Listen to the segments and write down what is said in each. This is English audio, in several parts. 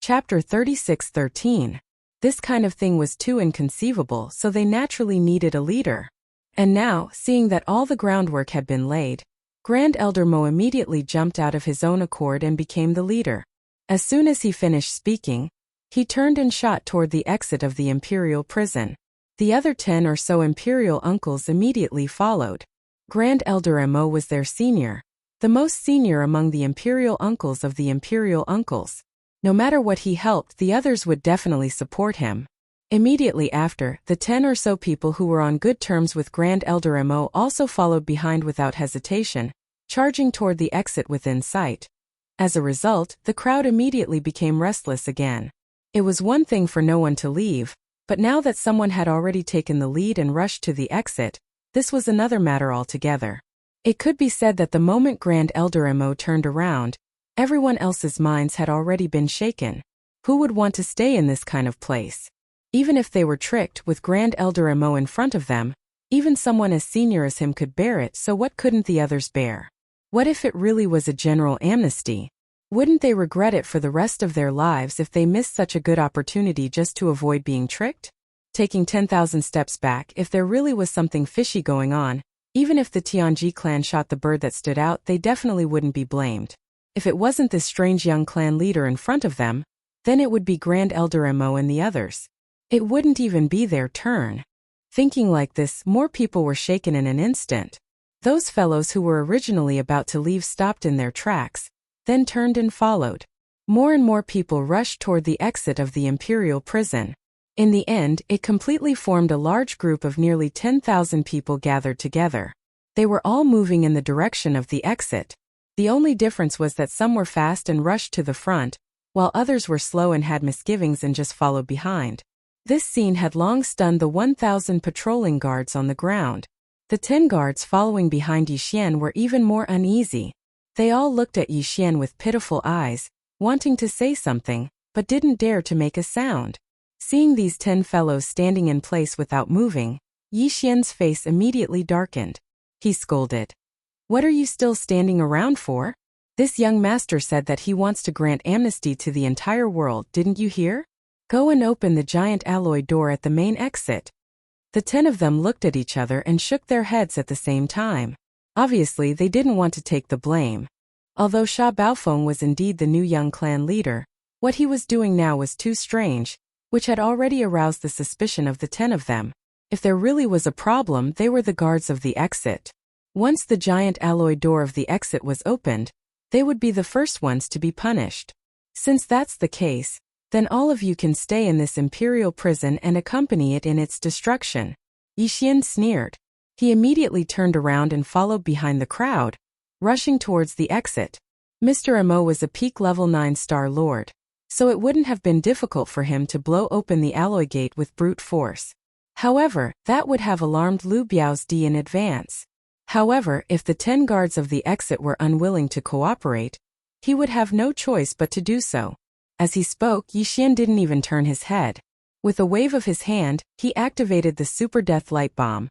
Chapter 36:13. This kind of thing was too inconceivable, so they naturally needed a leader. And now, seeing that all the groundwork had been laid, Grand Elder Mo immediately jumped out of his own accord and became the leader. As soon as he finished speaking, he turned and shot toward the exit of the imperial prison. The other 10 or so imperial uncles immediately followed. Grand Elder Mo was their senior, the most senior among the imperial uncles of the imperial uncles. No matter what he helped, the others would definitely support him. Immediately after, the 10 or so people who were on good terms with Grand Elder Mo also followed behind without hesitation, charging toward the exit within sight. As a result, the crowd immediately became restless again. It was one thing for no one to leave, but now that someone had already taken the lead and rushed to the exit, this was another matter altogether. It could be said that the moment Grand Elder Mo turned around, everyone else's minds had already been shaken. Who would want to stay in this kind of place? Even if they were tricked with Grand Elder Mo in front of them, even someone as senior as him could bear it, so what couldn't the others bear? What if it really was a general amnesty? Wouldn't they regret it for the rest of their lives if they missed such a good opportunity just to avoid being tricked? Taking 10,000 steps back, if there really was something fishy going on, even if the Tianji clan shot the bird that stood out, they definitely wouldn't be blamed. If it wasn't this strange young clan leader in front of them, then it would be Grand Elder Mo and the others. It wouldn't even be their turn. Thinking like this, more people were shaken in an instant. Those fellows who were originally about to leave stopped in their tracks, then turned and followed. More and more people rushed toward the exit of the imperial prison. In the end, it completely formed a large group of nearly 10,000 people gathered together. They were all moving in the direction of the exit. The only difference was that some were fast and rushed to the front, while others were slow and had misgivings and just followed behind. This scene had long stunned the 1,000 patrolling guards on the ground. The 10 guards following behind Yixian were even more uneasy. They all looked at Yixian with pitiful eyes, wanting to say something, but didn't dare to make a sound. Seeing these 10 fellows standing in place without moving, Yixian's face immediately darkened. He scolded. "What are you still standing around for? This young master said that he wants to grant amnesty to the entire world, didn't you hear? Go and open the giant alloy door at the main exit." The 10 of them looked at each other and shook their heads at the same time. Obviously, they didn't want to take the blame. Although Sha Baofeng was indeed the new young clan leader, what he was doing now was too strange, which had already aroused the suspicion of the 10 of them. If there really was a problem, they were the guards of the exit. Once the giant alloy door of the exit was opened, they would be the first ones to be punished. Since that's the case, then all of you can stay in this imperial prison and accompany it in its destruction. Yixian sneered. He immediately turned around and followed behind the crowd, rushing towards the exit. Mr. Mo was a peak level 9-star lord, so it wouldn't have been difficult for him to blow open the alloy gate with brute force. However, that would have alarmed Liu Biao's D in advance. However, if the 10 guards of the exit were unwilling to cooperate, he would have no choice but to do so. As he spoke, Yixian didn't even turn his head. With a wave of his hand, he activated the Super Death Light Bomb,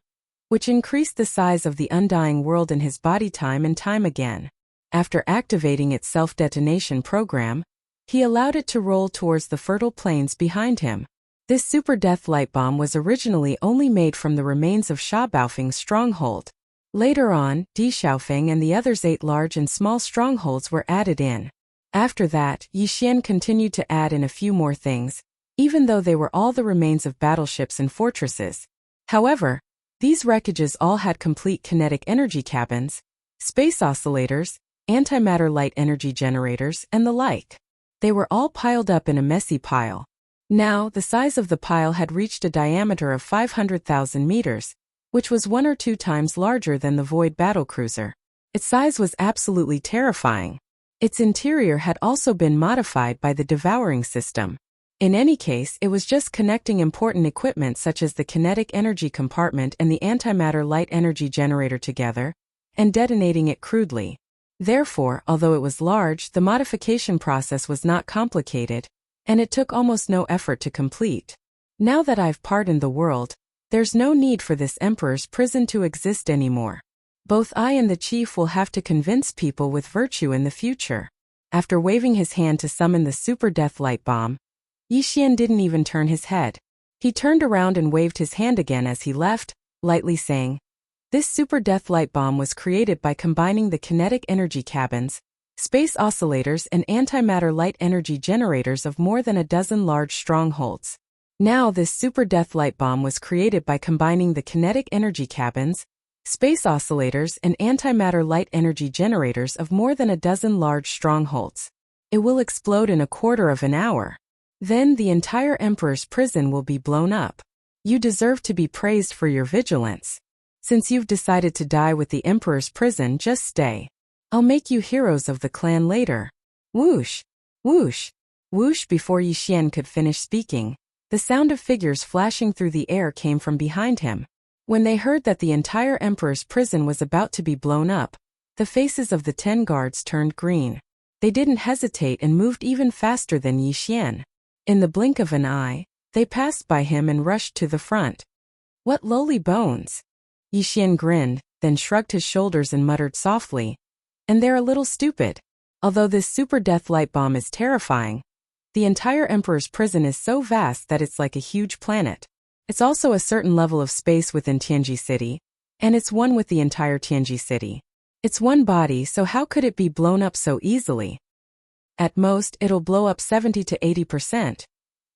which increased the size of the undying world in his body time and time again. After activating its self-detonation program, he allowed it to roll towards the fertile plains behind him. This Super Death Light Bomb was originally only made from the remains of Sha Baofeng's stronghold. Later on, Di Xiaofeng and the others' 8 large and small strongholds were added in. After that, Yixian continued to add in a few more things, even though they were all the remains of battleships and fortresses. However, these wreckages all had complete kinetic energy cabins, space oscillators, antimatter light energy generators, and the like. They were all piled up in a messy pile. Now, the size of the pile had reached a diameter of 500,000 meters, which was 1 or 2 times larger than the Void battlecruiser. Its size was absolutely terrifying. Its interior had also been modified by the devouring system. In any case, it was just connecting important equipment such as the kinetic energy compartment and the antimatter light energy generator together, and detonating it crudely. Therefore, although it was large, the modification process was not complicated, and it took almost no effort to complete. Now that I've pardoned the world, there's no need for this emperor's prison to exist anymore. Both I and the chief will have to convince people with virtue in the future. After waving his hand to summon the super death light bomb, Yixian didn't even turn his head. He turned around and waved his hand again as he left, lightly saying, "This super death light bomb was created by combining the kinetic energy cabins, space oscillators and antimatter light energy generators of more than a dozen large strongholds." Now this super death light bomb was created by combining the kinetic energy cabins, space oscillators and antimatter light energy generators of more than a dozen large strongholds. It will explode in a quarter of an hour. Then the entire Emperor's prison will be blown up. You deserve to be praised for your vigilance. Since you've decided to die with the Emperor's prison, just stay. I'll make you heroes of the clan later. Whoosh! Whoosh! Whoosh! Before Yixian could finish speaking, the sound of figures flashing through the air came from behind him. When they heard that the entire Emperor's prison was about to be blown up, the faces of the 10 guards turned green. They didn't hesitate and moved even faster than Yixian. In the blink of an eye, they passed by him and rushed to the front. "What lowly bones!" Yixian grinned, then shrugged his shoulders and muttered softly, "And they're a little stupid. Although this super death light bomb is terrifying, the entire Emperor's prison is so vast that it's like a huge planet. It's also a certain level of space within Tianji City, and it's one with the entire Tianji City. It's one body, so how could it be blown up so easily? At most, it'll blow up 70 to 80%.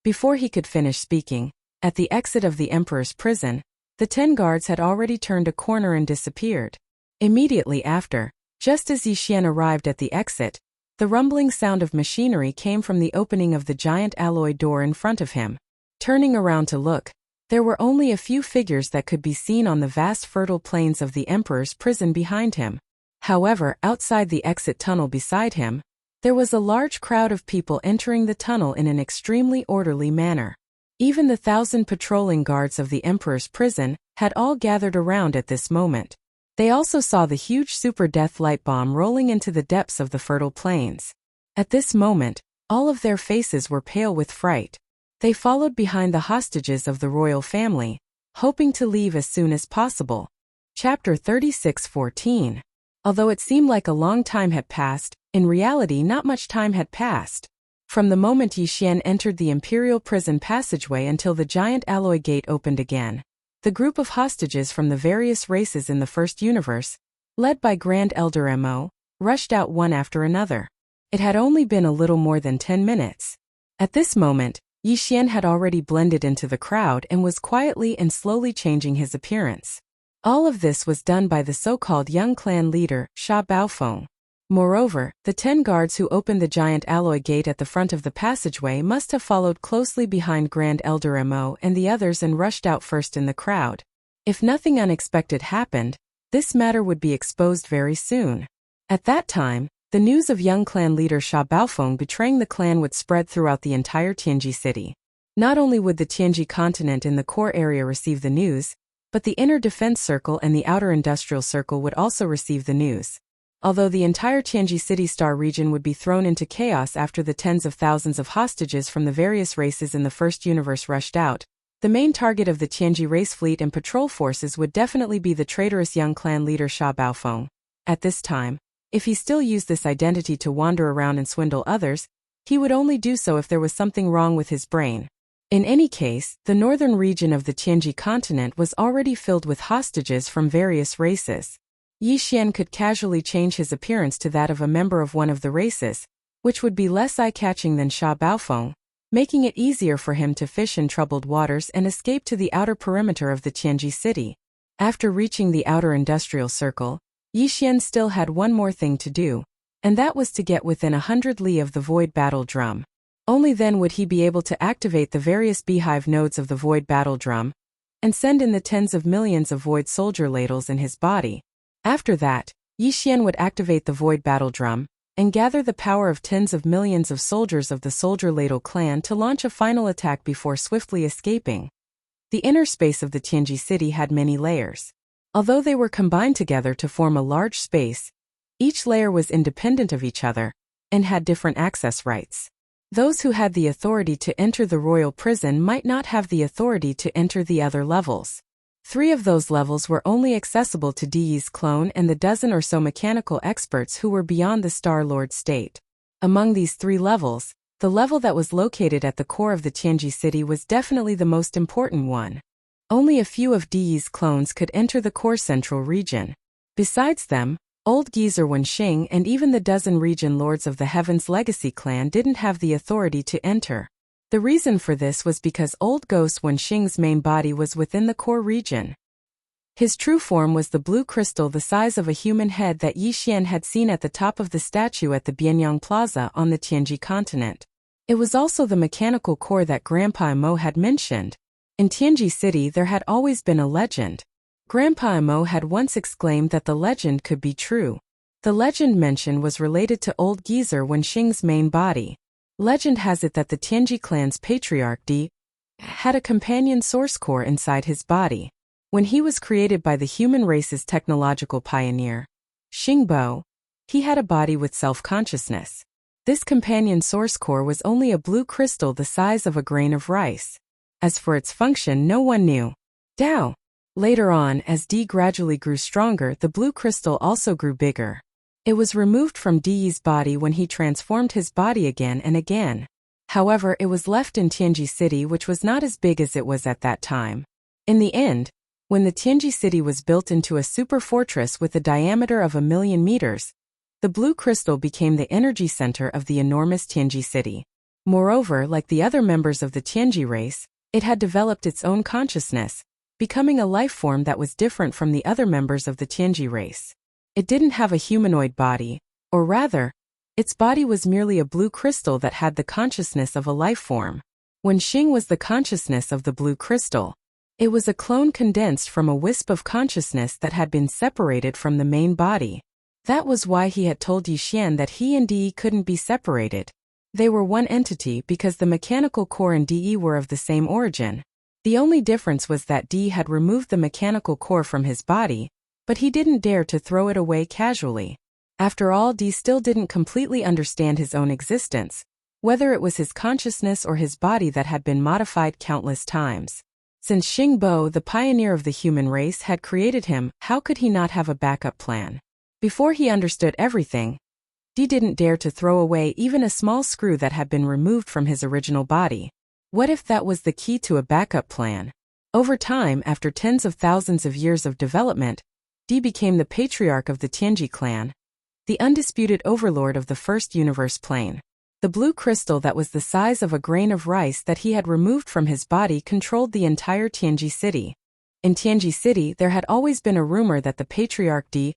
Before he could finish speaking, at the exit of the Emperor's prison, the 10 guards had already turned a corner and disappeared. Immediately after, just as Yixian arrived at the exit, the rumbling sound of machinery came from the opening of the giant alloy door in front of him. Turning around to look, there were only a few figures that could be seen on the vast fertile plains of the Emperor's prison behind him. However, outside the exit tunnel beside him, there was a large crowd of people entering the tunnel in an extremely orderly manner. Even the 1,000 patrolling guards of the Emperor's prison had all gathered around at this moment. They also saw the huge super death light bomb rolling into the depths of the fertile plains. At this moment, all of their faces were pale with fright. They followed behind the hostages of the royal family, hoping to leave as soon as possible. Chapter 36:14. Although it seemed like a long time had passed, in reality not much time had passed. From the moment Yixian entered the imperial prison passageway until the giant alloy gate opened again, the group of hostages from the various races in the first universe, led by Grand Elder Mo, rushed out one after another. It had only been a little more than 10 minutes. At this moment, Yixian had already blended into the crowd and was quietly and slowly changing his appearance. All of this was done by the so-called young clan leader, Sha Baofeng. Moreover, the 10 guards who opened the giant alloy gate at the front of the passageway must have followed closely behind Grand Elder Mo and the others and rushed out first in the crowd. If nothing unexpected happened, this matter would be exposed very soon. At that time, the news of young clan leader Sha Baofeng betraying the clan would spread throughout the entire Tianji city. Not only would the Tianji continent and the core area receive the news, but the inner defense circle and the outer industrial circle would also receive the news. Although the entire Tianji City Star region would be thrown into chaos after the tens of thousands of hostages from the various races in the first universe rushed out, the main target of the Tianji race fleet and patrol forces would definitely be the traitorous young clan leader Sha Baofeng. At this time, if he still used this identity to wander around and swindle others, he would only do so if there was something wrong with his brain. In any case, the northern region of the Tianji continent was already filled with hostages from various races. Yixian could casually change his appearance to that of a member of one of the races, which would be less eye-catching than Sha Baofeng, making it easier for him to fish in troubled waters and escape to the outer perimeter of the Tianji city. After reaching the outer industrial circle, Yixian still had one more thing to do, and that was to get within 100 li of the Void Battle Drum. Only then would he be able to activate the various beehive nodes of the Void Battle Drum, and send in the tens of millions of Void Soldier ladles in his body. After that, Yixian would activate the Void Battle Drum, and gather the power of tens of millions of soldiers of the Soldier Ladle clan to launch a final attack before swiftly escaping. The inner space of the Tianji city had many layers. Although they were combined together to form a large space, each layer was independent of each other, and had different access rights. Those who had the authority to enter the royal prison might not have the authority to enter the other levels. 3 of those levels were only accessible to Di's clone and the dozen or so mechanical experts who were beyond the Star Lord state. Among these 3 levels, the level that was located at the core of the Tianji city was definitely the most important one. Only a few of Di's clones could enter the core central region. Besides them, Old Geezer Wenxing and even the dozen region lords of the Heaven's Legacy clan didn't have the authority to enter. The reason for this was because Old Ghost Wenxing's main body was within the core region. His true form was the blue crystal the size of a human head that Yi Xian had seen at the top of the statue at the Bianyang Plaza on the Tianji continent. It was also the mechanical core that Grandpa Mo had mentioned. In Tianji City there had always been a legend. Grandpa Mo had once exclaimed that the legend could be true. The legend mentioned was related to Old Geezer Wenxing's main body. Legend has it that the Tianji clan's patriarch Di had a companion source core inside his body. When he was created by the human race's technological pioneer, Xingbo, he had a body with self-consciousness. This companion source core was only a blue crystal the size of a grain of rice. As for its function, no one knew. Dao. Later on, as Di gradually grew stronger, the blue crystal also grew bigger. It was removed from Di's body when he transformed his body again and again. However, it was left in Tianji City, which was not as big as it was at that time. In the end, when the Tianji City was built into a super fortress with a diameter of 1,000,000 meters, the blue crystal became the energy center of the enormous Tianji City. Moreover, like the other members of the Tianji race, it had developed its own consciousness, becoming a life form that was different from the other members of the Tianji race. It didn't have a humanoid body, or rather, its body was merely a blue crystal that had the consciousness of a life form. Wenxing was the consciousness of the blue crystal. It was a clone condensed from a wisp of consciousness that had been separated from the main body. That was why he had told Yi Xian that he and Di couldn't be separated. They were one entity because the mechanical core and Di were of the same origin. The only difference was that Di had removed the mechanical core from his body, but he didn't dare to throw it away casually. After all, Di still didn't completely understand his own existence, whether it was his consciousness or his body that had been modified countless times. Since Xingbo, the pioneer of the human race, had created him, how could he not have a backup plan? Before he understood everything, Di didn't dare to throw away even a small screw that had been removed from his original body. What if that was the key to a backup plan? Over time, after tens of thousands of years of development, Di became the patriarch of the Tianji clan, the undisputed overlord of the first universe plane. The blue crystal that was the size of a grain of rice that he had removed from his body controlled the entire Tianji city. In Tianji city, there had always been a rumor that the patriarch Di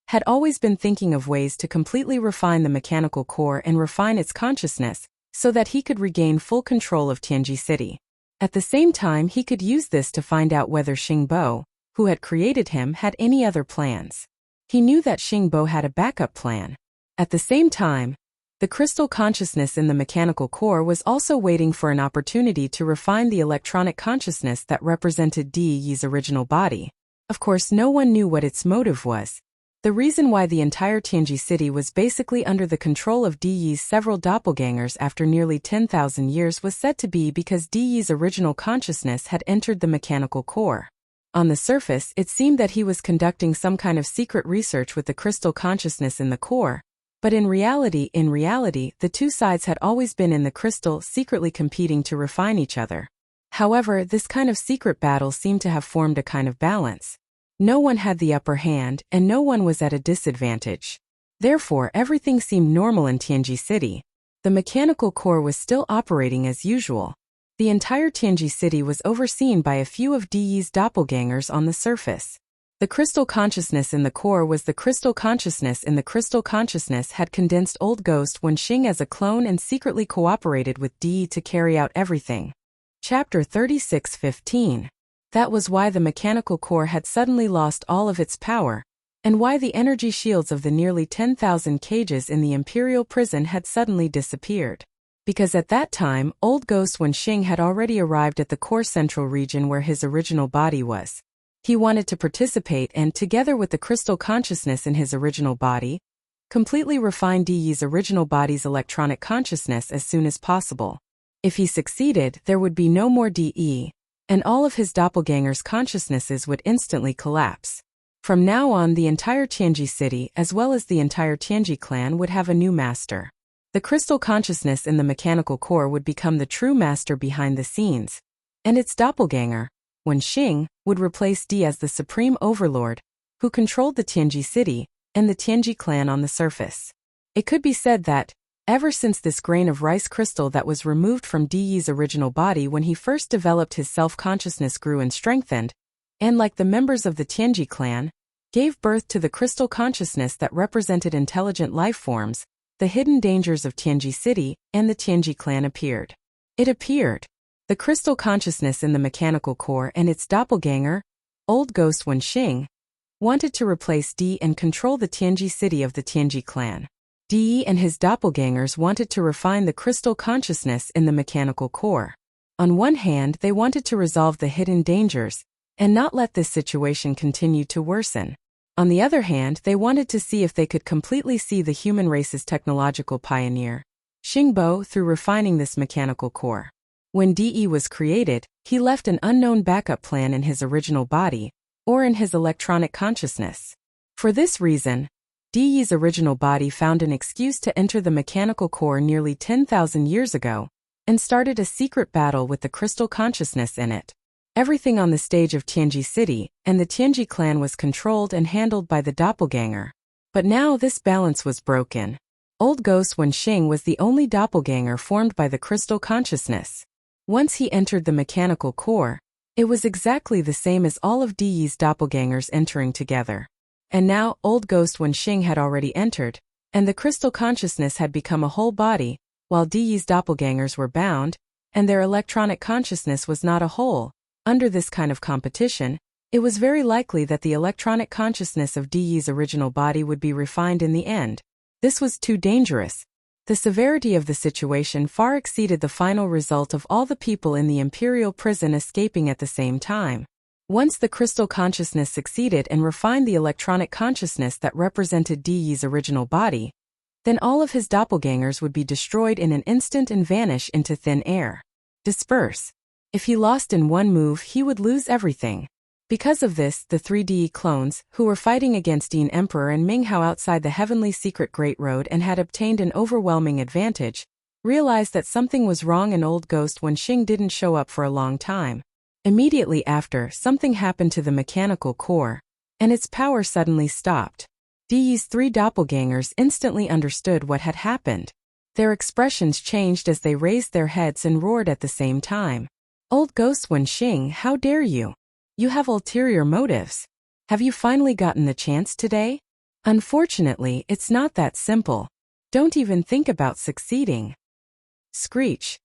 had always been thinking of ways to completely refine the mechanical core and refine its consciousness, so that he could regain full control of Tianji city. At the same time, he could use this to find out whether Xingbo, who had created him, had any other plans. He knew that Xingbo had a backup plan. At the same time, the crystal consciousness in the mechanical core was also waiting for an opportunity to refine the electronic consciousness that represented Di's original body. Of course, no one knew what its motive was. The reason why the entire Tianji city was basically under the control of Di's several doppelgangers after nearly 10,000 years was said to be because Di's original consciousness had entered the mechanical core. On the surface, it seemed that he was conducting some kind of secret research with the crystal consciousness in the core, but in reality, the two sides had always been in the crystal, secretly competing to refine each other. However, this kind of secret battle seemed to have formed a kind of balance. No one had the upper hand, and no one was at a disadvantage. Therefore, everything seemed normal in Tianji city. The mechanical core was still operating as usual. The entire Tianji city was overseen by a few of Di's doppelgangers on the surface. The crystal consciousness in the core was the crystal consciousness in the crystal consciousness had condensed Old Ghost Wenxing as a clone and secretly cooperated with Di to carry out everything. Chapter 36:15. That was why the mechanical core had suddenly lost all of its power, and why the energy shields of the nearly 10,000 cages in the imperial prison had suddenly disappeared. Because at that time, Old Ghost Wenxing had already arrived at the core central region where his original body was. He wanted to participate and, together with the crystal consciousness in his original body, completely refine Di's original body's electronic consciousness as soon as possible. If he succeeded, there would be no more Di, and all of his doppelgangers' consciousnesses would instantly collapse. From now on, the entire Tianji city, as well as the entire Tianji clan, would have a new master. The crystal consciousness in the mechanical core would become the true master behind the scenes. And its doppelganger, Wenxing, would replace Di as the supreme overlord, who controlled the Tianji city and the Tianji clan on the surface. It could be said that, ever since this grain of rice crystal that was removed from Di Yi's original body when he first developed his self-consciousness grew and strengthened, and like the members of the Tianji clan, gave birth to the crystal consciousness that represented intelligent life forms, the hidden dangers of Tianji city and the Tianji clan appeared. It appeared. The crystal consciousness in the mechanical core and its doppelganger, old ghost Wenxing, wanted to replace Di and control the Tianji city of the Tianji clan. Di and his doppelgangers wanted to refine the crystal consciousness in the mechanical core. On one hand, they wanted to resolve the hidden dangers and not let this situation continue to worsen. On the other hand, they wanted to see if they could completely see the human race's technological pioneer, Xingbo, through refining this mechanical core. When Di was created, he left an unknown backup plan in his original body, or in his electronic consciousness. For this reason, Di Yi's original body found an excuse to enter the mechanical core nearly 10,000 years ago, and started a secret battle with the crystal consciousness in it. Everything on the stage of Tianji city and the Tianji clan was controlled and handled by the doppelganger. But now this balance was broken. Old ghost Wenxing was the only doppelganger formed by the crystal consciousness. Once he entered the mechanical core, it was exactly the same as all of Di Yi's doppelgangers entering together. And now, old ghost Wenxing had already entered, and the crystal consciousness had become a whole body, while Di Yi's doppelgangers were bound, and their electronic consciousness was not a whole. Under this kind of competition, it was very likely that the electronic consciousness of Di Yi's original body would be refined in the end. This was too dangerous. The severity of the situation far exceeded the final result of all the people in the imperial prison escaping at the same time. Once the crystal consciousness succeeded and refined the electronic consciousness that represented Di Yi's original body, then all of his doppelgangers would be destroyed in an instant and vanish into thin air. Disperse. If he lost in one move, he would lose everything. Because of this, the 3 Di clones, who were fighting against Yin Emperor and Ming Hao outside the Heavenly Secret Great Road and had obtained an overwhelming advantage, realized that something was wrong and old ghost Wenxing didn't show up for a long time. Immediately after, something happened to the mechanical core, and its power suddenly stopped. Di Yi's 3 doppelgangers instantly understood what had happened. Their expressions changed as they raised their heads and roared at the same time. Old ghost Wenxing, how dare you? You have ulterior motives. Have you finally gotten the chance today? Unfortunately, it's not that simple. Don't even think about succeeding. Screech.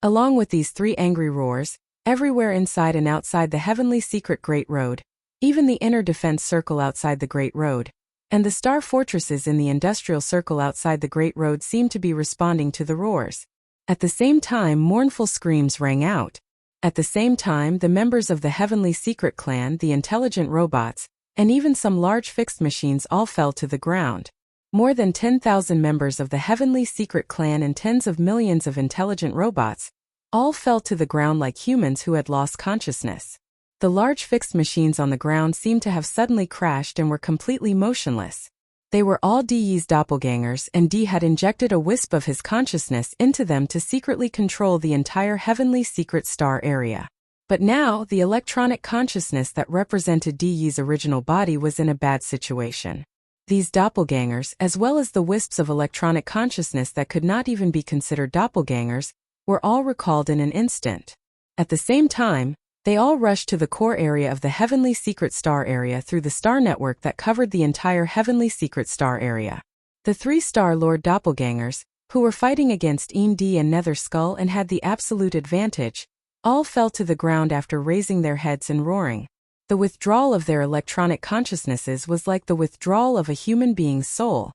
Along with these 3 angry roars, everywhere inside and outside the Heavenly Secret Great Road, even the inner defense circle outside the Great Road, and the star fortresses in the industrial circle outside the Great Road seemed to be responding to the roars. At the same time, mournful screams rang out. At the same time, the members of the Heavenly Secret Clan, the intelligent robots, and even some large fixed machines all fell to the ground. More than 10,000 members of the Heavenly Secret Clan and tens of millions of intelligent robots all fell to the ground like humans who had lost consciousness. The large fixed machines on the ground seemed to have suddenly crashed and were completely motionless. They were all Di Yi's doppelgangers, and Di had injected a wisp of his consciousness into them to secretly control the entire Heavenly Secret Star area. But now, the electronic consciousness that represented Di Yi's original body was in a bad situation. These doppelgangers, as well as the wisps of electronic consciousness that could not even be considered doppelgangers, were all recalled in an instant. At the same time, they all rushed to the core area of the Heavenly Secret Star area through the star network that covered the entire Heavenly Secret Star area. The 3 Star Lord doppelgangers, who were fighting against Yin Di and Nether Skull and had the absolute advantage, all fell to the ground after raising their heads and roaring. The withdrawal of their electronic consciousnesses was like the withdrawal of a human being's soul.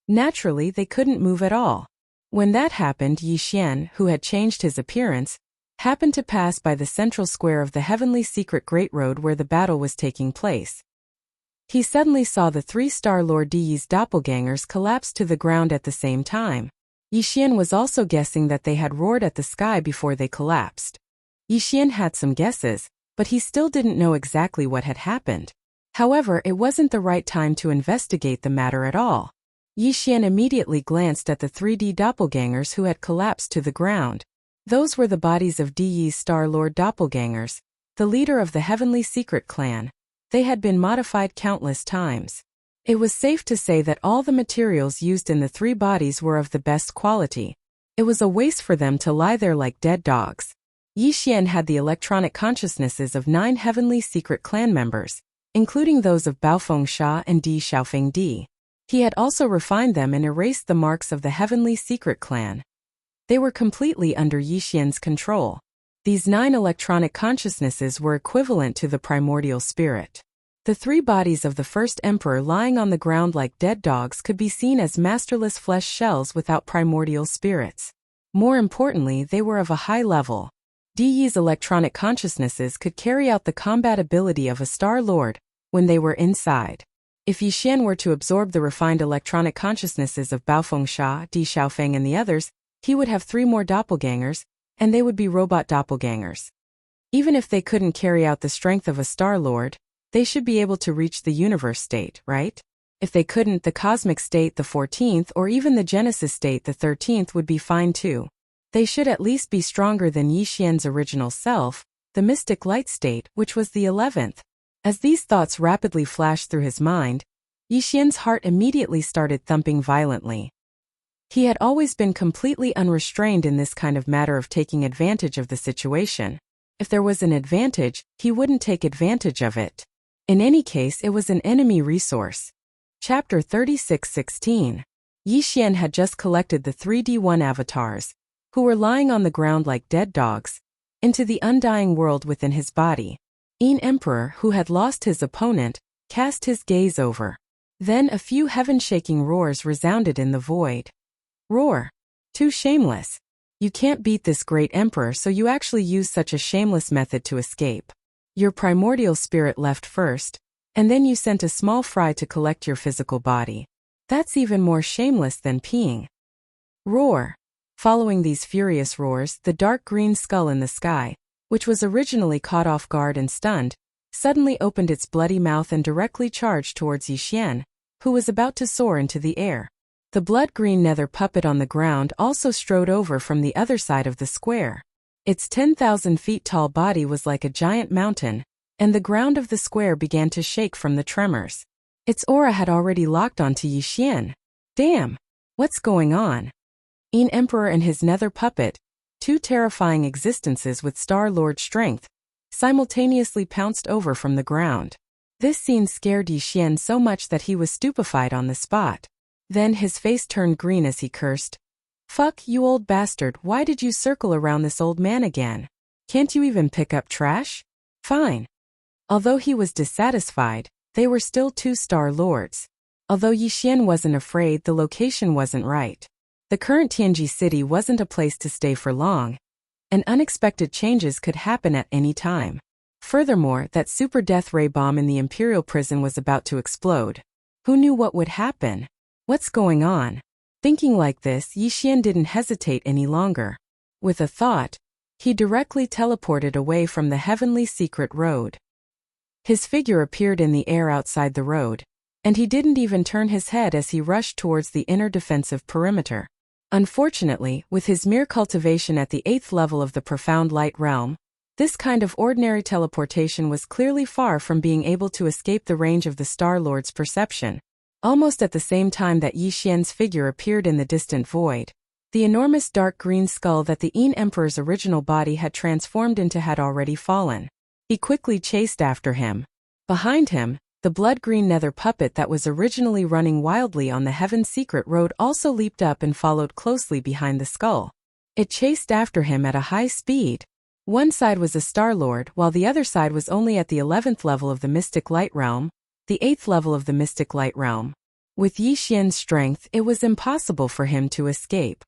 Naturally, they couldn't move at all. When that happened, Yi Xian, who had changed his appearance, happened to pass by the central square of the Heavenly Secret Great Road where the battle was taking place. He suddenly saw the 3 Star Lord Di Yi's doppelgangers collapse to the ground at the same time. Yi Xian was also guessing that they had roared at the sky before they collapsed. Yi Xian had some guesses, but he still didn't know exactly what had happened. However, it wasn't the right time to investigate the matter at all. Yi Xian immediately glanced at the 3D doppelgangers who had collapsed to the ground. Those were the bodies of Di Yi's Star Lord doppelgangers, the leader of the Heavenly Secret Clan. They had been modified countless times. It was safe to say that all the materials used in the 3 bodies were of the best quality. It was a waste for them to lie there like dead dogs. Yi Xian had the electronic consciousnesses of 9 Heavenly Secret Clan members, including those of Baofeng Sha and Di Xiaofeng Di. He had also refined them and erased the marks of the Heavenly Secret Clan. They were completely under Yi Xian's control. These 9 electronic consciousnesses were equivalent to the primordial spirit. The 3 bodies of the first emperor lying on the ground like dead dogs could be seen as masterless flesh shells without primordial spirits. More importantly, they were of a high level. Di Yi's electronic consciousnesses could carry out the combat ability of a Star Lord when they were inside. If Yi Xian were to absorb the refined electronic consciousnesses of Baofeng Sha, Di Xiaofeng and the others, he would have 3 more doppelgangers, and they would be robot doppelgangers. Even if they couldn't carry out the strength of a Star Lord, they should be able to reach the universe state, right? If they couldn't, the cosmic state, the 14th, or even the Genesis state, the 13th, would be fine too. They should at least be stronger than Yi Xian's original self, the mystic light state, which was the 11th. As these thoughts rapidly flashed through his mind, Yi Xian's heart immediately started thumping violently. He had always been completely unrestrained in this kind of matter of taking advantage of the situation. If there was an advantage, he wouldn't take advantage of it. In any case, it was an enemy resource. Chapter 36:16. Yi Xian had just collected the 3D1 avatars, who were lying on the ground like dead dogs, into the undying world within his body. Yin Emperor, who had lost his opponent, cast his gaze over. Then a few heaven-shaking roars resounded in the void. Roar. Too shameless. You can't beat this great emperor, so you actually use such a shameless method to escape. Your primordial spirit left first, and then you sent a small fry to collect your physical body. That's even more shameless than peeing. Roar. Following these furious roars, the dark green skull in the sky, which was originally caught off guard and stunned, suddenly opened its bloody mouth and directly charged towards Yi Xian, who was about to soar into the air. The blood-green nether puppet on the ground also strode over from the other side of the square. Its 10,000 feet tall body was like a giant mountain, and the ground of the square began to shake from the tremors. Its aura had already locked onto Yi Xian. Damn! What's going on? Yin Emperor and his nether puppet, 2 terrifying existences with Star Lord strength, simultaneously pounced over from the ground. This scene scared Yi Xian so much that he was stupefied on the spot. Then his face turned green as he cursed. Fuck you, old bastard, why did you circle around this old man again? Can't you even pick up trash? Fine. Although he was dissatisfied, they were still 2 Star Lords. Although Yi Xian wasn't afraid, the location wasn't right. The current Tianji city wasn't a place to stay for long, and unexpected changes could happen at any time. Furthermore, that super death ray bomb in the Imperial prison was about to explode. Who knew what would happen? What's going on? Thinking like this, Yi Xian didn't hesitate any longer. With a thought, he directly teleported away from the Heavenly Secret Road. His figure appeared in the air outside the road, and he didn't even turn his head as he rushed towards the inner defensive perimeter. Unfortunately, with his mere cultivation at the 8th level of the Profound Light Realm, this kind of ordinary teleportation was clearly far from being able to escape the range of the Star Lord's perception. Almost at the same time that Yi Xian's figure appeared in the distant void, the enormous dark green skull that the Yin Emperor's original body had transformed into had already fallen. He quickly chased after him. Behind him, the blood-green nether puppet that was originally running wildly on the Heaven Secret Road also leaped up and followed closely behind the skull. It chased after him at a high speed. One side was a Star Lord, while the other side was only at the 11th level of the Mystic Light Realm, the 8th level of the Mystic Light Realm. With Yi Xian's strength, it was impossible for him to escape.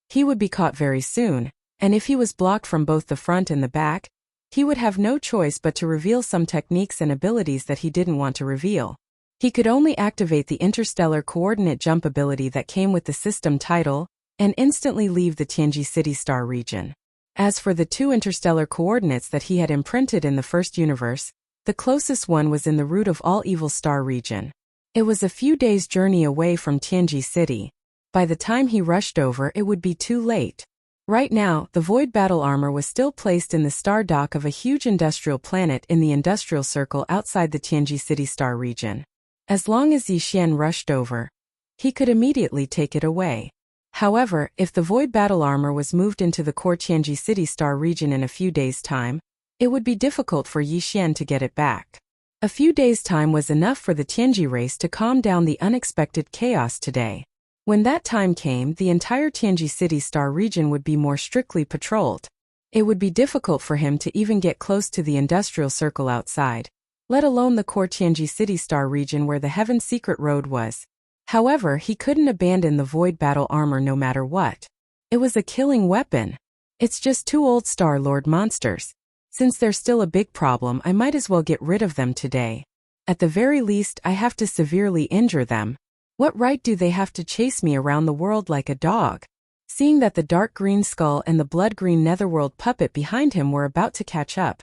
He would be caught very soon, and if he was blocked from both the front and the back, he would have no choice but to reveal some techniques and abilities that he didn't want to reveal. He could only activate the interstellar coordinate jump ability that came with the system title, and instantly leave the Tianji City Star region. As for the 2 interstellar coordinates that he had imprinted in the first universe, the closest one was in the root of all evil star region. It was a few days' journey away from Tianji City. By the time he rushed over, it would be too late. Right now, the void battle armor was still placed in the star dock of a huge industrial planet in the industrial circle outside the Tianji City star region. As long as Yi Xian rushed over, he could immediately take it away. However, if the void battle armor was moved into the core Tianji City star region in a few days' time, it would be difficult for Yi Xian to get it back. A few days' time was enough for the Tianji race to calm down the unexpected chaos today. When that time came, the entire Tianji City star region would be more strictly patrolled. It would be difficult for him to even get close to the industrial circle outside, let alone the core Tianji City star region where the Heaven Secret Road was. However, he couldn't abandon the void battle armor no matter what. It was a killing weapon. It's just 2 old Star Lord monsters. Since they're still a big problem, I might as well get rid of them today. At the very least, I have to severely injure them. What right do they have to chase me around the world like a dog? Seeing that the dark green skull and the blood green netherworld puppet behind him were about to catch up,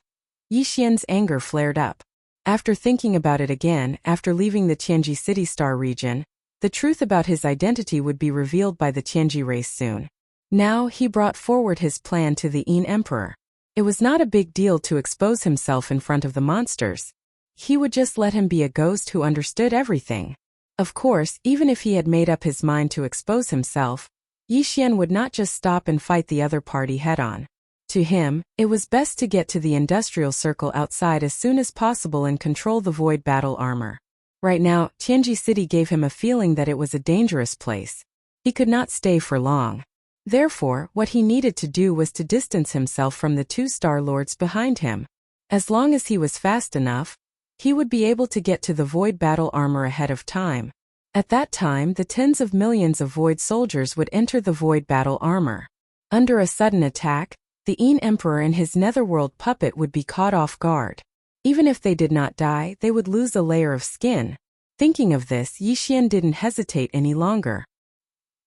Yi Xian's anger flared up. After thinking about it again, after leaving the Tianji City star region, the truth about his identity would be revealed by the Tianji race soon. Now he brought forward his plan to the Yin Emperor. It was not a big deal to expose himself in front of the monsters. He would just let him be a ghost who understood everything. Of course, even if he had made up his mind to expose himself, Yi Xian would not just stop and fight the other party head-on. To him, it was best to get to the industrial circle outside as soon as possible and control the void battle armor. Right now, Tianji City gave him a feeling that it was a dangerous place. He could not stay for long. Therefore, what he needed to do was to distance himself from the 2 Star Lords behind him. As long as he was fast enough, he would be able to get to the void battle armor ahead of time. At that time, the tens of millions of void soldiers would enter the void battle armor. Under a sudden attack, the Yin Emperor and his netherworld puppet would be caught off guard. Even if they did not die, they would lose a layer of skin. Thinking of this, Yi Xian didn't hesitate any longer.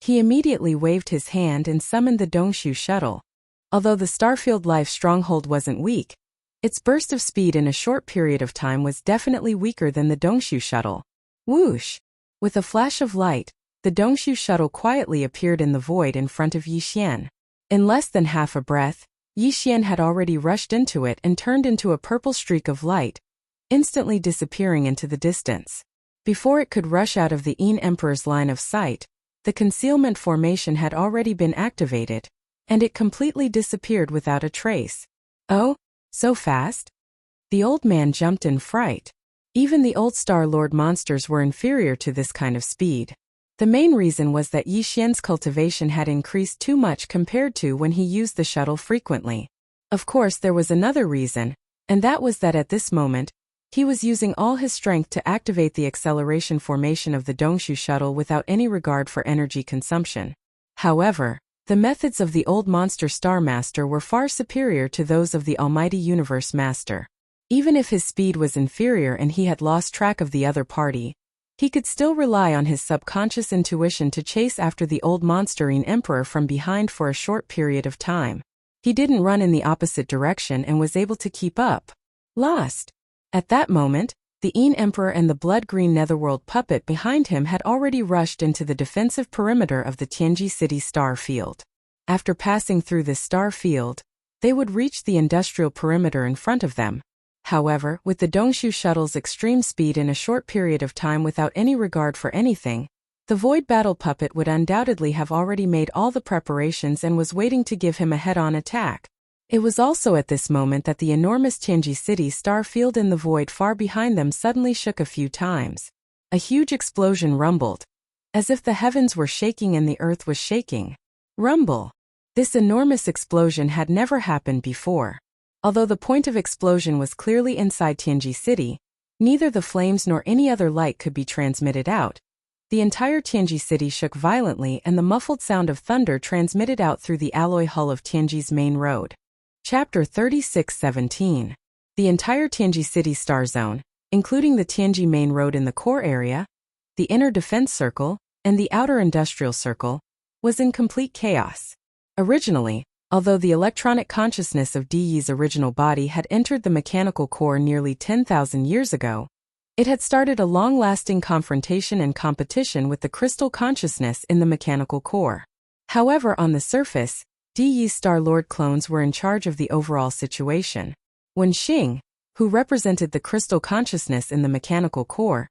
He immediately waved his hand and summoned the Dongshu shuttle. Although the Starfield Life stronghold wasn't weak, its burst of speed in a short period of time was definitely weaker than the Dongshu shuttle. Whoosh! With a flash of light, the Dongshu shuttle quietly appeared in the void in front of Yi Xian. In less than half a breath, Yi Xian had already rushed into it and turned into a purple streak of light, instantly disappearing into the distance. Before it could rush out of the Yin Emperor's line of sight, the concealment formation had already been activated, and it completely disappeared without a trace. Oh? So fast? The old man jumped in fright. Even the old Star Lord monsters were inferior to this kind of speed. The main reason was that Yi Xian's cultivation had increased too much compared to when he used the shuttle frequently. Of course, there was another reason, and that was that at this moment, he was using all his strength to activate the acceleration formation of the Dongshu shuttle without any regard for energy consumption. However, the methods of the old monster Star Master were far superior to those of the Almighty Universe Master. Even if his speed was inferior and he had lost track of the other party, he could still rely on his subconscious intuition to chase after the old monsterine emperor from behind for a short period of time. He didn't run in the opposite direction and was able to keep up. Lost. At that moment, the Yin Emperor and the blood-green netherworld puppet behind him had already rushed into the defensive perimeter of the Tianji City star field. After passing through this star field, they would reach the industrial perimeter in front of them. However, with the Dongshu shuttle's extreme speed in a short period of time without any regard for anything, the void battle puppet would undoubtedly have already made all the preparations and was waiting to give him a head-on attack. It was also at this moment that the enormous Tianji City star field in the void far behind them suddenly shook a few times. A huge explosion rumbled, as if the heavens were shaking and the earth was shaking. Rumble. This enormous explosion had never happened before. Although the point of explosion was clearly inside Tianji City, neither the flames nor any other light could be transmitted out. The entire Tianji City shook violently and the muffled sound of thunder transmitted out through the alloy hull of Tianji's main road. Chapter 36:17. The entire Tianji City star zone, including the Tianji main road in the core area, the inner defense circle, and the outer industrial circle, was in complete chaos. Originally, although the electronic consciousness of Di Yi's original body had entered the mechanical core nearly 10,000 years ago, It had started a long-lasting confrontation and competition with the crystal consciousness in the mechanical core. However, on the surface, Di's Star-Lord clones were in charge of the overall situation. When Xing, who represented the crystal consciousness in the mechanical core,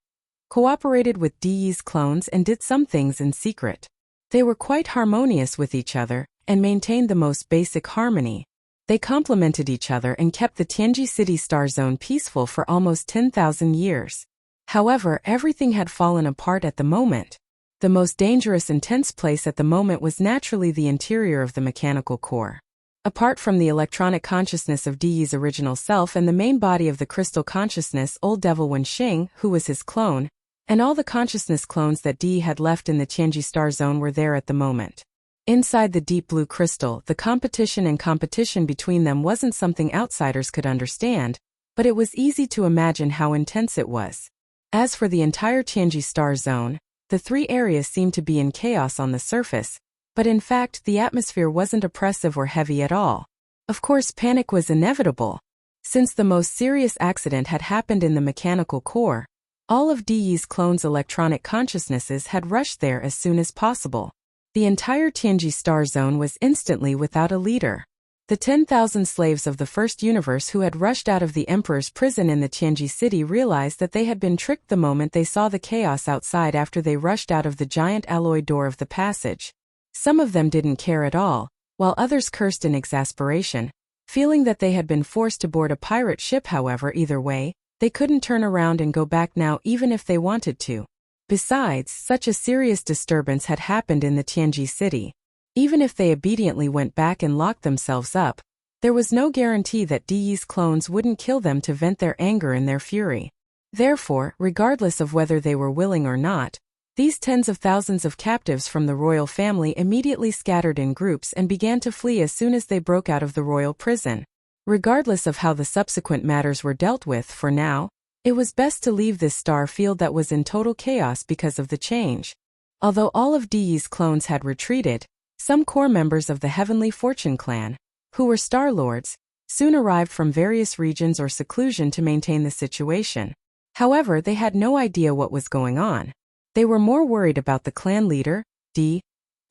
cooperated with Di's clones and did some things in secret. They were quite harmonious with each other and maintained the most basic harmony. They complemented each other and kept the Tianji City Star Zone peaceful for almost 10,000 years. However, everything had fallen apart at the moment. The most dangerous and tense place at the moment was naturally the interior of the mechanical core. Apart from the electronic consciousness of Di's original self and the main body of the crystal consciousness Old Devil Wenxing, who was his clone, and all the consciousness clones that Di had left in the Tianji Star Zone were there at the moment. Inside the deep blue crystal, the competition between them wasn't something outsiders could understand, but it was easy to imagine how intense it was. As for the entire Tianji Star Zone, the three areas seemed to be in chaos on the surface, but in fact the atmosphere wasn't oppressive or heavy at all. Of course, panic was inevitable. Since the most serious accident had happened in the mechanical core, all of Di's clones' electronic consciousnesses had rushed there as soon as possible. The entire Tianji Star Zone was instantly without a leader. The 10,000 slaves of the first universe who had rushed out of the Emperor's prison in the Tianji city realized that they had been tricked the moment they saw the chaos outside after they rushed out of the giant alloy door of the passage. Some of them didn't care at all, while others cursed in exasperation, feeling that they had been forced to board a pirate ship. However, either way, they couldn't turn around and go back now even if they wanted to. Besides, such a serious disturbance had happened in the Tianji city. Even if they obediently went back and locked themselves up, there was no guarantee that Di's clones wouldn't kill them to vent their anger and their fury. Therefore, regardless of whether they were willing or not, these tens of thousands of captives from the royal family immediately scattered in groups and began to flee as soon as they broke out of the royal prison. Regardless of how the subsequent matters were dealt with, for now, it was best to leave this star field that was in total chaos because of the change. Although all of Di's clones had retreated, some core members of the Heavenly Fortune clan, who were Star Lords, soon arrived from various regions or seclusion to maintain the situation. However, they had no idea what was going on. They were more worried about the clan leader, Di,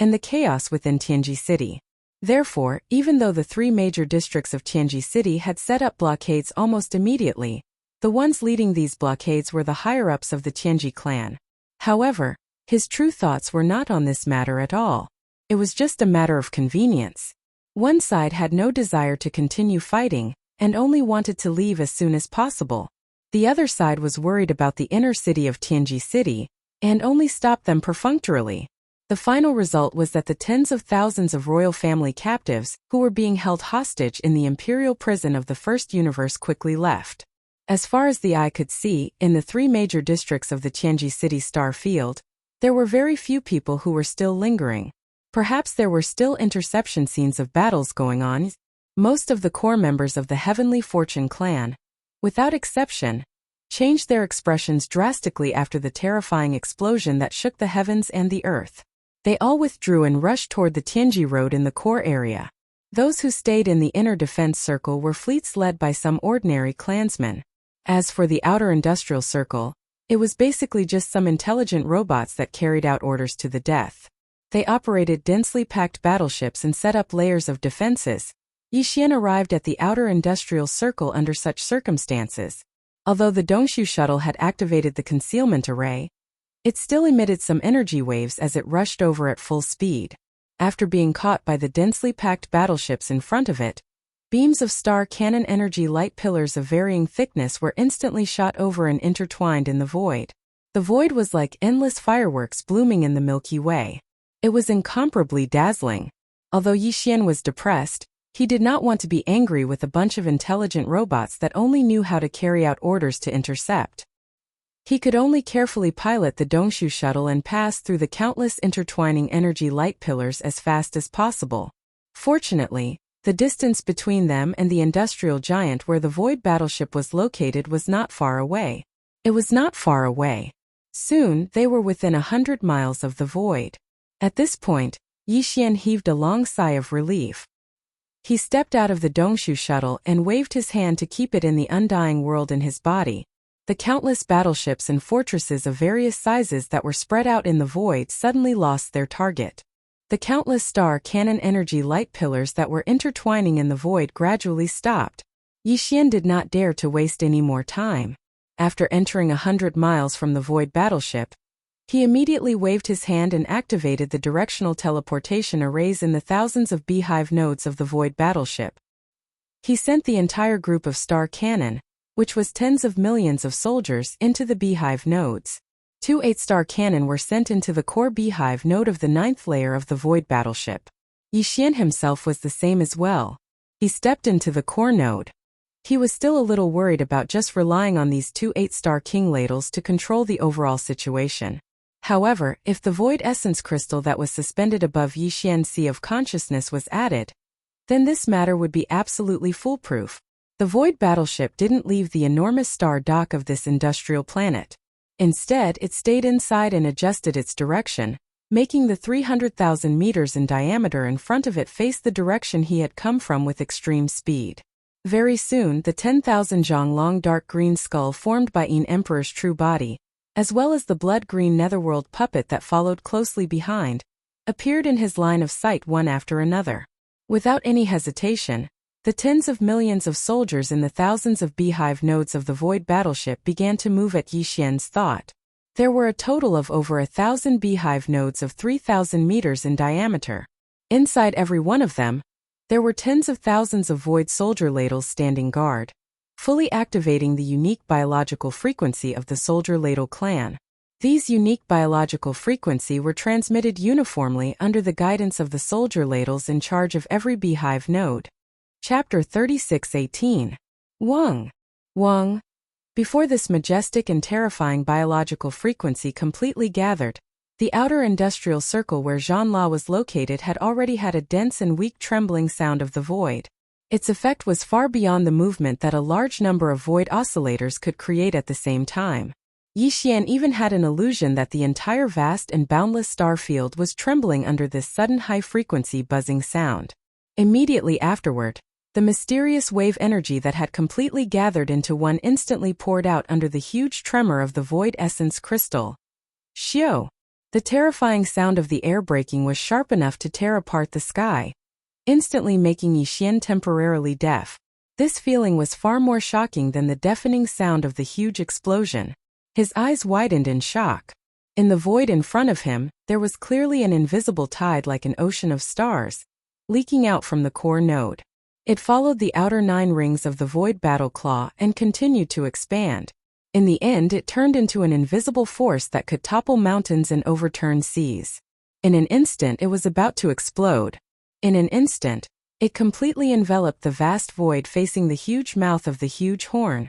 and the chaos within Tianji City. Therefore, even though the three major districts of Tianji City had set up blockades almost immediately, the ones leading these blockades were the higher-ups of the Tianji clan. However, his true thoughts were not on this matter at all. It was just a matter of convenience. One side had no desire to continue fighting, and only wanted to leave as soon as possible. The other side was worried about the inner city of Tianji City, and only stopped them perfunctorily. The final result was that the tens of thousands of royal family captives, who were being held hostage in the imperial prison of the first universe, quickly left. As far as the eye could see, in the three major districts of the Tianji City Star Field, there were very few people who were still lingering. Perhaps there were still interception scenes of battles going on. Most of the core members of the Heavenly Fortune clan, without exception, changed their expressions drastically after the terrifying explosion that shook the heavens and the earth. They all withdrew and rushed toward the Tianji Road in the core area. Those who stayed in the inner defense circle were fleets led by some ordinary clansmen. As for the outer industrial circle, it was basically just some intelligent robots that carried out orders to the death. They operated densely packed battleships and set up layers of defenses. Yixian arrived at the outer industrial circle under such circumstances. Although the Dongshu shuttle had activated the concealment array, it still emitted some energy waves as it rushed over at full speed. After being caught by the densely packed battleships in front of it, beams of star cannon energy light pillars of varying thickness were instantly shot over and intertwined in the void. The void was like endless fireworks blooming in the Milky Way. It was incomparably dazzling. Although Yixian was depressed, he did not want to be angry with a bunch of intelligent robots that only knew how to carry out orders to intercept. He could only carefully pilot the Dongshu shuttle and pass through the countless intertwining energy light pillars as fast as possible. Fortunately, the distance between them and the industrial giant where the Void battleship was located was not far away. It was not far away. Soon, they were within 100 miles of the Void. At this point, Yixian heaved a long sigh of relief. He stepped out of the Dongshu shuttle and waved his hand to keep it in the undying world in his body, The countless battleships and fortresses of various sizes that were spread out in the void suddenly lost their target. The countless star cannon energy light pillars that were intertwining in the void gradually stopped. Yi Xian did not dare to waste any more time. After entering 100 miles from the void battleship, he immediately waved his hand and activated the directional teleportation arrays in the thousands of beehive nodes of the void battleship. He sent the entire group of star cannon, which was tens of millions of soldiers, into the beehive nodes. 2 8-star cannon were sent into the core beehive node of the 9th layer of the void battleship. Yi Xian himself was the same as well. He stepped into the core node. He was still a little worried about just relying on these 2 8-star king ladles to control the overall situation. However, if the void essence crystal that was suspended above Yi Xian's sea of consciousness was added, then this matter would be absolutely foolproof. The void battleship didn't leave the enormous star dock of this industrial planet. Instead, it stayed inside and adjusted its direction, making the 300,000 meters in diameter in front of it face the direction he had come from with extreme speed. Very soon, the 10,000 zhang long dark green skull formed by Yin Emperor's true body, as well as the blood-green netherworld puppet that followed closely behind, appeared in his line of sight one after another. Without any hesitation, the tens of millions of soldiers in the thousands of beehive nodes of the void battleship began to move at Yi Xian's thought. There were a total of over 1,000 beehive nodes of 3,000 meters in diameter. Inside every one of them, there were tens of thousands of void soldier ladles standing guard, fully activating the unique biological frequency of the soldier ladle clan. These unique biological frequency were transmitted uniformly under the guidance of the soldier ladles in charge of every beehive node. Chapter 36:18. Wang. Before this majestic and terrifying biological frequency completely gathered, the outer industrial circle where Zhanla was located had already had a dense and weak trembling sound of the void. Its effect was far beyond the movement that a large number of void oscillators could create at the same time. Yi Xian even had an illusion that the entire vast and boundless star field was trembling under this sudden high-frequency buzzing sound. Immediately afterward, the mysterious wave energy that had completely gathered into one instantly poured out under the huge tremor of the void essence crystal. Xiu! The terrifying sound of the air breaking was sharp enough to tear apart the sky, instantly making Yi Xian temporarily deaf. This feeling was far more shocking than the deafening sound of the huge explosion. His eyes widened in shock. In the void in front of him, there was clearly an invisible tide like an ocean of stars, leaking out from the core node. It followed the outer 9 rings of the void battle claw and continued to expand. In the end, it turned into an invisible force that could topple mountains and overturn seas. In an instant, it was about to explode. In an instant, it completely enveloped the vast void facing the huge mouth of the huge horn.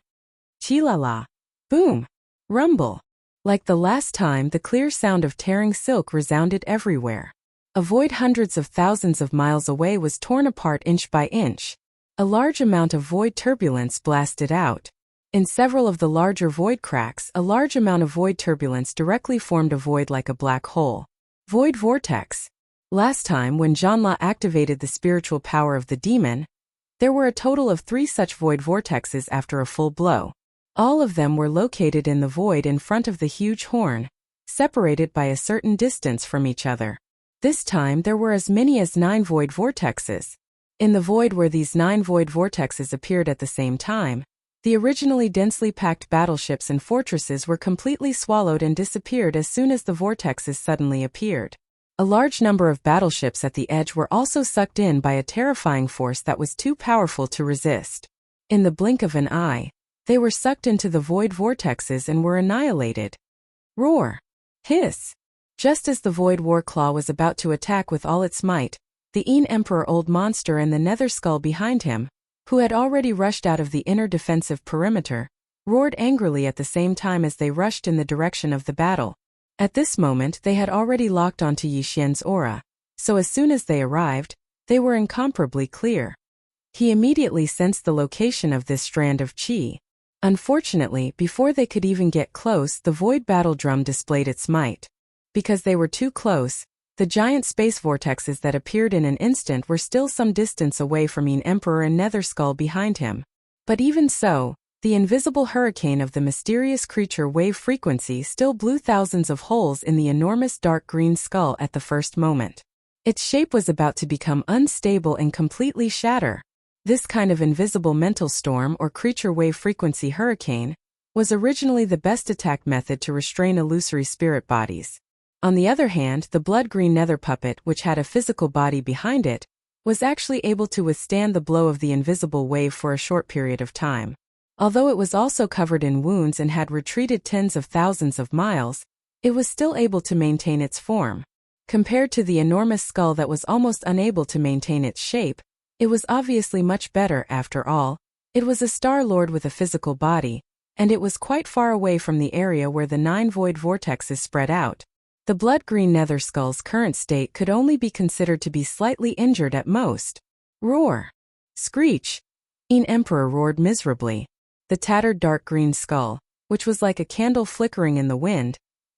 Chi-la-la. Boom. Rumble. Like the last time, the clear sound of tearing silk resounded everywhere. A void hundreds of thousands of miles away was torn apart inch by inch. A large amount of void turbulence blasted out. In several of the larger void cracks, a large amount of void turbulence directly formed a void like a black hole. Void vortex. Last time, when Zhanla activated the spiritual power of the demon, there were a total of 3 such void vortexes after a full blow. All of them were located in the void in front of the huge horn, separated by a certain distance from each other. This time there were as many as 9 void vortexes. In the void where these 9 void vortexes appeared at the same time, the originally densely packed battleships and fortresses were completely swallowed and disappeared as soon as the vortexes suddenly appeared. A large number of battleships at the edge were also sucked in by a terrifying force that was too powerful to resist. In the blink of an eye, they were sucked into the void vortexes and were annihilated. Roar! Hiss! Just as the Void War Claw was about to attack with all its might, the Yin Emperor Old Monster and the Nether Skull behind him, who had already rushed out of the inner defensive perimeter, roared angrily at the same time as they rushed in the direction of the battle. At this moment they had already locked onto Yi Xian's aura, so as soon as they arrived, they were incomparably clear. He immediately sensed the location of this strand of qi. Unfortunately, before they could even get close, the void battle drum displayed its might. Because they were too close, the giant space vortexes that appeared in an instant were still some distance away from Yin Emperor and Nether Skull behind him. But even so, The invisible hurricane of the mysterious creature wave frequency still blew thousands of holes in the enormous dark green skull at the first moment. Its shape was about to become unstable and completely shatter. This kind of invisible mental storm or creature wave frequency hurricane was originally the best attack method to restrain illusory spirit bodies. On the other hand, the blood-green nether puppet, which had a physical body behind it, was actually able to withstand the blow of the invisible wave for a short period of time. Although it was also covered in wounds and had retreated tens of thousands of miles, it was still able to maintain its form. Compared to the enormous skull that was almost unable to maintain its shape, it was obviously much better. After all, it was a Star Lord with a physical body, and it was quite far away from the area where the 9 void vortexes spread out. The blood-green nether skull's current state could only be considered to be slightly injured at most. Roar! Screech! Emperor roared miserably. The tattered dark green skull, which was like a candle flickering in the wind,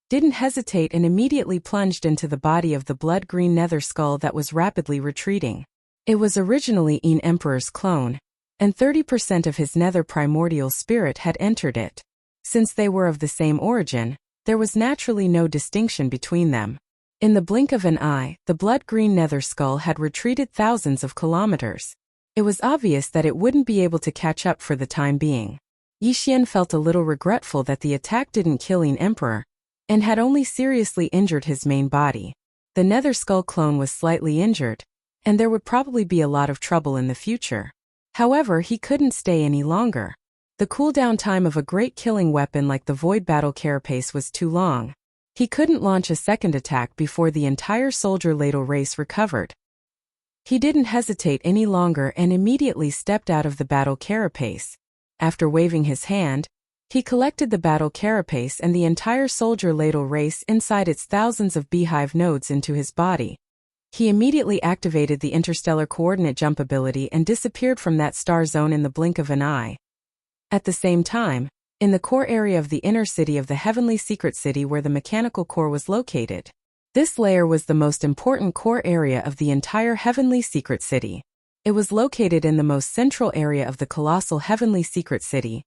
didn't hesitate and immediately plunged into the body of the blood-green nether skull that was rapidly retreating. It was originally Emperor's clone, and 30% of his nether primordial spirit had entered it. Since they were of the same origin, there was naturally no distinction between them. In the blink of an eye, the blood-green nether skull had retreated thousands of kilometers. It was obvious that it wouldn't be able to catch up for the time being. Yixian felt a little regretful that the attack didn't kill Emperor, and had only seriously injured his main body. The nether skull clone was slightly injured, and there would probably be a lot of trouble in the future. However, he couldn't stay any longer. The cooldown time of a great killing weapon like the Void Battle Carapace was too long. He couldn't launch a second attack before the entire soldier ladle race recovered. He didn't hesitate any longer and immediately stepped out of the battle carapace. After waving his hand, he collected the battle carapace and the entire soldier ladle race inside its thousands of beehive nodes into his body. He immediately activated the interstellar coordinate jump ability and disappeared from that star zone in the blink of an eye. At the same time, in the core area of the inner city of the Heavenly Secret City where the mechanical core was located. This layer was the most important core area of the entire Heavenly Secret City. It was located in the most central area of the colossal Heavenly Secret City,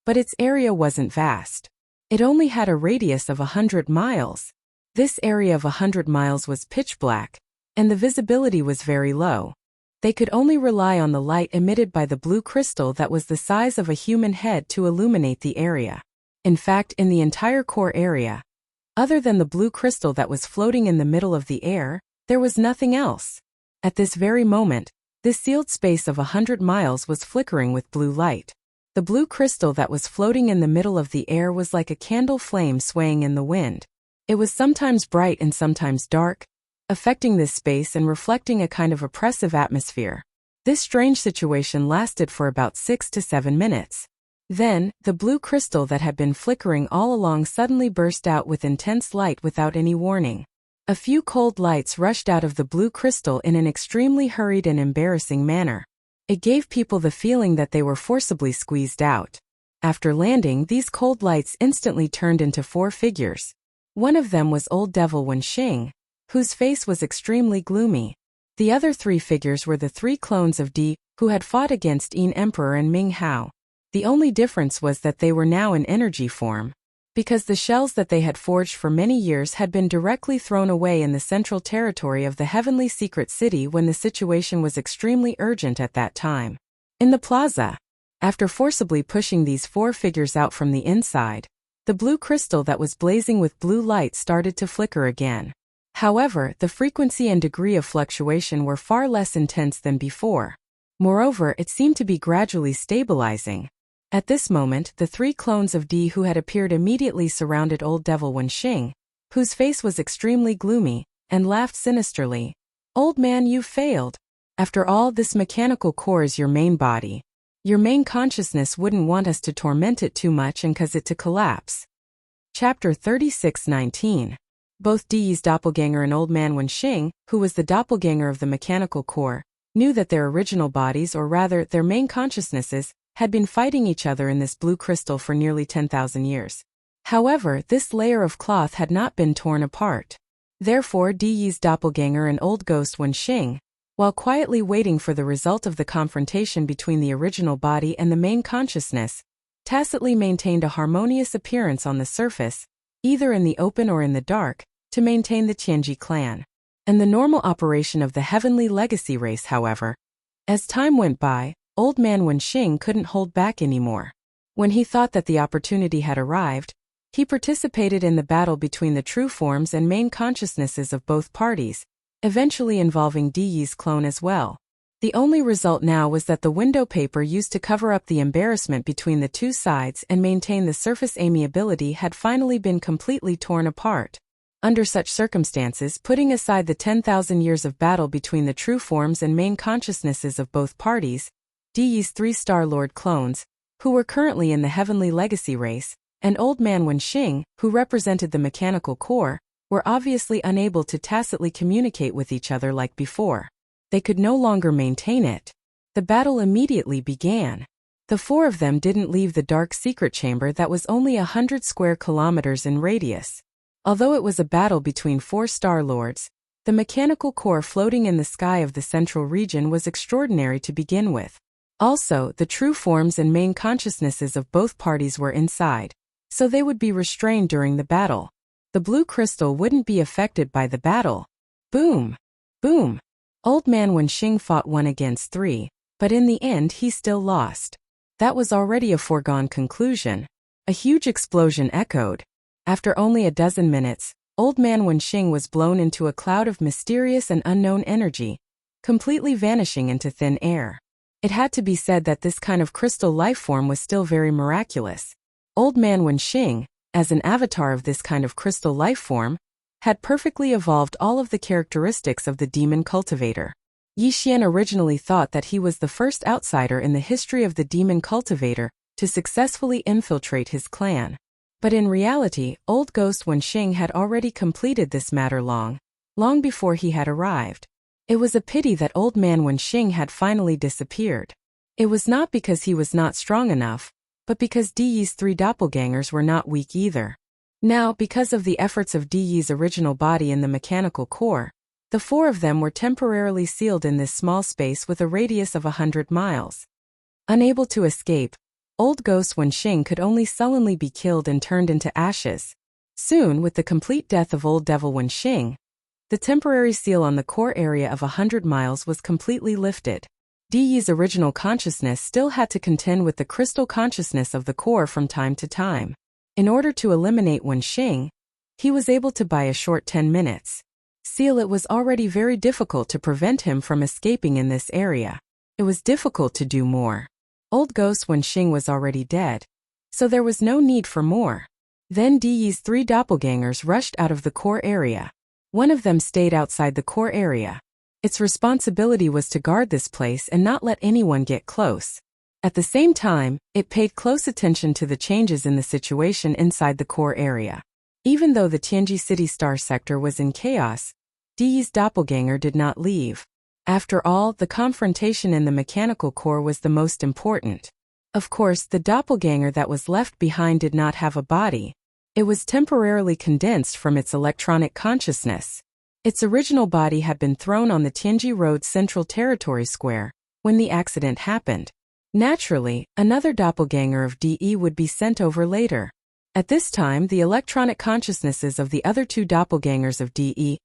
but its area wasn't vast. It only had a radius of 100 miles. This area of 100 miles was pitch black, and the visibility was very low. They could only rely on the light emitted by the blue crystal that was the size of a human head to illuminate the area. In fact, in the entire core area, other than the blue crystal that was floating in the middle of the air, there was nothing else. At this very moment, this sealed space of 100 miles was flickering with blue light. The blue crystal that was floating in the middle of the air was like a candle flame swaying in the wind. It was sometimes bright and sometimes dark, affecting this space and reflecting a kind of oppressive atmosphere. This strange situation lasted for about 6 to 7 minutes. Then, the blue crystal that had been flickering all along suddenly burst out with intense light without any warning. A few cold lights rushed out of the blue crystal in an extremely hurried and embarrassing manner. It gave people the feeling that they were forcibly squeezed out. After landing, these cold lights instantly turned into 4 figures. One of them was Old Devil Wenxing, whose face was extremely gloomy. The other 3 figures were the 3 clones of Di, who had fought against Emperor and Ming Hao. The only difference was that they were now in energy form, because the shells that they had forged for many years had been directly thrown away in the central territory of the Heavenly Secret City when the situation was extremely urgent at that time. In the plaza, after forcibly pushing these 4 figures out from the inside, the blue crystal that was blazing with blue light started to flicker again. However, the frequency and degree of fluctuation were far less intense than before. Moreover, it seemed to be gradually stabilizing. At this moment, the 3 clones of Di who had appeared immediately surrounded Old Devil Wenxing, whose face was extremely gloomy, and laughed sinisterly. "Old man, you failed. After all, this mechanical core is your main body. Your main consciousness wouldn't want us to torment it too much and cause it to collapse." Chapter 36:19. Both Di's doppelganger and Old Man Wenxing, who was the doppelganger of the mechanical core, knew that their original bodies, or rather their main consciousnesses, had been fighting each other in this blue crystal for nearly 10,000 years. However, this layer of cloth had not been torn apart. Therefore, Di's doppelganger and Old Ghost Wenxing, while quietly waiting for the result of the confrontation between the original body and the main consciousness, tacitly maintained a harmonious appearance on the surface, either in the open or in the dark, to maintain the Tianji clan. And the normal operation of the heavenly legacy race, however. As time went by, old man Wenxing couldn't hold back anymore. When he thought that the opportunity had arrived, he participated in the battle between the true forms and main consciousnesses of both parties, eventually involving Di Yi's clone as well. The only result now was that the window paper used to cover up the embarrassment between the two sides and maintain the surface amiability had finally been completely torn apart. Under such circumstances, putting aside the 10,000 years of battle between the true forms and main consciousnesses of both parties, Di Yi's 3 Star Lord clones, who were currently in the heavenly legacy race, and old man Wenxing, who represented the mechanical core, were obviously unable to tacitly communicate with each other like before. They could no longer maintain it. The battle immediately began. The 4 of them didn't leave the dark secret chamber that was only 100 square kilometers in radius. Although it was a battle between 4 Star Lords, the mechanical core floating in the sky of the central region was extraordinary to begin with. Also, the true forms and main consciousnesses of both parties were inside, so they would be restrained during the battle. The blue crystal wouldn't be affected by the battle. Boom! Boom! Old man Wenxing fought 1 against 3, but in the end he still lost. That was already a foregone conclusion. A huge explosion echoed. After only a dozen minutes, old man Wenxing was blown into a cloud of mysterious and unknown energy, completely vanishing into thin air. It had to be said that this kind of crystal life form was still very miraculous. Old man Wenxing, as an avatar of this kind of crystal life form, had perfectly evolved all of the characteristics of the demon cultivator. Yi Xian originally thought that he was the first outsider in the history of the demon cultivator to successfully infiltrate his clan. But in reality, old ghost Wenxing had already completed this matter long before he had arrived. It was a pity that old man Wenxing had finally disappeared. It was not because he was not strong enough, but because Di Yi's 3 doppelgangers were not weak either. Now, because of the efforts of Di Yi's original body in the mechanical core, the 4 of them were temporarily sealed in this small space with a radius of 100 miles. Unable to escape, old ghost Wenxing could only sullenly be killed and turned into ashes. Soon, with the complete death of old devil Wenxing, the temporary seal on the core area of 100 miles was completely lifted. Di Yi's original consciousness still had to contend with the crystal consciousness of the core from time to time. In order to eliminate Wenxing, he was able to buy a short 10 minutes. Seal, it was already very difficult to prevent him from escaping in this area. It was difficult to do more. Old ghost Wenxing was already dead, so there was no need for more. Then Di Yi's 3 doppelgangers rushed out of the core area. One of them stayed outside the core area. Its responsibility was to guard this place and not let anyone get close. At the same time, it paid close attention to the changes in the situation inside the core area. Even though the Tianji City Star sector was in chaos, Di Yi's doppelganger did not leave. After all, the confrontation in the mechanical core was the most important. Of course, the doppelganger that was left behind did not have a body. It was temporarily condensed from its electronic consciousness. Its original body had been thrown on the Tianji Road Central Territory Square when the accident happened. Naturally, another doppelganger of DE would be sent over later. At this time, the electronic consciousnesses of the other 2 doppelgangers of DE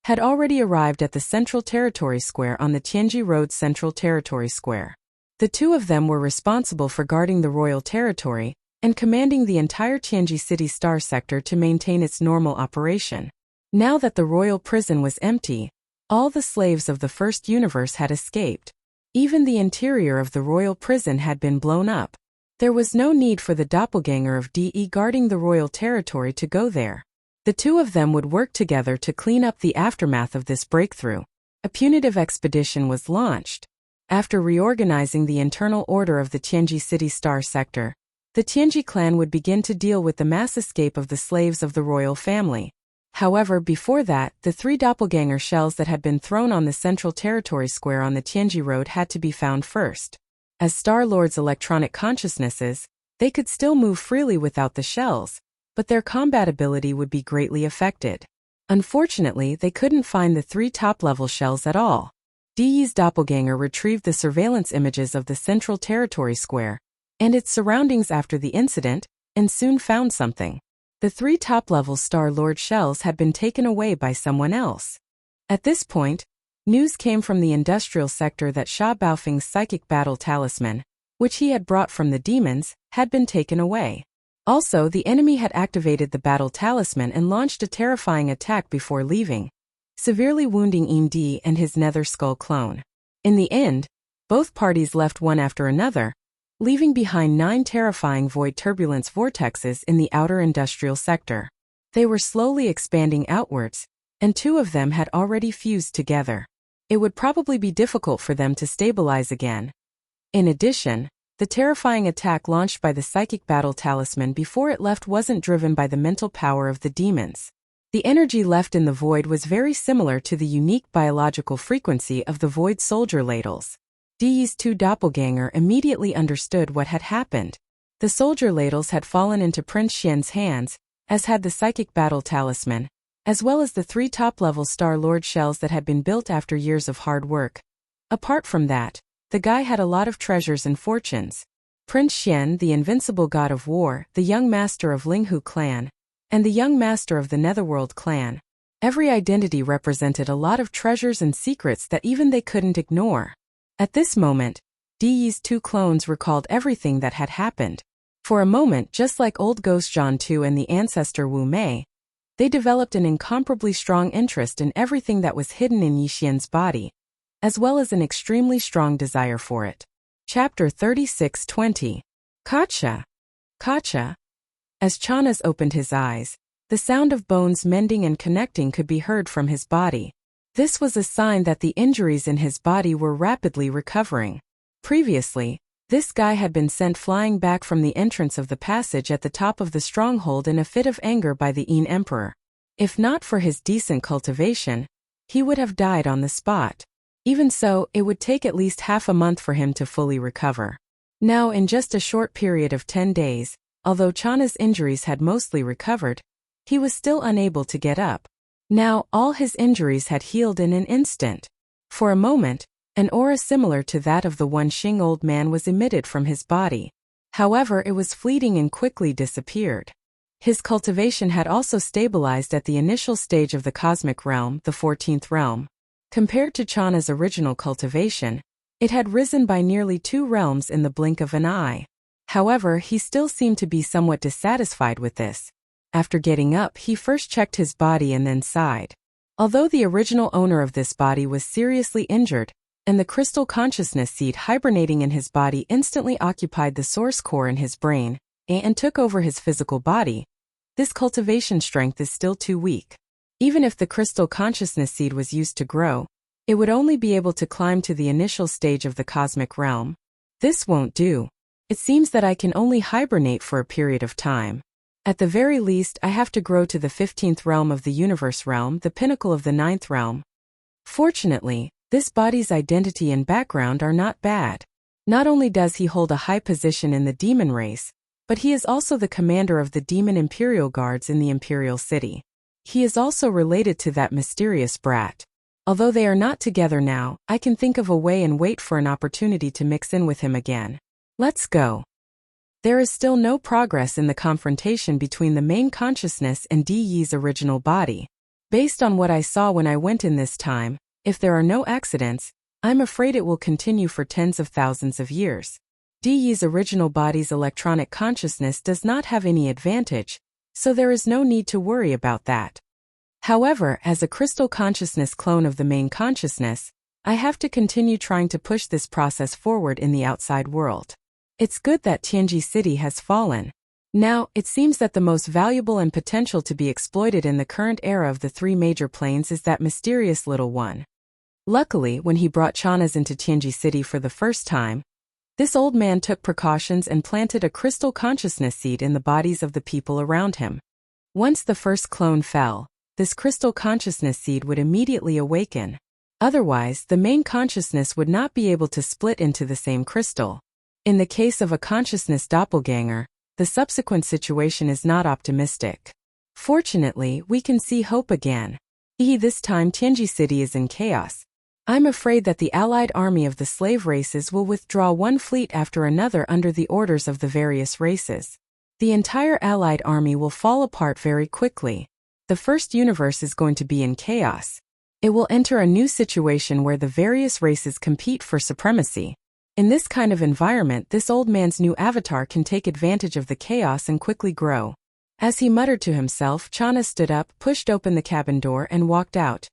had already arrived at the Central Territory Square on the Tianji Road Central Territory Square. The 2 of them were responsible for guarding the royal territory and commanding the entire Tianji City Star sector to maintain its normal operation. Now that the royal prison was empty, all the slaves of the first universe had escaped. Even the interior of the royal prison had been blown up. There was no need for the doppelganger of DE guarding the royal territory to go there. The 2 of them would work together to clean up the aftermath of this breakthrough. A punitive expedition was launched. After reorganizing the internal order of the Tianji City Star sector, the Tianji clan would begin to deal with the mass escape of the slaves of the royal family. However, before that, the 3 doppelganger shells that had been thrown on the Central Territory Square on the Tianji Road had to be found first. As Star Lord's electronic consciousnesses, they could still move freely without the shells, but their combat ability would be greatly affected. Unfortunately, they couldn't find the 3 top-level shells at all. Di Yi's doppelganger retrieved the surveillance images of the Central Territory Square and its surroundings after the incident, and soon found something. The 3 top-level Star-Lord shells had been taken away by someone else. At this point, news came from the industrial sector that Sha Baofeng's psychic battle talisman, which he had brought from the demons, had been taken away. Also, the enemy had activated the battle talisman and launched a terrifying attack before leaving, severely wounding Indi and his Nether Skull clone. In the end, both parties left one after another, leaving behind 9 terrifying void turbulence vortexes in the outer industrial sector. They were slowly expanding outwards, and 2 of them had already fused together. It would probably be difficult for them to stabilize again. In addition, the terrifying attack launched by the psychic battle talisman before it left wasn't driven by the mental power of the demons. The energy left in the void was very similar to the unique biological frequency of the void soldier ladles. Di's 2 doppelganger immediately understood what had happened. The soldier ladles had fallen into Prince Xian's hands, as had the psychic battle talisman, as well as the 3 top-level Star-Lord shells that had been built after years of hard work. Apart from that, the guy had a lot of treasures and fortunes. Prince Xian, the invincible god of war, the young master of Linghu clan, and the young master of the Netherworld clan. Every identity represented a lot of treasures and secrets that even they couldn't ignore. At this moment, Di's 2 clones recalled everything that had happened. For a moment, just like old Ghost Zhan Tu and the ancestor Wu Mei, they developed an incomparably strong interest in everything that was hidden in Yixian's body, as well as an extremely strong desire for it. Chapter 36-20. Kacha. Kacha. As Chanas opened his eyes, the sound of bones mending and connecting could be heard from his body. This was a sign that the injuries in his body were rapidly recovering. Previously, this guy had been sent flying back from the entrance of the passage at the top of the stronghold in a fit of anger by the Yin Emperor. If not for his decent cultivation, he would have died on the spot. Even so, it would take at least half a month for him to fully recover. Now, in just a short period of 10 days, although Chana's injuries had mostly recovered, he was still unable to get up. Now, all his injuries had healed in an instant. For a moment, an aura similar to that of the one Xing old man was emitted from his body. However, it was fleeting and quickly disappeared. His cultivation had also stabilized at the initial stage of the cosmic realm, the 14th realm. Compared to Chana's original cultivation, it had risen by nearly 2 realms in the blink of an eye. However, he still seemed to be somewhat dissatisfied with this. After getting up, he first checked his body and then sighed. Although the original owner of this body was seriously injured, and the crystal consciousness seed hibernating in his body instantly occupied the source core in his brain and took over his physical body, this cultivation strength is still too weak. Even if the crystal consciousness seed was used to grow, it would only be able to climb to the initial stage of the cosmic realm. This won't do. It seems that I can only hibernate for a period of time. At the very least, I have to grow to the 15th realm of the universe realm, the pinnacle of the 9th realm. Fortunately, this body's identity and background are not bad. Not only does he hold a high position in the demon race, but he is also the commander of the demon imperial guards in the imperial city. He is also related to that mysterious brat. Although they are not together now, I can think of a way and wait for an opportunity to mix in with him again. Let's go. There is still no progress in the confrontation between the main consciousness and Di's original body. Based on what I saw when I went in this time, if there are no accidents, I'm afraid it will continue for tens of thousands of years. Di's original body's electronic consciousness does not have any advantage, so there is no need to worry about that. However, as a crystal consciousness clone of the main consciousness, I have to continue trying to push this process forward in the outside world. It's good that Tianji City has fallen. Now, it seems that the most valuable and potential to be exploited in the current era of the 3 major planes is that mysterious little one. Luckily, when he brought Chanas into Tianji City for the first time, this old man took precautions and planted a crystal consciousness seed in the bodies of the people around him. Once the first clone fell, this crystal consciousness seed would immediately awaken. Otherwise, the main consciousness would not be able to split into the same crystal. In the case of a consciousness doppelganger, the subsequent situation is not optimistic. Fortunately, we can see hope again. This time Tianji City is in chaos. I'm afraid that the allied army of the slave races will withdraw one fleet after another under the orders of the various races. The entire allied army will fall apart very quickly. The first universe is going to be in chaos. It will enter a new situation where the various races compete for supremacy. In this kind of environment, this old man's new avatar can take advantage of the chaos and quickly grow. As he muttered to himself, Chana stood up, pushed open the cabin door, and walked out.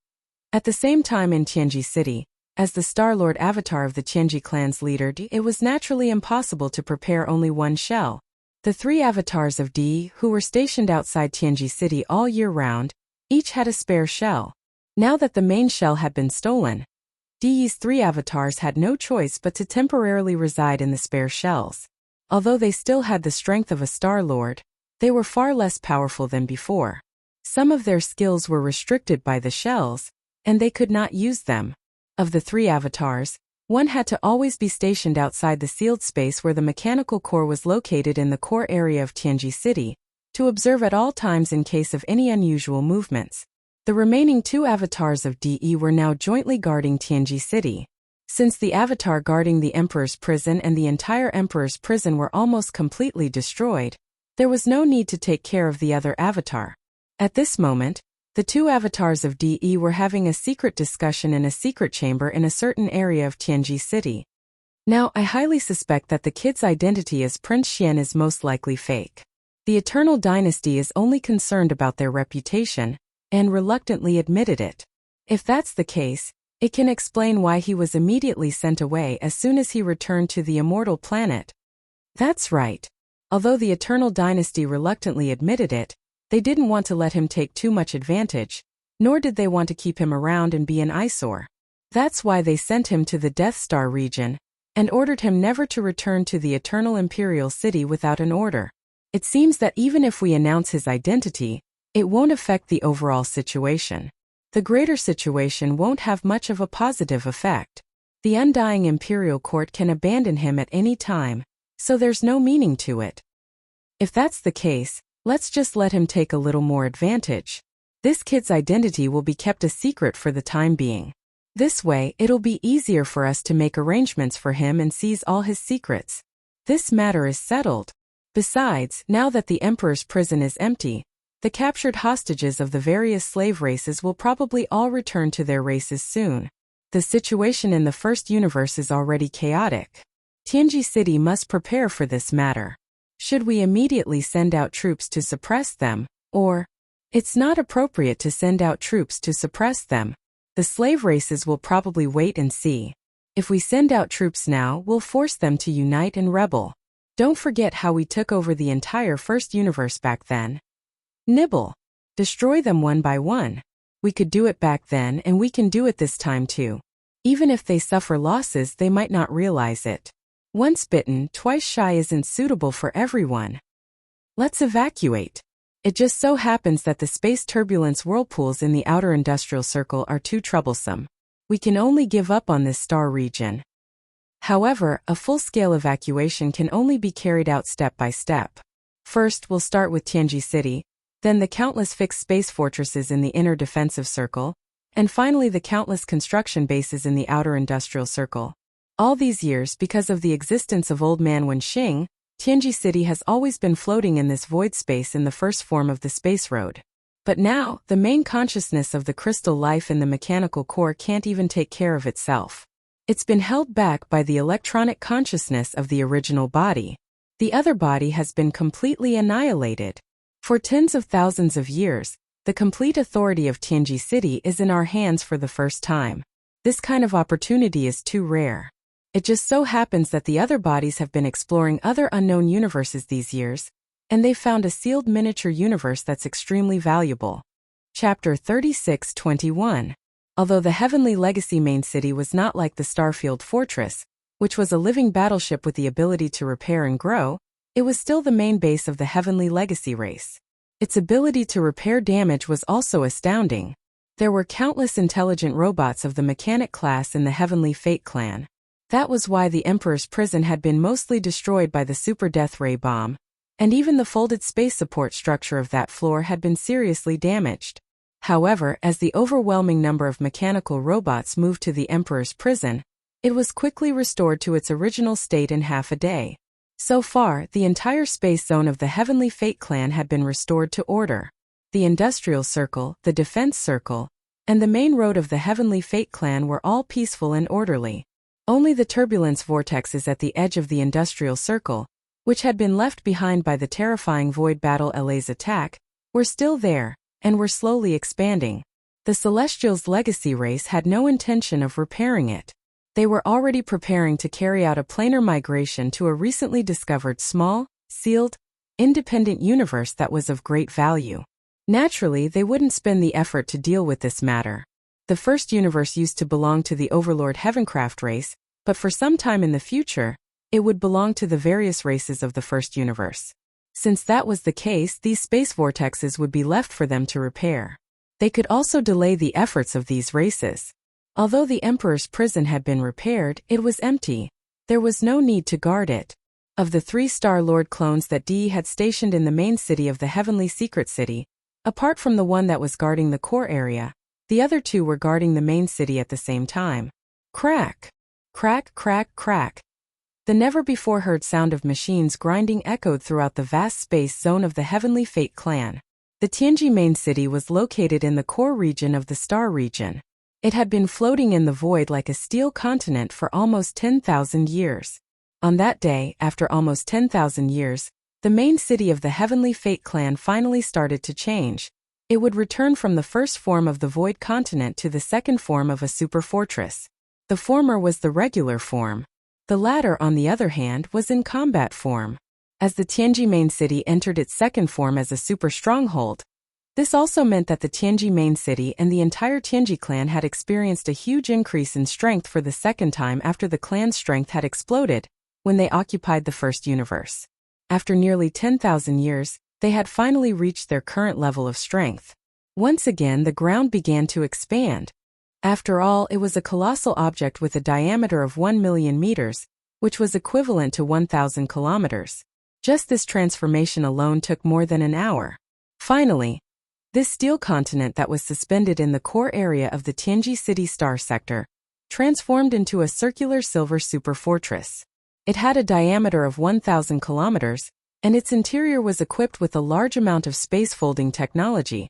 At the same time in Tianji City, as the Star-Lord avatar of the Tianji clan's leader, it was naturally impossible to prepare only one shell. The three avatars of Di, who were stationed outside Tianji City all year round, each had a spare shell. Now that the main shell had been stolen, Di's three avatars had no choice but to temporarily reside in the spare shells. Although they still had the strength of a Star-Lord, they were far less powerful than before. Some of their skills were restricted by the shells, and they could not use them. Of the three avatars, one had to always be stationed outside the sealed space where the mechanical core was located in the core area of Tianji City, to observe at all times in case of any unusual movements. The remaining two avatars of DE were now jointly guarding Tianji City. Since the avatar guarding the Emperor's prison and the entire Emperor's prison were almost completely destroyed, there was no need to take care of the other avatar. At this moment, the two avatars of DE were having a secret discussion in a secret chamber in a certain area of Tianji City. Now, I highly suspect that the kid's identity as Prince Xian is most likely fake. The Eternal Dynasty is only concerned about their reputation, and reluctantly admitted it. If that's the case, it can explain why he was immediately sent away as soon as he returned to the immortal planet. That's right. Although the Eternal Dynasty reluctantly admitted it, they didn't want to let him take too much advantage, nor did they want to keep him around and be an eyesore. That's why they sent him to the Death Star region, and ordered him never to return to the Eternal Imperial City without an order. It seems that even if we announce his identity, it won't affect the overall situation. The greater situation won't have much of a positive effect. The undying Imperial Court can abandon him at any time, so there's no meaning to it. If that's the case, let's just let him take a little more advantage. This kid's identity will be kept a secret for the time being. This way, it'll be easier for us to make arrangements for him and seize all his secrets. This matter is settled. Besides, now that the Emperor's prison is empty, the captured hostages of the various slave races will probably all return to their races soon. The situation in the first universe is already chaotic. Tianji City must prepare for this matter. Should we immediately send out troops to suppress them, or? It's not appropriate to send out troops to suppress them. The slave races will probably wait and see. If we send out troops now, we'll force them to unite and rebel. Don't forget how we took over the entire first universe back then. Nibble. Destroy them one by one. We could do it back then and we can do it this time too. Even if they suffer losses, they might not realize it. Once bitten, twice shy isn't suitable for everyone. Let's evacuate. It just so happens that the space turbulence whirlpools in the outer industrial circle are too troublesome. We can only give up on this star region. However, a full-scale evacuation can only be carried out step by step. First, we'll start with Tianji City, then the countless fixed space fortresses in the inner defensive circle, and finally the countless construction bases in the outer industrial circle. All these years, because of the existence of Old Man Wenxing, Tianji City has always been floating in this void space in the first form of the space road. But now, the main consciousness of the crystal life in the mechanical core can't even take care of itself. It's been held back by the electronic consciousness of the original body. The other body has been completely annihilated. For tens of thousands of years, the complete authority of Tianji City is in our hands for the first time. This kind of opportunity is too rare. It just so happens that the other bodies have been exploring other unknown universes these years, and they've found a sealed miniature universe that's extremely valuable. Chapter 36-21. Although the Heavenly Legacy main city was not like the Starfield Fortress, which was a living battleship with the ability to repair and grow, it was still the main base of the Heavenly Legacy race. Its ability to repair damage was also astounding. There were countless intelligent robots of the mechanic class in the Heavenly Fate clan. That was why the Emperor's prison had been mostly destroyed by the Super Death Ray bomb, and even the folded space support structure of that floor had been seriously damaged. However, as the overwhelming number of mechanical robots moved to the Emperor's prison, it was quickly restored to its original state in half a day. So far, the entire space zone of the Heavenly Fate clan had been restored to order. The Industrial Circle, the Defense Circle, and the main road of the Heavenly Fate clan were all peaceful and orderly. Only the turbulence vortexes at the edge of the Industrial Circle, which had been left behind by the terrifying Void Battle LA's attack, were still there, and were slowly expanding. The Celestials' legacy race had no intention of repairing it. They were already preparing to carry out a planar migration to a recently discovered small, sealed, independent universe that was of great value. Naturally, they wouldn't spend the effort to deal with this matter. The first universe used to belong to the Overlord Heavencraft race, but for some time in the future, it would belong to the various races of the first universe. Since that was the case, these space vortexes would be left for them to repair. They could also delay the efforts of these races. Although the Emperor's prison had been repaired, it was empty. There was no need to guard it. Of the 3 Star Lord clones that DE had stationed in the main city of the Heavenly Secret City, apart from the one that was guarding the core area, the other 2 were guarding the main city at the same time. Crack! Crack, crack, crack. The never-before-heard sound of machines grinding echoed throughout the vast space zone of the Heavenly Fate clan. The Tianji main city was located in the core region of the Star region. It had been floating in the void like a steel continent for almost 10,000 years. On that day, after almost 10,000 years, the main city of the Heavenly Fate clan finally started to change. It would return from the first form of the void continent to the second form of a super fortress. The former was the regular form. The latter, on the other hand, was in combat form. As the Tianji main city entered its second form as a super stronghold, this also meant that the Tianji main city and the entire Tianji clan had experienced a huge increase in strength for the second time after the clan's strength had exploded, when they occupied the first universe. After nearly 10,000 years, they had finally reached their current level of strength. Once again, the ground began to expand. After all, it was a colossal object with a diameter of 1 million meters, which was equivalent to 1,000 kilometers. Just this transformation alone took more than an hour. Finally, this steel continent that was suspended in the core area of the Tianji City Star Sector transformed into a circular silver super fortress. It had a diameter of 1,000 kilometers, and its interior was equipped with a large amount of space-folding technology,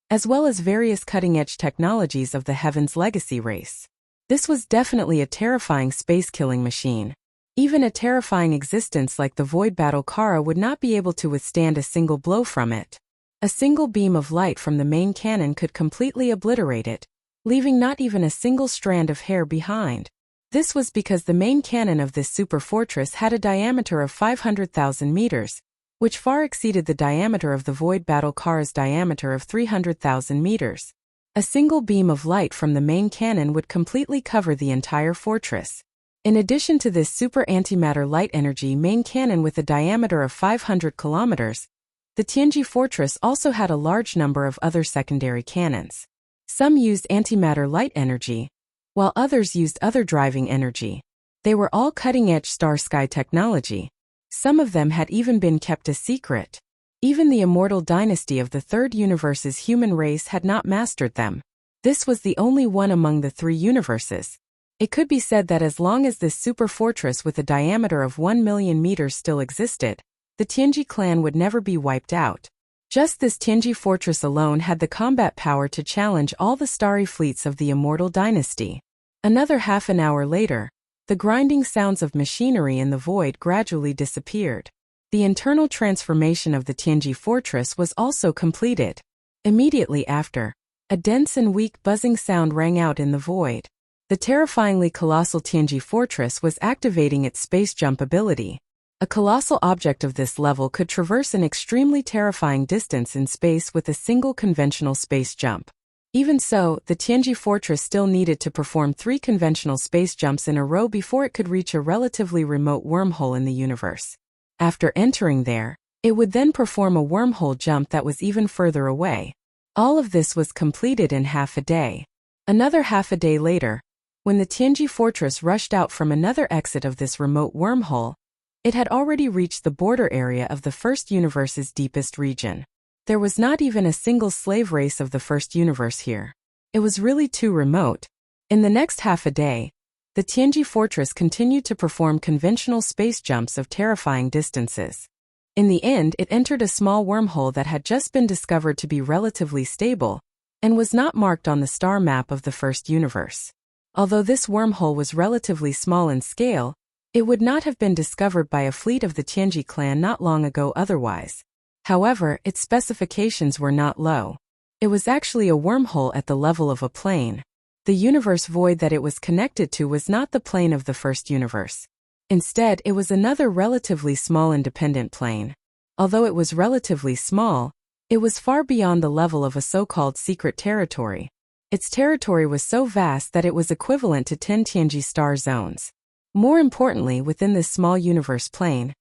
as well as various cutting-edge technologies of the Heaven's Legacy race. This was definitely a terrifying space-killing machine. Even a terrifying existence like the Void Battle Kara would not be able to withstand a single blow from it. A single beam of light from the main cannon could completely obliterate it, leaving not even a single strand of hair behind. This was because the main cannon of this super fortress had a diameter of 500,000 meters, which far exceeded the diameter of the Void Battle Kara's diameter of 300,000 meters. A single beam of light from the main cannon would completely cover the entire fortress. In addition to this super antimatter light energy main cannon with a diameter of 500 kilometers, the Tianji fortress also had a large number of other secondary cannons. Some used antimatter light energy, while others used other driving energy. They were all cutting-edge star-sky technology. Some of them had even been kept a secret. Even the immortal dynasty of the Third Universe's human race had not mastered them. This was the only one among the 3 universes. It could be said that as long as this super fortress with a diameter of 1 million meters still existed, the Tianji clan would never be wiped out. Just this Tianji fortress alone had the combat power to challenge all the starry fleets of the immortal dynasty. Another half an hour later, the grinding sounds of machinery in the void gradually disappeared. The internal transformation of the Tianji fortress was also completed. Immediately after, a dense and weak buzzing sound rang out in the void. The terrifyingly colossal Tianji fortress was activating its space jump ability. A colossal object of this level could traverse an extremely terrifying distance in space with a single conventional space jump. Even so, the Tianji fortress still needed to perform 3 conventional space jumps in a row before it could reach a relatively remote wormhole in the universe. After entering there, it would then perform a wormhole jump that was even further away. All of this was completed in half a day. Another half a day later, when the Tianji fortress rushed out from another exit of this remote wormhole, it had already reached the border area of the first universe's deepest region. There was not even a single slave race of the first universe here. It was really too remote. In the next half a day, the Tianji fortress continued to perform conventional space jumps of terrifying distances. In the end, it entered a small wormhole that had just been discovered to be relatively stable, and was not marked on the star map of the first universe. Although this wormhole was relatively small in scale, it would not have been discovered by a fleet of the Tianji clan not long ago otherwise. However, its specifications were not low. It was actually a wormhole at the level of a plane. The universe void that it was connected to was not the plane of the first universe. Instead, it was another relatively small independent plane. Although it was relatively small, it was far beyond the level of a so-called secret territory. Its territory was so vast that it was equivalent to 10 Tianji star zones. More importantly, within this small universe plane,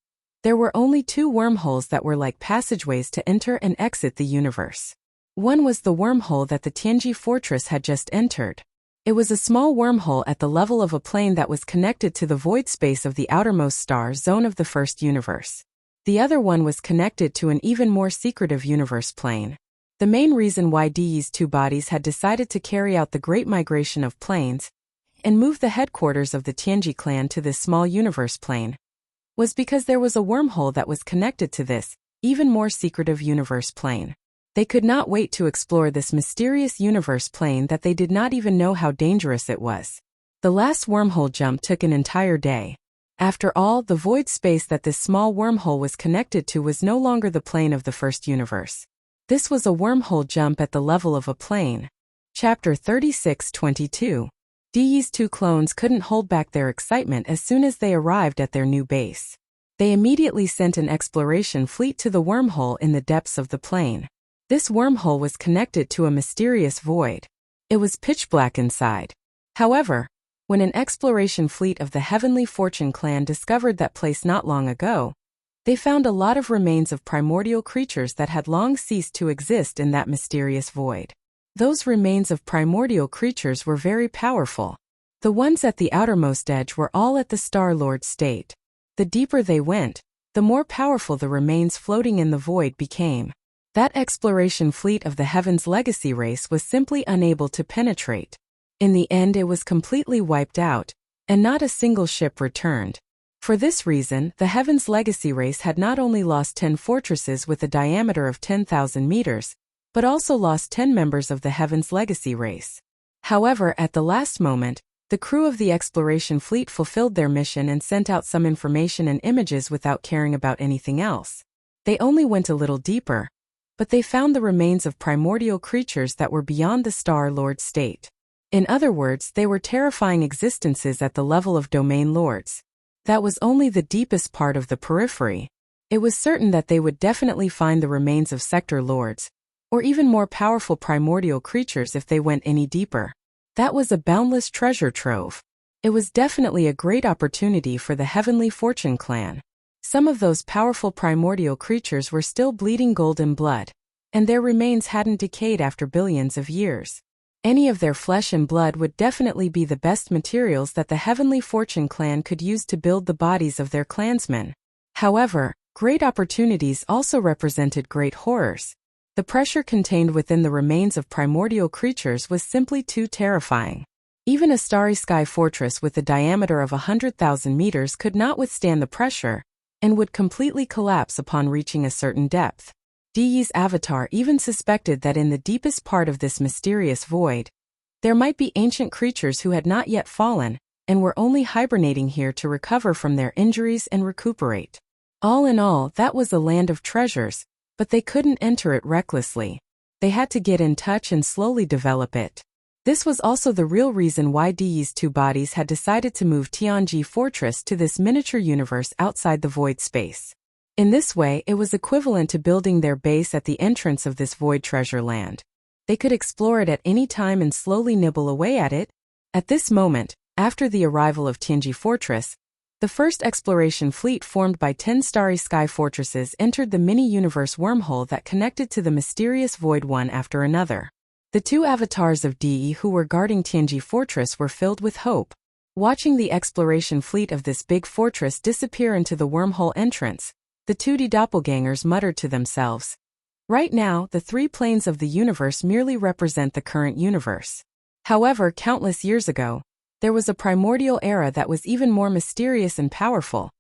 there were only 2 wormholes that were like passageways to enter and exit the universe. One was the wormhole that the Tianji fortress had just entered. It was a small wormhole at the level of a plane that was connected to the void space of the outermost star zone of the first universe. The other one was connected to an even more secretive universe plane. The main reason why Di's 2 bodies had decided to carry out the Great Migration of Planes and move the headquarters of the Tianji clan to this small universe plane was because there was a wormhole that was connected to this, even more secretive universe plane. They could not wait to explore this mysterious universe plane that they did not even know how dangerous it was. The last wormhole jump took an entire day. After all, the void space that this small wormhole was connected to was no longer the plane of the first universe. This was a wormhole jump at the level of a plane. Chapter 36-22. Di's 2 clones couldn't hold back their excitement as soon as they arrived at their new base. They immediately sent an exploration fleet to the wormhole in the depths of the plane. This wormhole was connected to a mysterious void. It was pitch black inside. However, when an exploration fleet of the Heavenly Fortune clan discovered that place not long ago, they found a lot of remains of primordial creatures that had long ceased to exist in that mysterious void. Those remains of primordial creatures were very powerful. The ones at the outermost edge were all at the Star-Lord state. The deeper they went, the more powerful the remains floating in the void became. That exploration fleet of the Heaven's Legacy race was simply unable to penetrate. In the end, it was completely wiped out, and not a single ship returned. For this reason, the Heaven's Legacy race had not only lost 10 fortresses with a diameter of 10,000 meters, but also lost 10 members of the Heaven's Legacy race. However, at the last moment, the crew of the exploration fleet fulfilled their mission and sent out some information and images without caring about anything else. They only went a little deeper, but they found the remains of primordial creatures that were beyond the Star-Lord state. In other words, they were terrifying existences at the level of domain lords. That was only the deepest part of the periphery. It was certain that they would definitely find the remains of sector lords, or even more powerful primordial creatures if they went any deeper. That was a boundless treasure trove. It was definitely a great opportunity for the Heavenly Fortune clan. Some of those powerful primordial creatures were still bleeding golden blood, and their remains hadn't decayed after billions of years. Any of their flesh and blood would definitely be the best materials that the Heavenly Fortune clan could use to build the bodies of their clansmen. However, great opportunities also represented great horrors. The pressure contained within the remains of primordial creatures was simply too terrifying. Even a starry sky fortress with a diameter of 100,000 meters could not withstand the pressure, and would completely collapse upon reaching a certain depth. Di's avatar even suspected that in the deepest part of this mysterious void, there might be ancient creatures who had not yet fallen, and were only hibernating here to recover from their injuries and recuperate. All in all, that was a land of treasures, but they couldn't enter it recklessly. They had to get in touch and slowly develop it. This was also the real reason why Di's 2 bodies had decided to move Tianji Fortress to this miniature universe outside the void space. In this way, it was equivalent to building their base at the entrance of this void treasure land. They could explore it at any time and slowly nibble away at it. At this moment, after the arrival of Tianji Fortress, the first exploration fleet formed by 10 starry sky fortresses entered the mini-universe wormhole that connected to the mysterious void one after another. The 2 avatars of Di who were guarding Tianji Fortress were filled with hope. Watching the exploration fleet of this big fortress disappear into the wormhole entrance, the 2D doppelgangers muttered to themselves, Right now, the three planes of the universe merely represent the current universe. However, countless years ago, there was a primordial era that was even more mysterious and powerful.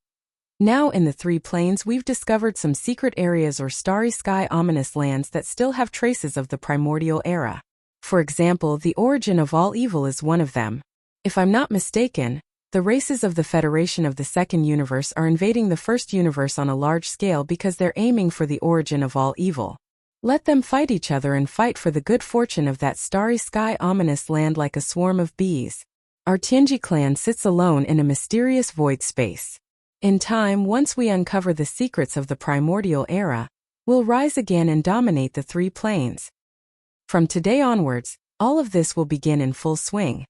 Now in the three planes we've discovered some secret areas or starry sky ominous lands that still have traces of the primordial era. For example, the origin of all evil is one of them. If I'm not mistaken, the races of the Federation of the Second Universe are invading the First Universe on a large scale because they're aiming for the origin of all evil. Let them fight each other and fight for the good fortune of that starry sky ominous land like a swarm of bees. Our Tianji clan sits alone in a mysterious void space. In time, once we uncover the secrets of the primordial era, we'll rise again and dominate the three planes. From today onwards, all of this will begin in full swing.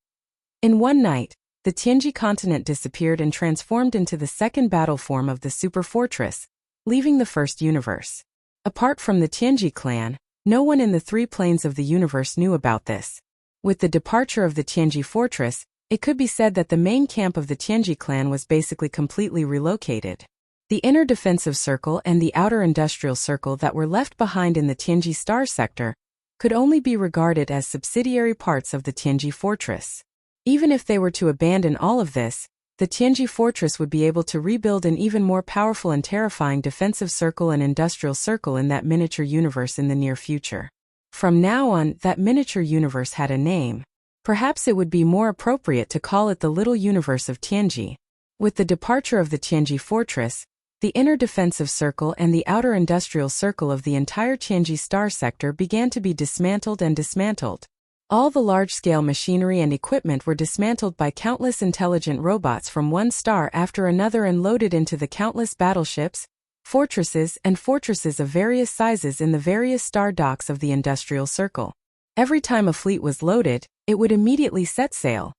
In one night, the Tianji continent disappeared and transformed into the second battle form of the super fortress, leaving the first universe. Apart from the Tianji clan, no one in the three planes of the universe knew about this. With the departure of the Tianji fortress, it could be said that the main camp of the Tianji clan was basically completely relocated. The inner defensive circle and the outer industrial circle that were left behind in the Tianji star sector could only be regarded as subsidiary parts of the Tianji fortress. Even if they were to abandon all of this, the Tianji fortress would be able to rebuild an even more powerful and terrifying defensive circle and industrial circle in that miniature universe in the near future. From now on, that miniature universe had a name. Perhaps it would be more appropriate to call it the Little Universe of Tianji. With the departure of the Tianji fortress, the inner defensive circle and the outer industrial circle of the entire Tianji star sector began to be dismantled and dismantled. All the large-scale machinery and equipment were dismantled by countless intelligent robots from one star after another and loaded into the countless battleships, fortresses of various sizes in the various star docks of the industrial circle. Every time a fleet was loaded, it would immediately set sail.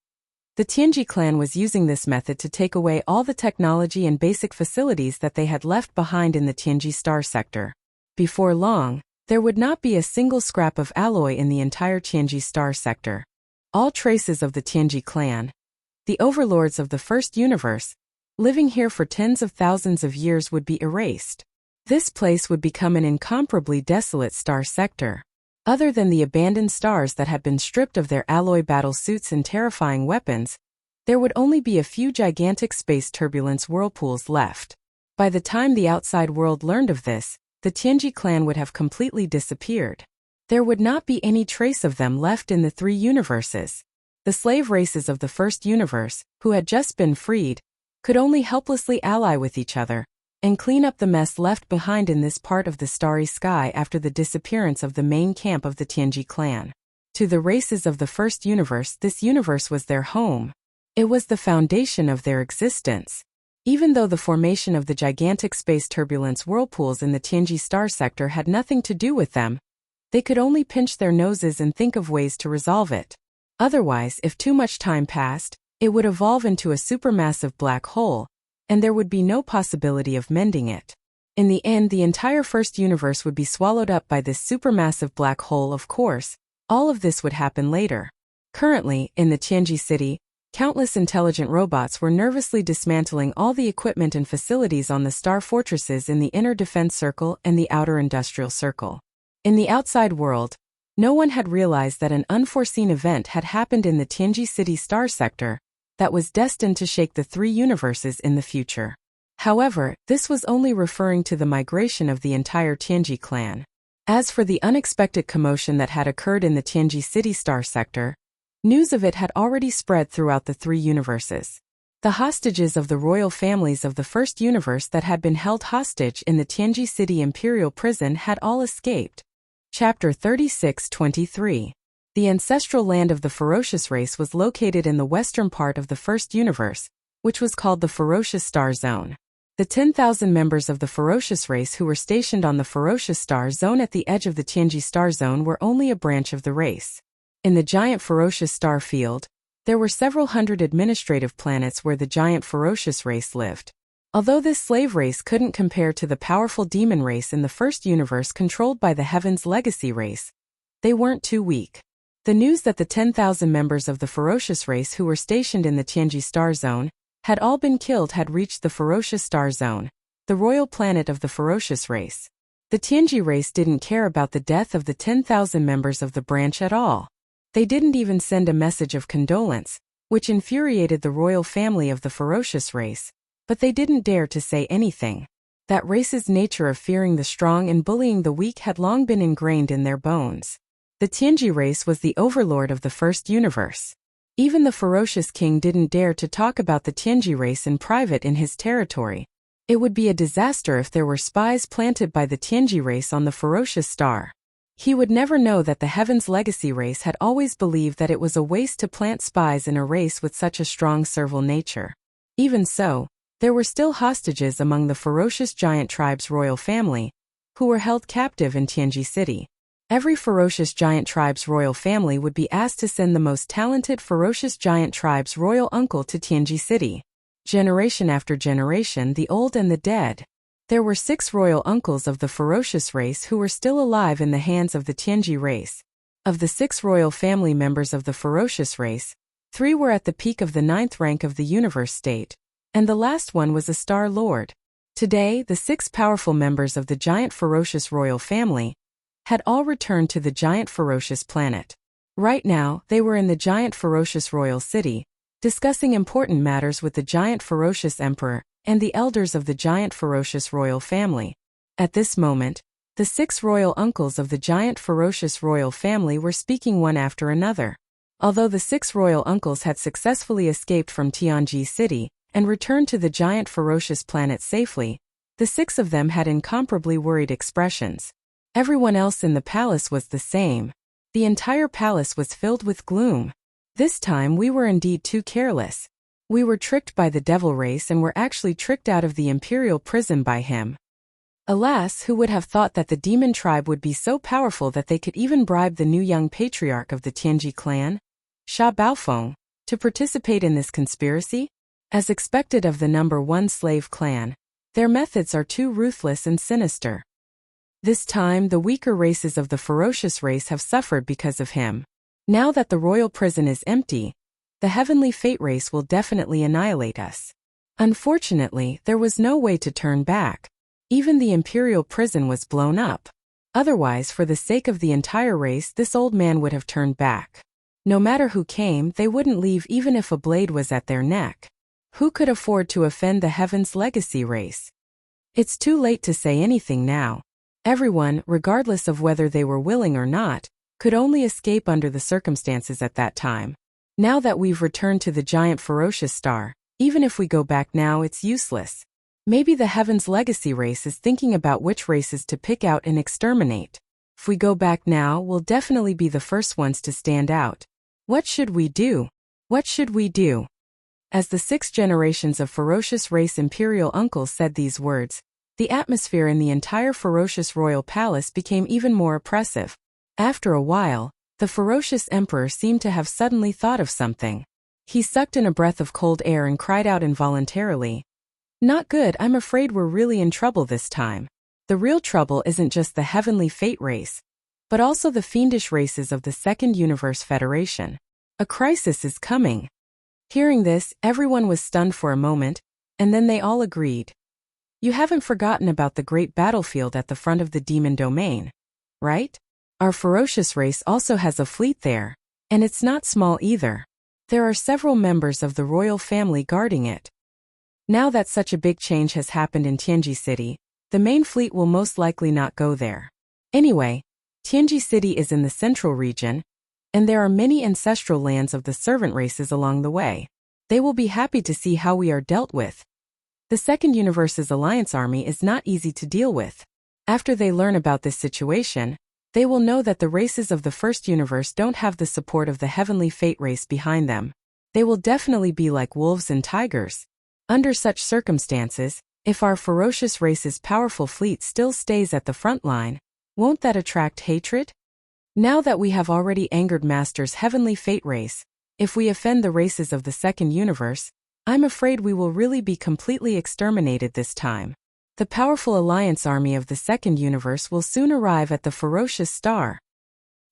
The Tianji clan was using this method to take away all the technology and basic facilities that they had left behind in the Tianji star sector. Before long, there would not be a single scrap of alloy in the entire Tianji star sector. All traces of the Tianji clan, the overlords of the first universe, living here for tens of thousands of years would be erased. This place would become an incomparably desolate star sector. Other than the abandoned stars that had been stripped of their alloy battle suits and terrifying weapons, there would only be a few gigantic space turbulence whirlpools left. By the time the outside world learned of this, the Tianji clan would have completely disappeared. There would not be any trace of them left in the three universes. The slave races of the first universe, who had just been freed, could only helplessly ally with each other and clean up the mess left behind in this part of the starry sky after the disappearance of the main camp of the Tianji clan. To the races of the first universe, this universe was their home. It was the foundation of their existence. Even though the formation of the gigantic space turbulence whirlpools in the Tianji star sector had nothing to do with them, they could only pinch their noses and think of ways to resolve it. Otherwise, if too much time passed, it would evolve into a supermassive black hole, and there would be no possibility of mending it. In the end, the entire first universe would be swallowed up by this supermassive black hole. Of course, all of this would happen later. Currently, in the Tianji city, countless intelligent robots were nervously dismantling all the equipment and facilities on the star fortresses in the inner defense circle and the outer industrial circle. In the outside world, no one had realized that an unforeseen event had happened in the Tianji city star sector that was destined to shake the three universes in the future. However, this was only referring to the migration of the entire Tianji clan. As for the unexpected commotion that had occurred in the Tianji city star sector, news of it had already spread throughout the three universes. The hostages of the royal families of the first universe that had been held hostage in the Tianji city imperial prison had all escaped. Chapter 36-23. The ancestral land of the ferocious race was located in the western part of the first universe, which was called the Ferocious Star Zone. The 10,000 members of the ferocious race who were stationed on the Ferocious Star Zone at the edge of the Tianji Star Zone were only a branch of the race. In the giant ferocious star field, there were several hundred administrative planets where the giant ferocious race lived. Although this slave race couldn't compare to the powerful demon race in the first universe controlled by the Heaven's Legacy race, they weren't too weak. The news that the 10,000 members of the ferocious race who were stationed in the Tianji Star Zone had all been killed had reached the Ferocious Star Zone, the royal planet of the ferocious race. The Tianji race didn't care about the death of the 10,000 members of the branch at all. They didn't even send a message of condolence, which infuriated the royal family of the ferocious race, but they didn't dare to say anything. That race's nature of fearing the strong and bullying the weak had long been ingrained in their bones. The Tianji race was the overlord of the first universe. Even the ferocious king didn't dare to talk about the Tianji race in private in his territory. It would be a disaster if there were spies planted by the Tianji race on the ferocious star. He would never know that the Heaven's Legacy race had always believed that it was a waste to plant spies in a race with such a strong servile nature. Even so, there were still hostages among the ferocious giant tribe's royal family, who were held captive in Tianji City. Every ferocious giant tribe's royal family would be asked to send the most talented ferocious giant tribe's royal uncle to Tianji City. Generation after generation, the old and the dead. There were 6 royal uncles of the ferocious race who were still alive in the hands of the Tianji race. Of the 6 royal family members of the ferocious race, 3 were at the peak of the 9th rank of the universe state, and the last one was a star lord. Today, the 6 powerful members of the giant ferocious royal family had all returned to the giant ferocious planet. Right now, they were in the giant ferocious royal city, discussing important matters with the giant ferocious emperor and the elders of the giant ferocious royal family. At this moment, the 6 royal uncles of the giant ferocious royal family were speaking one after another. Although the 6 royal uncles had successfully escaped from Tianji City and returned to the giant ferocious planet safely, the 6 of them had incomparably worried expressions. Everyone else in the palace was the same. The entire palace was filled with gloom. This time we were indeed too careless. We were tricked by the devil race and were actually tricked out of the imperial prison by him. Alas, who would have thought that the demon tribe would be so powerful that they could even bribe the new young patriarch of the Tianji clan, Sha Baofeng, to participate in this conspiracy? As expected of the number 1 slave clan, their methods are too ruthless and sinister. This time, the weaker races of the ferocious race have suffered because of him. Now that the royal prison is empty, the heavenly fate race will definitely annihilate us. Unfortunately, there was no way to turn back. Even the imperial prison was blown up. Otherwise, for the sake of the entire race, this old man would have turned back. No matter who came, they wouldn't leave even if a blade was at their neck. Who could afford to offend the Heaven's Legacy race? It's too late to say anything now. Everyone, regardless of whether they were willing or not, could only escape under the circumstances at that time. Now that we've returned to the giant ferocious star, even if we go back now, it's useless. Maybe the Heaven's Legacy race is thinking about which races to pick out and exterminate. If we go back now, we'll definitely be the first ones to stand out. What should we do? What should we do? As the 6 generations of ferocious race imperial uncles said these words, the atmosphere in the entire ferocious royal palace became even more oppressive. After a while, the ferocious emperor seemed to have suddenly thought of something. He sucked in a breath of cold air and cried out involuntarily, "Not good, I'm afraid we're really in trouble this time." The real trouble isn't just the heavenly fate race, but also the fiendish races of the Second Universe Federation. A crisis is coming. Hearing this, everyone was stunned for a moment, and then they all agreed. You haven't forgotten about the great battlefield at the front of the demon domain, right? Our ferocious race also has a fleet there, and it's not small either. There are several members of the royal family guarding it. Now that such a big change has happened in Tianji City, the main fleet will most likely not go there. Anyway, Tianji City is in the central region, and there are many ancestral lands of the servant races along the way. They will be happy to see how we are dealt with. The Second Universe's alliance army is not easy to deal with. After they learn about this situation, they will know that the races of the First Universe don't have the support of the Heavenly Fate race behind them. They will definitely be like wolves and tigers. Under such circumstances, if our ferocious race's powerful fleet still stays at the front line, won't that attract hatred? Now that we have already angered Master's Heavenly Fate race, if we offend the races of the Second Universe, I'm afraid we will really be completely exterminated this time. The powerful alliance army of the Second Universe will soon arrive at the ferocious star.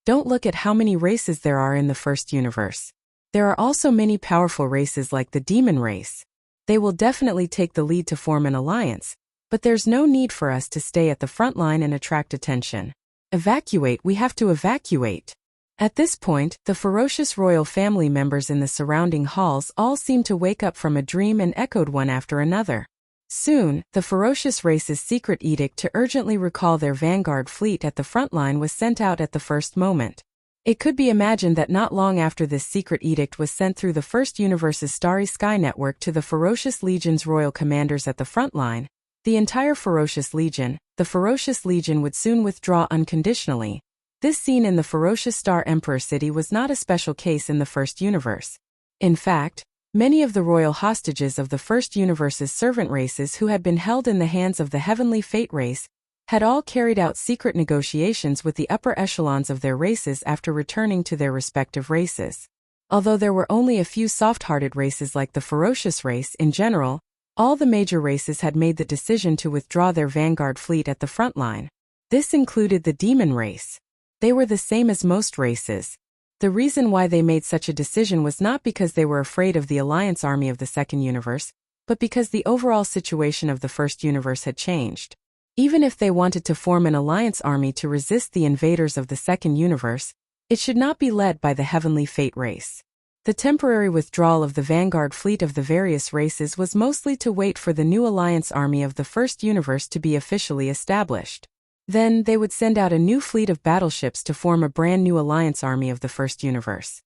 Don't look at how many races there are in the First Universe. There are also many powerful races like the demon race. They will definitely take the lead to form an alliance, But there's no need for us to stay at the front line and attract attention. Evacuate, we have to evacuate. At this point, the ferocious royal family members in the surrounding halls all seemed to wake up from a dream and echoed one after another. Soon, the ferocious race's secret edict to urgently recall their vanguard fleet at the front line was sent out at the first moment. It could be imagined that not long after this secret edict was sent through the First Universe's Starry Sky Network to the Ferocious Legion's royal commanders at the front line, the entire Ferocious Legion, the Ferocious Legion would soon withdraw unconditionally. This scene in the Ferocious Star Emperor City was not a special case in the First Universe. In fact, many of the royal hostages of the First Universe's servant races who had been held in the hands of the Heavenly Fate race had all carried out secret negotiations with the upper echelons of their races after returning to their respective races. Although there were only a few soft-hearted races like the Ferocious race in general, all the major races had made the decision to withdraw their vanguard fleet at the front line. This included the Demon race. They were the same as most races. The reason why they made such a decision was not because they were afraid of the Alliance army of the Second Universe, but because the overall situation of the First Universe had changed. Even if they wanted to form an Alliance army to resist the invaders of the Second Universe, it should not be led by the Heavenly Fate race. The temporary withdrawal of the vanguard fleet of the various races was mostly to wait for the new Alliance army of the First Universe to be officially established. Then, they would send out a new fleet of battleships to form a brand new Alliance army of the First Universe.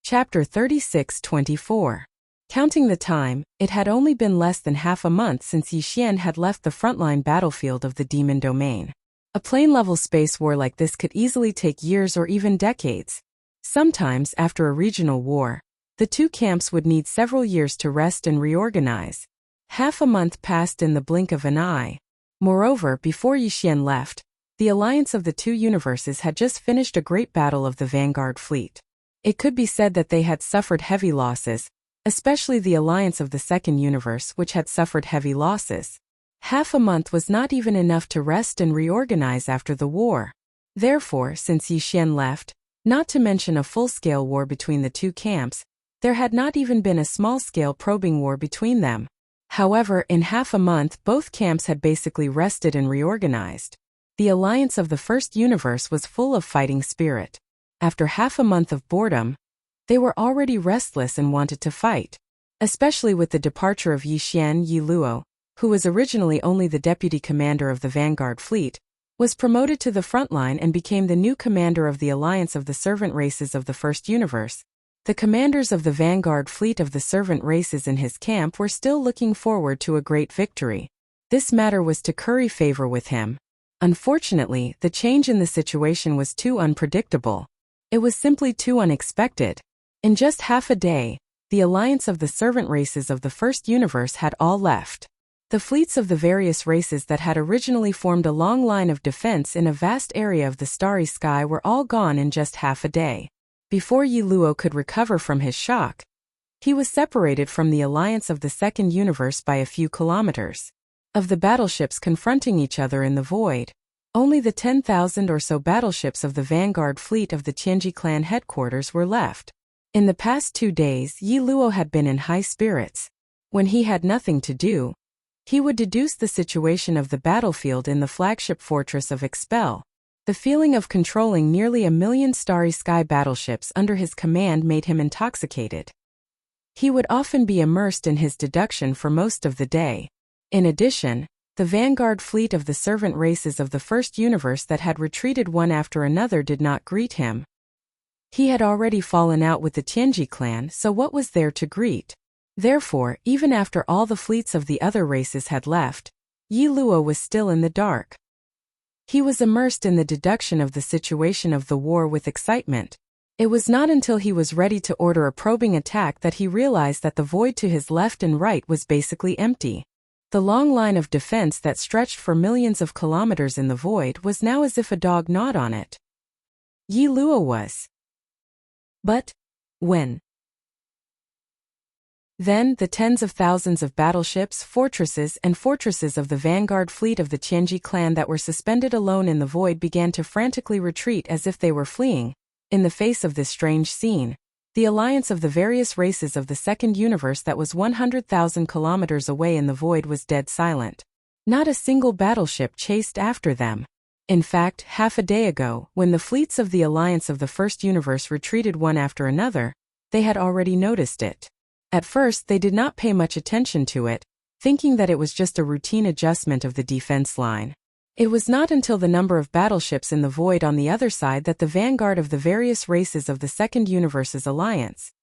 Chapter 36-24. Counting the time, it had only been less than half a month since Yi Xian had left the frontline battlefield of the Demon Domain. A plane-level space war like this could easily take years or even decades. Sometimes, after a regional war, the two camps would need several years to rest and reorganize. Half a month passed in the blink of an eye. Moreover, before Yi Xian left, the alliance of the two universes had just finished a great battle of the Vanguard fleet. It could be said that they had suffered heavy losses, especially the alliance of the Second Universe, which had suffered heavy losses. Half a month was not even enough to rest and reorganize after the war. Therefore, since Yi Xian left, not to mention a full-scale war between the two camps, there had not even been a small-scale probing war between them. However, in half a month both camps had basically rested and reorganized. The alliance of the First Universe was full of fighting spirit. After half a month of boredom, they were already restless and wanted to fight. Especially with the departure of Yi Xian. Yi Luo, who was originally only the deputy commander of the Vanguard fleet, was promoted to the front line and became the new commander of the alliance of the servant races of the First Universe. The commanders of the Vanguard fleet of the servant races in his camp were still looking forward to a great victory. This matter was to curry favor with him. Unfortunately, the change in the situation was too unpredictable. It was simply too unexpected. In just half a day, the alliance of the servant races of the First Universe had all left. The fleets of the various races that had originally formed a long line of defense in a vast area of the starry sky were all gone in just half a day. Before Yi Luo could recover from his shock, he was separated from the alliance of the Second Universe by a few kilometers. Of the battleships confronting each other in the void, only the 10,000 or so battleships of the Vanguard fleet of the Tianji clan headquarters were left. In the past 2 days, Yi Luo had been in high spirits. When he had nothing to do, he would deduce the situation of the battlefield in the flagship fortress of Expel. The feeling of controlling nearly 1,000,000 starry sky battleships under his command made him intoxicated. He would often be immersed in his deduction for most of the day. In addition, the Vanguard fleet of the servant races of the First Universe that had retreated one after another did not greet him. He had already fallen out with the Tianji clan, so what was there to greet? Therefore, even after all the fleets of the other races had left, Yi Luo was still in the dark. He was immersed in the deduction of the situation of the war with excitement. It was not until he was ready to order a probing attack that he realized that the void to his left and right was basically empty. The long line of defense that stretched for millions of kilometers in the void was now as if a dog gnawed on it. Yi Luo was. But when? Then, the tens of thousands of battleships, fortresses of the Vanguard fleet of the Tianji clan that were suspended alone in the void began to frantically retreat as if they were fleeing. In the face of this strange scene, the alliance of the various races of the Second Universe that was 100,000 kilometers away in the void was dead silent. Not a single battleship chased after them. In fact, half a day ago, when the fleets of the Alliance of the First Universe retreated one after another, they had already noticed it. At first they did not pay much attention to it, thinking that it was just a routine adjustment of the defense line. It was not until the number of battleships in the void on the other side that the vanguard of the various races of the Second Universe's alliance,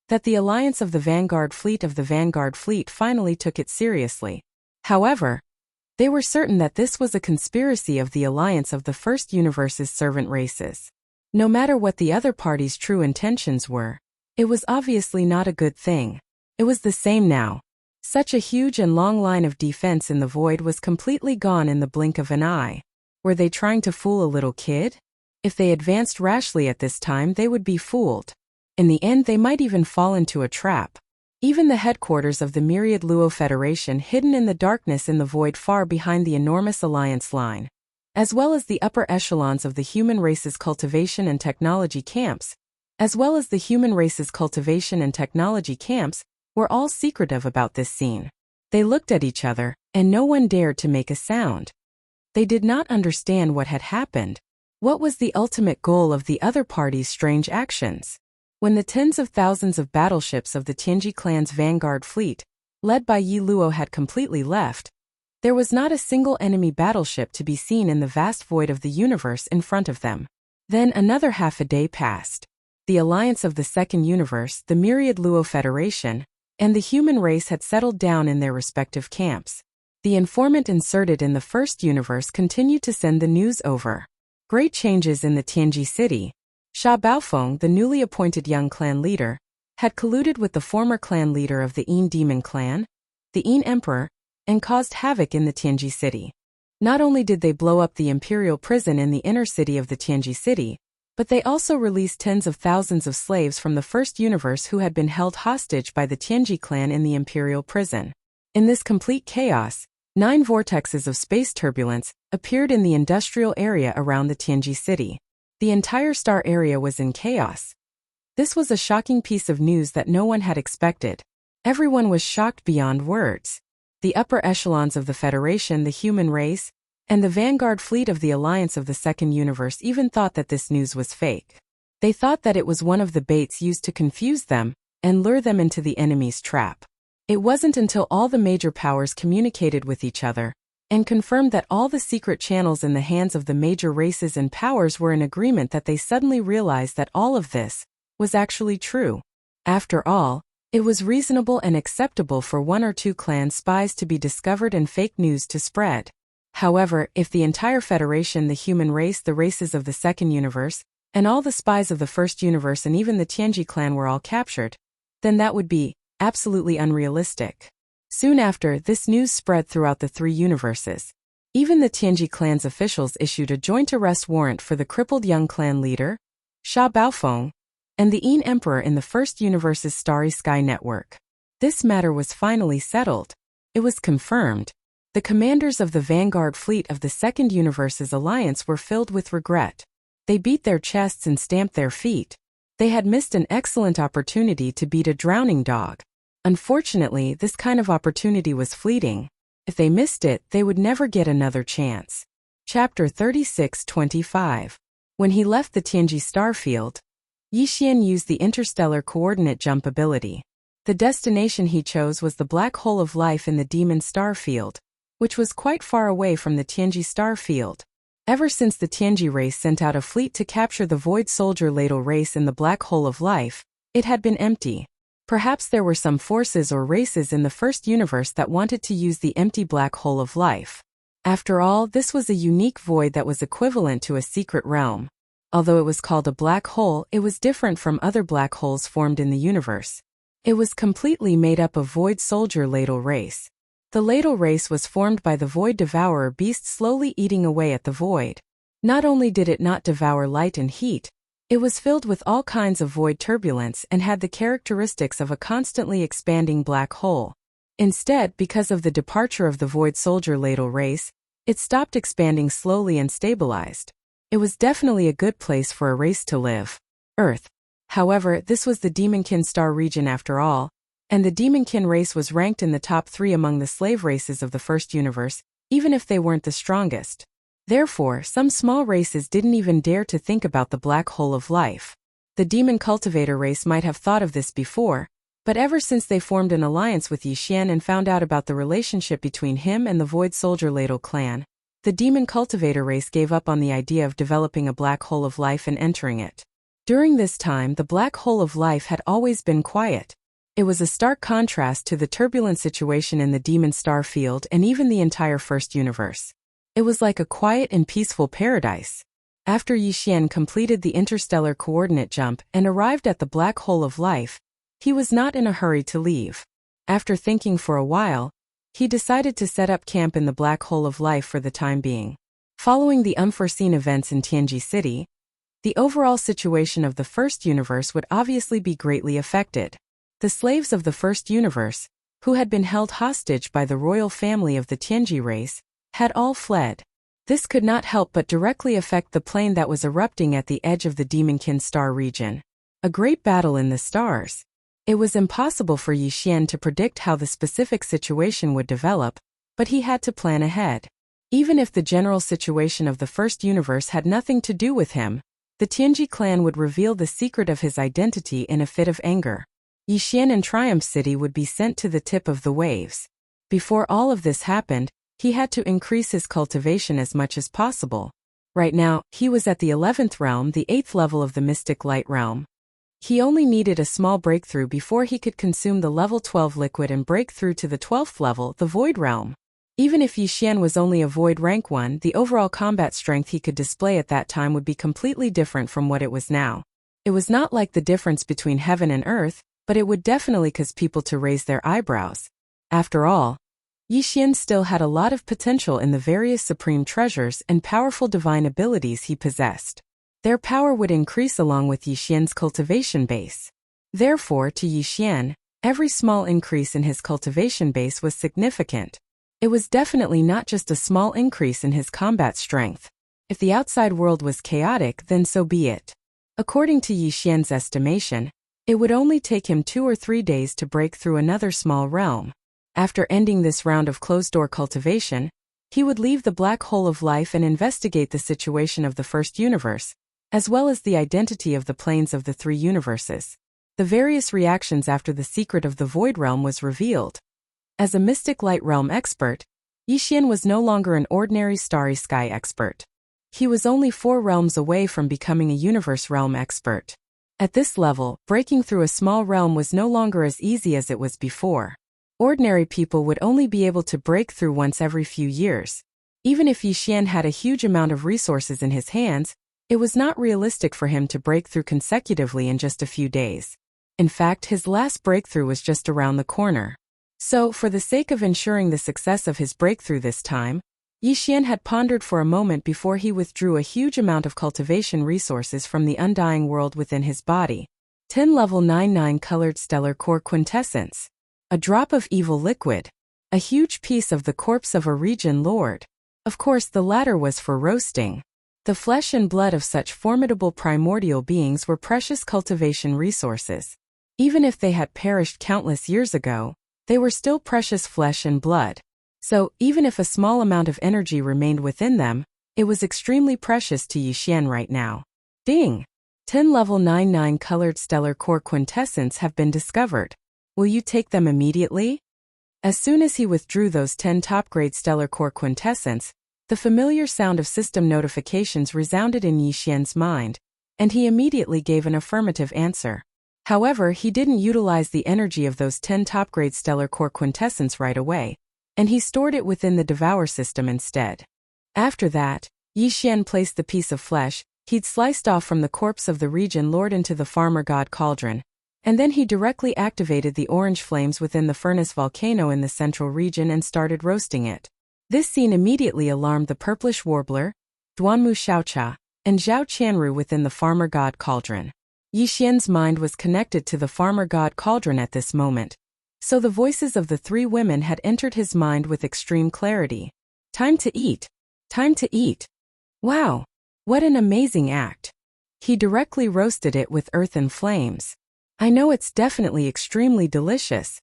that the alliance of the Vanguard Fleet finally took it seriously. However, they were certain that this was a conspiracy of the alliance of the First Universe's servant races. No matter what the other party's true intentions were, it was obviously not a good thing. It was the same now. Such a huge and long line of defense in the void was completely gone in the blink of an eye. Were they trying to fool a little kid? If they advanced rashly at this time, they would be fooled. In the end, they might even fall into a trap. Even the headquarters of the Myriad Luo Federation, hidden in the darkness in the void far behind the enormous alliance line, as well as the upper echelons of the human race's cultivation and technology camps, were all secretive about this scene. They looked at each other, and no one dared to make a sound. They did not understand what had happened. What was the ultimate goal of the other party's strange actions? When the tens of thousands of battleships of the Tianji clan's vanguard fleet, led by Yi Luo, had completely left, there was not a single enemy battleship to be seen in the vast void of the universe in front of them. Then another half a day passed. The alliance of the Second Universe, the Myriad Luo Federation, and the human race had settled down in their respective camps. The informant inserted in the First Universe continued to send the news over. Great changes in the Tianji city. Sha Baofeng, the newly appointed young clan leader, had colluded with the former clan leader of the Yin Demon clan, the Yin Emperor, and caused havoc in the Tianji city. Not only did they blow up the imperial prison in the inner city of the Tianji city, but they also released tens of thousands of slaves from the First Universe who had been held hostage by the Tianji clan in the imperial prison. In this complete chaos, 9 vortexes of space turbulence appeared in the industrial area around the Tianji city. The entire star area was in chaos. This was a shocking piece of news that no one had expected. Everyone was shocked beyond words. The upper echelons of the Federation, the human race, and the vanguard fleet of the Alliance of the Second Universe even thought that this news was fake. They thought that it was one of the baits used to confuse them and lure them into the enemy's trap. It wasn't until all the major powers communicated with each other and confirmed that all the secret channels in the hands of the major races and powers were in agreement that they suddenly realized that all of this was actually true. After all, it was reasonable and acceptable for 1 or 2 clan spies to be discovered and fake news to spread. However, if the entire Federation, the human race, the races of the Second Universe, and all the spies of the First Universe and even the Tianji clan were all captured, then that would be absolutely unrealistic. Soon after, this news spread throughout the 3 universes. Even the Tianji clan's officials issued a joint arrest warrant for the crippled young clan leader, Sha Baofeng, and the Yin Emperor in the First Universe's Starry Sky network. This matter was finally settled. It was confirmed. The commanders of the vanguard fleet of the Second Universe's alliance were filled with regret. They beat their chests and stamped their feet. They had missed an excellent opportunity to beat a drowning dog. Unfortunately, this kind of opportunity was fleeting. If they missed it, they would never get another chance. Chapter 36-25. When he left the Tianji starfield, Yixian used the interstellar coordinate jump ability. The destination he chose was the black hole of life in the demon star field, which was quite far away from the Tianji star field. Ever since the Tianji race sent out a fleet to capture the Void Soldier Ladle race in the black hole of life, it had been empty. Perhaps there were some forces or races in the First Universe that wanted to use the empty black hole of life. After all, this was a unique void that was equivalent to a secret realm. Although it was called a black hole, it was different from other black holes formed in the universe. It was completely made up of Void Soldier Ladle race. The Ladle race was formed by the Void Devourer beast slowly eating away at the void. Not only did it not devour light and heat, it was filled with all kinds of void turbulence and had the characteristics of a constantly expanding black hole. Instead, because of the departure of the Void Soldier Ladle race, it stopped expanding slowly and stabilized. It was definitely a good place for a race to live. Earth. However, this was the Demonkin star region after all, and the Demonkin race was ranked in the top 3 among the slave races of the First Universe, even if they weren't the strongest. Therefore, some small races didn't even dare to think about the black hole of life. The demon cultivator race might have thought of this before, but ever since they formed an alliance with Yi Xian and found out about the relationship between him and the Void Soldier Ladle clan, the demon cultivator race gave up on the idea of developing a black hole of life and entering it. During this time, the black hole of life had always been quiet. It was a stark contrast to the turbulent situation in the demon star field and even the entire first universe. It was like a quiet and peaceful paradise. After Yi Xian completed the interstellar coordinate jump and arrived at the black hole of life, he was not in a hurry to leave. After thinking for a while, he decided to set up camp in the black hole of life for the time being. Following the unforeseen events in Tianji City, the overall situation of the first universe would obviously be greatly affected. The slaves of the first universe, who had been held hostage by the royal family of the Tianji race, had all fled. This could not help but directly affect the plane that was erupting at the edge of the Demonkin star region. A great battle in the stars. It was impossible for Yi Xian to predict how the specific situation would develop, but he had to plan ahead. Even if the general situation of the first universe had nothing to do with him, the Tianji clan would reveal the secret of his identity in a fit of anger. Yi Xian and Triumph City would be sent to the tip of the waves. Before all of this happened, he had to increase his cultivation as much as possible. Right now, he was at the 11th realm, the 8th level of the Mystic Light realm. He only needed a small breakthrough before he could consume the level 12 liquid and break through to the 12th level, the Void realm. Even if Yi Xian was only a Void rank 1, the overall combat strength he could display at that time would be completely different from what it was now. It was not like the difference between heaven and earth, but it would definitely cause people to raise their eyebrows. After all, Yi Xian still had a lot of potential in the various supreme treasures and powerful divine abilities he possessed. Their power would increase along with Yi Xian's cultivation base. Therefore, to Yi Xian, every small increase in his cultivation base was significant. It was definitely not just a small increase in his combat strength. If the outside world was chaotic, then so be it. According to Yi Xian's estimation, it would only take him 2 or 3 days to break through another small realm. After ending this round of closed-door cultivation, he would leave the black hole of life and investigate the situation of the first universe, as well as the identity of the planes of the 3 universes. The various reactions after the secret of the Void Realm was revealed. As a Mystic Light Realm expert, Yi Xian was no longer an ordinary Starry Sky expert. He was only 4 realms away from becoming a Universe Realm expert. At this level, breaking through a small realm was no longer as easy as it was before. Ordinary people would only be able to break through once every few years. Even if Yi Xian had a huge amount of resources in his hands, it was not realistic for him to break through consecutively in just a few days. In fact, his last breakthrough was just around the corner. So, for the sake of ensuring the success of his breakthrough this time, Yi Xian had pondered for a moment before he withdrew a huge amount of cultivation resources from the undying world within his body. 10 level 99 colored stellar core quintessence. A drop of evil liquid. A huge piece of the corpse of a region lord. Of course, the latter was for roasting. The flesh and blood of such formidable primordial beings were precious cultivation resources. Even if they had perished countless years ago, they were still precious flesh and blood. So, even if a small amount of energy remained within them, it was extremely precious to Yi Xian right now. Ding! 10 level 99 colored stellar core quintessence have been discovered. Will you take them immediately? As soon as he withdrew those 10 top-grade stellar core quintessence, the familiar sound of system notifications resounded in Yi Xian's mind, and he immediately gave an affirmative answer. However, he didn't utilize the energy of those 10 top-grade stellar core quintessence right away, and he stored it within the Devour system instead. After that, Yi Xian placed the piece of flesh he'd sliced off from the corpse of the region lord into the farmer god cauldron, and then he directly activated the orange flames within the furnace volcano in the central region and started roasting it. This scene immediately alarmed the purplish warbler, Duanmu Xiaocha, and Zhao Qianru within the farmer god cauldron. Yi Xian's mind was connected to the farmer god cauldron at this moment, so the voices of the 3 women had entered his mind with extreme clarity. Time to eat! Time to eat! Wow! What an amazing act! He directly roasted it with earth and flames. I know it's definitely extremely delicious.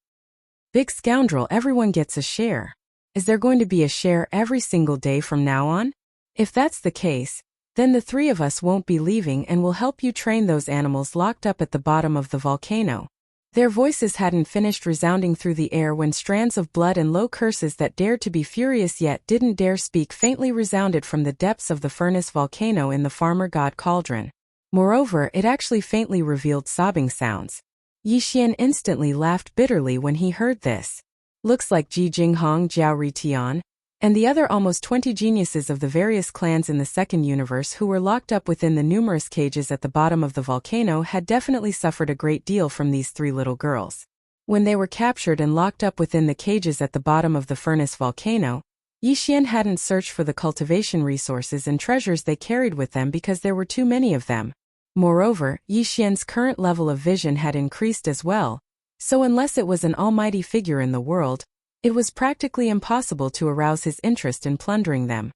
Big scoundrel, everyone gets a share. Is there going to be a share every single day from now on? If that's the case, then the three of us won't be leaving and will help you train those animals locked up at the bottom of the volcano." Their voices hadn't finished resounding through the air when strands of blood and low curses that dared to be furious yet didn't dare speak faintly resounded from the depths of the furnace volcano in the farmer god cauldron. Moreover, it actually faintly revealed sobbing sounds. Yi Xian instantly laughed bitterly when he heard this. Looks like Ji Jinghong, Jiao Ritian, and the other almost 20 geniuses of the various clans in the second universe who were locked up within the numerous cages at the bottom of the volcano had definitely suffered a great deal from these three little girls. When they were captured and locked up within the cages at the bottom of the furnace volcano, Yi Xian hadn't searched for the cultivation resources and treasures they carried with them because there were too many of them. Moreover, Yi Xian's current level of vision had increased as well, so unless it was an almighty figure in the world, it was practically impossible to arouse his interest in plundering them.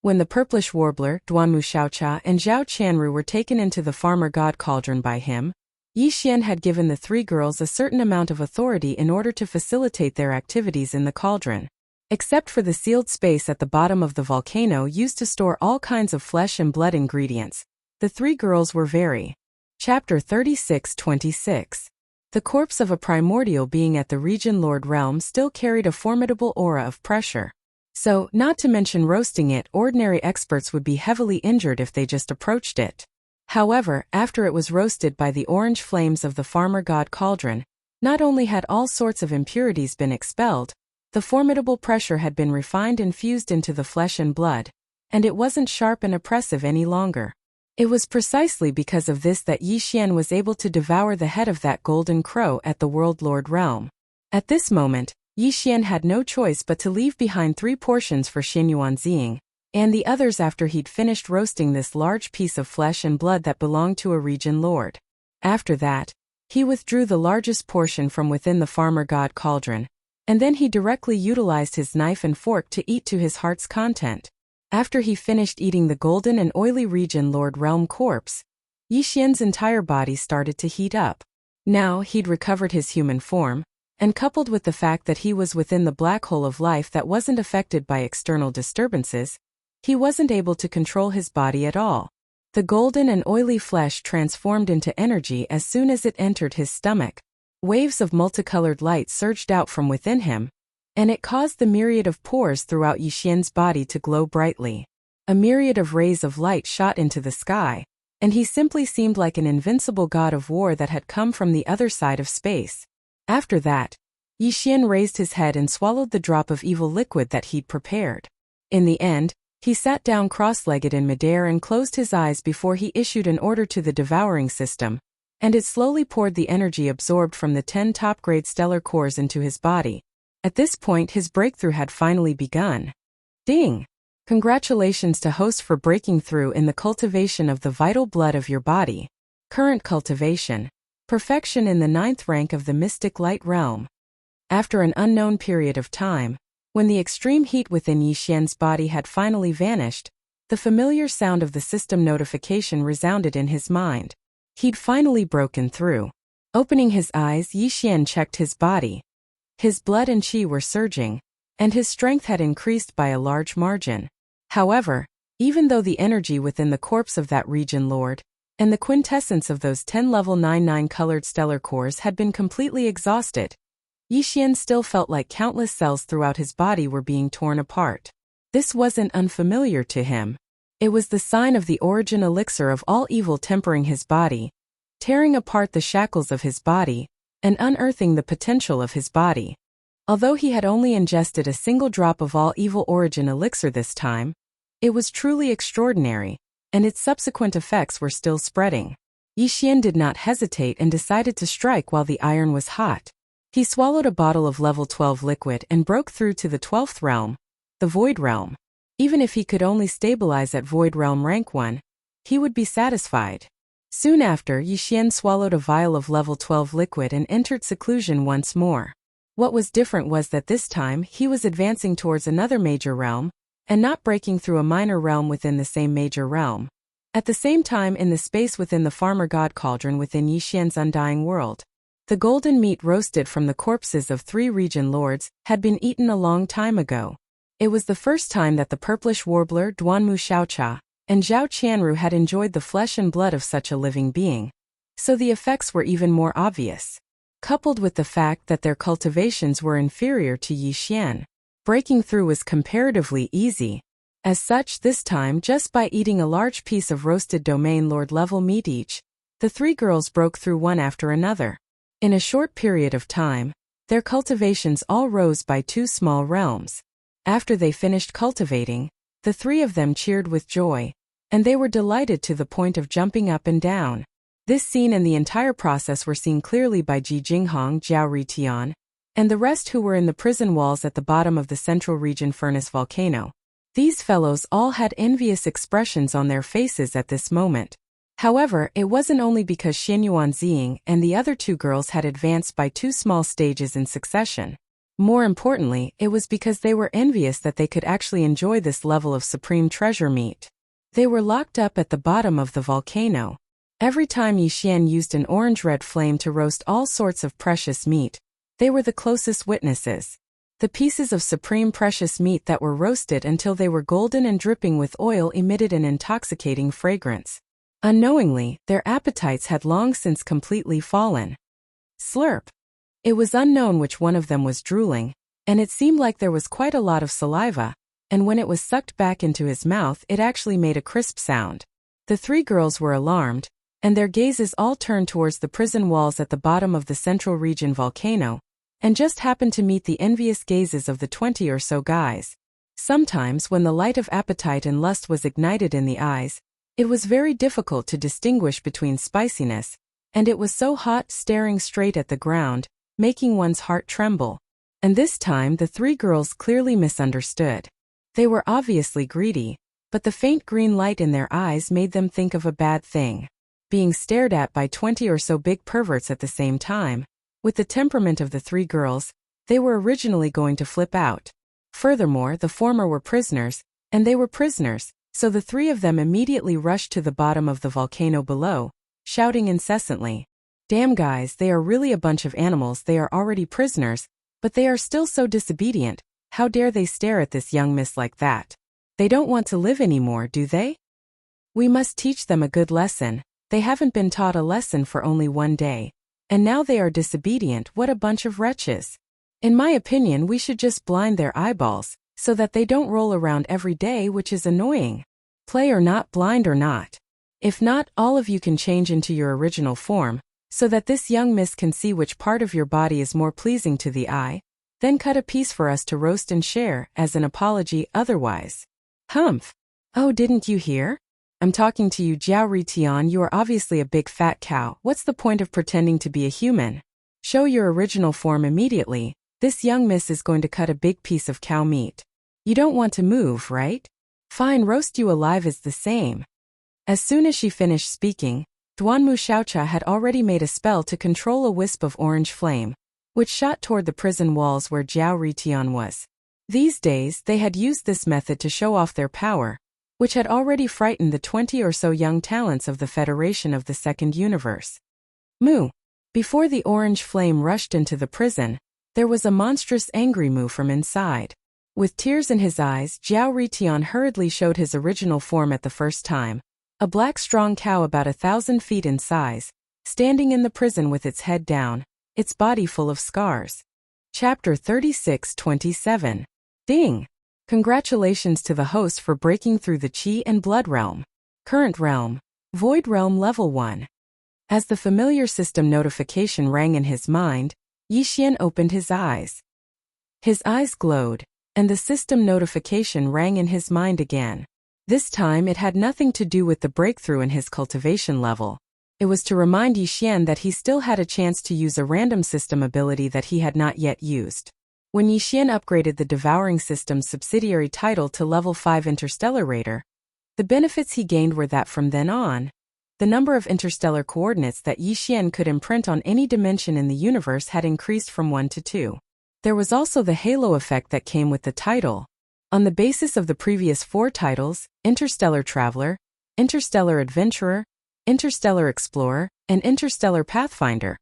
When the purplish warbler, Duanmu Xiaocha, and Zhao Qianru were taken into the farmer god cauldron by him, Yi Xian had given the three girls a certain amount of authority in order to facilitate their activities in the cauldron. Except for the sealed space at the bottom of the volcano used to store all kinds of flesh and blood ingredients, the three girls were very. Chapter 36-26. The corpse of a primordial being at the Region Lord realm still carried a formidable aura of pressure. So, not to mention roasting it, ordinary experts would be heavily injured if they just approached it. However, after it was roasted by the orange flames of the farmer god cauldron, not only had all sorts of impurities been expelled, the formidable pressure had been refined and fused into the flesh and blood, and it wasn't sharp and oppressive any longer. It was precisely because of this that Yi Xian was able to devour the head of that golden crow at the World Lord realm. At this moment, Yi Xian had no choice but to leave behind 3 portions for Xin Yuanzing, and the others after he'd finished roasting this large piece of flesh and blood that belonged to a region lord. After that, he withdrew the largest portion from within the farmer god cauldron, and then he directly utilized his knife and fork to eat to his heart's content. After he finished eating the golden and oily region lord realm corpse, Yi Xian's entire body started to heat up. Now he'd recovered his human form, and coupled with the fact that he was within the black hole of life that wasn't affected by external disturbances, he wasn't able to control his body at all. The golden and oily flesh transformed into energy as soon as it entered his stomach. Waves of multicolored light surged out from within him, and it caused the myriad of pores throughout Yi Xian's body to glow brightly. A myriad of rays of light shot into the sky, and he simply seemed like an invincible god of war that had come from the other side of space. After that, Yi Xian raised his head and swallowed the drop of evil liquid that he'd prepared. In the end, he sat down cross-legged in midair and closed his eyes before he issued an order to the devouring system, and it slowly poured the energy absorbed from the 10 top-grade stellar cores into his body. At this point his breakthrough had finally begun. Ding! Congratulations to host for breaking through in the cultivation of the vital blood of your body. Current cultivation. Perfection in the 9th rank of the mystic light realm. After an unknown period of time, when the extreme heat within Yi Xian's body had finally vanished, the familiar sound of the system notification resounded in his mind. He'd finally broken through. Opening his eyes, Yi Xian checked his body. His blood and qi were surging, and his strength had increased by a large margin. However, even though the energy within the corpse of that region lord, and the quintessence of those 10 level 99 colored stellar cores had been completely exhausted, Yi Xian still felt like countless cells throughout his body were being torn apart. This wasn't unfamiliar to him. It was the sign of the origin elixir of all evil tempering his body, tearing apart the shackles of his body, and unearthing the potential of his body. Although he had only ingested a single drop of all evil origin elixir this time, it was truly extraordinary, and its subsequent effects were still spreading. Yi Xian did not hesitate and decided to strike while the iron was hot. He swallowed a bottle of level 12 liquid and broke through to the 12th realm, the Void Realm. Even if he could only stabilize at Void Realm rank 1, he would be satisfied. Soon after, Yi Xian swallowed a vial of level 12 liquid and entered seclusion once more. What was different was that this time he was advancing towards another major realm, and not breaking through a minor realm within the same major realm. At the same time, in the space within the farmer god cauldron within Yi Xian's undying world, The golden meat roasted from the corpses of 3 region lords had been eaten a long time ago. It was the first time that the purplish warbler Duanmu Xiaocha and Zhao Qianru had enjoyed the flesh and blood of such a living being. So the effects were even more obvious. Coupled with the fact that their cultivations were inferior to Yi Xian, breaking through was comparatively easy. As such, this time, just by eating a large piece of roasted domain lord level meat each, the 3 girls broke through one after another. In a short period of time, their cultivations all rose by 2 small realms. After they finished cultivating, the 3 of them cheered with joy, and they were delighted to the point of jumping up and down. This scene and the entire process were seen clearly by Ji Jinghong, Jiao Ritian, and the rest who were in the prison walls at the bottom of the central region furnace volcano. These fellows all had envious expressions on their faces at this moment. However, it wasn't only because Xianyuan Ziying and the other 2 girls had advanced by 2 small stages in succession. More importantly, it was because they were envious that they could actually enjoy this level of supreme treasure meat. They were locked up at the bottom of the volcano. Every time Yi Xian used an orange-red flame to roast all sorts of precious meat, they were the closest witnesses. The pieces of supreme precious meat that were roasted until they were golden and dripping with oil emitted an intoxicating fragrance. Unknowingly, their appetites had long since completely fallen. Slurp. It was unknown which one of them was drooling, and it seemed like there was quite a lot of saliva, and when it was sucked back into his mouth it actually made a crisp sound. The 3 girls were alarmed, and their gazes all turned towards the prison walls at the bottom of the central region volcano, and just happened to meet the envious gazes of the 20 or so guys. Sometimes when the light of appetite and lust was ignited in the eyes, it was very difficult to distinguish between spiciness, and it was so hot staring straight at the ground, making one's heart tremble. And this time the 3 girls clearly misunderstood. They were obviously greedy, but the faint green light in their eyes made them think of a bad thing. Being stared at by 20 or so big perverts at the same time, with the temperament of the 3 girls, they were originally going to flip out. Furthermore, the former were prisoners, and they were prisoners, so the 3 of them immediately rushed to the bottom of the volcano below, shouting incessantly, "Damn guys, they are really a bunch of animals. They are already prisoners, but they are still so disobedient. How dare they stare at this young miss like that? They don't want to live anymore, do they? We must teach them a good lesson. They haven't been taught a lesson for only 1 day. And now they are disobedient. What a bunch of wretches. In my opinion, we should just blind their eyeballs, so that they don't roll around every day, which is annoying. Play or not, blind or not. If not, all of you can change into your original form, so that this young miss can see which part of your body is more pleasing to the eye. Then cut a piece for us to roast and share, as an apology otherwise." Humph. Oh, didn't you hear? I'm talking to you, Jiao Ritian. You are obviously a big fat cow. What's the point of pretending to be a human? Show your original form immediately. This young miss is going to cut a big piece of cow meat. You don't want to move, right? Fine, roast you alive is the same. As soon as she finished speaking, Duanmu Xiaocha had already made a spell to control a wisp of orange flame, which shot toward the prison walls where Jiao Ritian was. These days, they had used this method to show off their power, which had already frightened the 20 or so young talents of the Federation of the Second Universe. Moo! Before the orange flame rushed into the prison, there was a monstrous angry moo from inside. With tears in his eyes, Jiao Ritian hurriedly showed his original form at the first time. A black strong cow about 1,000 feet in size, standing in the prison with its head down, its body full of scars. Chapter 36-27. Ding! Congratulations to the host for breaking through the Qi and Blood Realm. Current Realm. Void Realm Level 1. As the familiar system notification rang in his mind, Yi Xian opened his eyes. His eyes glowed, and the system notification rang in his mind again. This time it had nothing to do with the breakthrough in his cultivation level. It was to remind Yi Xian that he still had a chance to use a random system ability that he had not yet used. When Yi Xian upgraded the Devouring System's subsidiary title to Level 5 Interstellar Raider, the benefits he gained were that from then on, the number of interstellar coordinates that Yi Xian could imprint on any dimension in the universe had increased from 1 to 2. There was also the halo effect that came with the title. On the basis of the previous 4 titles, Interstellar Traveler, Interstellar Adventurer, Interstellar Explorer, and Interstellar Pathfinder,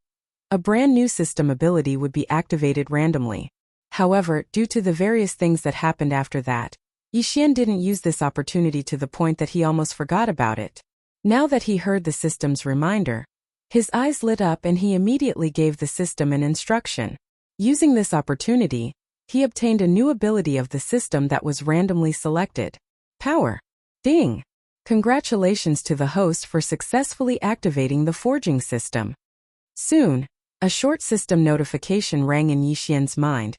A brand new system ability would be activated randomly. However, due to the various things that happened after that, Yixian didn't use this opportunity to the point that he almost forgot about it. Now that he heard the system's reminder, his eyes lit up and he immediately gave the system an instruction. Using this opportunity, he obtained a new ability of the system that was randomly selected. Power. Ding! Congratulations to the host for successfully activating the forging system. Soon, a short system notification rang in Yixian's mind,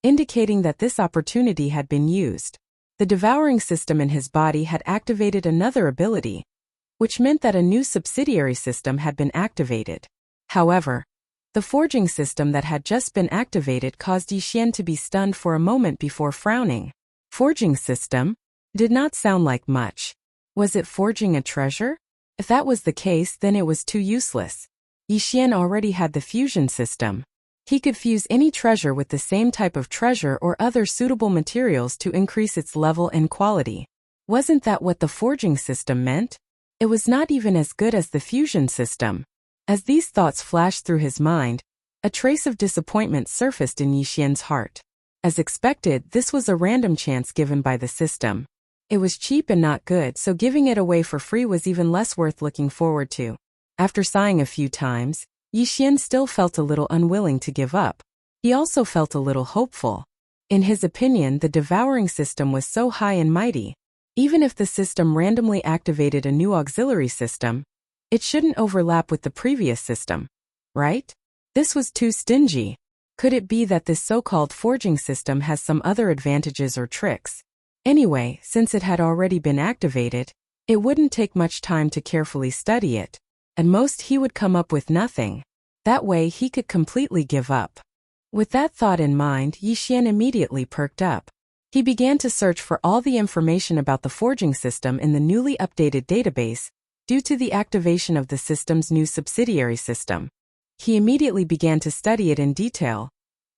indicating that this opportunity had been used. The devouring system in his body had activated another ability, which meant that a new subsidiary system had been activated. However, the forging system that had just been activated caused Yixian to be stunned for a moment before frowning. Forging system? Did not sound like much. Was it forging a treasure? If that was the case, then it was too useless. Yixian already had the fusion system. He could fuse any treasure with the same type of treasure or other suitable materials to increase its level and quality. Wasn't that what the forging system meant? It was not even as good as the fusion system. As these thoughts flashed through his mind, a trace of disappointment surfaced in Yixian's heart. As expected, this was a random chance given by the system. It was cheap and not good, so giving it away for free was even less worth looking forward to. After sighing a few times, Yixian still felt a little unwilling to give up. He also felt a little hopeful. In his opinion, the devouring system was so high and mighty. Even if the system randomly activated a new auxiliary system, it shouldn't overlap with the previous system, right? This was too stingy. Could it be that this so-called forging system has some other advantages or tricks? Anyway, since it had already been activated, it wouldn't take much time to carefully study it. At most he would come up with nothing. That way he could completely give up. With that thought in mind, Yixian immediately perked up. He began to search for all the information about the forging system in the newly updated database, due to the activation of the system's new subsidiary system. He immediately began to study it in detail.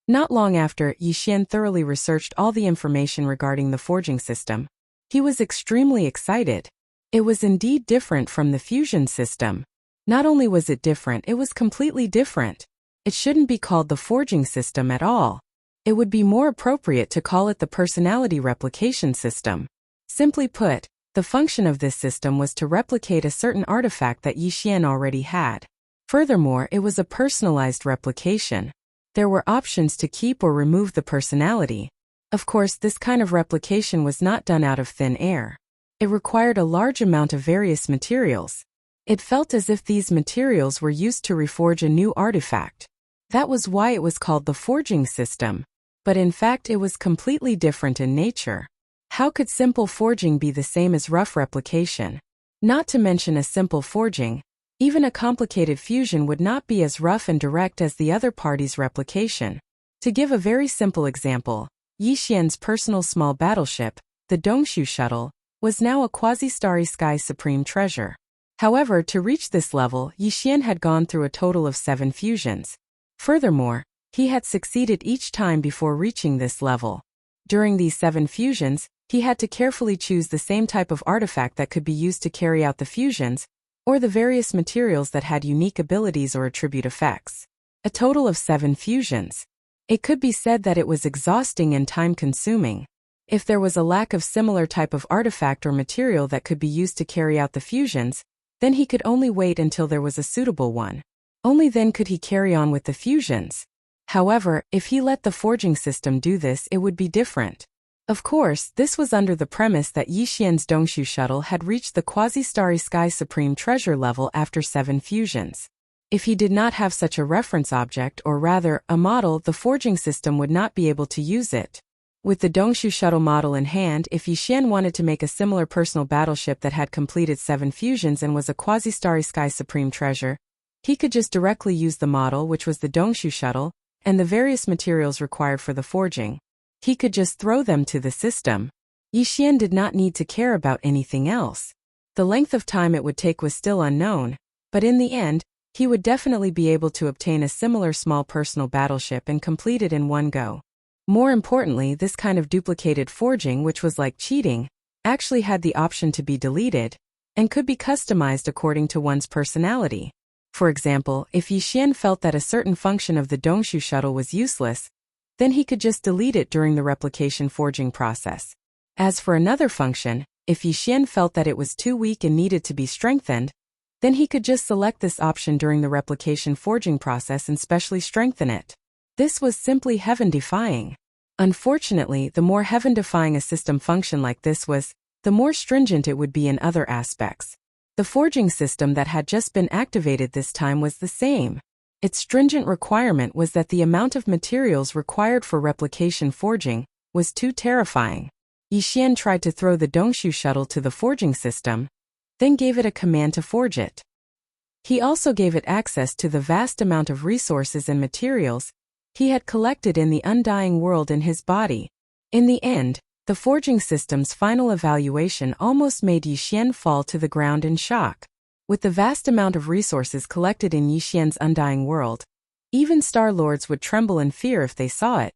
Not long after, Yixian thoroughly researched all the information regarding the forging system. He was extremely excited. It was indeed different from the fusion system. Not only was it different, it was completely different. It shouldn't be called the forging system at all. It would be more appropriate to call it the personality replication system. Simply put, the function of this system was to replicate a certain artifact that Yixian already had. Furthermore, it was a personalized replication. There were options to keep or remove the personality. Of course, this kind of replication was not done out of thin air. It required a large amount of various materials. It felt as if these materials were used to reforge a new artifact. That was why it was called the forging system. But in fact, it was completely different in nature. How could simple forging be the same as rough replication? Not to mention a simple forging, even a complicated fusion would not be as rough and direct as the other party's replication. To give a very simple example, Yixian's personal small battleship, the Dongshu shuttle, was now a quasi-starry sky supreme treasure. However, to reach this level, Yixian had gone through a total of 7 fusions. Furthermore, he had succeeded each time before reaching this level. During these 7 fusions, he had to carefully choose the same type of artifact that could be used to carry out the fusions, or the various materials that had unique abilities or attribute effects. A total of 7 fusions. It could be said that it was exhausting and time-consuming. If there was a lack of similar type of artifact or material that could be used to carry out the fusions, then he could only wait until there was a suitable one. Only then could he carry on with the fusions. However, if he let the forging system do this, it would be different. Of course, this was under the premise that Yixian's Dongshu shuttle had reached the quasi-starry sky supreme treasure level after 7 fusions. If he did not have such a reference object, or rather, a model, the forging system would not be able to use it. With the Dongshu shuttle model in hand, if Yixian wanted to make a similar personal battleship that had completed 7 fusions and was a quasi-starry sky supreme treasure, he could just directly use the model, which was the Dongshu shuttle, and the various materials required for the forging. He could just throw them to the system. Yixian did not need to care about anything else. The length of time it would take was still unknown, but in the end, he would definitely be able to obtain a similar small personal battleship and complete it in one go. More importantly, this kind of duplicated forging, which was like cheating, actually had the option to be deleted, and could be customized according to one's personality. For example, if Yixian felt that a certain function of the Dongshu shuttle was useless, then he could just delete it during the replication forging process. As for another function, if Yixian felt that it was too weak and needed to be strengthened, then he could just select this option during the replication forging process and specially strengthen it. This was simply heaven-defying. Unfortunately, the more heaven-defying a system function like this was, the more stringent it would be in other aspects. The forging system that had just been activated this time was the same. Its stringent requirement was that the amount of materials required for replication forging was too terrifying. Yixian tried to throw the Dongshu shuttle to the forging system, then gave it a command to forge it. He also gave it access to the vast amount of resources and materials he had collected in the undying world in his body. In the end, the forging system's final evaluation almost made Yixian fall to the ground in shock. With the vast amount of resources collected in Yixian's undying world, even Star Lords would tremble in fear if they saw it.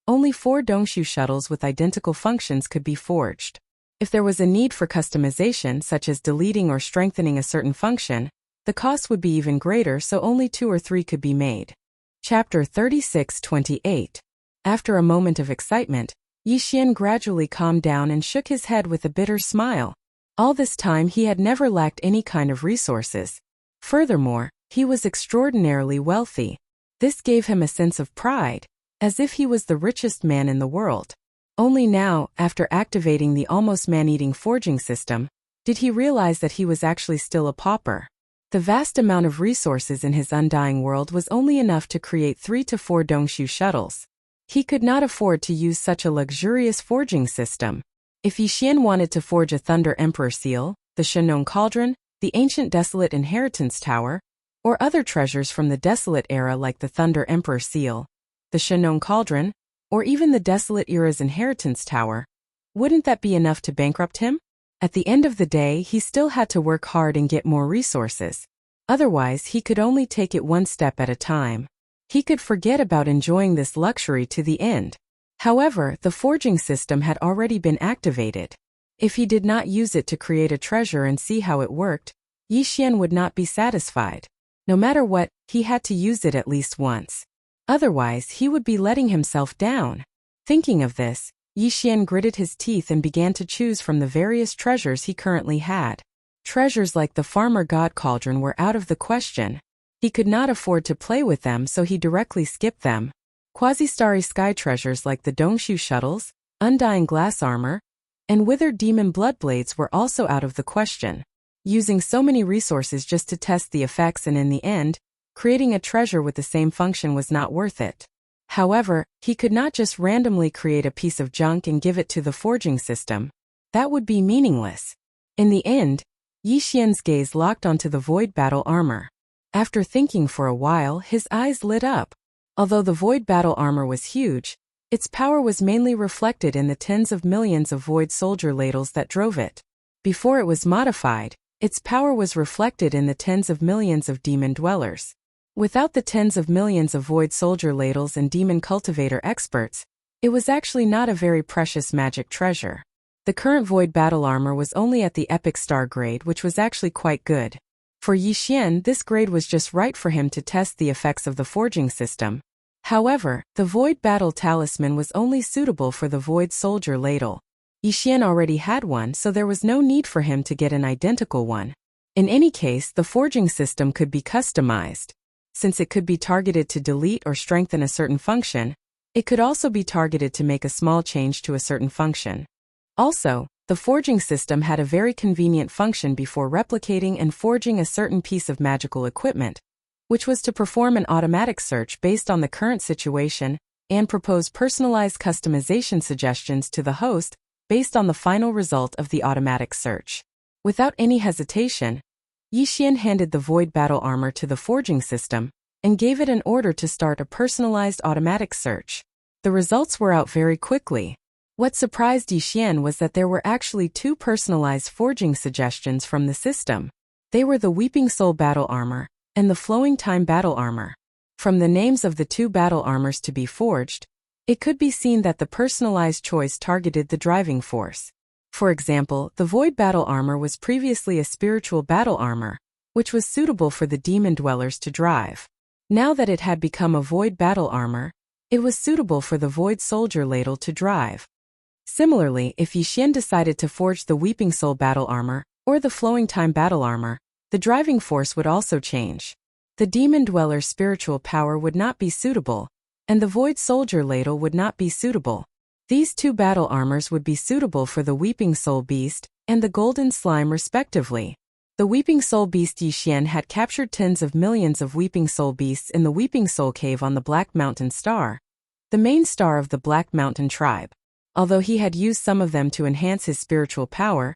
Only 4 Dongshu shuttles with identical functions could be forged. If there was a need for customization, such as deleting or strengthening a certain function, the cost would be even greater, so only 2 or 3 could be made. Chapter 36-28. After a moment of excitement, Yixian gradually calmed down and shook his head with a bitter smile. All this time he had never lacked any kind of resources. Furthermore, he was extraordinarily wealthy. This gave him a sense of pride, as if he was the richest man in the world. Only now, after activating the almost man-eating forging system, did he realize that he was actually still a pauper. The vast amount of resources in his undying world was only enough to create 3 to 4 Dongshu shuttles. He could not afford to use such a luxurious forging system. If Yixian wanted to forge a Thunder Emperor seal, the Shenong Cauldron, the ancient Desolate Inheritance Tower, or other treasures from the Desolate era like the Thunder Emperor seal, the Shenong Cauldron, or even the Desolate era's Inheritance Tower, wouldn't that be enough to bankrupt him? At the end of the day, he still had to work hard and get more resources. Otherwise, he could only take it one step at a time. He could forget about enjoying this luxury to the end. However, the forging system had already been activated. If he did not use it to create a treasure and see how it worked, Yixian would not be satisfied. No matter what, he had to use it at least once. Otherwise, he would be letting himself down. Thinking of this, Yixian gritted his teeth and began to choose from the various treasures he currently had. Treasures like the Farmer God Cauldron were out of the question. He could not afford to play with them, so he directly skipped them. Quasi-starry sky treasures like the Dongshu shuttles, undying glass armor, and withered demon bloodblades were also out of the question. Using so many resources just to test the effects and in the end, creating a treasure with the same function was not worth it. However, he could not just randomly create a piece of junk and give it to the forging system. That would be meaningless. In the end, Yixian's gaze locked onto the void battle armor. After thinking for a while, his eyes lit up. Although the void battle armor was huge, its power was mainly reflected in the tens of millions of void soldier ladles that drove it. Before it was modified, its power was reflected in the tens of millions of demon dwellers. Without the tens of millions of void soldier ladles and demon cultivator experts, it was actually not a very precious magic treasure. The current void battle armor was only at the epic star grade, which was actually quite good. For Yixian, this grade was just right for him to test the effects of the forging system. However, the void battle talisman was only suitable for the void soldier ladle. Yixian already had one, so there was no need for him to get an identical one. In any case, the forging system could be customized. Since it could be targeted to delete or strengthen a certain function, it could also be targeted to make a small change to a certain function. Also, the forging system had a very convenient function before replicating and forging a certain piece of magical equipment, which was to perform an automatic search based on the current situation and propose personalized customization suggestions to the host based on the final result of the automatic search. Without any hesitation, Yixian handed the void battle armor to the forging system and gave it an order to start a personalized automatic search. The results were out very quickly. What surprised Yixian was that there were actually 2 personalized forging suggestions from the system. They were the Weeping Soul battle armor and the Flowing Time battle armor. From the names of the 2 battle armors to be forged, it could be seen that the personalized choice targeted the driving force. For example, the Void battle armor was previously a spiritual battle armor, which was suitable for the demon dwellers to drive. Now that it had become a void battle armor, it was suitable for the void soldier ladle to drive. Similarly, if Yixian decided to forge the Weeping Soul battle armor, or the Flowing Time battle armor, the driving force would also change. The demon dweller's spiritual power would not be suitable, and the void soldier ladle would not be suitable. These two battle armors would be suitable for the Weeping Soul beast and the golden slime respectively. The Weeping Soul beast Yixian had captured tens of millions of Weeping Soul beasts in the Weeping Soul cave on the Black Mountain Star, the main star of the Black Mountain tribe. Although he had used some of them to enhance his spiritual power,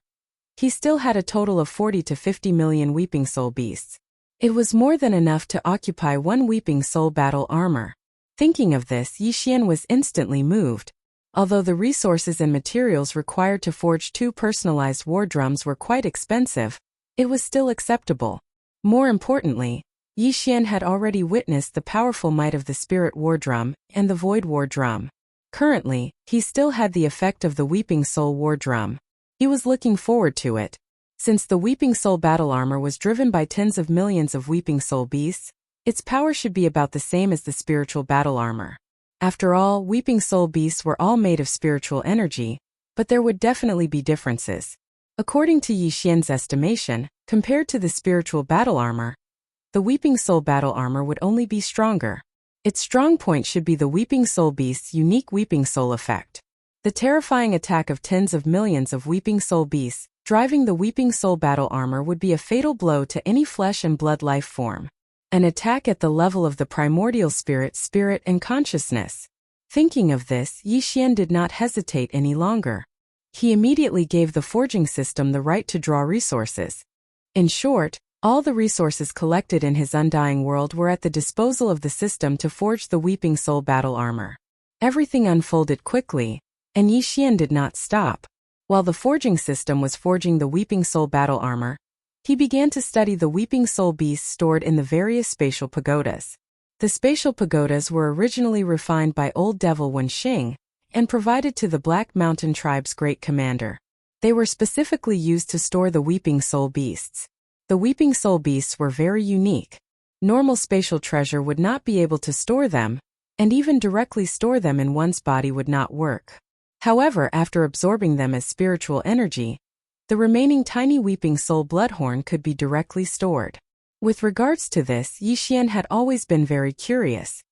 he still had a total of 40 to 50 million Weeping Soul beasts. It was more than enough to occupy one Weeping Soul battle armor. Thinking of this, Yixian was instantly moved. Although the resources and materials required to forge two personalized war drums were quite expensive, it was still acceptable. More importantly, Yixian had already witnessed the powerful might of the Spirit War Drum and the Void War Drum. Currently, he still had the effect of the Weeping Soul War Drum. He was looking forward to it. Since the Weeping Soul battle armor was driven by tens of millions of Weeping Soul beasts, its power should be about the same as the spiritual battle armor. After all, Weeping Soul beasts were all made of spiritual energy, but there would definitely be differences. According to Yixian's estimation, compared to the spiritual battle armor, the Weeping Soul battle armor would only be stronger. Its strong point should be the Weeping Soul beast's unique Weeping Soul effect. The terrifying attack of tens of millions of Weeping Soul beasts, driving the Weeping Soul battle armor would be a fatal blow to any flesh and blood life form. An attack at the level of the primordial spirit and consciousness. Thinking of this, Yixian did not hesitate any longer. He immediately gave the forging system the right to draw resources. In short, all the resources collected in his undying world were at the disposal of the system to forge the Weeping Soul battle armor. Everything unfolded quickly, and Yixian did not stop. While the forging system was forging the Weeping Soul battle armor, he began to study the Weeping Soul beasts stored in the various spatial pagodas. The spatial pagodas were originally refined by Old Devil Wenxing and provided to the Black Mountain tribe's great commander. They were specifically used to store the Weeping Soul beasts. The Weeping Soul beasts were very unique. Normal spatial treasure would not be able to store them, and even directly store them in one's body would not work. However, after absorbing them as spiritual energy, the remaining tiny Weeping Soul bloodhorn could be directly stored. With regards to this, Yixian had always been very curious.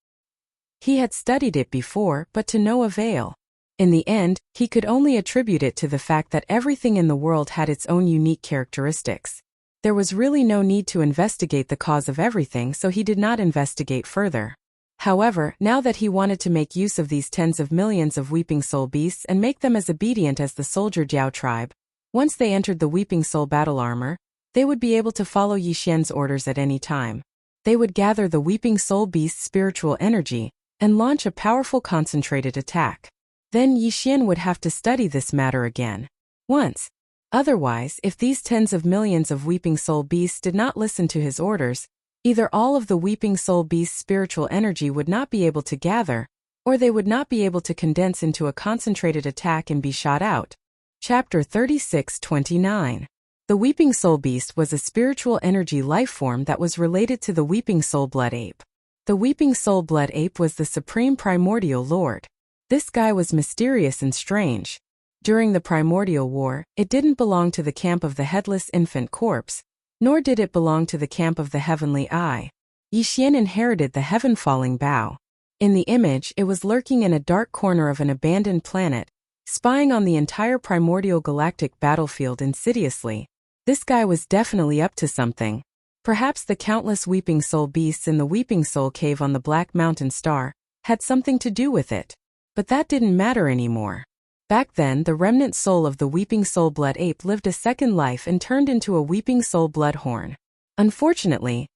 He had studied it before, but to no avail. In the end, he could only attribute it to the fact that everything in the world had its own unique characteristics. There was really no need to investigate the cause of everything, so he did not investigate further. However, now that he wanted to make use of these tens of millions of Weeping Soul beasts and make them as obedient as the soldier Jiao tribe, once they entered the Weeping Soul battle armor, they would be able to follow Yixian's orders at any time. They would gather the Weeping Soul beast's spiritual energy and launch a powerful concentrated attack. Then Yixian would have to study this matter again. Once. Otherwise, if these tens of millions of Weeping Soul beasts did not listen to his orders, either all of the Weeping Soul beast's spiritual energy would not be able to gather, or they would not be able to condense into a concentrated attack and be shot out. Chapter 36-29. The Weeping Soul beast was a spiritual energy life form that was related to the Weeping Soul blood ape. The Weeping Soul blood ape was the supreme primordial lord. This guy was mysterious and strange. During the primordial war, it didn't belong to the camp of the headless infant corpse, nor did it belong to the camp of the heavenly eye. Yixian inherited the heaven-falling bow. In the image, it was lurking in a dark corner of an abandoned planet, spying on the entire primordial galactic battlefield insidiously. This guy was definitely up to something. Perhaps the countless Weeping Soul beasts in the Weeping Soul cave on the Black Mountain Star had something to do with it. But that didn't matter anymore. Back then, the remnant soul of the Weeping Soul blood ape lived a second life and turned into a Weeping Soul bloodhorn. Unfortunately,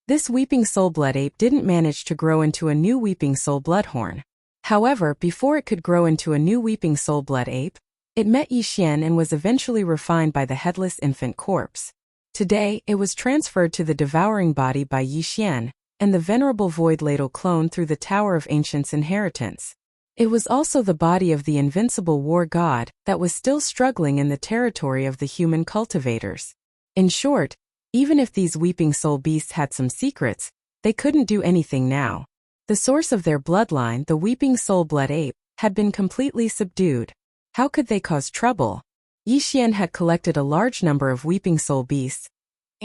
this Weeping Soul blood ape didn't manage to grow into a new Weeping Soul bloodhorn. However, before it could grow into a new Weeping Soul blood ape, it met Yixian and was eventually refined by the headless infant corpse. Today, it was transferred to the devouring body by Yixian and the venerable void ladle clone through the Tower of Ancients' inheritance. It was also the body of the invincible war god that was still struggling in the territory of the human cultivators. In short, Even if these weeping soul beasts had some secrets, they couldn't do anything now. The source of their bloodline, the weeping soul blood ape, had been completely subdued. How could they cause trouble? Yi Xian had collected a large number of weeping soul beasts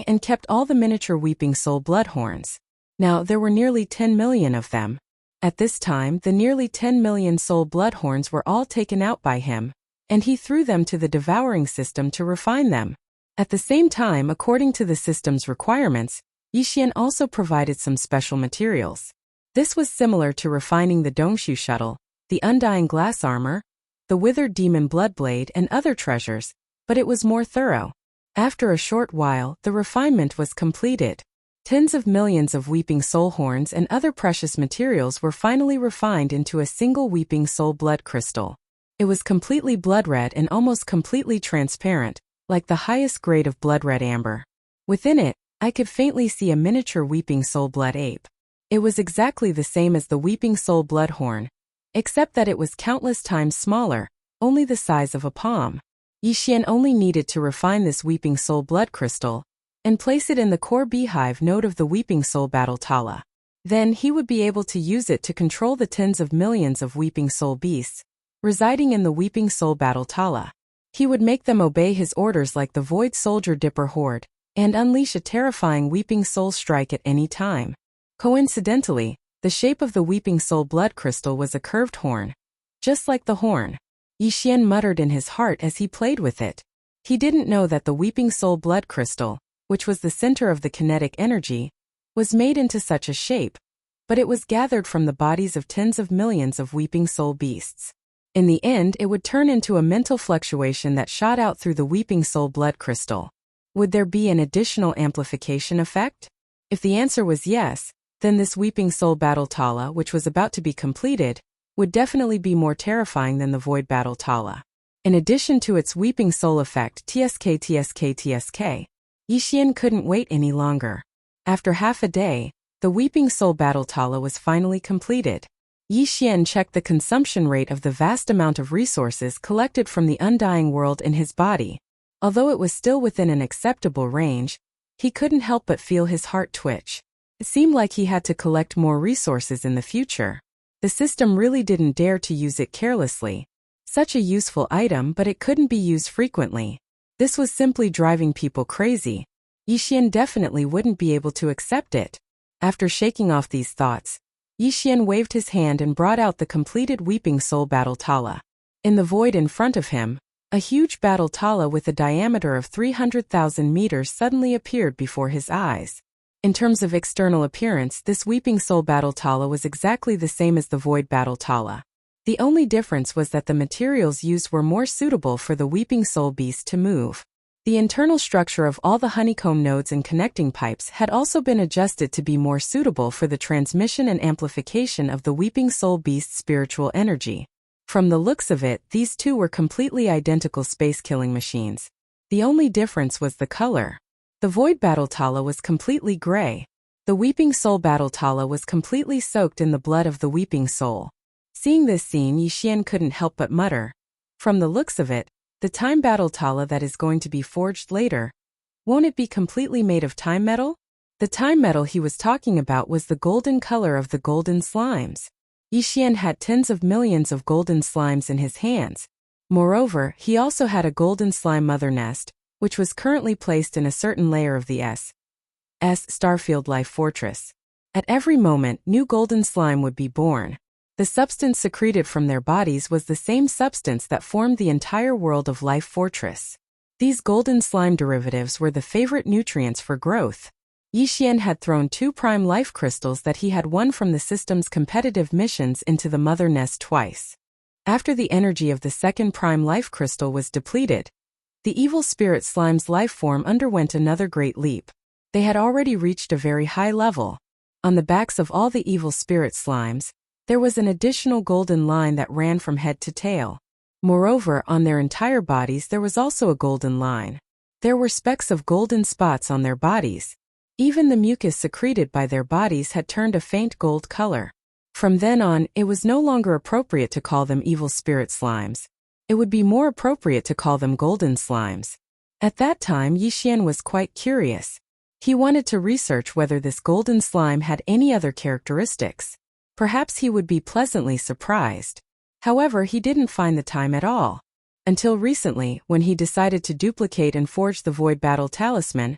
and kept all the miniature weeping soul bloodhorns. Now there were nearly 10 million of them. At this time, the nearly 10 million soul bloodhorns were all taken out by him, and he threw them to the devouring system to refine them. At the same time, according to the system's requirements, Yi Xian also provided some special materials. This was similar to refining the Dongshu shuttle, the undying glass armor, the withered demon bloodblade and other treasures, but it was more thorough. After a short while, the refinement was completed. Tens of millions of weeping soul horns and other precious materials were finally refined into a single weeping soul blood crystal. It was completely blood red and almost completely transparent, like the highest grade of blood red amber. Within it, I could faintly see a miniature weeping soul blood ape. It was exactly the same as the weeping soul blood horn, except that it was countless times smaller, only the size of a palm. Yi Xian only needed to refine this weeping soul blood crystal and place it in the core beehive node of the weeping soul battle Tala. Then he would be able to use it to control the tens of millions of weeping soul beasts residing in the weeping soul battle Tala. He would make them obey his orders like the Void Soldier Dipper Horde and unleash a terrifying weeping soul strike at any time. Coincidentally, the shape of the weeping soul blood crystal was a curved horn. Just like the horn. Yi Xian muttered in his heart as he played with it. He didn't know that the weeping soul blood crystal, which was the center of the kinetic energy, was made into such a shape, but it was gathered from the bodies of tens of millions of weeping soul beasts. In the end, it would turn into a mental fluctuation that shot out through the weeping soul blood crystal. Would there be an additional amplification effect? If the answer was yes, then this weeping soul battle Tala, which was about to be completed, would definitely be more terrifying than the void battle Tala. In addition to its weeping soul effect TSK, Yi Xian couldn't wait any longer. After half a day, the weeping soul battle Tala was finally completed. Yi Xian checked the consumption rate of the vast amount of resources collected from the undying world in his body. Although it was still within an acceptable range, he couldn't help but feel his heart twitch. It seemed like he had to collect more resources in the future. The system really didn't dare to use it carelessly. Such a useful item, but it couldn't be used frequently. This was simply driving people crazy. Yi Xian definitely wouldn't be able to accept it. After shaking off these thoughts, Yi Xian waved his hand and brought out the completed weeping soul battle Tala. In the void in front of him, a huge battle Tala with a diameter of 300,000 meters suddenly appeared before his eyes. In terms of external appearance, this weeping soul battle Tala was exactly the same as the void battle Tala. The only difference was that the materials used were more suitable for the weeping soul beast to move. The internal structure of all the honeycomb nodes and connecting pipes had also been adjusted to be more suitable for the transmission and amplification of the weeping soul beast's spiritual energy. From the looks of it, these two were completely identical space-killing machines. The only difference was the color. The void battle Tala was completely gray. The weeping soul battle Tala was completely soaked in the blood of the weeping soul. Seeing this scene, Yi Xian couldn't help but mutter. From the looks of it, the time battle Tala that is going to be forged later, won't it be completely made of time metal? The time metal he was talking about was the golden color of the golden slimes. Yi Xian had tens of millions of golden slimes in his hands. Moreover, he also had a golden slime mother nest, which was currently placed in a certain layer of the S Starfield Life Fortress. At every moment, new golden slime would be born. The substance secreted from their bodies was the same substance that formed the entire world of Life Fortress. These golden slime derivatives were the favorite nutrients for growth. Yi Xian had thrown 2 prime life crystals that he had won from the system's competitive missions into the mother nest twice. After the energy of the second prime life crystal was depleted, the evil spirit slime's life form underwent another great leap. They had already reached a very high level. On the backs of all the evil spirit slimes, there was an additional golden line that ran from head to tail. Moreover, on their entire bodies there was also a golden line. There were specks of golden spots on their bodies. Even the mucus secreted by their bodies had turned a faint gold color. From then on, it was no longer appropriate to call them evil spirit slimes. It would be more appropriate to call them golden slimes. At that time, Yi Xian was quite curious. He wanted to research whether this golden slime had any other characteristics. Perhaps he would be pleasantly surprised. However, he didn't find the time at all. Until recently, when he decided to duplicate and forge the Void Battle Talisman,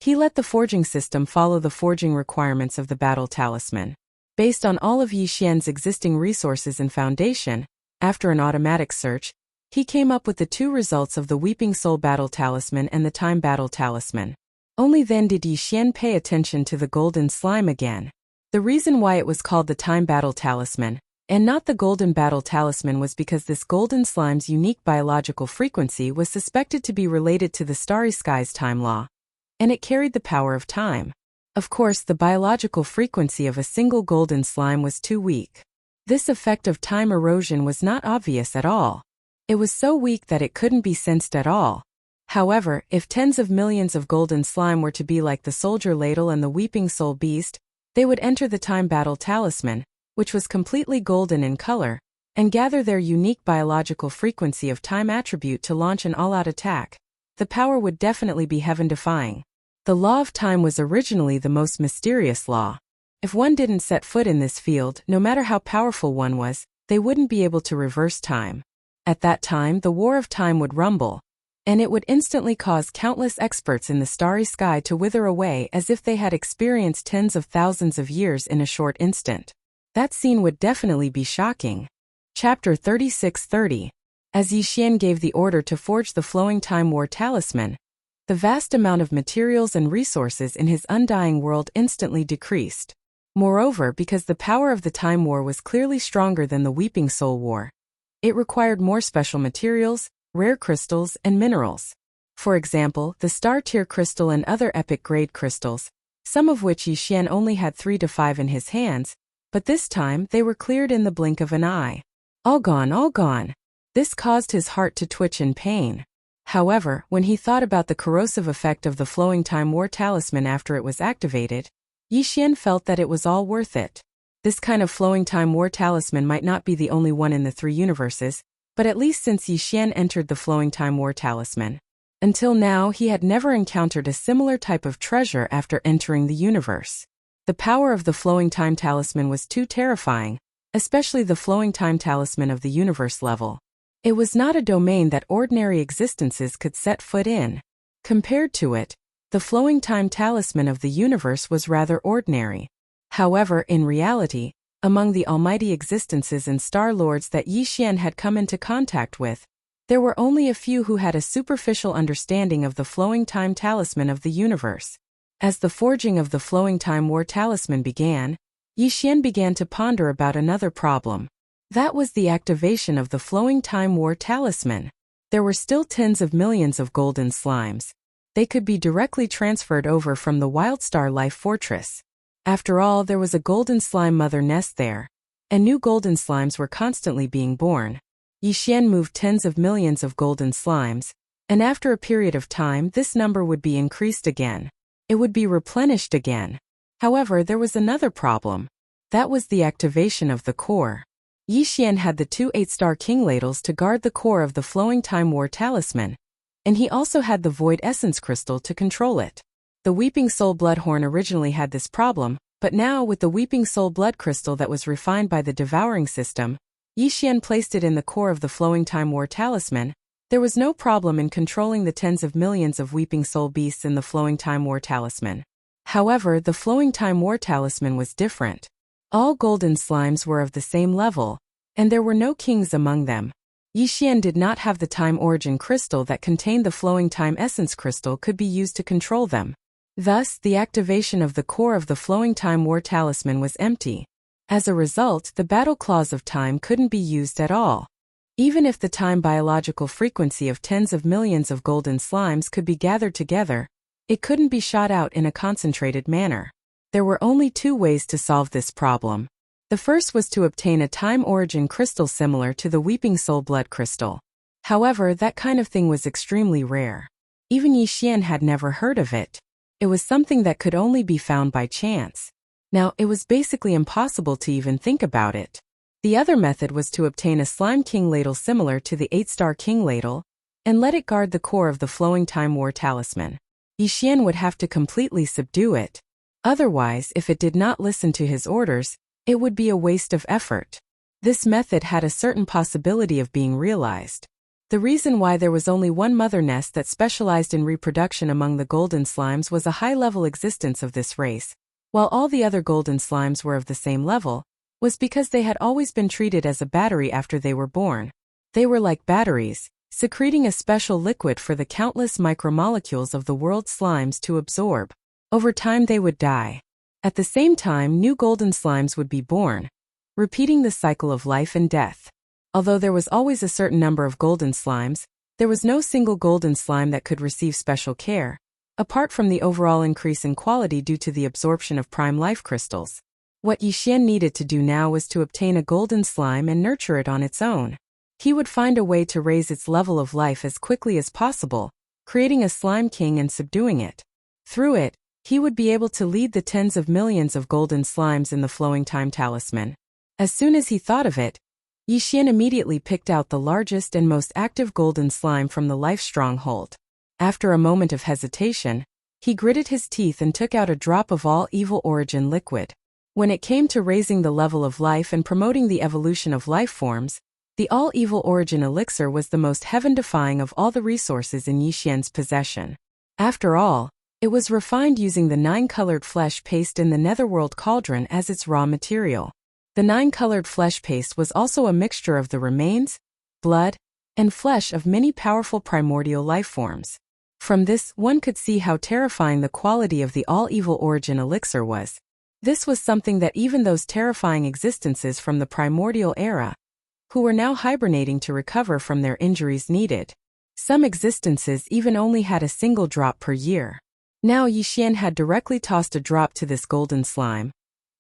he let the forging system follow the forging requirements of the Battle Talisman. Based on all of Yi Xian's existing resources and foundation, after an automatic search, he came up with the two results of the Weeping Soul Battle Talisman and the Time Battle Talisman. Only then did Yi Xian pay attention to the golden slime again. The reason why it was called the Time Battle Talisman, and not the Golden Battle Talisman, was because this golden slime's unique biological frequency was suspected to be related to the Starry Sky's time law, and it carried the power of time. Of course, the biological frequency of a single golden slime was too weak. This effect of time erosion was not obvious at all. It was so weak that it couldn't be sensed at all. However, if tens of millions of golden slime were to be like the Soldier Ladle and the Weeping Soul Beast, they would enter the Time Battle Talisman, which was completely golden in color, and gather their unique biological frequency of time attribute to launch an all-out attack. The power would definitely be heaven-defying. The law of time was originally the most mysterious law. If one didn't set foot in this field, no matter how powerful one was, they wouldn't be able to reverse time. At that time, the war of time would rumble, and it would instantly cause countless experts in the starry sky to wither away as if they had experienced tens of thousands of years in a short instant. That scene would definitely be shocking. Chapter 36:30. As Yi Xian gave the order to forge the Flowing Time War Talisman, the vast amount of materials and resources in his undying world instantly decreased. Moreover, because the power of the Time War was clearly stronger than the Weeping Soul War, it required more special materials, rare crystals, and minerals. For example, the Star Tier Crystal and other epic grade crystals, some of which Yi Xian only had 3 to 5 in his hands, but this time they were cleared in the blink of an eye. All gone, all gone. This caused his heart to twitch in pain. However, when he thought about the corrosive effect of the Flowing Time War Talisman after it was activated, Yi Xian felt that it was all worth it. This kind of Flowing Time War Talisman might not be the only one in the 3 universes, but at least since Yi Xian entered the Flowing Time War Talisman, until now he had never encountered a similar type of treasure after entering the universe. The power of the Flowing Time Talisman was too terrifying, especially the Flowing Time Talisman of the universe level. It was not a domain that ordinary existences could set foot in. Compared to it, the Flowing Time Talisman of the universe was rather ordinary. However, in reality, among the almighty existences and star lords that Yi Xian had come into contact with, there were only a few who had a superficial understanding of the Flowing Time Talisman of the universe. As the forging of the Flowing Time War Talisman began, Yi Xian began to ponder about another problem. That was the activation of the Flowing Time War Talisman. There were still tens of millions of golden slimes. They could be directly transferred over from the Wildstar Life Fortress. After all, there was a golden slime mother nest there, and new golden slimes were constantly being born. Yi Xian moved tens of millions of golden slimes, and after a period of time this number would be increased again. It would be replenished again. However, there was another problem. That was the activation of the core. Yi Xian had the 2 8-star king ladles to guard the core of the Flowing Time War Talisman, and he also had the Void Essence Crystal to control it. The Weeping Soul Bloodhorn originally had this problem, but now with the Weeping Soul Blood Crystal that was refined by the Devouring System, Yi Xian placed it in the core of the Flowing Time War Talisman. There was no problem in controlling the tens of millions of Weeping Soul Beasts in the Flowing Time War Talisman. However, the Flowing Time War Talisman was different. All golden slimes were of the same level, and there were no kings among them. Yi Xian did not have the Time Origin Crystal that contained the Flowing Time Essence Crystal could be used to control them. Thus, the activation of the core of the Flowing Time War Talisman was empty. As a result, the battle clause of time couldn't be used at all. Even if the time biological frequency of tens of millions of golden slimes could be gathered together, it couldn't be shot out in a concentrated manner. There were only 2 ways to solve this problem. The first was to obtain a Time Origin Crystal similar to the Weeping Soul Blood Crystal. However, that kind of thing was extremely rare. Even Yi Xian had never heard of it. It was something that could only be found by chance. Now, it was basically impossible to even think about it. The other method was to obtain a Slime King Ladle similar to the 8-star King Ladle, and let it guard the core of the Flowing Time War Talisman. Yixian would have to completely subdue it. Otherwise, if it did not listen to his orders, it would be a waste of effort. This method had a certain possibility of being realized. The reason why there was only one mother nest that specialized in reproduction among the golden slimes was a high-level existence of this race, while all the other golden slimes were of the same level, was because they had always been treated as a battery after they were born. They were like batteries, secreting a special liquid for the countless micromolecules of the world's slimes to absorb. Over time they would die. At the same time, new golden slimes would be born, repeating the cycle of life and death. Although there was always a certain number of golden slimes, there was no single golden slime that could receive special care, apart from the overall increase in quality due to the absorption of prime life crystals. What Yixian needed to do now was to obtain a golden slime and nurture it on its own. He would find a way to raise its level of life as quickly as possible, creating a slime king and subduing it. Through it, he would be able to lead the tens of millions of golden slimes in the flowing time talisman. As soon as he thought of it, Yixian immediately picked out the largest and most active golden slime from the life stronghold. After a moment of hesitation, he gritted his teeth and took out a drop of all evil origin liquid. When it came to raising the level of life and promoting the evolution of life forms, the all evil origin elixir was the most heaven-defying of all the resources in Yixian's possession. After all, it was refined using the 9-colored flesh paste in the netherworld cauldron as its raw material. The 9-colored flesh paste was also a mixture of the remains, blood, and flesh of many powerful primordial life forms. From this, one could see how terrifying the quality of the all-evil origin elixir was. This was something that even those terrifying existences from the primordial era, who were now hibernating to recover from their injuries, needed. Some existences even only had a single drop per year. Now Yixian had directly tossed a drop to this golden slime,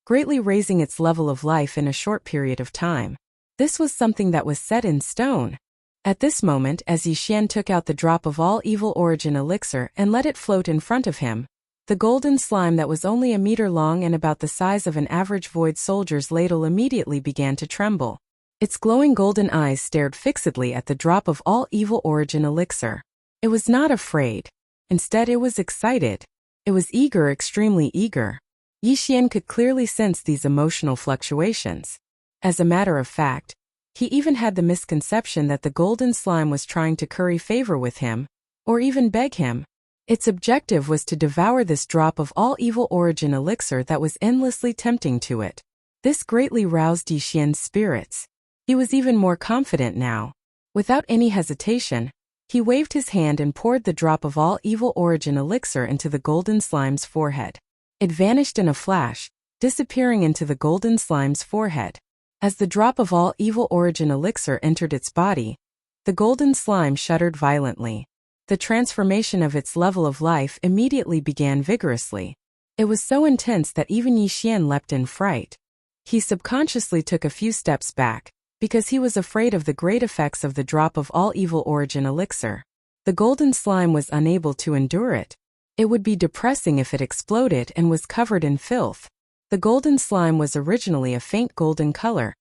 greatly raising its level of life in a short period of time. This was something that was set in stone. At this moment, as Yixian took out the drop of all evil origin elixir and let it float in front of him, the golden slime that was only a meter long and about the size of an average void soldier's ladle immediately began to tremble. Its glowing golden eyes stared fixedly at the drop of all evil origin elixir. It was not afraid. Instead, it was excited. It was eager, extremely eager. Yixian could clearly sense these emotional fluctuations. As a matter of fact, he even had the misconception that the golden slime was trying to curry favor with him, or even beg him. Its objective was to devour this drop of all evil origin elixir that was endlessly tempting to it. This greatly roused Yixian's spirits. He was even more confident now. Without any hesitation, he waved his hand and poured the drop of all evil origin elixir into the golden slime's forehead. It vanished in a flash, disappearing into the golden slime's forehead. As the drop of all evil origin elixir entered its body, the golden slime shuddered violently. The transformation of its level of life immediately began vigorously. It was so intense that even Yixian leapt in fright. He subconsciously took a few steps back, because he was afraid of the great effects of the drop of all evil origin elixir. The golden slime was unable to endure it. It would be depressing if it exploded and was covered in filth. The golden slime was originally a faint golden color,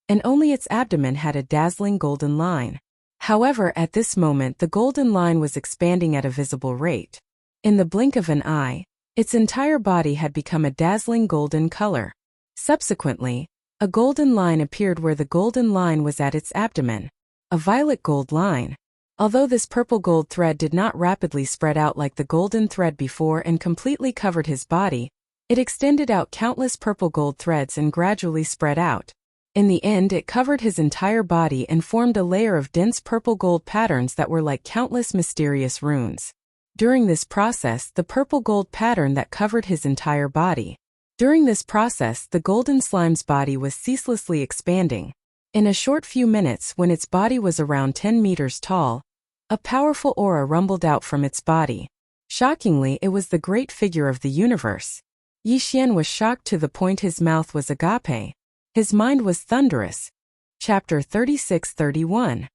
and only its abdomen had a dazzling golden line. However, at this moment the golden line was expanding at a visible rate. In the blink of an eye, its entire body had become a dazzling golden color. Subsequently, a golden line appeared where the golden line was at its abdomen. A violet gold line. Although this purple gold thread did not rapidly spread out like the golden thread before and completely covered his body, it extended out countless purple gold threads and gradually spread out. In the end, it covered his entire body and formed a layer of dense purple gold patterns that were like countless mysterious runes. During this process, the purple gold pattern that covered his entire body. During this process, the golden slime's body was ceaselessly expanding. In a short few minutes, when its body was around 10 meters tall, a powerful aura rumbled out from its body. Shockingly, it was the great figure of the universe. Yixian was shocked to the point his mouth was agape. His mind was thunderous. Chapter 36-31.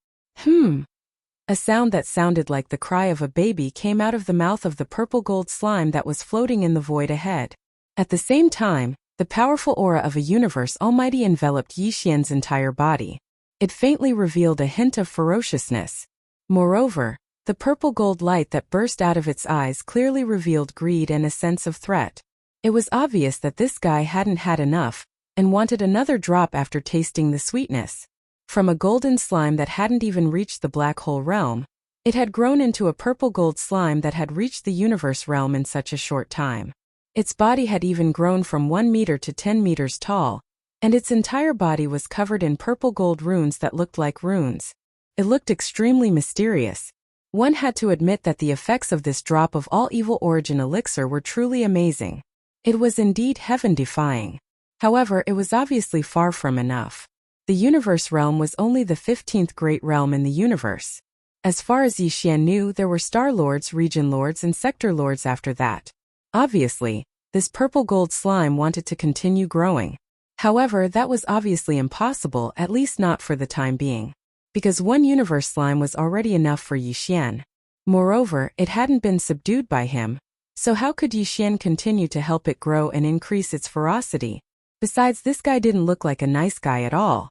A sound that sounded like the cry of a baby came out of the mouth of the purple gold slime that was floating in the void ahead. At the same time, the powerful aura of a universe almighty enveloped Yixian's entire body. It faintly revealed a hint of ferociousness. Moreover, The purple gold light that burst out of its eyes clearly revealed greed and a sense of threat. It was obvious that this guy hadn't had enough, and wanted another drop after tasting the sweetness. From a golden slime that hadn't even reached the black hole realm, it had grown into a purple gold slime that had reached the universe realm in such a short time. Its body had even grown from 1 meter to 10 meters tall, and its entire body was covered in purple gold runes that looked like runes. It looked extremely mysterious. One had to admit that the effects of this drop of all evil origin elixir were truly amazing. It was indeed heaven-defying. However, it was obviously far from enough. The universe realm was only the 15th great realm in the universe. As far as Yixian knew, there were star lords, region lords, and sector lords after that. Obviously, this purple gold slime wanted to continue growing. However, that was obviously impossible, at least not for the time being, because one universe slime was already enough for Yixian. Moreover, it hadn't been subdued by him, so how could Yixian continue to help it grow and increase its ferocity? Besides, this guy didn't look like a nice guy at all.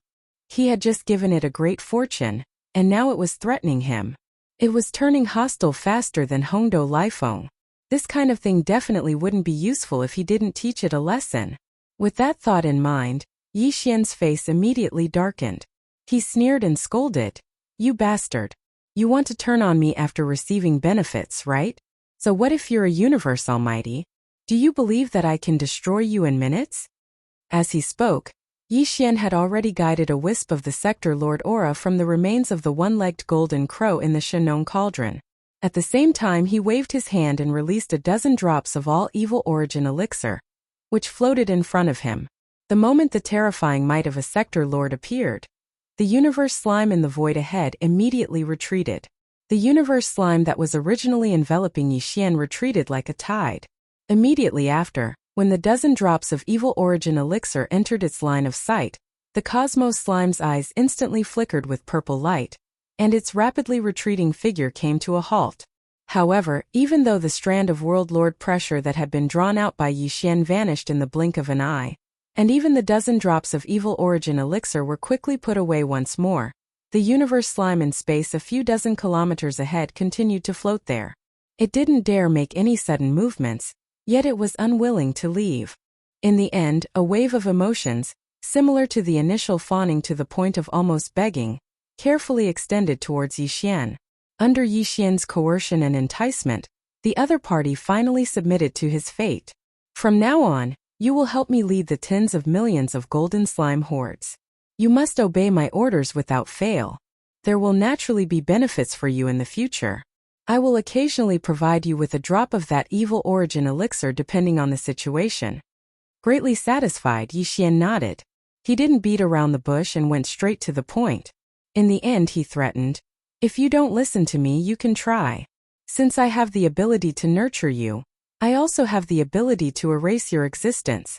He had just given it a great fortune, and now it was threatening him. It was turning hostile faster than Hongdou Liefeng. This kind of thing definitely wouldn't be useful if he didn't teach it a lesson. With that thought in mind, Yixian's face immediately darkened. He sneered and scolded. "You bastard. You want to turn on me after receiving benefits, right? So what if you're a universe almighty? Do you believe that I can destroy you in minutes?" As he spoke, Yixian had already guided a wisp of the sector lord aura from the remains of the one-legged golden crow in the Shenong cauldron. At the same time, he waved his hand and released a dozen drops of all evil origin elixir, which floated in front of him. The moment the terrifying might of a sector lord appeared, the universe slime in the void ahead immediately retreated. The universe slime that was originally enveloping Yixian retreated like a tide. Immediately after, when the dozen drops of evil origin elixir entered its line of sight, the cosmos slime's eyes instantly flickered with purple light, and its rapidly retreating figure came to a halt. However, even though the strand of world lord pressure that had been drawn out by Yixian vanished in the blink of an eye, and even the dozen drops of evil origin elixir were quickly put away once more, the universe slime in space a few dozen kilometers ahead continued to float there. It didn't dare make any sudden movements, yet it was unwilling to leave. In the end, a wave of emotions, similar to the initial fawning to the point of almost begging, carefully extended towards Yixian. Under Yixian's coercion and enticement, the other party finally submitted to his fate. "From now on, you will help me lead the tens of millions of golden slime hordes. You must obey my orders without fail. There will naturally be benefits for you in the future. I will occasionally provide you with a drop of that evil origin elixir depending on the situation." Greatly satisfied, Yixian nodded. He didn't beat around the bush and went straight to the point. In the end, he threatened, "If you don't listen to me, you can try. Since I have the ability to nurture you, I also have the ability to erase your existence."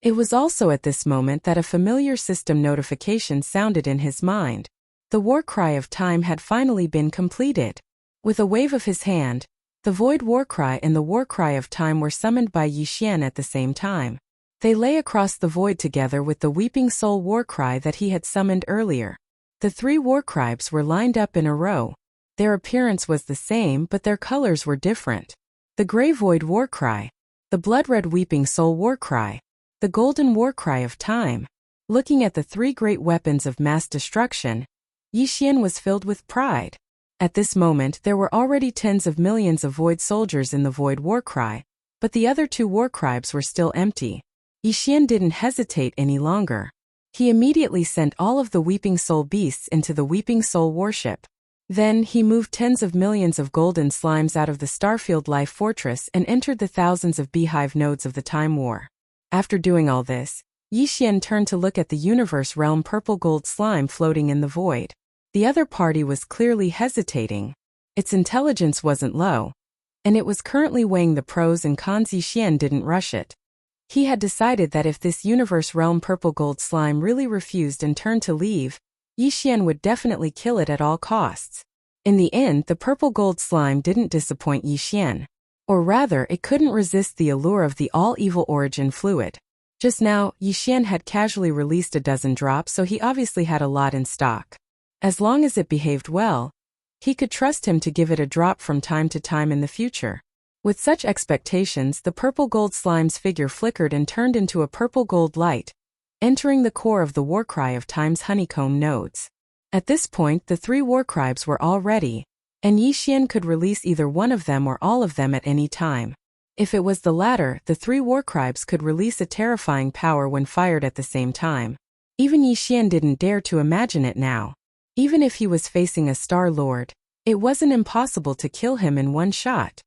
It was also at this moment that a familiar system notification sounded in his mind. The war cry of time had finally been completed. With a wave of his hand, the void war cry and the war cry of time were summoned by Yixian at the same time. They lay across the void together with the weeping soul war cry that he had summoned earlier. The three war cries were lined up in a row. Their appearance was the same, but their colors were different. The gray void war cry, the blood-red weeping soul war cry, the golden war cry of time. Looking at the three great weapons of mass destruction, Yixian was filled with pride. At this moment, there were already tens of millions of void soldiers in the void war cry, but the other two war cries were still empty. Yixian didn't hesitate any longer. He immediately sent all of the weeping soul beasts into the weeping soul warship. Then, he moved tens of millions of golden slimes out of the Starfield Life Fortress and entered the thousands of beehive nodes of the Time War. After doing all this, Yixian turned to look at the universe realm purple gold slime floating in the void. The other party was clearly hesitating. Its intelligence wasn't low, and it was currently weighing the pros and cons. Yixian didn't rush it. He had decided that if this universe realm purple gold slime really refused and turned to leave, Yixian would definitely kill it at all costs. In the end, the purple gold slime didn't disappoint Yixian. Or rather, it couldn't resist the allure of the all-evil origin fluid. Just now, Yixian had casually released a dozen drops, so he obviously had a lot in stock. As long as it behaved well, He could trust him to give it a drop from time to time in the future. With such expectations, the purple-gold slime's figure flickered and turned into a purple-gold light, entering the core of the warcry of Time's honeycomb nodes. At this point, the 3 warcribes were all ready, and Yi Xian could release either one of them or all of them at any time. If it was the latter, the 3 warcribes could release a terrifying power when fired at the same time. Even Yi Xian didn't dare to imagine it now. Even if he was facing a Star Lord, it wasn't impossible to kill him in one shot.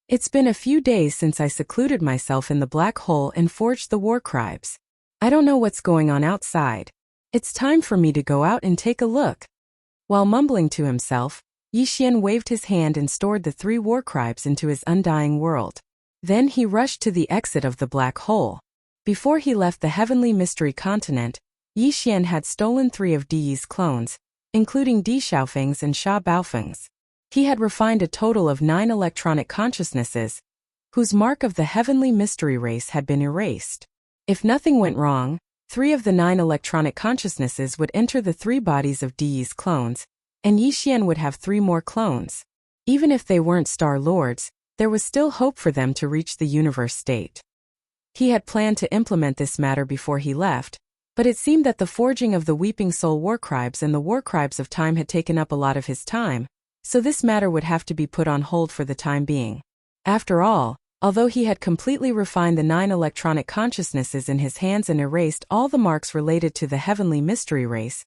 It's been a few days since I secluded myself in the black hole and forged the warcribes. I don't know what's going on outside. It's time for me to go out and take a look. While mumbling to himself, Yi Xian waved his hand and stored the 3 warcribes into his undying world. Then he rushed to the exit of the black hole. Before he left the heavenly mystery continent, Yi Xian had stolen 3 of Di Yi's clones, including Di Xiaofeng's and Sha Baofeng's. He had refined a total of 9 electronic consciousnesses, whose mark of the heavenly mystery race had been erased. If nothing went wrong, 3 of the 9 electronic consciousnesses would enter the 3 bodies of Di Yi's clones, and Yi Xian would have 3 more clones. Even if they weren't Star Lords, there was still hope for them to reach the universe state. He had planned to implement this matter before he left, but it seemed that the forging of the Weeping Soul warcribes and the warcribes of time had taken up a lot of his time, so this matter would have to be put on hold for the time being. After all, although he had completely refined the 9 electronic consciousnesses in his hands and erased all the marks related to the heavenly mystery race,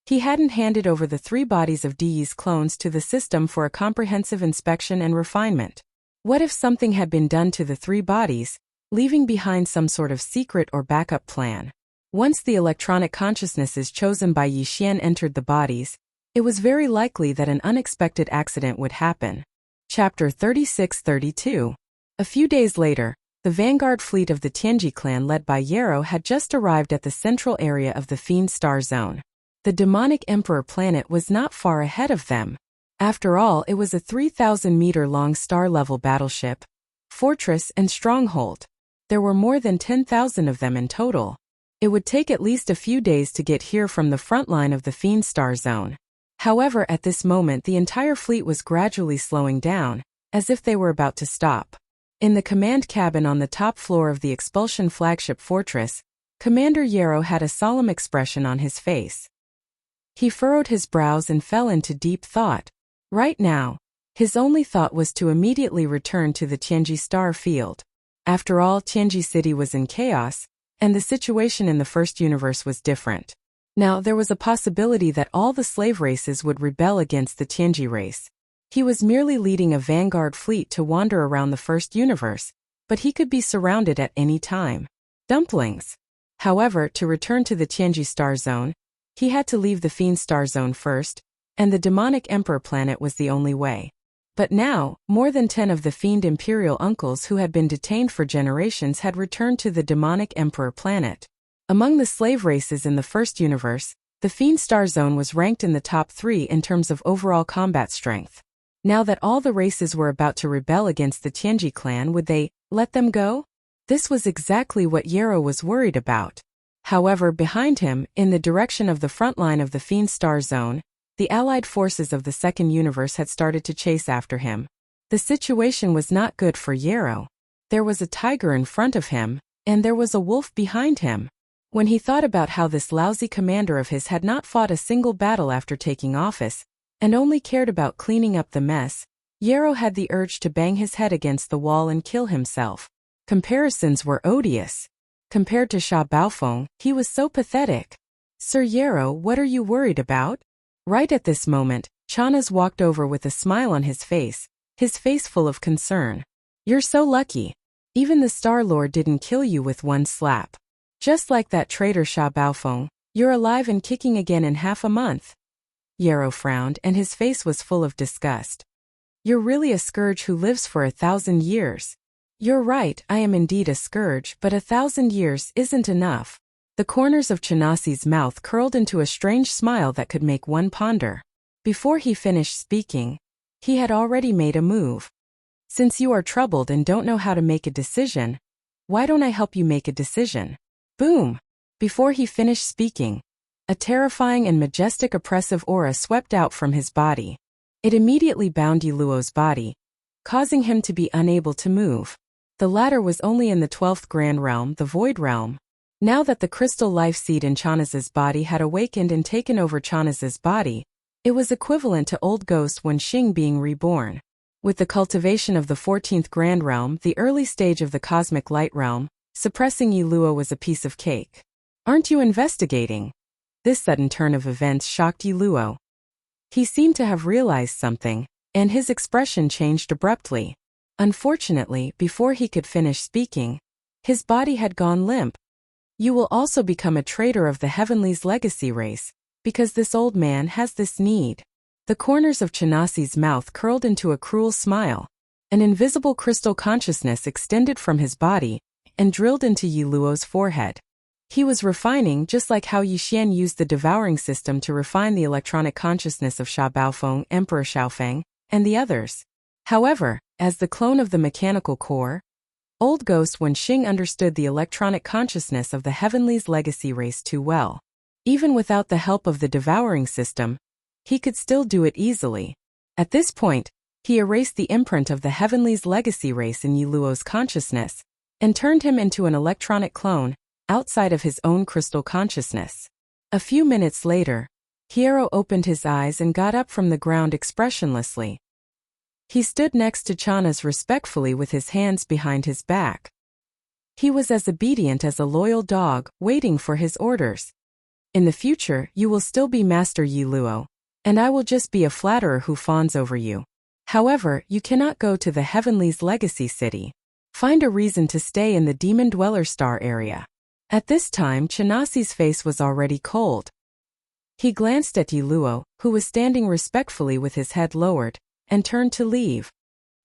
he hadn't handed over the 3 bodies of Di Yi's clones to the system for a comprehensive inspection and refinement. What if something had been done to the 3 bodies, leaving behind some sort of secret or backup plan? Once the electronic consciousnesses chosen by Yi Xian entered the bodies, it was very likely that an unexpected accident would happen. Chapter 36-32. A few days later, the vanguard fleet of the Tianji clan led by Yarrow had just arrived at the central area of the Fiend Star Zone. The demonic Emperor planet was not far ahead of them. After all, it was a 3,000-meter-long star-level battleship, fortress and stronghold. There were more than 10,000 of them in total. It would take at least a few days to get here from the front line of the Fiend Star Zone. However, at this moment the entire fleet was gradually slowing down, as if they were about to stop. In the command cabin on the top floor of the Expulsion flagship fortress, Commander Yarrow had a solemn expression on his face. He furrowed his brows and fell into deep thought. Right now, his only thought was to immediately return to the Tianji star field. After all, Tianji City was in chaos, and the situation in the first universe was different. Now, there was a possibility that all the slave races would rebel against the Tianji race. He was merely leading a vanguard fleet to wander around the first universe, but he could be surrounded at any time. Dumplings. However, to return to the Tianji star zone, he had to leave the Fiend star zone first, and the demonic Emperor planet was the only way. But now, more than 10 of the Fiend Imperial uncles who had been detained for generations had returned to the demonic Emperor planet. Among the slave races in the first universe, the Fiend Star Zone was ranked in the top 3 in terms of overall combat strength. Now that all the races were about to rebel against the Tianji clan, would they let them go? This was exactly what Yarrow was worried about. However, behind him, in the direction of the front line of the Fiend Star Zone, the allied forces of the second universe had started to chase after him. The situation was not good for Yarrow. There was a tiger in front of him, and there was a wolf behind him. When he thought about how this lousy commander of his had not fought a single battle after taking office, and only cared about cleaning up the mess, Yarrow had the urge to bang his head against the wall and kill himself. Comparisons were odious. Compared to Sha Baofeng, he was so pathetic. "Sir Yarrow, what are you worried about?" Right at this moment, Chanaz walked over with a smile on his face full of concern. "You're so lucky. Even the Star Lord didn't kill you with one slap. Just like that traitor Sha Baofeng, you're alive and kicking again in half a month." Yarrow frowned, and his face was full of disgust. "You're really a scourge who lives for 1,000 years. You're right, I am indeed a scourge, but 1,000 years isn't enough." The corners of Chanasi's mouth curled into a strange smile that could make one ponder. Before he finished speaking, he had already made a move. "Since you are troubled and don't know how to make a decision, why don't I help you make a decision?" Boom! Before he finished speaking, a terrifying and majestic oppressive aura swept out from his body. It immediately bound Yiluo's body, causing him to be unable to move. The latter was only in the 12th Grand Realm, the Void Realm. Now that the crystal life seed in Chanaz's body had awakened and taken over Chanaz's body, it was equivalent to Old Ghost Wenxing being reborn. With the cultivation of the 14th Grand Realm, the early stage of the Cosmic Light Realm, suppressing Yiluo was a piece of cake. Aren't you investigating? This sudden turn of events shocked Yiluo. He seemed to have realized something, and his expression changed abruptly. Unfortunately, before he could finish speaking, his body had gone limp. You will also become a traitor of the Heavenly's legacy race, because this old man has this need. The corners of Chanasi's mouth curled into a cruel smile. An invisible crystal consciousness extended from his body and drilled into Yiluo's forehead. He was refining just like how Yixian used the devouring system to refine the electronic consciousness of Sha Baofeng, Emperor Xiaofeng, and the others. However, as the clone of the mechanical core, Old Ghost Wenxing understood the electronic consciousness of the Heavenly's legacy race too well. Even without the help of the devouring system, he could still do it easily. At this point, he erased the imprint of the Heavenly's legacy race in Yiluo's consciousness and turned him into an electronic clone outside of his own crystal consciousness. A few minutes later, Hiero opened his eyes and got up from the ground expressionlessly. He stood next to Chanaz respectfully with his hands behind his back. He was as obedient as a loyal dog, waiting for his orders. In the future, you will still be Master Yiluo, and I will just be a flatterer who fawns over you. However, you cannot go to the Heavenly's legacy city. Find a reason to stay in the Demon Dweller Star area. At this time, Chanasi's face was already cold. He glanced at Yiluo, who was standing respectfully with his head lowered, and turned to leave.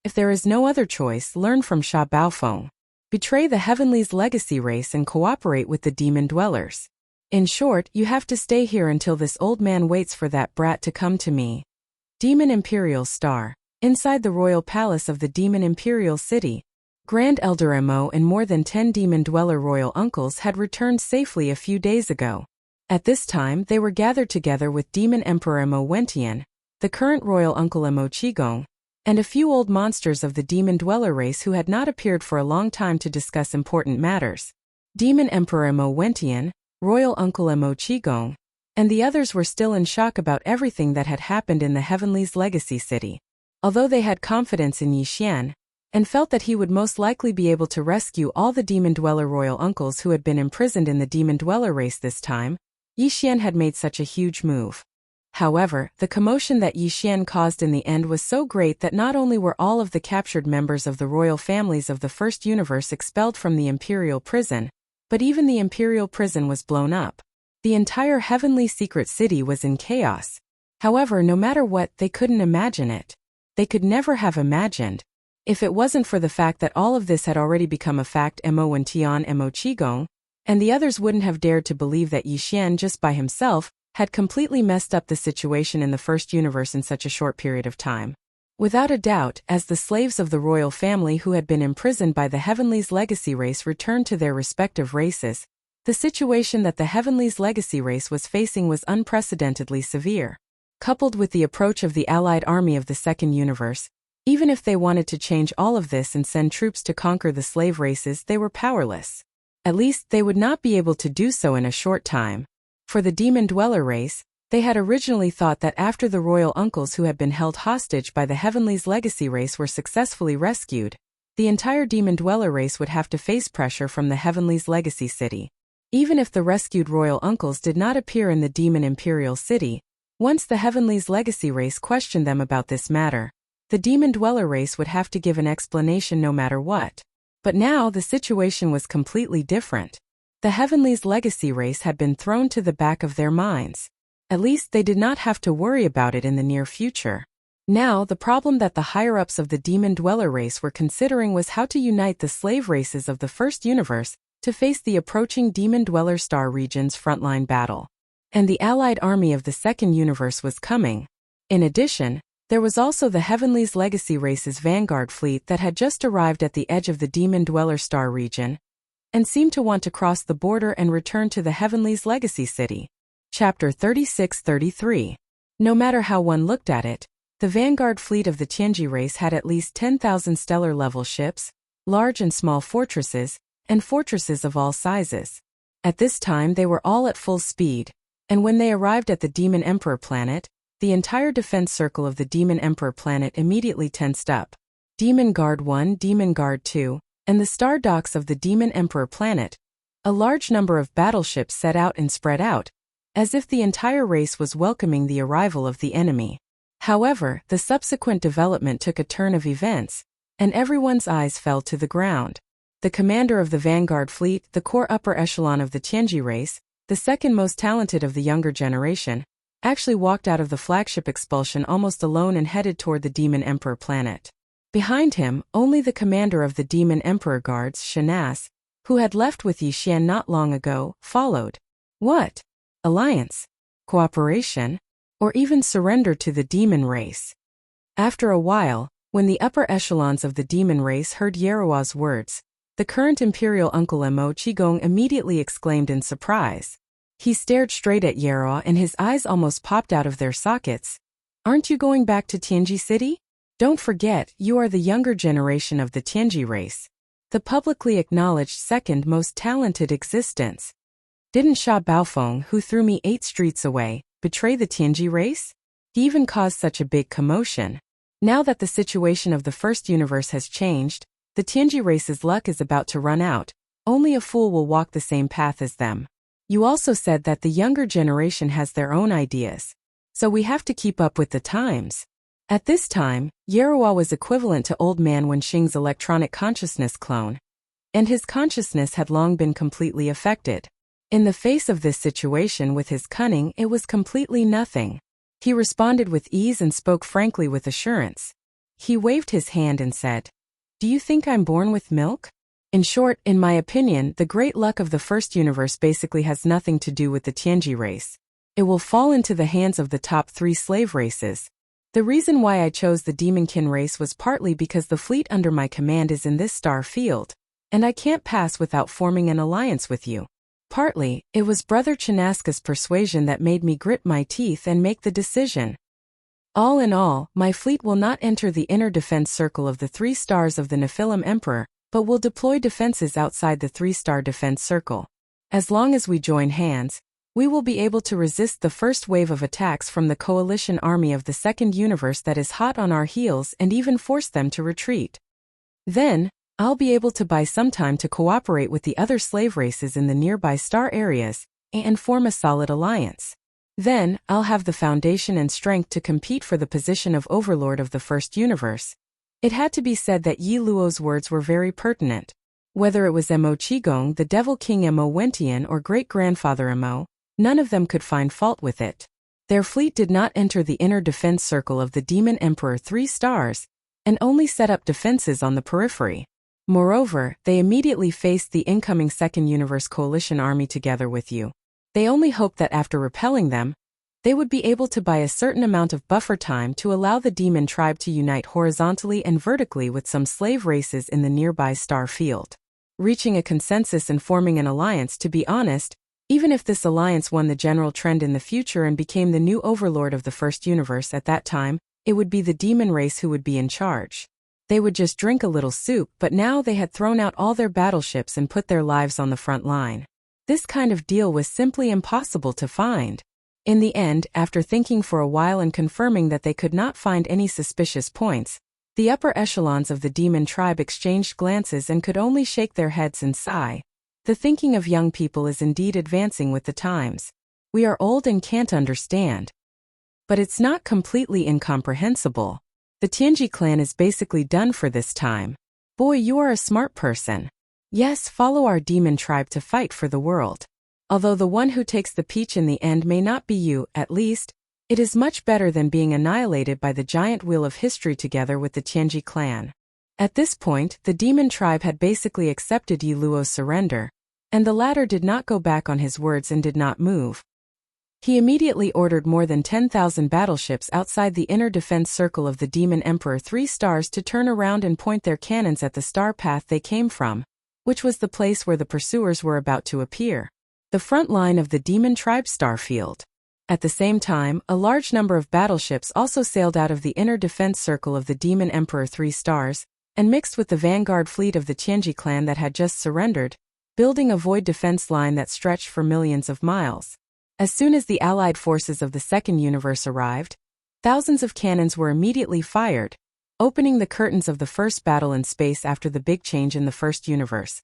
If there is no other choice, learn from Sha Baofeng. Betray the Heavenly's legacy race and cooperate with the Demon Dwellers. In short, you have to stay here until this old man waits for that brat to come to me. Demon Imperial Star. Inside the royal palace of the Demon Imperial City, Grand Elder Mo and more than 10 Demon Dweller royal uncles had returned safely a few days ago. At this time, they were gathered together with Demon Emperor Mo Wentian, the current royal uncle Mo Qigong, and a few old monsters of the Demon Dweller race who had not appeared for a long time to discuss important matters. Demon Emperor Mo Wentian, Royal Uncle Mo Qigong, and the others were still in shock about everything that had happened in the Heavenly's legacy city. Although they had confidence in Yixian, and felt that he would most likely be able to rescue all the Demon Dweller royal uncles who had been imprisoned in the Demon Dweller race this time, Yixian had made such a huge move. However, the commotion that Yixian caused in the end was so great that not only were all of the captured members of the royal families of the First Universe expelled from the Imperial Prison, but even the Imperial Prison was blown up. The entire Heavenly Secret City was in chaos. However, no matter what, they couldn't imagine it. They could never have imagined. If it wasn't for the fact that all of this had already become a fact, Mo Wentian and Mo Qigong, and the others wouldn't have dared to believe that Yixian just by himself had completely messed up the situation in the First Universe in such a short period of time. Without a doubt, as the slaves of the royal family who had been imprisoned by the Heavenly's legacy race returned to their respective races, the situation that the Heavenly's legacy race was facing was unprecedentedly severe. Coupled with the approach of the allied army of the Second Universe, even if they wanted to change all of this and send troops to conquer the slave races, they were powerless. At least, they would not be able to do so in a short time. For the Demon Dweller race, they had originally thought that after the royal uncles who had been held hostage by the Heavenly's legacy race were successfully rescued, the entire Demon Dweller race would have to face pressure from the Heavenly's legacy city. Even if the rescued royal uncles did not appear in the Demon Imperial City, once the Heavenly's legacy race questioned them about this matter, the Demon Dweller race would have to give an explanation no matter what. But now the situation was completely different. The Heavenly's legacy race had been thrown to the back of their minds. At least they did not have to worry about it in the near future. Now, the problem that the higher-ups of the Demon Dweller race were considering was how to unite the slave races of the First Universe to face the approaching Demon Dweller Star region's frontline battle. And the allied army of the Second Universe was coming. In addition, there was also the Heavenly's legacy race's vanguard fleet that had just arrived at the edge of the Demon Dweller Star region, and seemed to want to cross the border and return to the Heavenly's legacy city. Chapter 36-33. No matter how one looked at it, the vanguard fleet of the Tianji race had at least 10,000 stellar-level ships, large and small fortresses, and fortresses of all sizes. At this time they were all at full speed, and when they arrived at the Demon Emperor planet, the entire defense circle of the Demon Emperor planet immediately tensed up. Demon Guard 1, Demon Guard 2, and the star docks of the Demon Emperor planet, a large number of battleships set out and spread out, as if the entire race was welcoming the arrival of the enemy. However, the subsequent development took a turn of events, and everyone's eyes fell to the ground. The commander of the vanguard fleet, the core upper echelon of the Tianji race, the second most talented of the younger generation, actually walked out of the flagship expulsion almost alone and headed toward the Demon Emperor planet. Behind him, only the commander of the Demon Emperor guards, Shanas, who had left with Yi Xian not long ago, followed. What? Alliance? Cooperation? Or even surrender to the demon race? After a while, when the upper echelons of the demon race heard Yerua's words, the current imperial uncle Mo Qigong immediately exclaimed in surprise. He stared straight at Yerua and his eyes almost popped out of their sockets. Aren't you going back to Tianji City? Don't forget, you are the younger generation of the Tianji race, the publicly acknowledged second most talented existence. Didn't Sha Baofeng, who threw me 8 streets away, betray the Tianji race? He even caused such a big commotion. Now that the situation of the first universe has changed, the Tianji race's luck is about to run out. Only a fool will walk the same path as them. You also said that the younger generation has their own ideas. So we have to keep up with the times. At this time, Yerua was equivalent to Old Man Wenxing's electronic consciousness clone, and his consciousness had long been completely affected. In the face of this situation with his cunning, it was completely nothing. He responded with ease and spoke frankly with assurance. He waved his hand and said, "Do you think I'm born with milk?" In short, in my opinion, the great luck of the first universe basically has nothing to do with the Tianji race. It will fall into the hands of the top 3 slave races. The reason why I chose the Demonkin race was partly because the fleet under my command is in this star field, and I can't pass without forming an alliance with you. Partly, it was Brother Chinaska's persuasion that made me grit my teeth and make the decision. All in all, my fleet will not enter the inner defense circle of the 3 stars of the Nephilim Emperor, but will deploy defenses outside the 3-star defense circle. As long as we join hands, we will be able to resist the first wave of attacks from the coalition army of the second universe that is hot on our heels and even force them to retreat. Then, I'll be able to buy some time to cooperate with the other slave races in the nearby star areas and form a solid alliance. Then, I'll have the foundation and strength to compete for the position of overlord of the first universe. It had to be said that Yi Luo's words were very pertinent. Whether it was Mo Qigong, the Devil King Mo Wentian, or great-grandfather Mo, none of them could find fault with it. Their fleet did not enter the inner defense circle of the Demon Emperor 3 stars, and only set up defenses on the periphery. Moreover, they immediately faced the incoming Second Universe Coalition army together with you. They only hoped that after repelling them, they would be able to buy a certain amount of buffer time to allow the demon tribe to unite horizontally and vertically with some slave races in the nearby star field. Reaching a consensus and forming an alliance, to be honest, even if this alliance won the general trend in the future and became the new overlord of the first universe at that time, it would be the demon race who would be in charge. They would just drink a little soup, but now they had thrown out all their battleships and put their lives on the front line. This kind of deal was simply impossible to find. In the end, after thinking for a while and confirming that they could not find any suspicious points, the upper echelons of the demon tribe exchanged glances and could only shake their heads and sigh. The thinking of young people is indeed advancing with the times. We are old and can't understand. But it's not completely incomprehensible. The Tianji clan is basically done for this time. Boy, you are a smart person. Yes, follow our demon tribe to fight for the world. Although the one who takes the peach in the end may not be you, at least, it is much better than being annihilated by the giant wheel of history together with the Tianji clan. At this point, the demon tribe had basically accepted Yi Luo's surrender, and the latter did not go back on his words and did not move. He immediately ordered more than 10,000 battleships outside the inner defense circle of the Demon Emperor 3 stars to turn around and point their cannons at the star path they came from, which was the place where the pursuers were about to appear. The front line of the demon tribe star field. At the same time, a large number of battleships also sailed out of the inner defense circle of the Demon Emperor 3 stars, and mixed with the vanguard fleet of the Tianji clan that had just surrendered, building a void defense line that stretched for millions of miles. As soon as the allied forces of the second universe arrived, thousands of cannons were immediately fired, opening the curtains of the first battle in space after the big change in the first universe.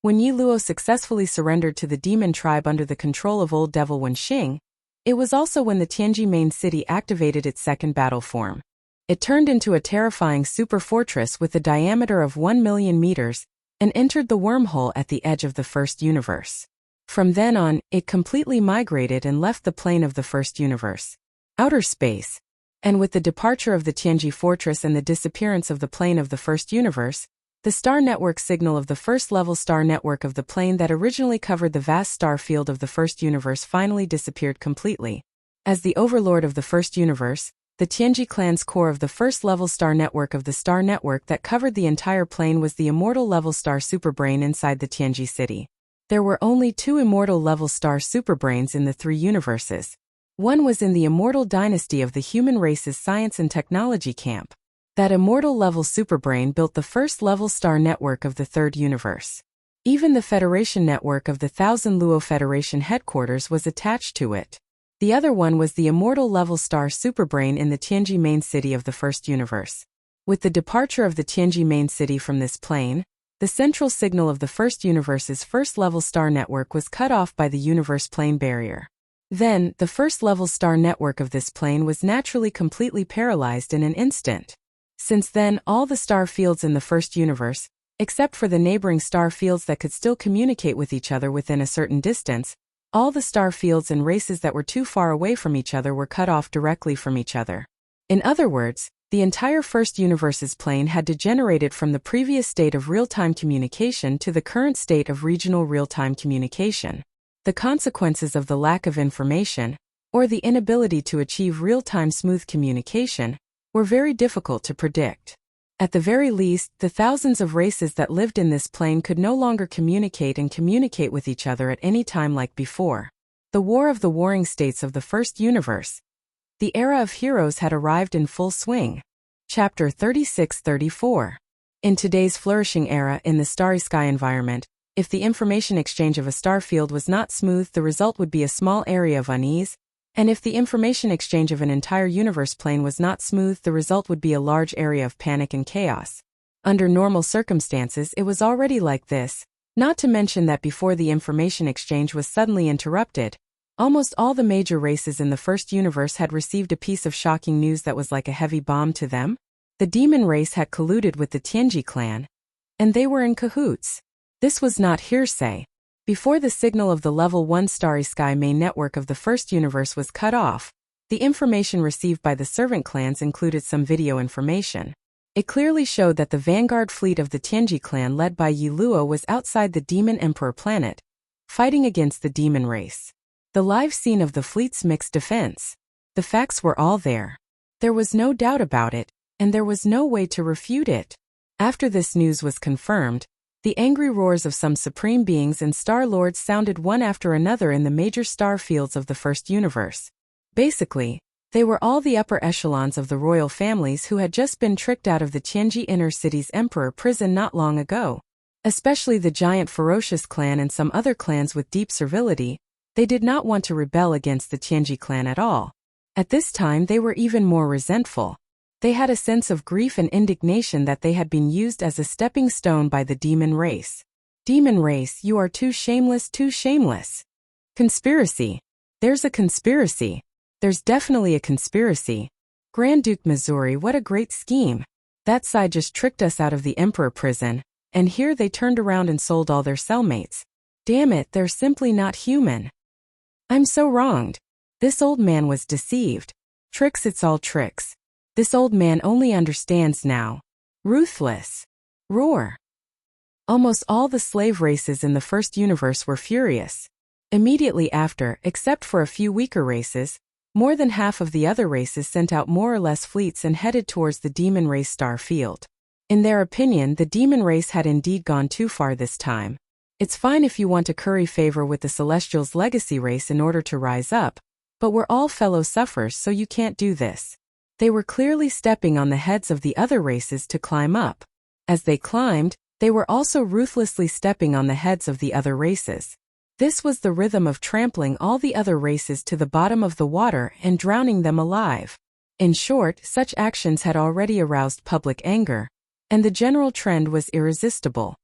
When Yi Luo successfully surrendered to the demon tribe under the control of Old Devil Wenxing, it was also when the Tianji main city activated its second battle form. It turned into a terrifying super fortress with a diameter of 1 million meters and entered the wormhole at the edge of the first universe. From then on, it completely migrated and left the plane of the first universe, outer space, and with the departure of the Tianji fortress and the disappearance of the plane of the first universe, the star network signal of the first-level star network of the plane that originally covered the vast star field of the first universe finally disappeared completely. As the overlord of the first universe, the Tianji clan's core of the first-level star network of the star network that covered the entire plane was the immortal-level star superbrain inside the Tianji city. There were only 2 immortal-level star superbrains in the 3 universes. One was in the immortal dynasty of the human race's science and technology camp. That immortal-level superbrain built the first-level star network of the third universe. Even the Federation network of the Thousand Luo Federation headquarters was attached to it. The other one was the immortal-level star superbrain in the Tianji main city of the first universe. With the departure of the Tianji main city from this plane, the central signal of the first universe's first-level star network was cut off by the universe plane barrier. Then, the first-level star network of this plane was naturally completely paralyzed in an instant. Since then, all the star fields in the first universe, except for the neighboring star fields that could still communicate with each other within a certain distance, all the star fields and races that were too far away from each other were cut off directly from each other. In other words, the entire first universe's plane had degenerated from the previous state of real-time communication to the current state of regional real-time communication. The consequences of the lack of information, or the inability to achieve real-time smooth communication, were very difficult to predict. At the very least, the thousands of races that lived in this plane could no longer communicate with each other at any time like before. The War of the Warring States of the First Universe. The era of heroes had arrived in full swing. Chapter 36-34. In today's flourishing era in the starry sky environment, if the information exchange of a star field was not smooth, the result would be a small area of unease, and if the information exchange of an entire universe plane was not smooth, the result would be a large area of panic and chaos. Under normal circumstances, it was already like this, not to mention that before the information exchange was suddenly interrupted, almost all the major races in the first universe had received a piece of shocking news that was like a heavy bomb to them. The demon race had colluded with the Tianji clan, and they were in cahoots. This was not hearsay. Before the signal of the Level 1 Starry Sky main network of the first universe was cut off, the information received by the servant clans included some video information. It clearly showed that the vanguard fleet of the Tianji clan led by Yi Luo was outside the Demon Emperor planet, fighting against the demon race. The live scene of the fleet's mixed defense. The facts were all there. There was no doubt about it, and there was no way to refute it. After this news was confirmed, the angry roars of some supreme beings and star lords sounded one after another in the major star fields of the first universe. Basically, they were all the upper echelons of the royal families who had just been tricked out of the Tianji inner city's emperor prison not long ago. Especially the giant ferocious clan and some other clans with deep servility, they did not want to rebel against the Tianji clan at all. At this time they were even more resentful. They had a sense of grief and indignation that they had been used as a stepping stone by the demon race. Demon race, you are too shameless, too shameless. Conspiracy. There's a conspiracy. There's definitely a conspiracy. Grand Duke Missouri, what a great scheme. That side just tricked us out of the emperor prison, and here they turned around and sold all their cellmates. Damn it, they're simply not human. I'm so wronged. This old man was deceived. Tricks, it's all tricks. This old man only understands now. Ruthless. Roar. Almost all the slave races in the first universe were furious. Immediately after, except for a few weaker races, more than half of the other races sent out more or less fleets and headed towards the demon race star field. In their opinion, the demon race had indeed gone too far this time. It's fine if you want to curry favor with the Celestials' legacy race in order to rise up, But we're all fellow sufferers, so you can't do this. They were clearly stepping on the heads of the other races to climb up. As they climbed, they were also ruthlessly stepping on the heads of the other races. This was the rhythm of trampling all the other races to the bottom of the water and drowning them alive. In short, such actions had already aroused public anger, and the general trend was irresistible.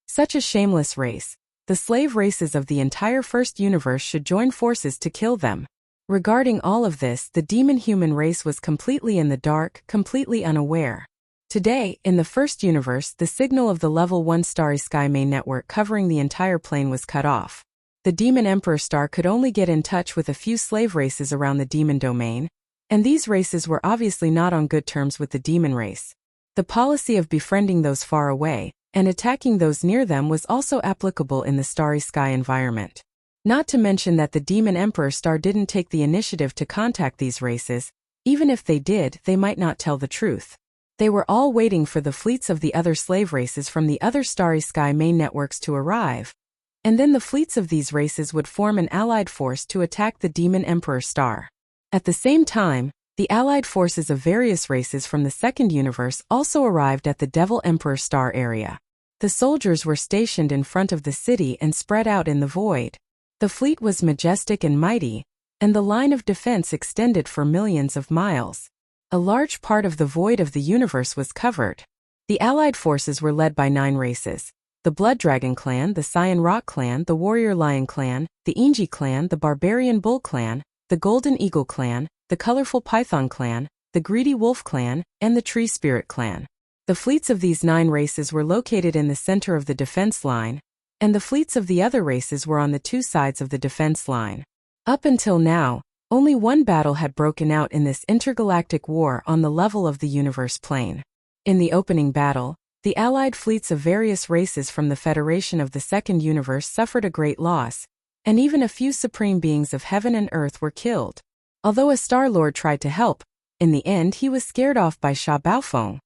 Such a shameless race. The slave races of the entire first universe should join forces to kill them. Regarding all of this, the demon-human race was completely in the dark, completely unaware. Today, in the first universe, the signal of the Level 1 Starry Sky main network covering the entire plane was cut off. The Demon Emperor Star could only get in touch with a few slave races around the demon domain, and these races were obviously not on good terms with the demon race. The policy of befriending those far away and attacking those near them was also applicable in the Starry Sky environment. Not to mention that the Demon Emperor Star didn't take the initiative to contact these races. Even if they did, they might not tell the truth. They were all waiting for the fleets of the other slave races from the other Starry Sky main networks to arrive, and then the fleets of these races would form an allied force to attack the Demon Emperor Star. At the same time, the allied forces of various races from the second universe also arrived at the Devil Emperor Star area. The soldiers were stationed in front of the city and spread out in the void. The fleet was majestic and mighty, and the line of defense extended for millions of miles. A large part of the void of the universe was covered. The allied forces were led by 9 races: the Blood Dragon Clan, the Cyan Rock Clan, the Warrior Lion Clan, the Inji Clan, the Barbarian Bull Clan, the Golden Eagle Clan, the Colorful Python Clan, the Greedy Wolf Clan, and the Tree Spirit Clan. The fleets of these 9 races were located in the center of the defense line, and the fleets of the other races were on the 2 sides of the defense line. Up until now, only one battle had broken out in this intergalactic war on the level of the universe plane. In the opening battle, the allied fleets of various races from the Federation of the Second Universe suffered a great loss, and even a few supreme beings of heaven and earth were killed. Although a Star Lord tried to help, in the end he was scared off by Sha Baofeng,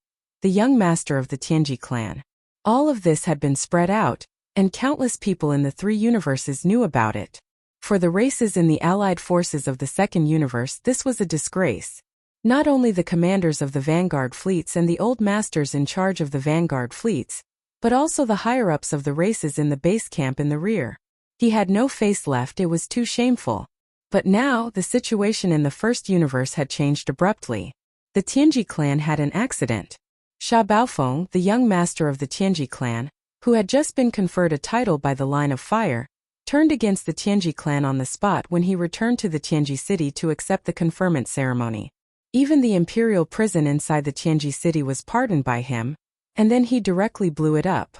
the young master of the Tianji clan. All of this had been spread out, and countless people in the 3 universes knew about it. For the races in the allied forces of the second universe, this was a disgrace. Not only the commanders of the Vanguard fleets and the old masters in charge of the Vanguard fleets, but also the higher-ups of the races in the base camp in the rear. He had no face left, it was too shameful. But now, the situation in the first universe had changed abruptly. The Tianji clan had an accident. Sha Baofeng, the young master of the Tianji clan, who had just been conferred a title by the Line of Fire, turned against the Tianji clan on the spot when he returned to the Tianji city to accept the conferment ceremony. Even the imperial prison inside the Tianji city was pardoned by him, and then he directly blew it up.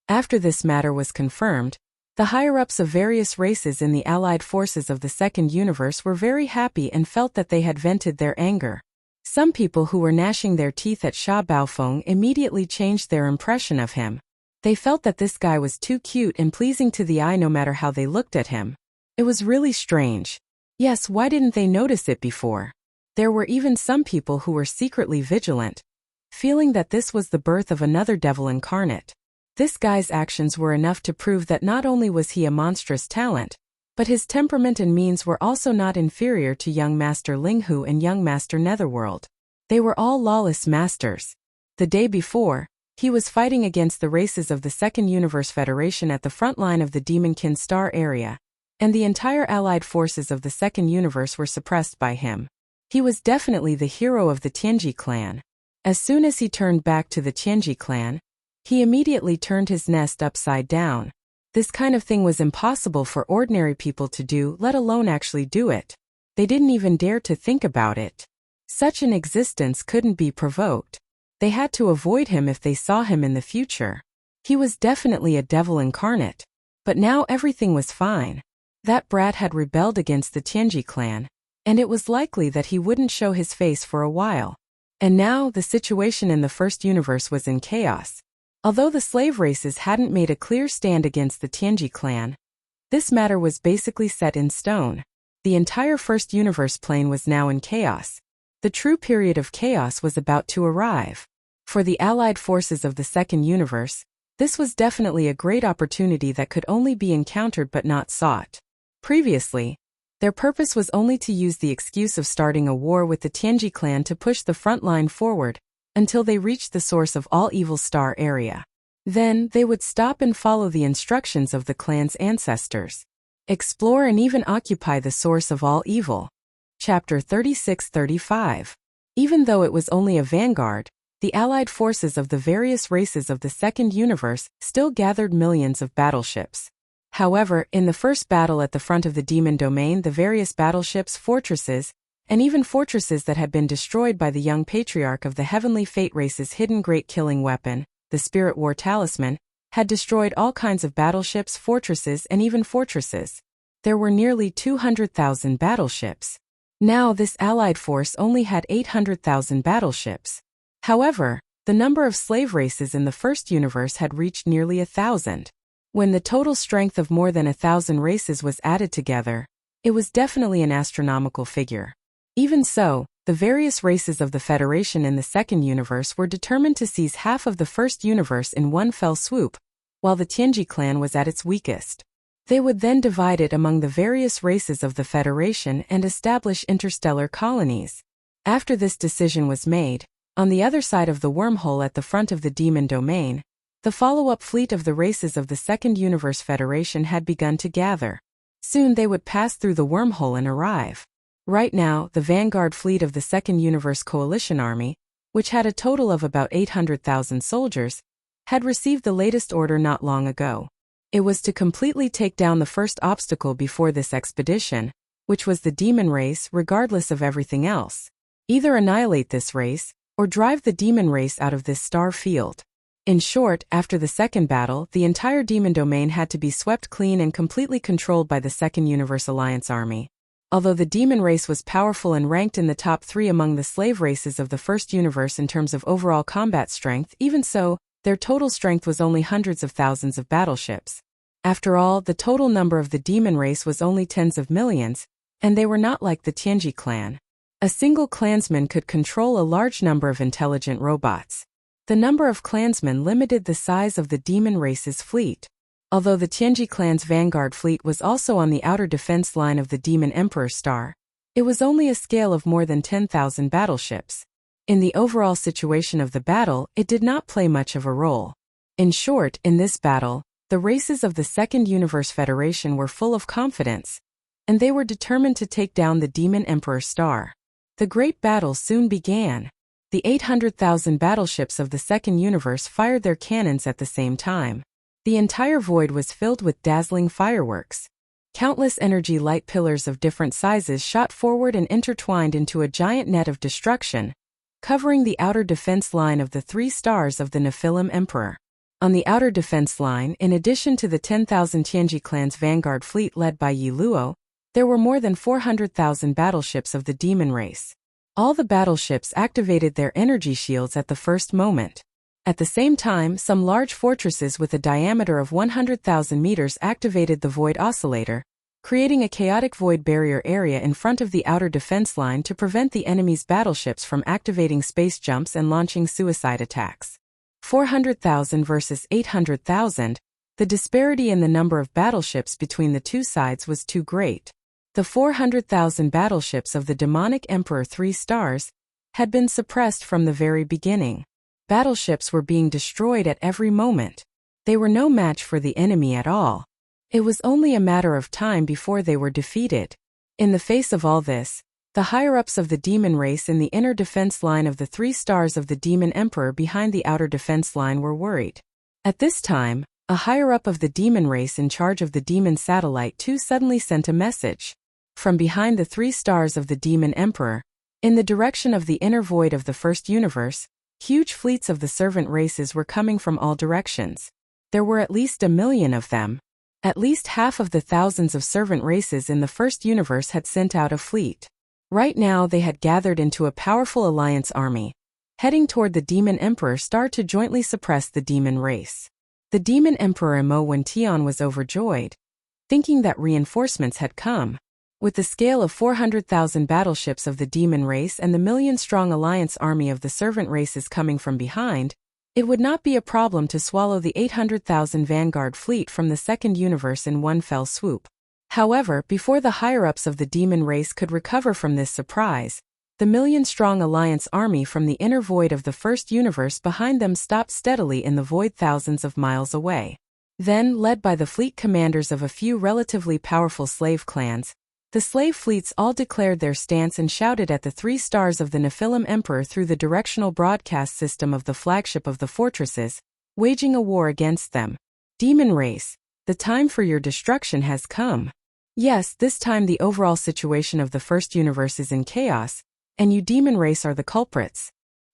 After this matter was confirmed, the higher-ups of various races in the allied forces of the second universe were very happy and felt that they had vented their anger. Some people who were gnashing their teeth at Sha Baofeng immediately changed their impression of him. They felt that this guy was too cute and pleasing to the eye no matter how they looked at him. It was really strange. Yes, why didn't they notice it before? There were even some people who were secretly vigilant, feeling that this was the birth of another devil incarnate. This guy's actions were enough to prove that not only was he a monstrous talent, but his temperament and means were also not inferior to young Master Linghu and young Master Netherworld. They were all lawless masters. The day before, he was fighting against the races of the Second Universe Federation at the front line of the Demonkin Star area, and the entire allied forces of the Second Universe were suppressed by him. He was definitely the hero of the Tianji clan. As soon as he turned back to the Tianji clan, he immediately turned his nest upside down. This kind of thing was impossible for ordinary people to do, let alone actually do it. They didn't even dare to think about it. Such an existence couldn't be provoked. They had to avoid him if they saw him in the future. He was definitely a devil incarnate. But now everything was fine. That brat had rebelled against the Tianji clan, and it was likely that he wouldn't show his face for a while. And now, the situation in the first universe was in chaos. Although the slave races hadn't made a clear stand against the Tianji clan, this matter was basically set in stone. The entire first universe plane was now in chaos. The true period of chaos was about to arrive. For the allied forces of the second universe, this was definitely a great opportunity that could only be encountered but not sought. Previously, Their purpose was only to use the excuse of starting a war with the Tianji clan to push the front line forward until they reached the source of all evil star area. Then, they would stop and follow the instructions of the clan's ancestors. Explore and even occupy the source of all evil. Chapter 36-35. Even though it was only a vanguard, the allied forces of the various races of the Second Universe still gathered millions of battleships. However, in the first battle at the front of the demon domain, the various battleships, fortresses, and even fortresses that had been destroyed by the young patriarch of the Heavenly Fate race's hidden great killing weapon, the Spirit War Talisman, had destroyed all kinds of battleships, fortresses, and even fortresses. There were nearly 200,000 battleships. Now this allied force only had 800,000 battleships. However, the number of slave races in the first universe had reached nearly 1,000. When the total strength of more than 1,000 races was added together, it was definitely an astronomical figure. Even so, the various races of the Federation in the second universe were determined to seize half of the first universe in one fell swoop, while the Tianji clan was at its weakest. They would then divide it among the various races of the Federation and establish interstellar colonies. After this decision was made, on the other side of the wormhole at the front of the demon domain, the follow-up fleet of the races of the Second Universe Federation had begun to gather. Soon they would pass through the wormhole and arrive. Right now, the vanguard fleet of the Second Universe Coalition Army, which had a total of about 800,000 soldiers, had received the latest order not long ago. It was to completely take down the first obstacle before this expedition, which was the demon race, regardless of everything else. Either annihilate this race, or drive the demon race out of this star field. In short, after the second battle, the entire demon domain had to be swept clean and completely controlled by the Second Universe Alliance army. Although the demon race was powerful and ranked in the top 3 among the slave races of the first universe in terms of overall combat strength, even so, their total strength was only hundreds of thousands of battleships. After all, the total number of the demon race was only tens of millions, and they were not like the Tianji clan. A single clansman could control a large number of intelligent robots. The number of clansmen limited the size of the demon race's fleet. Although the Tianji clan's vanguard fleet was also on the outer defense line of the Demon Emperor star, it was only a scale of more than 10,000 battleships. In the overall situation of the battle, it did not play much of a role. In short, in this battle, the races of the Second Universe Federation were full of confidence, and they were determined to take down the Demon Emperor star. The great battle soon began. The 800,000 battleships of the Second Universe fired their cannons at the same time. The entire void was filled with dazzling fireworks. Countless energy light pillars of different sizes shot forward and intertwined into a giant net of destruction, covering the outer defense line of the 3 stars of the Nephilim Emperor. On the outer defense line, in addition to the 10,000 Tianji clan's vanguard fleet led by Yi Luo, there were more than 400,000 battleships of the demon race. All the battleships activated their energy shields at the first moment. At the same time, some large fortresses with a diameter of 100,000 meters activated the Void Oscillator, creating a chaotic void barrier area in front of the outer defense line to prevent the enemy's battleships from activating space jumps and launching suicide attacks. 400,000 versus 800,000, the disparity in the number of battleships between the two sides was too great. The 400,000 battleships of the demonic Emperor 3 stars had been suppressed from the very beginning. Battleships were being destroyed at every moment. They were no match for the enemy at all. It was only a matter of time before they were defeated. In the face of all this, the higher-ups of the demon race in the inner defense line of the 3 stars of the demon emperor behind the outer defense line were worried. At this time, a higher-up of the demon race in charge of the demon satellite 2 suddenly sent a message. From behind the 3 stars of the demon emperor, in the direction of the inner void of the first universe, huge fleets of the servant races were coming from all directions. There were at least 1 million of them. At least half of the thousands of servant races in the first universe had sent out a fleet. Right now they had gathered into a powerful alliance army, heading toward the Demon Emperor star to jointly suppress the demon race. The Demon Emperor Mo Wention was overjoyed, thinking that reinforcements had come. With the scale of 400,000 battleships of the demon race and the million-strong alliance army of the servant races coming from behind, it would not be a problem to swallow the 800,000 vanguard fleet from the second universe in one fell swoop. However, before the higher-ups of the demon race could recover from this surprise, the million-strong Alliance army from the inner void of the first universe behind them stopped steadily in the void thousands of miles away. Then, led by the fleet commanders of a few relatively powerful slave clans, the slave fleets all declared their stance and shouted at the 3 stars of the Nephilim Emperor through the directional broadcast system of the flagship of the fortresses, waging a war against them. Demon race, the time for your destruction has come. Yes, this time the overall situation of the first universe is in chaos, and you demon race are the culprits.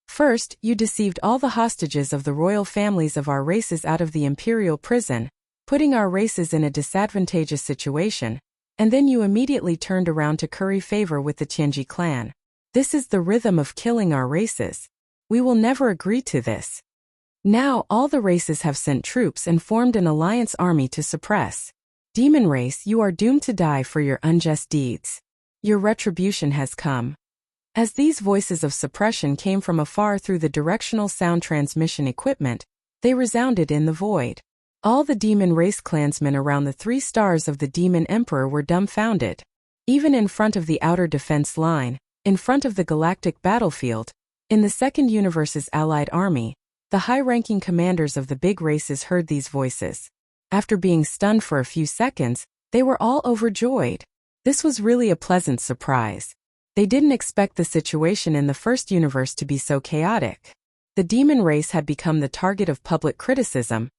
First, you deceived all the hostages of the royal families of our races out of the imperial prison, putting our races in a disadvantageous situation, and then you immediately turned around to curry favor with the Tianji clan. This is the rhythm of killing our races. We will never agree to this. Now all the races have sent troops and formed an alliance army to suppress. Demon race, you are doomed to die for your unjust deeds. Your retribution has come. As these voices of suppression came from afar through the directional sound transmission equipment, they resounded in the void. All the demon race clansmen around the 3 stars of the demon emperor were dumbfounded. Even in front of the outer defense line, in front of the galactic battlefield, in the second universe's allied army, the high-ranking commanders of the big races heard these voices. After being stunned for a few seconds, they were all overjoyed. This was really a pleasant surprise. They didn't expect the situation in the first universe to be so chaotic. The demon race had become the target of public criticism,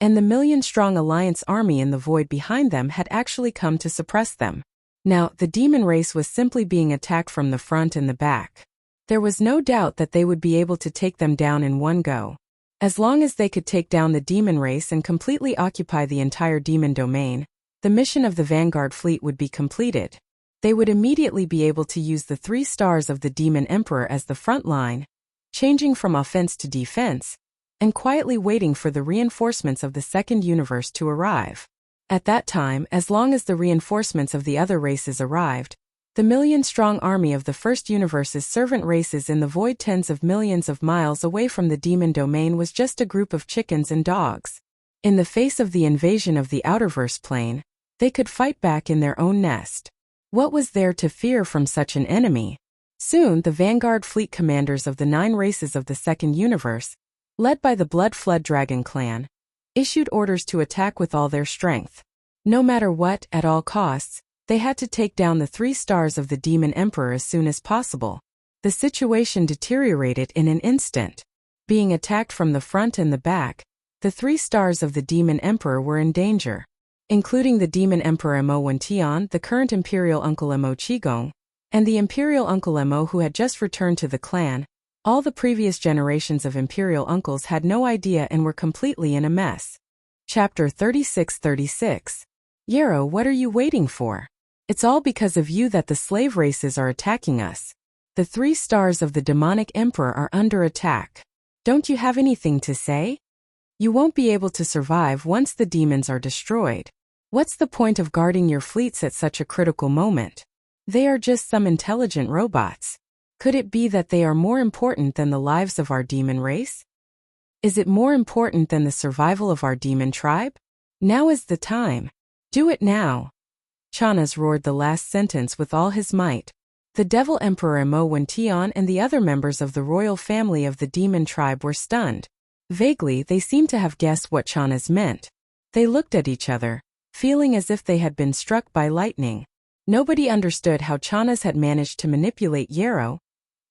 and the million-strong alliance army in the void behind them had actually come to suppress them. Now, the demon race was simply being attacked from the front and the back. There was no doubt that they would be able to take them down in one go. As long as they could take down the demon race and completely occupy the entire demon domain, the mission of the Vanguard fleet would be completed. They would immediately be able to use the 3 stars of the demon emperor as the front line, changing from offense to defense, and quietly waiting for the reinforcements of the second universe to arrive. At that time, as long as the reinforcements of the other races arrived, the million-strong army of the first universe's servant races in the void tens of millions of miles away from the demon domain was just a group of chickens and dogs. In the face of the invasion of the outerverse plane, they could fight back in their own nest. What was there to fear from such an enemy? Soon, the Vanguard fleet commanders of the 9 races of the second universe, led by the Blood-Flood Dragon clan, issued orders to attack with all their strength. No matter what, at all costs, they had to take down the 3 stars of the demon emperor as soon as possible. The situation deteriorated in an instant. Being attacked from the front and the back, the 3 stars of the demon emperor were in danger, including the demon emperor Mo Wentian, the current imperial uncle Mo Qigong, and the imperial uncle Mo who had just returned to the clan. All the previous generations of imperial uncles had no idea and were completely in a mess. Chapter 36-36. Yarrow, what are you waiting for? It's all because of you that the slave races are attacking us. The 3 stars of the demonic emperor are under attack. Don't you have anything to say? You won't be able to survive once the demons are destroyed. What's the point of guarding your fleets at such a critical moment? They are just some intelligent robots. Could it be that they are more important than the lives of our demon race? Is it more important than the survival of our demon tribe? Now is the time. Do it now. Chanas roared the last sentence with all his might. The Devil Emperor Mo Wentian and the other members of the royal family of the demon tribe were stunned. Vaguely, they seemed to have guessed what Chanas meant. They looked at each other, feeling as if they had been struck by lightning. Nobody understood how Chanas had managed to manipulate Yarrow,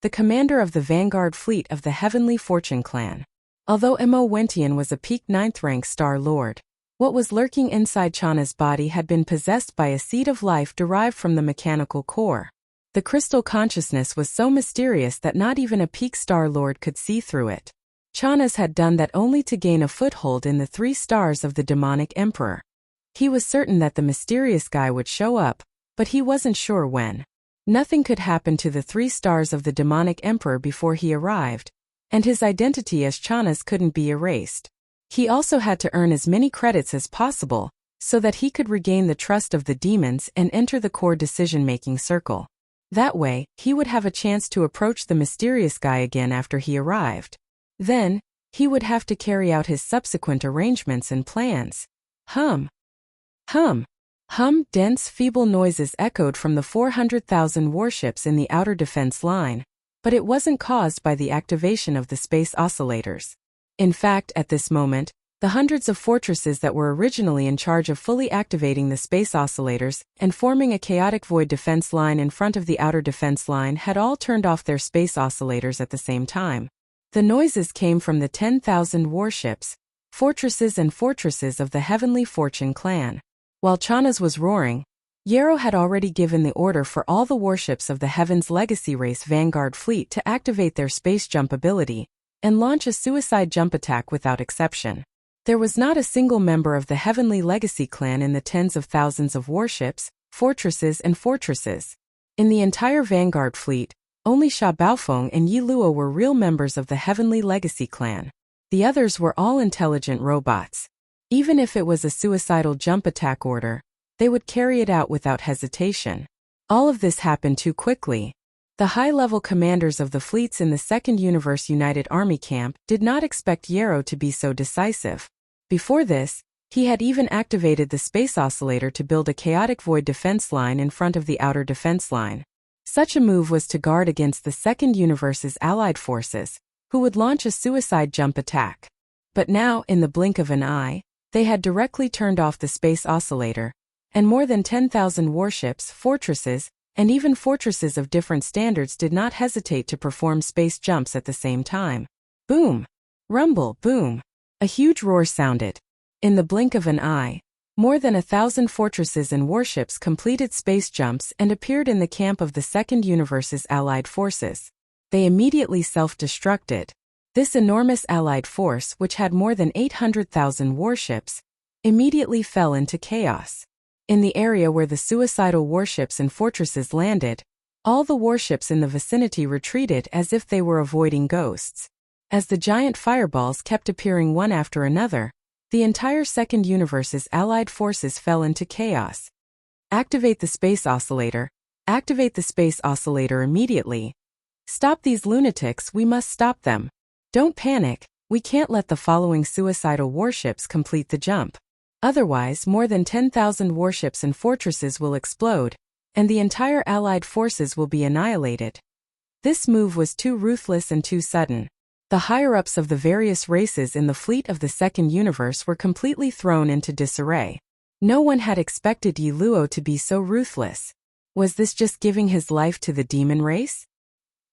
the commander of the Vanguard fleet of the Heavenly Fortune clan. Although Mo Wentian was a peak 9th-rank Star Lord, what was lurking inside Chana's body had been possessed by a seed of life derived from the mechanical core. The crystal consciousness was so mysterious that not even a peak Star Lord could see through it. Chanas had done that only to gain a foothold in the 3 stars of the demonic emperor. He was certain that the mysterious guy would show up, but he wasn't sure when. Nothing could happen to the 3 stars of the demonic emperor before he arrived, and his identity as Chanas couldn't be erased. He also had to earn as many credits as possible, so that he could regain the trust of the demons and enter the core decision-making circle. That way, he would have a chance to approach the mysterious guy again after he arrived. Then, he would have to carry out his subsequent arrangements and plans. Dense, feeble noises echoed from the 400,000 warships in the outer defense line, but it wasn't caused by the activation of the space oscillators. In fact, at this moment, the hundreds of fortresses that were originally in charge of fully activating the space oscillators and forming a chaotic void defense line in front of the outer defense line had all turned off their space oscillators at the same time. The noises came from the 10,000 warships, fortresses of the Heavenly Fortune clan. While Chana's was roaring, Yarrow had already given the order for all the warships of the Heaven's Legacy Race Vanguard fleet to activate their space jump ability and launch a suicide jump attack without exception. There was not a single member of the Heavenly Legacy clan in the tens of thousands of warships, fortresses. In the entire Vanguard fleet, only Sha Baofeng and Yi Luo were real members of the Heavenly Legacy clan. The others were all intelligent robots. Even if it was a suicidal jump attack order, they would carry it out without hesitation. All of this happened too quickly. The high-level commanders of the fleets in the Second Universe United Army camp did not expect Yarrow to be so decisive. Before this, he had even activated the space oscillator to build a chaotic void defense line in front of the outer defense line. Such a move was to guard against the Second Universe's allied forces, who would launch a suicide jump attack. But now, in the blink of an eye, they had directly turned off the space oscillator, and more than 10,000 warships, fortresses, and even fortresses of different standards did not hesitate to perform space jumps at the same time. Boom! Rumble, boom! A huge roar sounded. In the blink of an eye, more than 1,000 fortresses and warships completed space jumps and appeared in the camp of the Second Universe's allied forces. They immediately self-destructed. This enormous allied force, which had more than 800,000 warships, immediately fell into chaos. In the area where the suicidal warships and fortresses landed, all the warships in the vicinity retreated as if they were avoiding ghosts. As the giant fireballs kept appearing one after another, the entire Second Universe's allied forces fell into chaos. Activate the space oscillator. Activate the space oscillator immediately. Stop these lunatics, we must stop them. Don't panic, we can't let the following suicidal warships complete the jump. Otherwise, more than 10,000 warships and fortresses will explode, and the entire allied forces will be annihilated. This move was too ruthless and too sudden. The higher-ups of the various races in the fleet of the Second Universe were completely thrown into disarray. No one had expected Yi Luo to be so ruthless. Was this just giving his life to the demon race?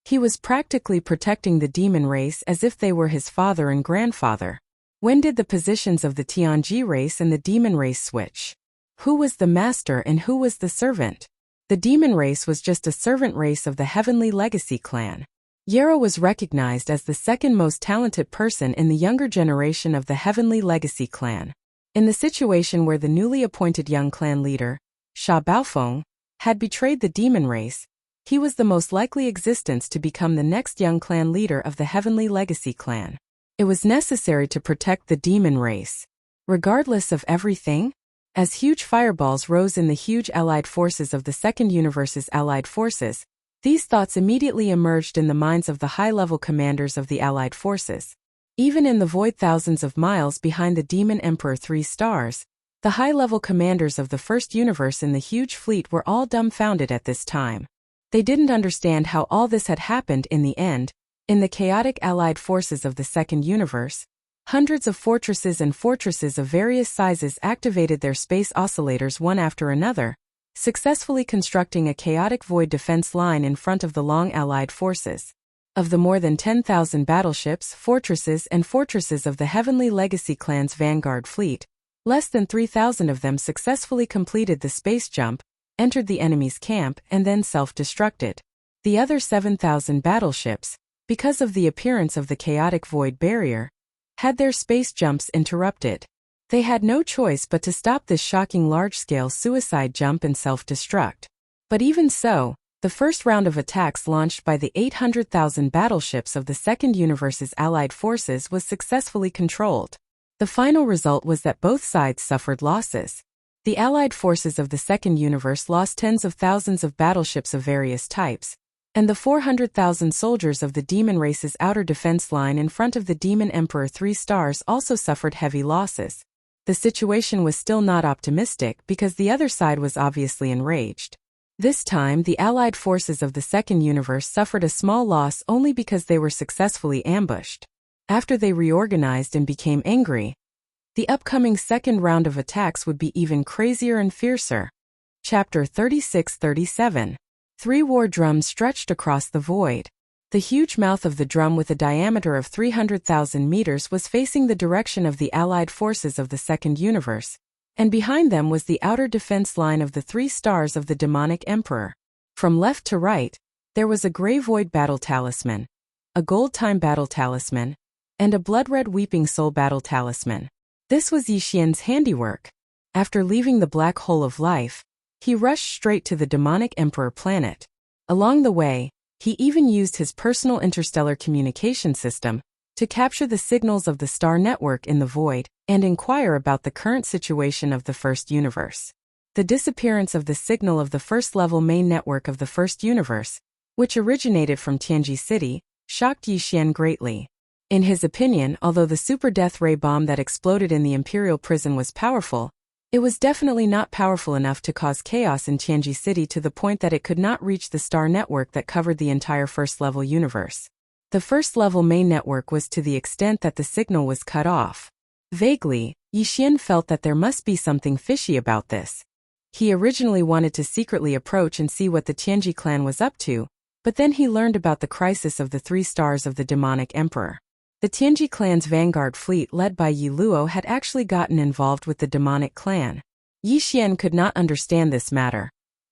He was practically protecting the demon race as if they were his father and grandfather. When did the positions of the Tianji race and the demon race switch? Who was the master and who was the servant? The demon race was just a servant race of the Heavenly Legacy clan. Yarrow was recognized as the second most talented person in the younger generation of the Heavenly Legacy clan. In the situation where the newly appointed young clan leader, Sha Baofeng, had betrayed the demon race, he was the most likely existence to become the next young clan leader of the Heavenly Legacy clan. It was necessary to protect the demon race. Regardless of everything, as huge fireballs rose in the huge allied forces of the Second Universe's allied forces, these thoughts immediately emerged in the minds of the high-level commanders of the allied forces. Even in the void thousands of miles behind the Demon Emperor 3 stars, the high-level commanders of the First Universe in the huge fleet were all dumbfounded at this time. They didn't understand how all this had happened in the end. In the chaotic allied forces of the Second Universe, hundreds of fortresses and fortresses of various sizes activated their space oscillators one after another, successfully constructing a chaotic void defense line in front of the long allied forces. Of the more than 10,000 battleships, fortresses of the Heavenly Legacy clan's Vanguard fleet, less than 3,000 of them successfully completed the space jump, entered the enemy's camp, and then self-destructed. The other 7,000 battleships, because of the appearance of the chaotic void barrier, had their space jumps interrupted. They had no choice but to stop this shocking large-scale suicide jump and self-destruct. But even so, the first round of attacks launched by the 800,000 battleships of the Second Universe's allied forces was successfully controlled. The final result was that both sides suffered losses. The allied forces of the Second Universe lost tens of thousands of battleships of various types, and the 400,000 soldiers of the demon race's outer defense line in front of the Demon Emperor 3 stars also suffered heavy losses. The situation was still not optimistic because the other side was obviously enraged. This time, the Allied forces of the Second Universe suffered a small loss only because they were successfully ambushed. After they reorganized and became angry, the upcoming second round of attacks would be even crazier and fiercer. Chapter 36-37. 3 war drums stretched across the void. The huge mouth of the drum with a diameter of 300,000 meters was facing the direction of the Allied forces of the Second Universe, and behind them was the outer defense line of the 3 stars of the demonic emperor. From left to right, there was a gray void battle talisman, a gold time battle talisman, and a blood-red weeping soul battle talisman. This was Yi Xian's handiwork. After leaving the black hole of life, he rushed straight to the demonic emperor planet. Along the way, he even used his personal interstellar communication system to capture the signals of the star network in the void and inquire about the current situation of the First Universe. The disappearance of the signal of the first-level main network of the First Universe, which originated from Tianji City, shocked Yi Xian greatly. In his opinion, although the super death ray bomb that exploded in the Imperial prison was powerful, it was definitely not powerful enough to cause chaos in Tianji City to the point that it could not reach the star network that covered the entire first-level universe. The first-level main network was to the extent that the signal was cut off. Vaguely, Yi Xian felt that there must be something fishy about this. He originally wanted to secretly approach and see what the Tianji clan was up to, but then he learned about the crisis of the 3 stars of the demonic emperor. The Tianji clan's vanguard fleet led by Yi Luo had actually gotten involved with the demonic clan. Yi Xian could not understand this matter,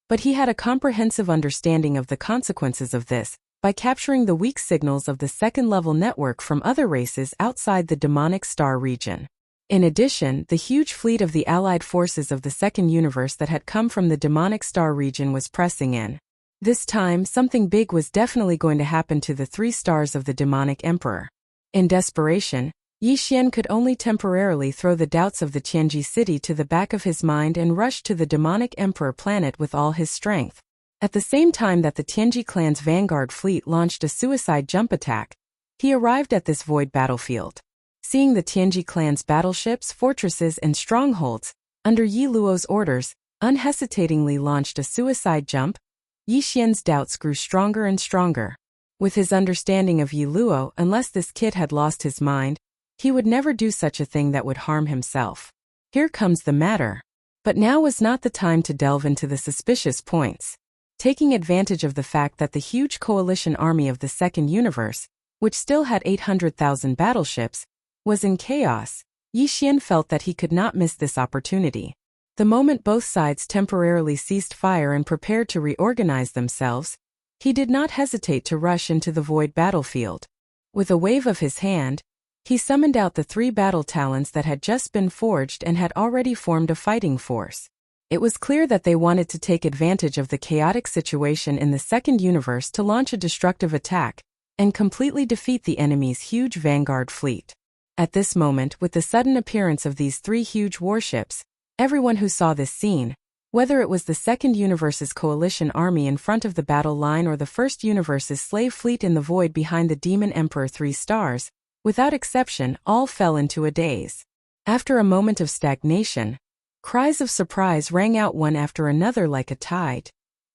but he had a comprehensive understanding of the consequences of this by capturing the weak signals of the second-level network from other races outside the demonic star region. In addition, the huge fleet of the Allied forces of the Second Universe that had come from the demonic star region was pressing in. This time, something big was definitely going to happen to the 3 stars of the demonic emperor. In desperation, Yi Xian could only temporarily throw the doubts of the Tianji city to the back of his mind and rush to the demonic emperor planet with all his strength. At the same time that the Tianji clan's vanguard fleet launched a suicide jump attack, he arrived at this void battlefield. Seeing the Tianji clan's battleships, fortresses, and strongholds, under Yi Luo's orders, unhesitatingly launched a suicide jump, Yi Xian's doubts grew stronger and stronger. With his understanding of Yi Luo, unless this kid had lost his mind, he would never do such a thing that would harm himself. Here comes the matter. But now was not the time to delve into the suspicious points. Taking advantage of the fact that the huge coalition army of the Second Universe, which still had 800,000 battleships, was in chaos, Yi Xian felt that he could not miss this opportunity. The moment both sides temporarily ceased fire and prepared to reorganize themselves, he did not hesitate to rush into the void battlefield. With a wave of his hand, he summoned out the 3 battle talents that had just been forged and had already formed a fighting force. It was clear that they wanted to take advantage of the chaotic situation in the Second Universe to launch a destructive attack and completely defeat the enemy's huge vanguard fleet. At this moment, with the sudden appearance of these 3 huge warships, everyone who saw this scene, whether it was the Second Universe's coalition army in front of the battle line or the First Universe's slave fleet in the void behind the Demon Emperor 3 stars, without exception, all fell into a daze. After a moment of stagnation, cries of surprise rang out one after another like a tide.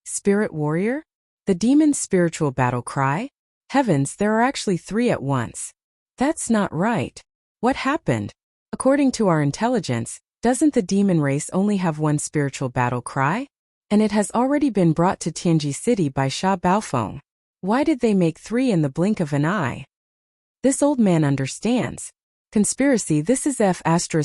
Spirit warrior? The demon's spiritual battle cry? Heavens, there are actually 3 at once. That's not right. What happened? According to our intelligence, doesn't the demon race only have one spiritual battle cry? And it has already been brought to Tianji City by Sha Baofeng. Why did they make 3 in the blink of an eye? This old man understands. Conspiracy. This is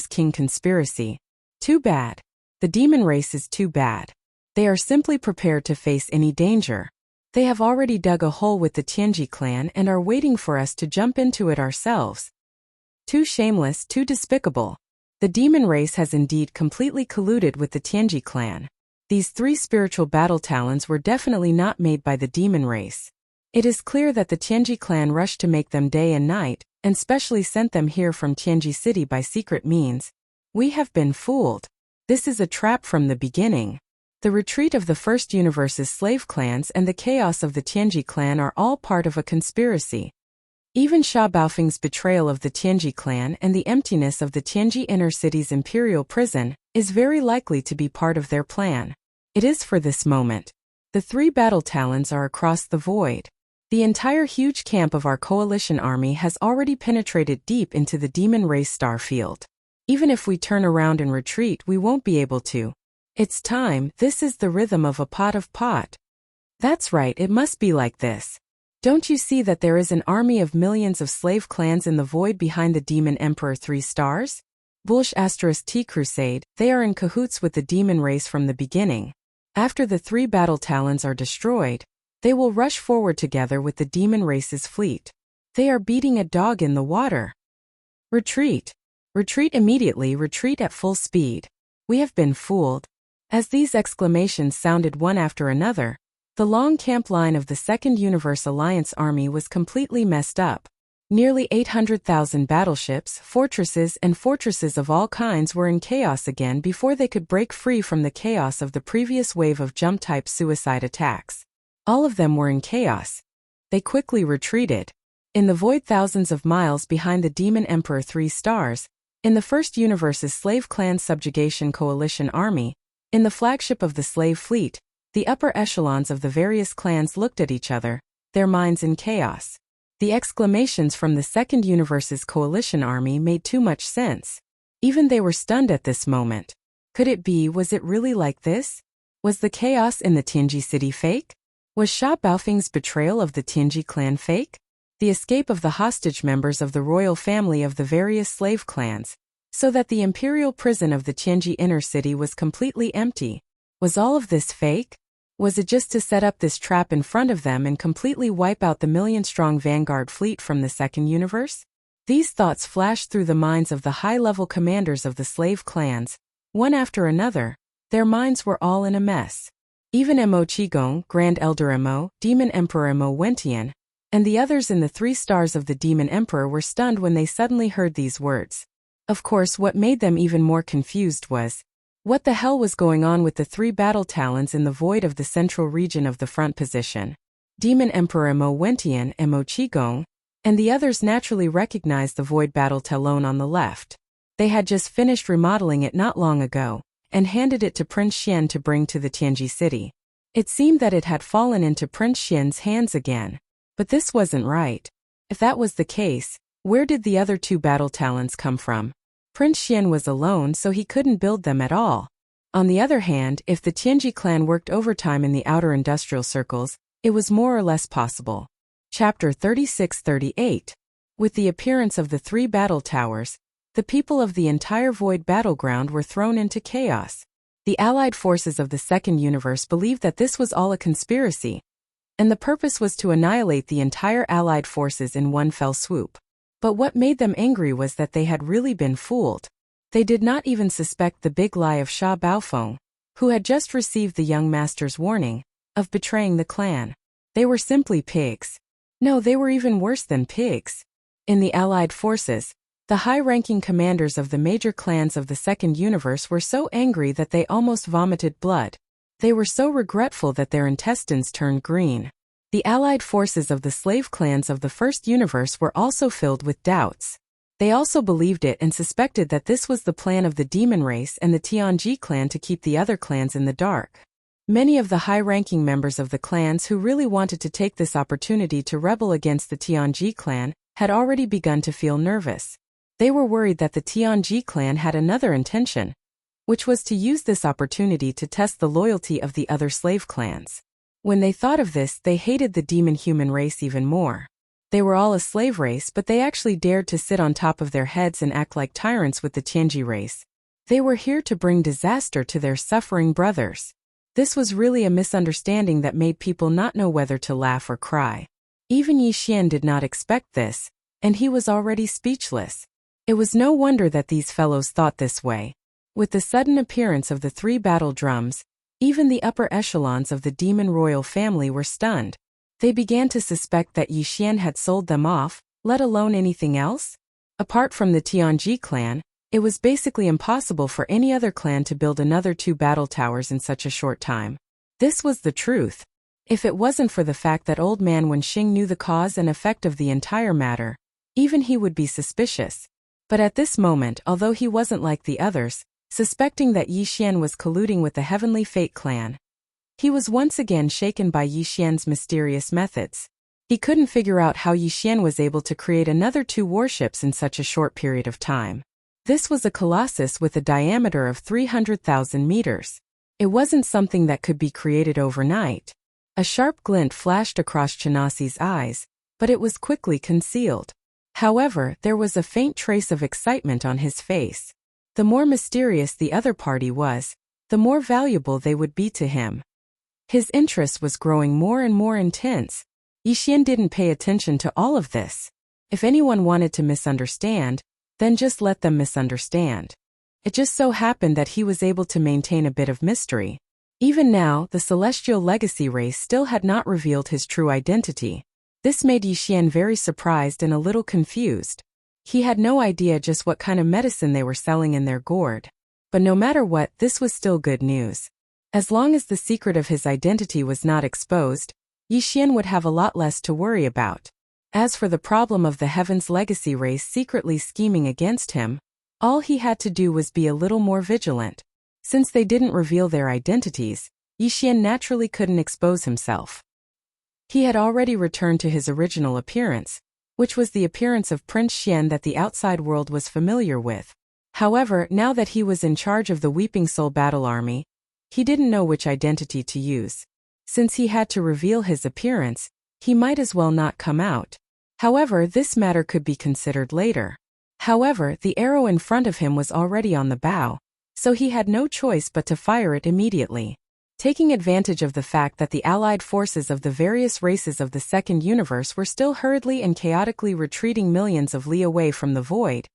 King conspiracy. Too bad. The demon race is too bad. They are simply prepared to face any danger. They have already dug a hole with the Tianji clan and are waiting for us to jump into it ourselves. Too shameless, too despicable. The demon race has indeed completely colluded with the Tianji clan. These 3 spiritual battle talents were definitely not made by the demon race. It is clear that the Tianji clan rushed to make them day and night, and specially sent them here from Tianji City by secret means. We have been fooled. This is a trap from the beginning. The retreat of the First Universe's slave clans and the chaos of the Tianji clan are all part of a conspiracy. Even Sha Baofeng's betrayal of the Tianji clan and the emptiness of the Tianji inner city's imperial prison is very likely to be part of their plan. It is for this moment. The 3 battle talons are across the void. The entire huge camp of our coalition army has already penetrated deep into the demon race star field. Even if we turn around and retreat, we won't be able to. It's time. This is the rhythm of a pot. That's right, it must be like this. Don't you see that there is an army of millions of slave clans in the void behind the Demon Emperor 3 stars? Bulsh *T Crusade, they are in cahoots with the demon race from the beginning. After the 3 battle talons are destroyed, they will rush forward together with the demon race's fleet. They are beating a dog in the water. Retreat. Retreat immediately, retreat at full speed. We have been fooled. As these exclamations sounded one after another, the long camp line of the Second Universe Alliance army was completely messed up. Nearly 800,000 battleships, fortresses of all kinds were in chaos again before they could break free from the chaos of the previous wave of jump-type suicide attacks. All of them were in chaos. They quickly retreated. In the void thousands of miles behind the Demon Emperor 3 stars, in the First Universe's Slave Clan Subjugation Coalition army, in the flagship of the slave fleet, the upper echelons of the various clans looked at each other, their minds in chaos. The exclamations from the Second Universe's coalition army made too much sense. Even they were stunned at this moment. Could it be? Was it really like this? Was the chaos in the Tianji city fake? Was Sha Baofeng's betrayal of the Tianji clan fake? The escape of the hostage members of the royal family of the various slave clans, so that the imperial prison of the Tianji inner city was completely empty. Was all of this fake? Was it just to set up this trap in front of them and completely wipe out the million-strong vanguard fleet from the Second Universe? These thoughts flashed through the minds of the high-level commanders of the slave clans. One after another, their minds were all in a mess. Even Mo Qigong, Grand Elder Mo, Demon Emperor Mo Wentian, and the others in the 3 stars of the Demon Emperor were stunned when they suddenly heard these words. Of course, what made them even more confused was, what the hell was going on with the 3 battle talons in the void of the central region of the front position? Demon Emperor Mo Wentian and Mo Qigong, and the others naturally recognized the void battle talon on the left. They had just finished remodeling it not long ago, and handed it to Prince Xian to bring to the Tianji city. It seemed that it had fallen into Prince Xian's hands again. But this wasn't right. If that was the case, where did the other 2 battle talons come from? Prince Xian was alone, so he couldn't build them at all. On the other hand, if the Tianji clan worked overtime in the outer industrial circles, it was more or less possible. Chapter 36-38. With the appearance of the 3 battle towers, the people of the entire void battleground were thrown into chaos. The allied forces of the Second Universe believed that this was all a conspiracy, and the purpose was to annihilate the entire allied forces in one fell swoop. But what made them angry was that they had really been fooled. They did not even suspect the big lie of Sha Baofeng, who had just received the young master's warning, of betraying the clan. They were simply pigs. No, they were even worse than pigs. In the allied forces, the high-ranking commanders of the major clans of the Second Universe were so angry that they almost vomited blood. They were so regretful that their intestines turned green. The allied forces of the slave clans of the First Universe were also filled with doubts. They also believed it and suspected that this was the plan of the demon race and the Tianji clan to keep the other clans in the dark. Many of the high-ranking members of the clans who really wanted to take this opportunity to rebel against the Tianji clan had already begun to feel nervous. They were worried that the Tianji clan had another intention, which was to use this opportunity to test the loyalty of the other slave clans. When they thought of this, they hated the demon-human race even more. They were all a slave race, but they actually dared to sit on top of their heads and act like tyrants with the Tianji race. They were here to bring disaster to their suffering brothers. This was really a misunderstanding that made people not know whether to laugh or cry. Even Yi Xian did not expect this, and he was already speechless. It was no wonder that these fellows thought this way. With the sudden appearance of the 3 battle drums, even the upper echelons of the demon royal family were stunned. They began to suspect that Yi Xian had sold them off, let alone anything else. Apart from the Tianji clan, it was basically impossible for any other clan to build another 2 battle towers in such a short time. This was the truth. If it wasn't for the fact that old man Wenxing knew the cause and effect of the entire matter, even he would be suspicious. But at this moment, although he wasn't like the others, suspecting that Yi Xian was colluding with the Heavenly Fate clan, he was once again shaken by Yi Xian's mysterious methods. He couldn't figure out how Yi Xian was able to create another 2 warships in such a short period of time. This was a colossus with a diameter of 300,000 meters. It wasn't something that could be created overnight. A sharp glint flashed across Chenasi's eyes, but it was quickly concealed. However, there was a faint trace of excitement on his face. The more mysterious the other party was, the more valuable they would be to him. His interest was growing more and more intense. Yi Xian didn't pay attention to all of this. If anyone wanted to misunderstand, then just let them misunderstand. It just so happened that he was able to maintain a bit of mystery. Even now, the celestial legacy race still had not revealed his true identity. This made Yi Xian very surprised and a little confused. He had no idea just what kind of medicine they were selling in their gourd. But no matter what, this was still good news. As long as the secret of his identity was not exposed, Yi Xian would have a lot less to worry about. As for the problem of the Heaven's legacy race secretly scheming against him, all he had to do was be a little more vigilant. Since they didn't reveal their identities, Yi Xian naturally couldn't expose himself. He had already returned to his original appearance, which was the appearance of Prince Xian that the outside world was familiar with. However, now that he was in charge of the Weeping Soul Battle Army, he didn't know which identity to use. Since he had to reveal his appearance, he might as well not come out. However, this matter could be considered later. However, the arrow in front of him was already on the bow, so he had no choice but to fire it immediately. Taking advantage of the fact that the allied forces of the various races of the second universe were still hurriedly and chaotically retreating millions of li away from the void,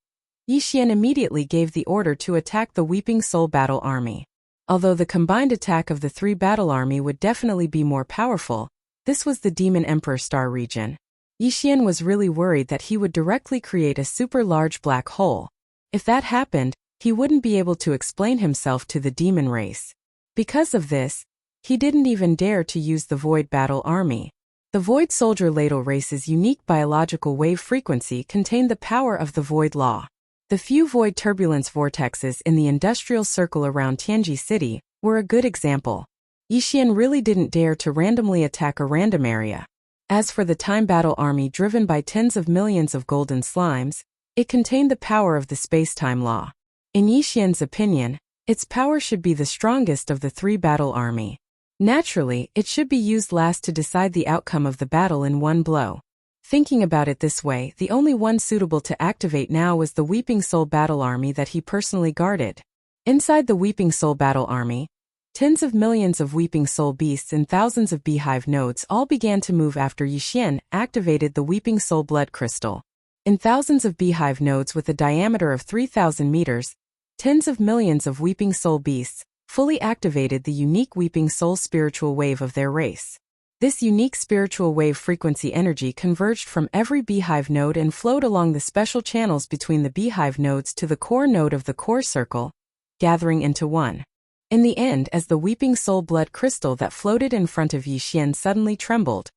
Yi Xian immediately gave the order to attack the Weeping Soul Battle Army. Although the combined attack of the 3 battle army would definitely be more powerful, this was the Demon Emperor star region. Yi Xian was really worried that he would directly create a super large black hole. If that happened, he wouldn't be able to explain himself to the demon race. Because of this, he didn't even dare to use the Void Battle Army. The Void Soldier Ladle race's unique biological wave frequency contained the power of the Void Law. The few void turbulence vortexes in the industrial circle around Tianji City were a good example. Yi Xian really didn't dare to randomly attack a random area. As for the Time Battle Army driven by tens of millions of golden slimes, it contained the power of the space-time law. In Yi Xian's opinion, its power should be the strongest of the 3 battle army. Naturally, it should be used last to decide the outcome of the battle in one blow. Thinking about it this way, the only one suitable to activate now was the Weeping Soul Battle Army that he personally guarded. Inside the Weeping Soul Battle Army, tens of millions of Weeping Soul beasts and thousands of beehive nodes all began to move after Yi Xian activated the Weeping Soul Blood Crystal. In thousands of beehive nodes with a diameter of 3,000 meters, tens of millions of Weeping Soul beasts fully activated the unique Weeping Soul spiritual wave of their race. This unique spiritual wave frequency energy converged from every beehive node and flowed along the special channels between the beehive nodes to the core node of the core circle, gathering into one. In the end, as the Weeping Soul blood crystal that floated in front of Yi Xian suddenly trembled,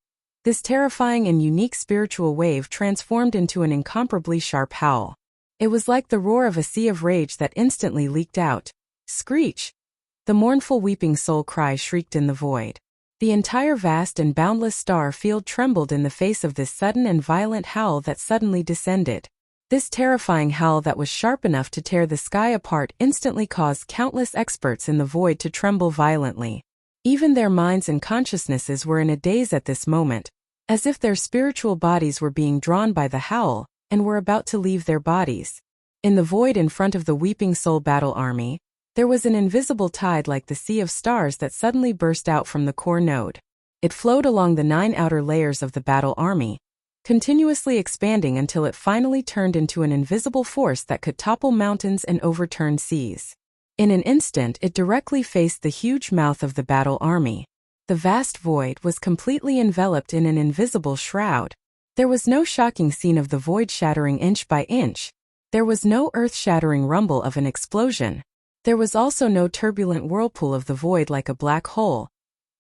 this terrifying and unique spiritual wave transformed into an incomparably sharp howl. It was like the roar of a sea of rage that instantly leaked out. Screech! The mournful Weeping Soul cry shrieked in the void. The entire vast and boundless star field trembled in the face of this sudden and violent howl that suddenly descended. This terrifying howl that was sharp enough to tear the sky apart instantly caused countless experts in the void to tremble violently. Even their minds and consciousnesses were in a daze at this moment, as if their spiritual bodies were being drawn by the howl and were about to leave their bodies. In the void in front of the Weeping Soul Battle Army, there was an invisible tide like the sea of stars that suddenly burst out from the core node. It flowed along the 9 outer layers of the battle army, continuously expanding until it finally turned into an invisible force that could topple mountains and overturn seas. In an instant, it directly faced the huge mouth of the battle army. The vast void was completely enveloped in an invisible shroud. There was no shocking scene of the void shattering inch by inch. There was no earth-shattering rumble of an explosion. There was also no turbulent whirlpool of the void like a black hole.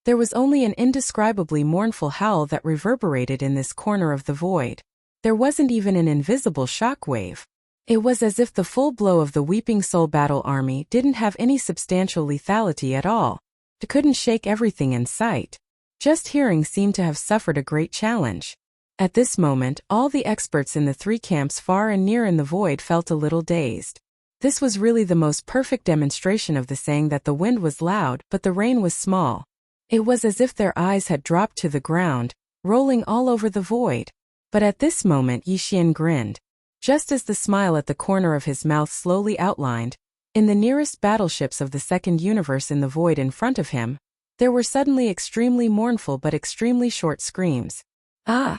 There was only an indescribably mournful howl that reverberated in this corner of the void. There wasn't even an invisible shockwave. It was as if the full blow of the Weeping Soul battle army didn't have any substantial lethality at all. It couldn't shake everything in sight. Just hearing seemed to have suffered a great challenge. At this moment, all the experts in the three camps far and near in the void felt a little dazed. This was really the most perfect demonstration of the saying that the wind was loud but the rain was small. It was as if their eyes had dropped to the ground, rolling all over the void. But at this moment Yi Xian grinned. Just as the smile at the corner of his mouth slowly outlined, in the nearest battleships of the second universe in the void in front of him, there were suddenly extremely mournful but extremely short screams. Ah!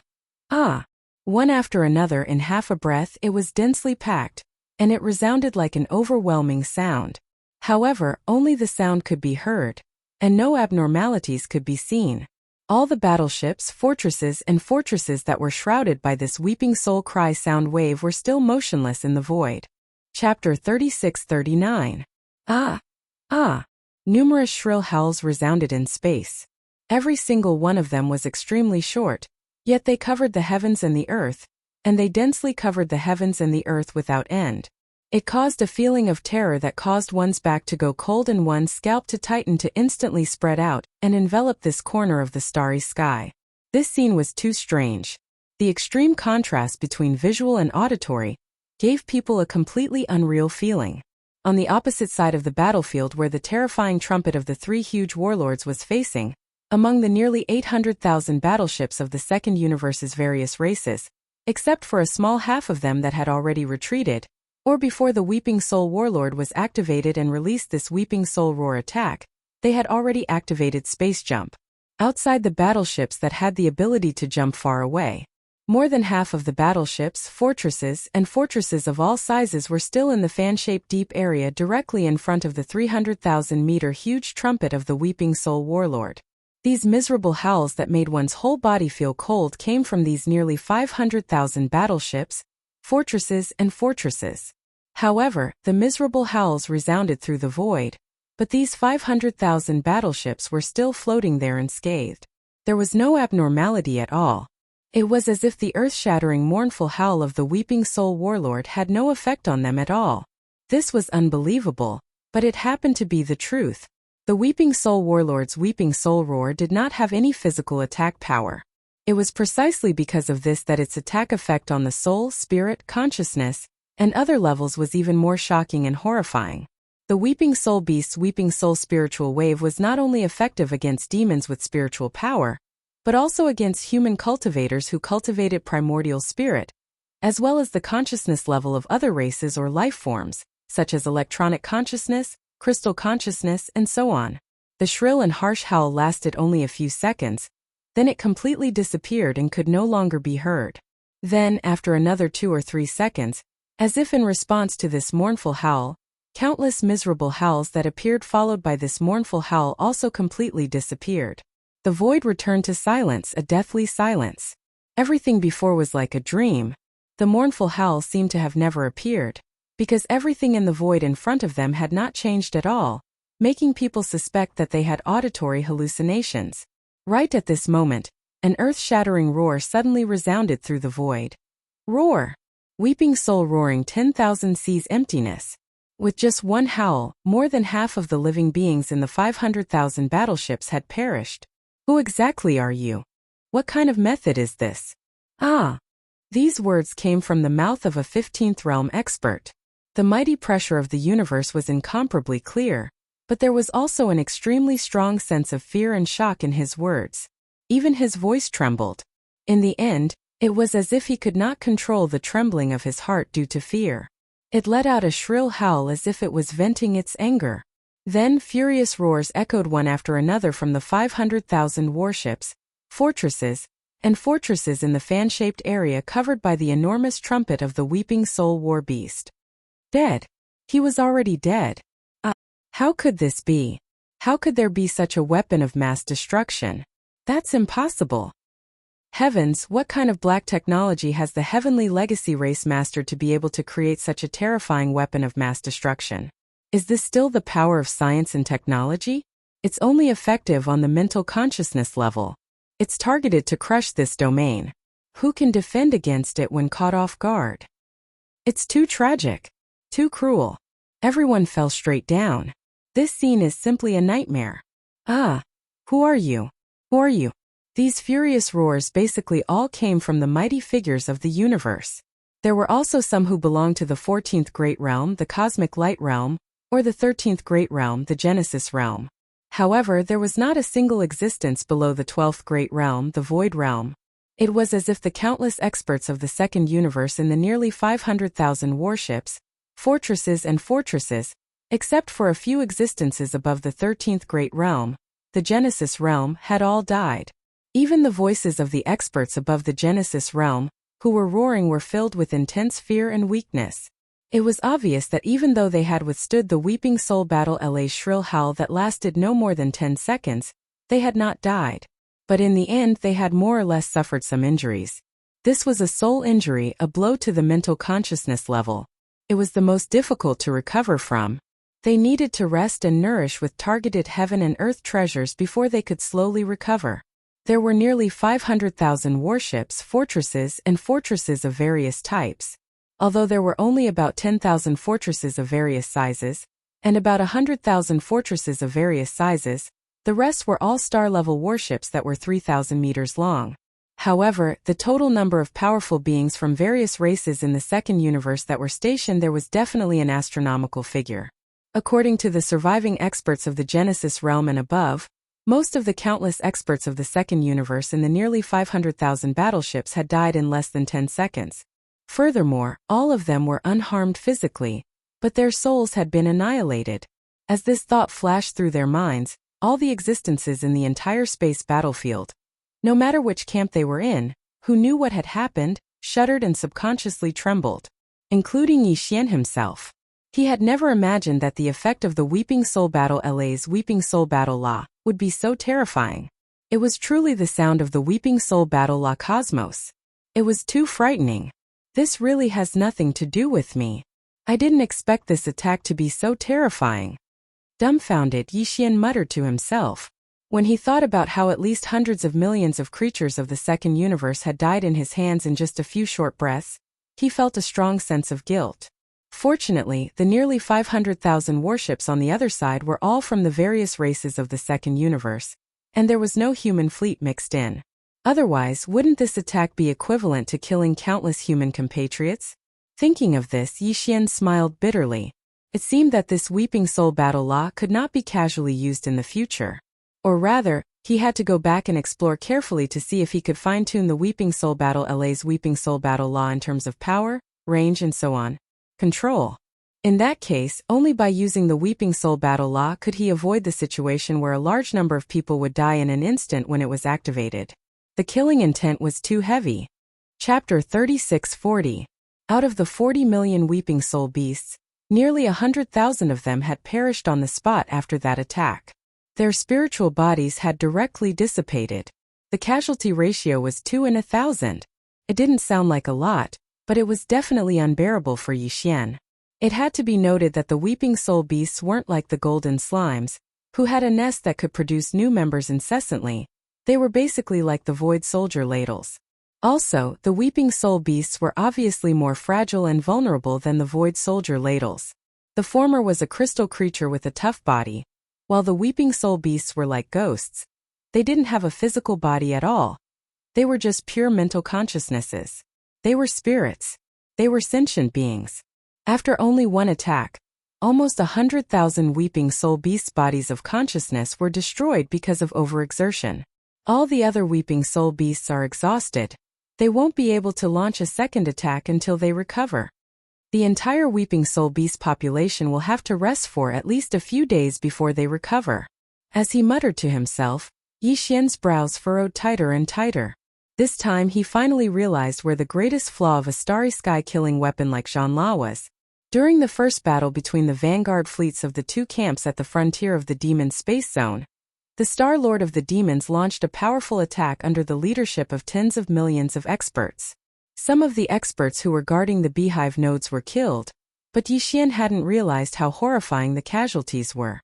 Ah! One after another in half a breath. It was densely packed, and it resounded like an overwhelming sound. However, only the sound could be heard, and no abnormalities could be seen. All the battleships, fortresses that were shrouded by this Weeping Soul cry sound wave were still motionless in the void. Chapter 36-39. Ah! Ah! Numerous shrill howls resounded in space. Every single one of them was extremely short, yet they covered the heavens and the earth, and they densely covered the heavens and the earth without end. It caused a feeling of terror that caused one's back to go cold and one's scalp to tighten to instantly spread out and envelop this corner of the starry sky. This scene was too strange. The extreme contrast between visual and auditory gave people a completely unreal feeling. On the opposite side of the battlefield where the terrifying trumpet of the three huge warlords was facing, among the nearly 800,000 battleships of the second universe's various races, except for a small half of them that had already retreated, or before the Weeping Soul warlord was activated and released this Weeping Soul roar attack, they had already activated space jump. Outside the battleships that had the ability to jump far away, more than half of the battleships, fortresses of all sizes were still in the fan-shaped deep area directly in front of the 300,000-meter huge trumpet of the Weeping Soul warlord. These miserable howls that made one's whole body feel cold came from these nearly 500,000 battleships, fortresses. However, the miserable howls resounded through the void, but these 500,000 battleships were still floating there unscathed. There was no abnormality at all. It was as if the earth-shattering mournful howl of the Weeping Soul warlord had no effect on them at all. This was unbelievable, but it happened to be the truth. The Weeping Soul warlord's Weeping Soul roar did not have any physical attack power. It was precisely because of this that its attack effect on the soul, spirit, consciousness, and other levels was even more shocking and horrifying. The Weeping Soul beast's Weeping Soul spiritual wave was not only effective against demons with spiritual power, but also against human cultivators who cultivated primordial spirit, as well as the consciousness level of other races or life forms, such as electronic consciousness, crystal consciousness, and so on. The shrill and harsh howl lasted only a few seconds, then it completely disappeared and could no longer be heard. Then, after another 2 or 3 seconds, as if in response to this mournful howl, countless miserable howls that appeared followed by this mournful howl also completely disappeared. The void returned to silence, a deathly silence. Everything before was like a dream. The mournful howl seemed to have never appeared, because everything in the void in front of them had not changed at all, making people suspect that they had auditory hallucinations. Right at this moment, an earth-shattering roar suddenly resounded through the void. Roar! Weeping Soul roaring 10,000 seas emptiness. With just one howl, more than half of the living beings in the 500,000 battleships had perished. Who exactly are you? What kind of method is this? Ah! These words came from the mouth of a 15th realm expert. The mighty pressure of the universe was incomparably clear, but there was also an extremely strong sense of fear and shock in his words. Even his voice trembled. In the end, it was as if he could not control the trembling of his heart due to fear. It let out a shrill howl as if it was venting its anger. Then furious roars echoed one after another from the 500,000 warships, fortresses in the fan-shaped area covered by the enormous trumpet of the Weeping Soul war beast. Dead. He was already dead. How could this be? How could there be such a weapon of mass destruction? That's impossible. Heavens, what kind of black technology has the heavenly legacy race mastered to be able to create such a terrifying weapon of mass destruction? Is this still the power of science and technology? It's only effective on the mental consciousness level. It's targeted to crush this domain. Who can defend against it when caught off guard? It's too tragic. Too cruel. Everyone fell straight down. This scene is simply a nightmare. Ah! Who are you? Who are you? These furious roars basically all came from the mighty figures of the universe. There were also some who belonged to the 14th Great Realm, the Cosmic Light Realm, or the 13th Great Realm, the Genesis Realm. However, there was not a single existence below the 12th Great Realm, the Void Realm. It was as if the countless experts of the second universe in the nearly 500,000 warships, fortresses, except for a few existences above the 13th Great Realm, the Genesis Realm, had all died. Even the voices of the experts above the Genesis Realm, who were roaring, were filled with intense fear and weakness. It was obvious that even though they had withstood the Weeping Soul Battle LA's shrill howl that lasted no more than 10 seconds, they had not died. But in the end they had more or less suffered some injuries. This was a soul injury, a blow to the mental consciousness level. It was the most difficult to recover from. They needed to rest and nourish with targeted heaven and earth treasures before they could slowly recover. There were nearly 500,000 warships, fortresses of various types. Although there were only about 10,000 fortresses of various sizes, and about 100,000 fortresses of various sizes, the rest were all star-level warships that were 3,000 meters long. However, the total number of powerful beings from various races in the second universe that were stationed there was definitely an astronomical figure. According to the surviving experts of the Genesis realm and above, most of the countless experts of the second universe in the nearly 500,000 battleships had died in less than 10 seconds. Furthermore, all of them were unharmed physically, but their souls had been annihilated. As this thought flashed through their minds, all the existences in the entire space battlefield, no matter which camp they were in, who knew what had happened, shuddered and subconsciously trembled, including Yixian himself. He had never imagined that the effect of the Weeping Soul Battle LA's Weeping Soul Battle Law would be so terrifying. It was truly the sound of the Weeping Soul Battle Law cosmos. It was too frightening. This really has nothing to do with me. I didn't expect this attack to be so terrifying. Dumbfounded, Yixian muttered to himself. When he thought about how at least hundreds of millions of creatures of the second universe had died in his hands in just a few short breaths, he felt a strong sense of guilt. Fortunately, the nearly 500,000 warships on the other side were all from the various races of the second universe, and there was no human fleet mixed in. Otherwise, wouldn't this attack be equivalent to killing countless human compatriots? Thinking of this, Yixian smiled bitterly. It seemed that this Weeping Soul Battle Law could not be casually used in the future. Or rather, he had to go back and explore carefully to see if he could fine-tune the Weeping Soul Battle LA's Weeping Soul Battle Law in terms of power, range and so on. Control. In that case, only by using the Weeping Soul Battle Law could he avoid the situation where a large number of people would die in an instant when it was activated. The killing intent was too heavy. Chapter 3640. Out of the 40 million Weeping Soul beasts, nearly 100,000 of them had perished on the spot after that attack. Their spiritual bodies had directly dissipated. The casualty ratio was 2 in 1,000. It didn't sound like a lot, but it was definitely unbearable for Yixian. It had to be noted that the Weeping Soul beasts weren't like the golden slimes, who had a nest that could produce new members incessantly. They were basically like the Void Soldier ladles. Also, the Weeping Soul beasts were obviously more fragile and vulnerable than the Void Soldier ladles. The former was a crystal creature with a tough body, while the Weeping Soul beasts were like ghosts. They didn't have a physical body at all. They were just pure mental consciousnesses. They were spirits. They were sentient beings. After only one attack, almost 100,000 Weeping Soul beasts' bodies of consciousness were destroyed because of overexertion. All the other Weeping Soul beasts are exhausted. They won't be able to launch a second attack until they recover. The entire Weeping Soul beast population will have to rest for at least a few days before they recover. As he muttered to himself, Yixian's brows furrowed tighter and tighter. This time he finally realized where the greatest flaw of a starry sky killing weapon like Zhanla was. During the first battle between the vanguard fleets of the two camps at the frontier of the Demon Space Zone, the Star Lord of the Demons launched a powerful attack under the leadership of tens of millions of experts. Some of the experts who were guarding the beehive nodes were killed, but Yixian hadn't realized how horrifying the casualties were.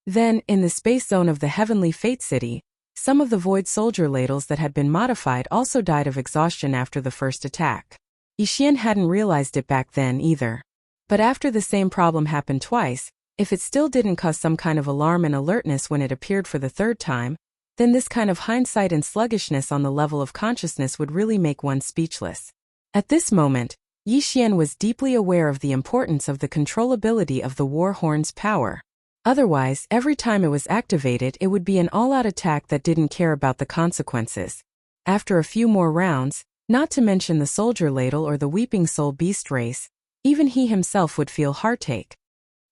Then, in the space zone of the Heavenly Fate City, some of the Void Soldier ladles that had been modified also died of exhaustion after the first attack. Yixian hadn't realized it back then either. But after the same problem happened twice, if it still didn't cause some kind of alarm and alertness when it appeared for the third time, then this kind of hindsight and sluggishness on the level of consciousness would really make one speechless. At this moment, Yixian was deeply aware of the importance of the controllability of the War Horn's power. Otherwise, every time it was activated, it would be an all-out attack that didn't care about the consequences. After a few more rounds, not to mention the Soldier Ladle or the Weeping Soul Beast race, even he himself would feel heartache.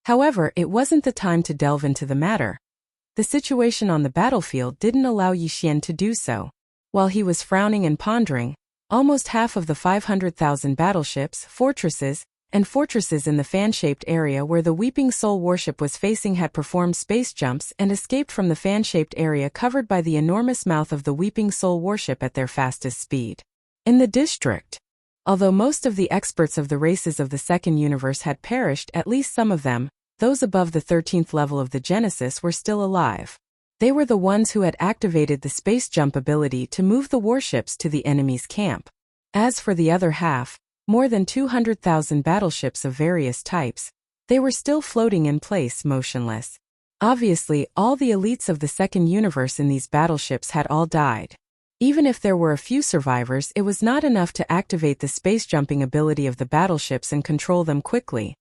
However, it wasn't the time to delve into the matter. The situation on the battlefield didn't allow Yixian to do so. While he was frowning and pondering, almost half of the 500,000 battleships, fortresses in the fan-shaped area where the Weeping Soul warship was facing had performed space jumps and escaped from the fan-shaped area covered by the enormous mouth of the Weeping Soul warship at their fastest speed. In the district, although most of the experts of the races of the Second Universe had perished, at least some of them, those above the 13th level of the Genesis, were still alive. They were the ones who had activated the space jump ability to move the warships to the enemy's camp. As for the other half, more than 200,000 battleships of various types, they were still floating in place motionless. Obviously, all the elites of the Second Universe in these battleships had all died. Even if there were a few survivors, it was not enough to activate the space jumping ability of the battleships and control them quickly.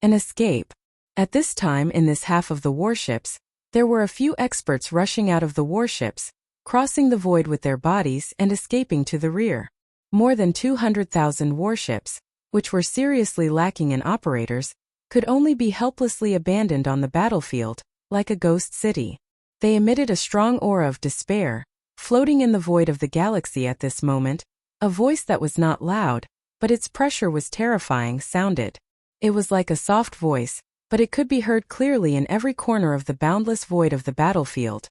An escape. At this time in this half of the warships, there were a few experts rushing out of the warships, crossing the void with their bodies and escaping to the rear. More than 200,000 warships, which were seriously lacking in operators, could only be helplessly abandoned on the battlefield, like a ghost city. They emitted a strong aura of despair, floating in the void of the galaxy at this moment. A voice that was not loud, but its pressure was terrifying, sounded. It was like a soft voice, but it could be heard clearly in every corner of the boundless void of the battlefield.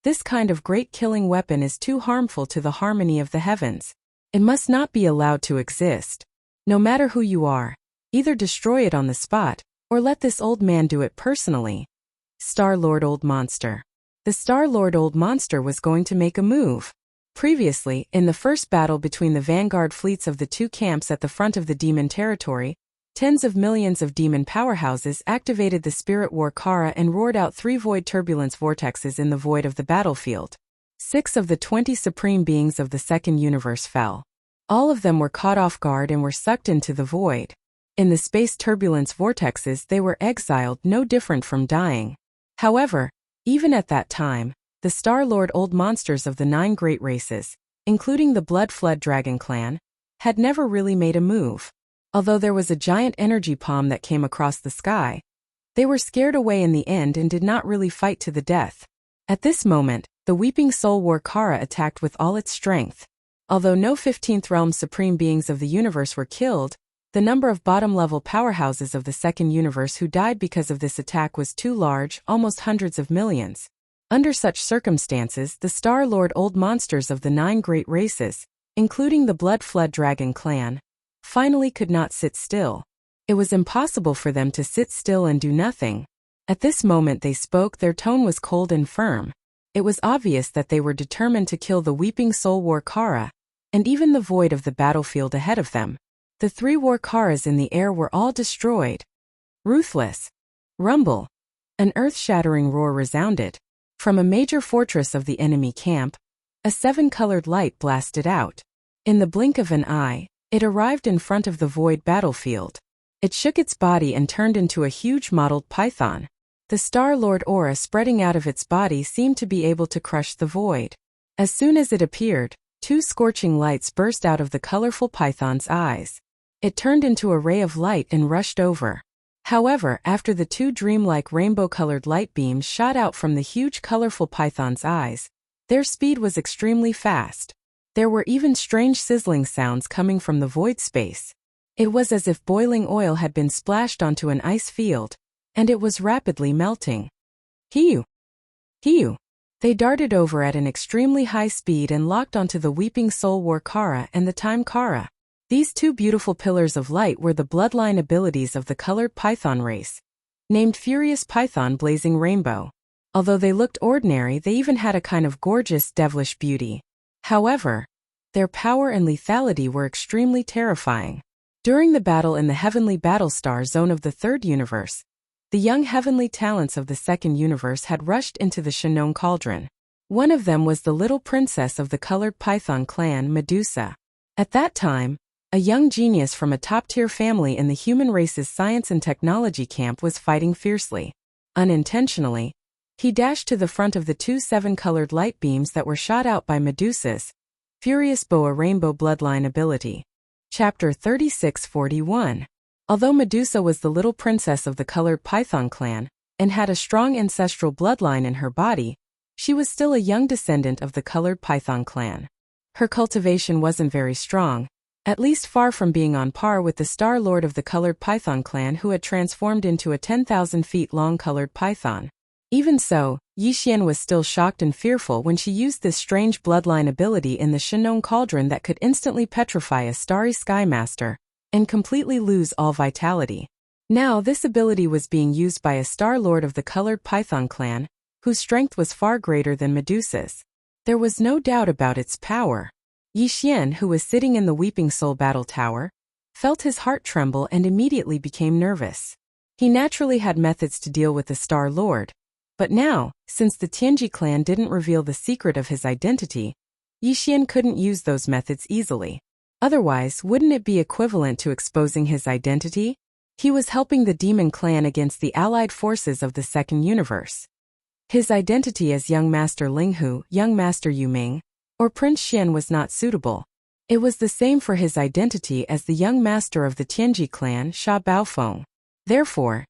This kind of great killing weapon is too harmful to the harmony of the heavens. It must not be allowed to exist. No matter who you are, either destroy it on the spot, or let this old man do it personally. Star-Lord Old Monster. The Star-Lord Old Monster was going to make a move. Previously, in the first battle between the vanguard fleets of the two camps at the front of the demon territory, tens of millions of demon powerhouses activated the Spirit War Kara and roared out 3 void turbulence vortexes in the void of the battlefield. 6 of the 20 supreme beings of the Second Universe fell. All of them were caught off guard and were sucked into the void. In the space turbulence vortexes, they were exiled, no different from dying. However, even at that time, the Star-Lord Old Monsters of the 9 great races, including the Blood Flood Dragon clan, had never really made a move. Although there was a giant energy palm that came across the sky, they were scared away in the end and did not really fight to the death. At this moment, the Weeping Soul War Kara attacked with all its strength. Although no 15th Realm Supreme Beings of the universe were killed, the number of bottom-level powerhouses of the Second Universe who died because of this attack was too large, almost hundreds of millions. Under such circumstances, the Star-Lord Old Monsters of the 9 great races, including the Blood Flood Dragon clan, finally could not sit still. It was impossible for them to sit still and do nothing. At this moment they spoke, their tone was cold and firm. It was obvious that they were determined to kill the Weeping Soul War Kara, and even the void of the battlefield ahead of them. The 3 War Karas in the air were all destroyed. Ruthless. Rumble. An earth-shattering roar resounded. From a major fortress of the enemy camp, a 7-colored light blasted out. In the blink of an eye, it arrived in front of the void battlefield. It shook its body and turned into a huge mottled python. The Star-Lord aura spreading out of its body seemed to be able to crush the void. As soon as it appeared, 2 scorching lights burst out of the colorful python's eyes. It turned into a ray of light and rushed over. However, after the 2 dreamlike rainbow-colored light beams shot out from the huge colorful python's eyes, their speed was extremely fast. There were even strange sizzling sounds coming from the void space. It was as if boiling oil had been splashed onto an ice field, and it was rapidly melting. Hiu! Hiu! They darted over at an extremely high speed and locked onto the Weeping Soul War Kara and the Time Kara. These 2 beautiful pillars of light were the bloodline abilities of the colored python race, named Furious Python Blazing Rainbow. Although they looked ordinary, they even had a kind of gorgeous, devilish beauty. However, their power and lethality were extremely terrifying. During the battle in the heavenly battlestar zone of the third universe, the young heavenly talents of the second universe had rushed into the Shinon cauldron. One of them was the little princess of the colored python clan, Medusa. At that time, a young genius from a top-tier family in the human race's science and technology camp was fighting fiercely. Unintentionally, he dashed to the front of the two seven-colored light beams that were shot out by Medusa's furious boa rainbow bloodline ability. Chapter 3641. Although Medusa was the little princess of the colored python clan and had a strong ancestral bloodline in her body, she was still a young descendant of the colored python clan. Her cultivation wasn't very strong, at least far from being on par with the Star Lord of the colored python clan who had transformed into a 10,000 feet long colored python. Even so, Yixian was still shocked and fearful when she used this strange bloodline ability in the Shinon cauldron that could instantly petrify a starry sky master and completely lose all vitality. Now this ability was being used by a Star Lord of the colored python clan, whose strength was far greater than Medusa's. There was no doubt about its power. Yixian, who was sitting in the Weeping Soul Battle Tower, felt his heart tremble and immediately became nervous. He naturally had methods to deal with the Star Lord, but now, since the Tianji clan didn't reveal the secret of his identity, Yixian couldn't use those methods easily. Otherwise, wouldn't it be equivalent to exposing his identity? He was helping the demon clan against the allied forces of the second universe. His identity as young Master Linghu, young Master Yuming, or Prince Xian was not suitable. It was the same for his identity as the young master of the Tianji clan, Sha Baofeng. Therefore,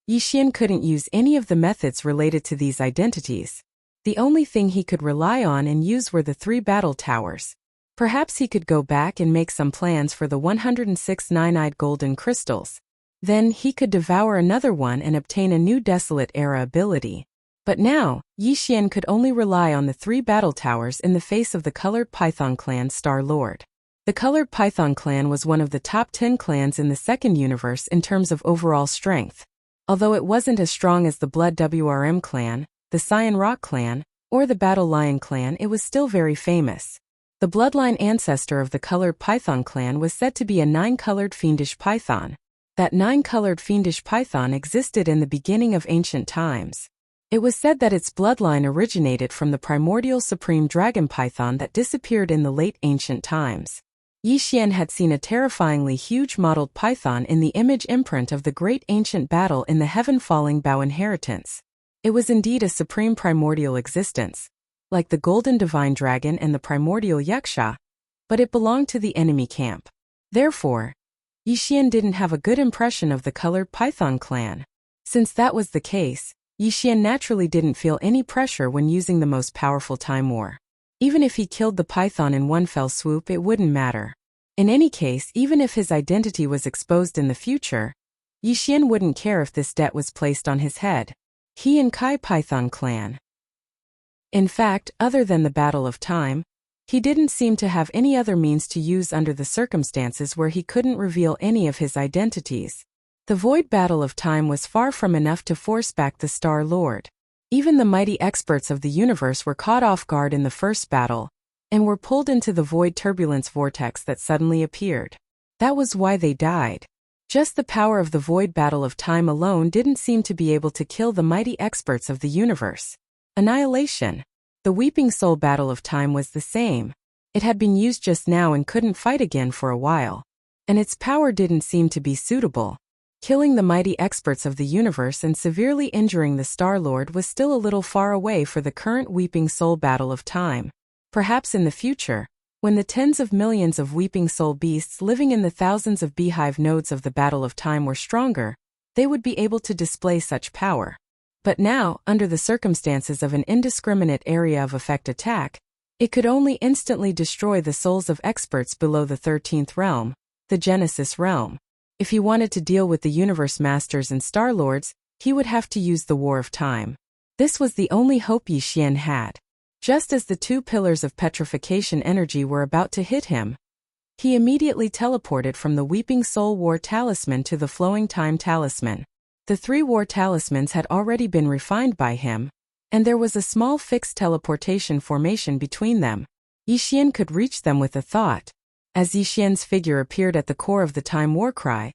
Yixian couldn't use any of the methods related to these identities. The only thing he could rely on and use were the 3 battle towers. Perhaps he could go back and make some plans for the 106 nine-eyed golden crystals. Then he could devour another one and obtain a new Desolate Era ability. But now, Yixian could only rely on the 3 battle towers in the face of the colored python clan Star Lord. The colored python clan was one of the top 10 clans in the second universe in terms of overall strength. Although it wasn't as strong as the Blood WRM clan, the Cyan Rock clan, or the Battle Lion clan, it was still very famous. The bloodline ancestor of the colored python clan was said to be a 9-colored fiendish python. That 9-colored fiendish python existed in the beginning of ancient times. It was said that its bloodline originated from the primordial supreme dragon python that disappeared in the late ancient times. Yixian had seen a terrifyingly huge mottled python in the image imprint of the great ancient battle in the heaven-falling Bao inheritance. It was indeed a supreme primordial existence, like the golden divine dragon and the primordial Yaksha, but it belonged to the enemy camp. Therefore, Yixian didn't have a good impression of the colored python clan. Since that was the case, Yixian naturally didn't feel any pressure when using the most powerful Time War. Even if he killed the python in one fell swoop, it wouldn't matter. In any case, even if his identity was exposed in the future, Yixian wouldn't care if this debt was placed on his head. He and Kai Python clan. In fact, other than the Battle of Time, he didn't seem to have any other means to use under the circumstances where he couldn't reveal any of his identities. The Void Battle of Time was far from enough to force back the Star Lord. Even the mighty experts of the universe were caught off guard in the first battle, and were pulled into the void turbulence vortex that suddenly appeared. That was why they died. Just the power of the Void Battle of Time alone didn't seem to be able to kill the mighty experts of the universe. Annihilation. The Weeping Soul Battle of Time was the same. It had been used just now and couldn't fight again for a while. And its power didn't seem to be suitable. Killing the mighty experts of the universe and severely injuring the Star-Lord was still a little far away for the current Weeping Soul Battle of Time. Perhaps in the future, when the tens of millions of Weeping Soul beasts living in the thousands of beehive nodes of the Battle of Time were stronger, they would be able to display such power. But now, under the circumstances of an indiscriminate area of effect attack, it could only instantly destroy the souls of experts below the 13th realm, the Genesis realm. If he wanted to deal with the Universe Masters and Star-Lords, he would have to use the War of Time. This was the only hope Yixian had. Just as the 2 pillars of petrification energy were about to hit him, he immediately teleported from the Weeping Soul War Talisman to the Flowing Time Talisman. The 3 War Talismans had already been refined by him, and there was a small fixed teleportation formation between them. Yixian could reach them with a thought. As Yixian's figure appeared at the core of the time war cry,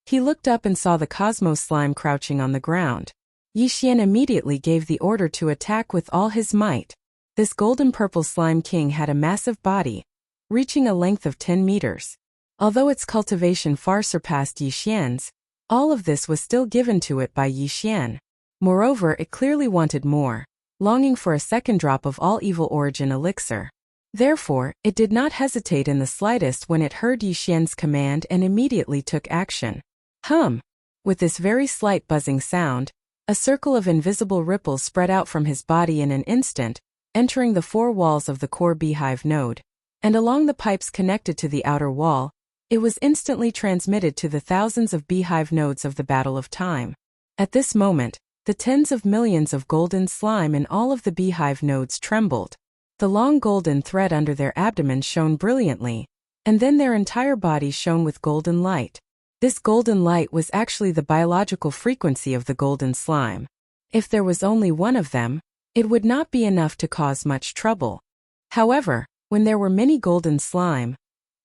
he looked up and saw the Cosmos Slime crouching on the ground. Yixian immediately gave the order to attack with all his might. This golden-purple slime king had a massive body, reaching a length of 10 meters. Although its cultivation far surpassed Yixian's, all of this was still given to it by Yixian. Moreover, it clearly wanted more, longing for a second drop of all evil origin elixir. Therefore, it did not hesitate in the slightest when it heard Yixian's command and immediately took action. With this very slight buzzing sound, a circle of invisible ripples spread out from his body in an instant, entering the four walls of the core beehive node. And along the pipes connected to the outer wall, it was instantly transmitted to the thousands of beehive nodes of the Battle of Time. At this moment, the tens of millions of golden slime in all of the beehive nodes trembled. The long golden thread under their abdomen shone brilliantly, and then their entire bodies shone with golden light. This golden light was actually the biological frequency of the golden slime. If there was only one of them, it would not be enough to cause much trouble. However, when there were many golden slime,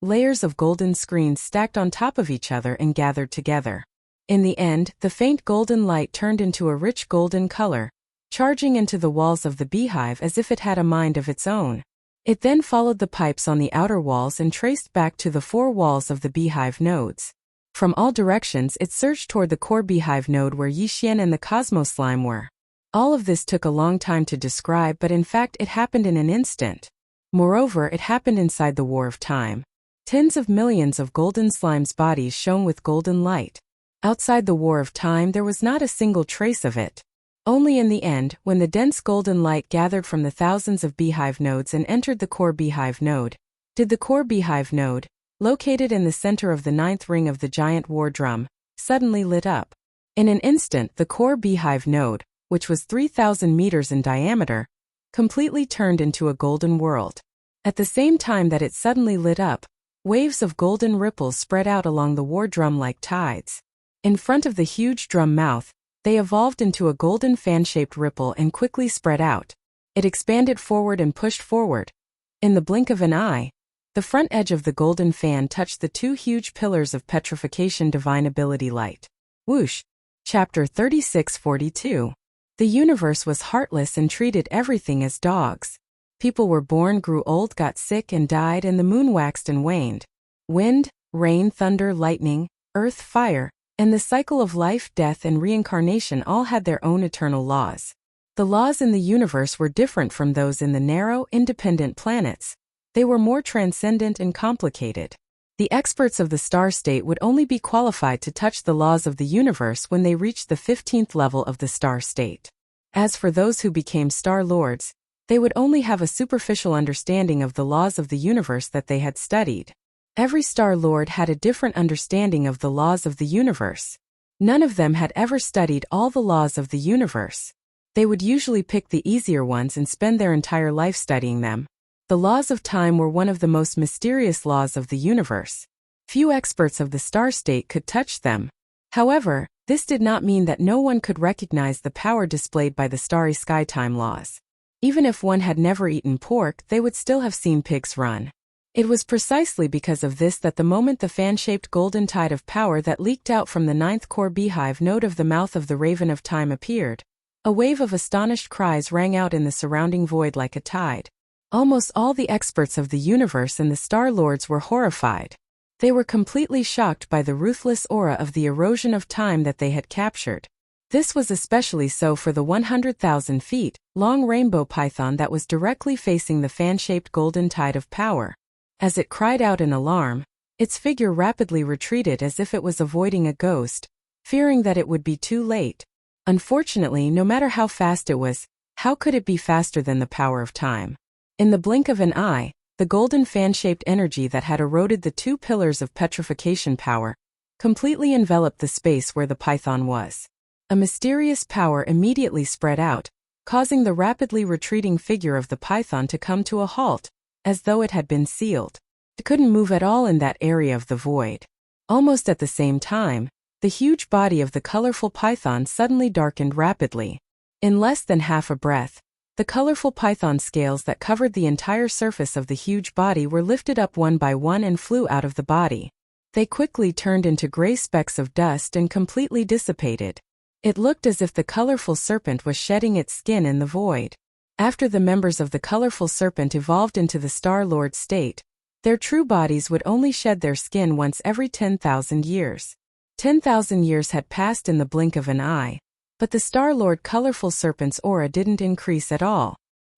layers of golden screens stacked on top of each other and gathered together. In the end, the faint golden light turned into a rich golden color, charging into the walls of the beehive as if it had a mind of its own. It then followed the pipes on the outer walls and traced back to the four walls of the beehive nodes. From all directions it surged toward the core beehive node where Yixian and the Cosmos Slime were. All of this took a long time to describe, but in fact it happened in an instant. Moreover, it happened inside the War of Time. Tens of millions of golden slime's bodies shone with golden light. Outside the War of Time there was not a single trace of it. Only in the end, when the dense golden light gathered from the thousands of beehive nodes and entered the core beehive node, did the core beehive node, located in the center of the ninth ring of the giant war drum, suddenly lit up. In an instant the core beehive node, which was 3,000 meters in diameter, completely turned into a golden world. At the same time that it suddenly lit up, waves of golden ripples spread out along the war drum like tides. In front of the huge drum mouth, they evolved into a golden fan-shaped ripple and quickly spread out. It expanded forward and pushed forward. In the blink of an eye, the front edge of the golden fan touched the two huge pillars of petrification divine ability light. Whoosh! Chapter 3642. The universe was heartless and treated everything as dogs. People were born, grew old, got sick and died, and the moon waxed and waned. Wind, rain, thunder, lightning, earth, fire, and the cycle of life, death, and reincarnation all had their own eternal laws. The laws in the universe were different from those in the narrow, independent planets. They were more transcendent and complicated. The experts of the star state would only be qualified to touch the laws of the universe when they reached the 15th level of the star state. As for those who became star lords, they would only have a superficial understanding of the laws of the universe that they had studied. Every star lord had a different understanding of the laws of the universe. None of them had ever studied all the laws of the universe. They would usually pick the easier ones and spend their entire life studying them. The laws of time were one of the most mysterious laws of the universe. Few experts of the star state could touch them. However, this did not mean that no one could recognize the power displayed by the starry sky time laws. Even if one had never eaten pork, they would still have seen pigs run. It was precisely because of this that the moment the fan-shaped golden tide of power that leaked out from the ninth core beehive node of the mouth of the Raven of Time appeared, a wave of astonished cries rang out in the surrounding void like a tide. Almost all the experts of the universe and the Star Lords were horrified. They were completely shocked by the ruthless aura of the erosion of time that they had captured. This was especially so for the 100,000 feet long rainbow python that was directly facing the fan-shaped golden tide of power. As it cried out in alarm, its figure rapidly retreated as if it was avoiding a ghost, fearing that it would be too late. Unfortunately, no matter how fast it was, how could it be faster than the power of time? In the blink of an eye, the golden fan-shaped energy that had eroded the two pillars of petrification power completely enveloped the space where the python was. A mysterious power immediately spread out, causing the rapidly retreating figure of the python to come to a halt, as though it had been sealed. It couldn't move at all in that area of the void. Almost at the same time, the huge body of the colorful python suddenly darkened rapidly. In less than half a breath, the colorful python scales that covered the entire surface of the huge body were lifted up one by one and flew out of the body. They quickly turned into gray specks of dust and completely dissipated. It looked as if the colorful serpent was shedding its skin in the void. After the members of the colorful serpent evolved into the Star-Lord state, their true bodies would only shed their skin once every 10,000 years. 10,000 years had passed in the blink of an eye, but the Star-Lord colorful serpent's aura didn't increase at all.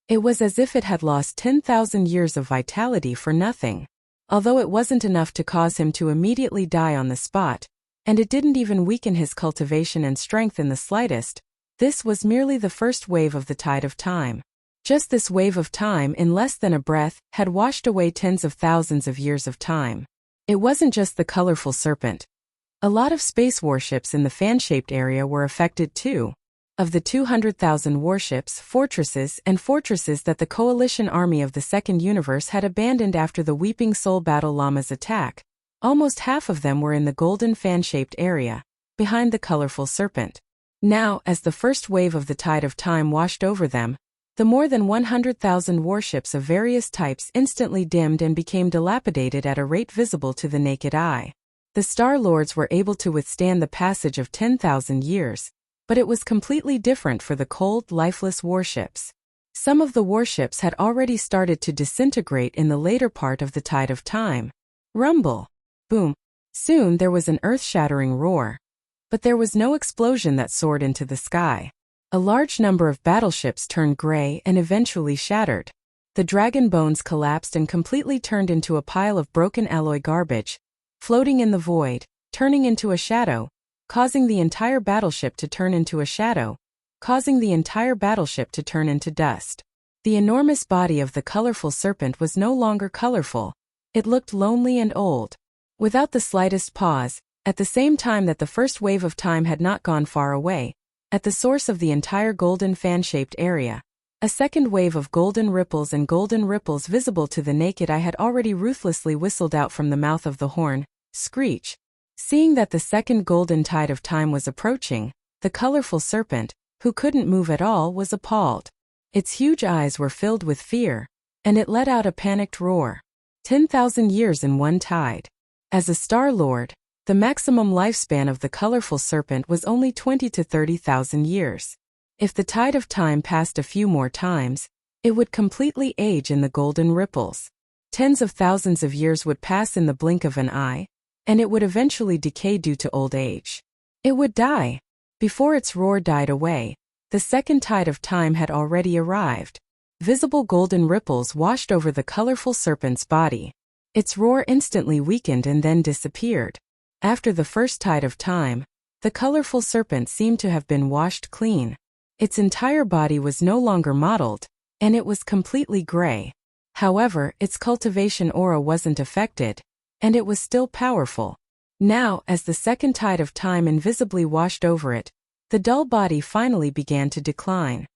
It was as if it had lost 10,000 years of vitality for nothing. Although it wasn't enough to cause him to immediately die on the spot, and it didn't even weaken his cultivation and strength in the slightest, this was merely the first wave of the tide of time. Just this wave of time, in less than a breath, had washed away tens of thousands of years of time. It wasn't just the colorful serpent. A lot of space warships in the fan-shaped area were affected too. Of the 200,000 warships, fortresses that the coalition army of the Second Universe had abandoned after the Weeping Soul Battle Llama's attack, almost half of them were in the golden fan-shaped area, behind the colorful serpent. Now, as the first wave of the tide of time washed over them, the more than 100,000 warships of various types instantly dimmed and became dilapidated at a rate visible to the naked eye. The Star-Lords were able to withstand the passage of 10,000 years, but it was completely different for the cold, lifeless warships. Some of the warships had already started to disintegrate in the later part of the tide of time. Rumble. Boom. Soon there was an earth-shattering roar. But there was no explosion that soared into the sky. A large number of battleships turned gray and eventually shattered. The dragon bones collapsed and completely turned into a pile of broken alloy garbage, floating in the void, turning into a shadow, causing the entire battleship to turn into a shadow, causing the entire battleship to turn into dust. The enormous body of the colorful serpent was no longer colorful. It looked lonely and old. Without the slightest pause, at the same time that the first wave of time had not gone far away, at the source of the entire golden fan-shaped area, a second wave of golden ripples visible to the naked eye had already ruthlessly whistled out from the mouth of the horn, screech. Seeing that the second golden tide of time was approaching, the colorful serpent, who couldn't move at all, was appalled. Its huge eyes were filled with fear, and it let out a panicked roar. 10,000 years in one tide. As a Star-Lord, the maximum lifespan of the colorful serpent was only 20 to 30,000 years. If the tide of time passed a few more times, it would completely age in the golden ripples. Tens of thousands of years would pass in the blink of an eye, and it would eventually decay due to old age. It would die. Before its roar died away, the second tide of time had already arrived. Visible golden ripples washed over the colorful serpent's body. Its roar instantly weakened and then disappeared. After the first tide of time, the colorful serpent seemed to have been washed clean. Its entire body was no longer mottled, and it was completely gray. However, its cultivation aura wasn't affected, and it was still powerful. Now, as the second tide of time invisibly washed over it, the dull body finally began to decline.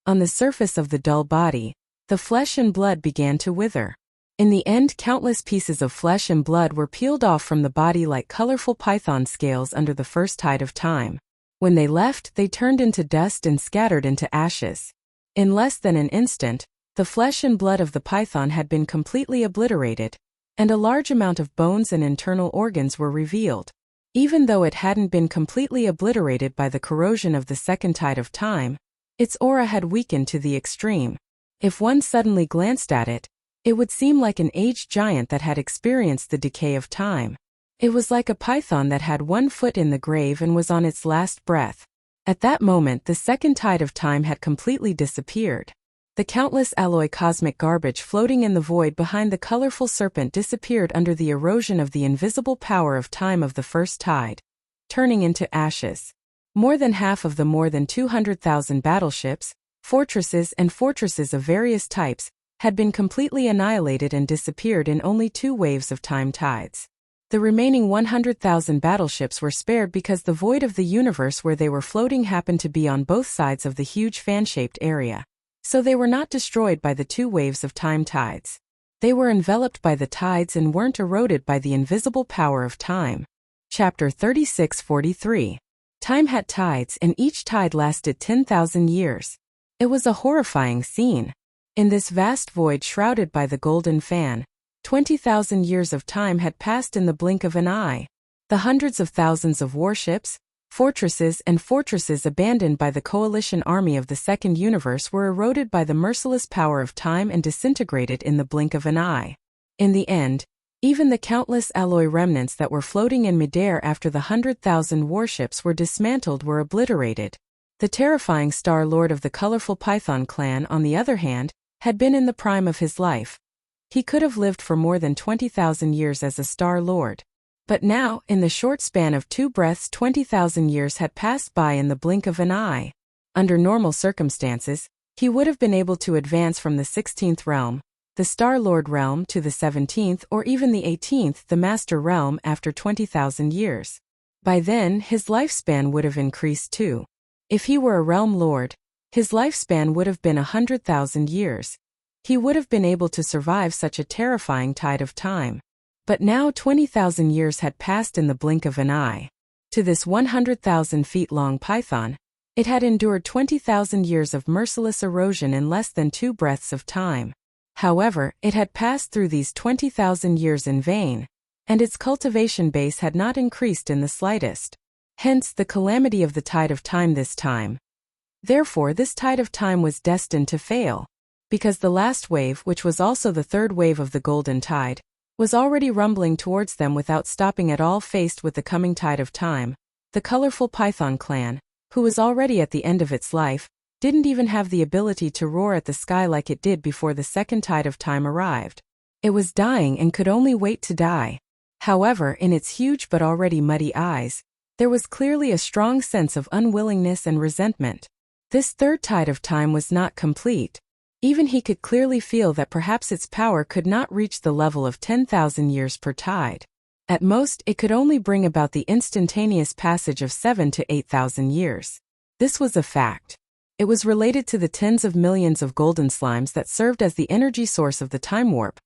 On the surface of the dull body, the flesh and blood began to wither. In the end, countless pieces of flesh and blood were peeled off from the body like colorful python scales under the first tide of time. When they left, they turned into dust and scattered into ashes. In less than an instant, the flesh and blood of the python had been completely obliterated, and a large amount of bones and internal organs were revealed. Even though it hadn't been completely obliterated by the corrosion of the second tide of time, its aura had weakened to the extreme. If one suddenly glanced at it, it would seem like an aged giant that had experienced the decay of time. It was like a python that had one foot in the grave and was on its last breath. At that moment, the second tide of time had completely disappeared. The countless alloy cosmic garbage floating in the void behind the colorful serpent disappeared under the erosion of the invisible power of time of the first tide, turning into ashes. More than half of the more than 200,000 battleships, fortresses of various types, had been completely annihilated and disappeared in only 2 waves of time tides. The remaining 100,000 battleships were spared because the void of the universe where they were floating happened to be on both sides of the huge fan-shaped area. So they were not destroyed by the 2 waves of time tides. They were enveloped by the tides and weren't eroded by the invisible power of time. Chapter 3643. Time had tides, and each tide lasted 10,000 years. It was a horrifying scene. In this vast void shrouded by the golden fan, 20,000 years of time had passed in the blink of an eye. The hundreds of thousands of warships, fortresses abandoned by the coalition army of the Second Universe were eroded by the merciless power of time and disintegrated in the blink of an eye. In the end, even the countless alloy remnants that were floating in midair after the 100,000 warships were dismantled were obliterated. The terrifying Star Lord of the colorful Python clan, on the other hand, had been in the prime of his life. He could have lived for more than 20,000 years as a Star Lord. But now, in the short span of 2 breaths, 20,000 years had passed by in the blink of an eye. Under normal circumstances, he would have been able to advance from the 16th realm, the Star Lord realm, to the 17th or even the 18th, the Master realm, after 20,000 years. By then, his lifespan would have increased too. If he were a realm lord, his lifespan would have been 100,000 years. He would have been able to survive such a terrifying tide of time. But now 20,000 years had passed in the blink of an eye. To this 100,000 feet long python, it had endured 20,000 years of merciless erosion in less than 2 breaths of time. However, it had passed through these 20,000 years in vain, and its cultivation base had not increased in the slightest. Hence the calamity of the tide of time this time. Therefore, this tide of time was destined to fail, because the last wave, which was also the third wave of the golden tide, was already rumbling towards them without stopping at all. Faced with the coming tide of time, the colorful Python clan, who was already at the end of its life, didn't even have the ability to roar at the sky like it did before the second tide of time arrived. It was dying and could only wait to die. However, in its huge but already muddy eyes, there was clearly a strong sense of unwillingness and resentment. This third tide of time was not complete. Even he could clearly feel that perhaps its power could not reach the level of 10,000 years per tide. At most, it could only bring about the instantaneous passage of 7 to 8,000 years. This was a fact. It was related to the tens of millions of golden slimes that served as the energy source of the time warp,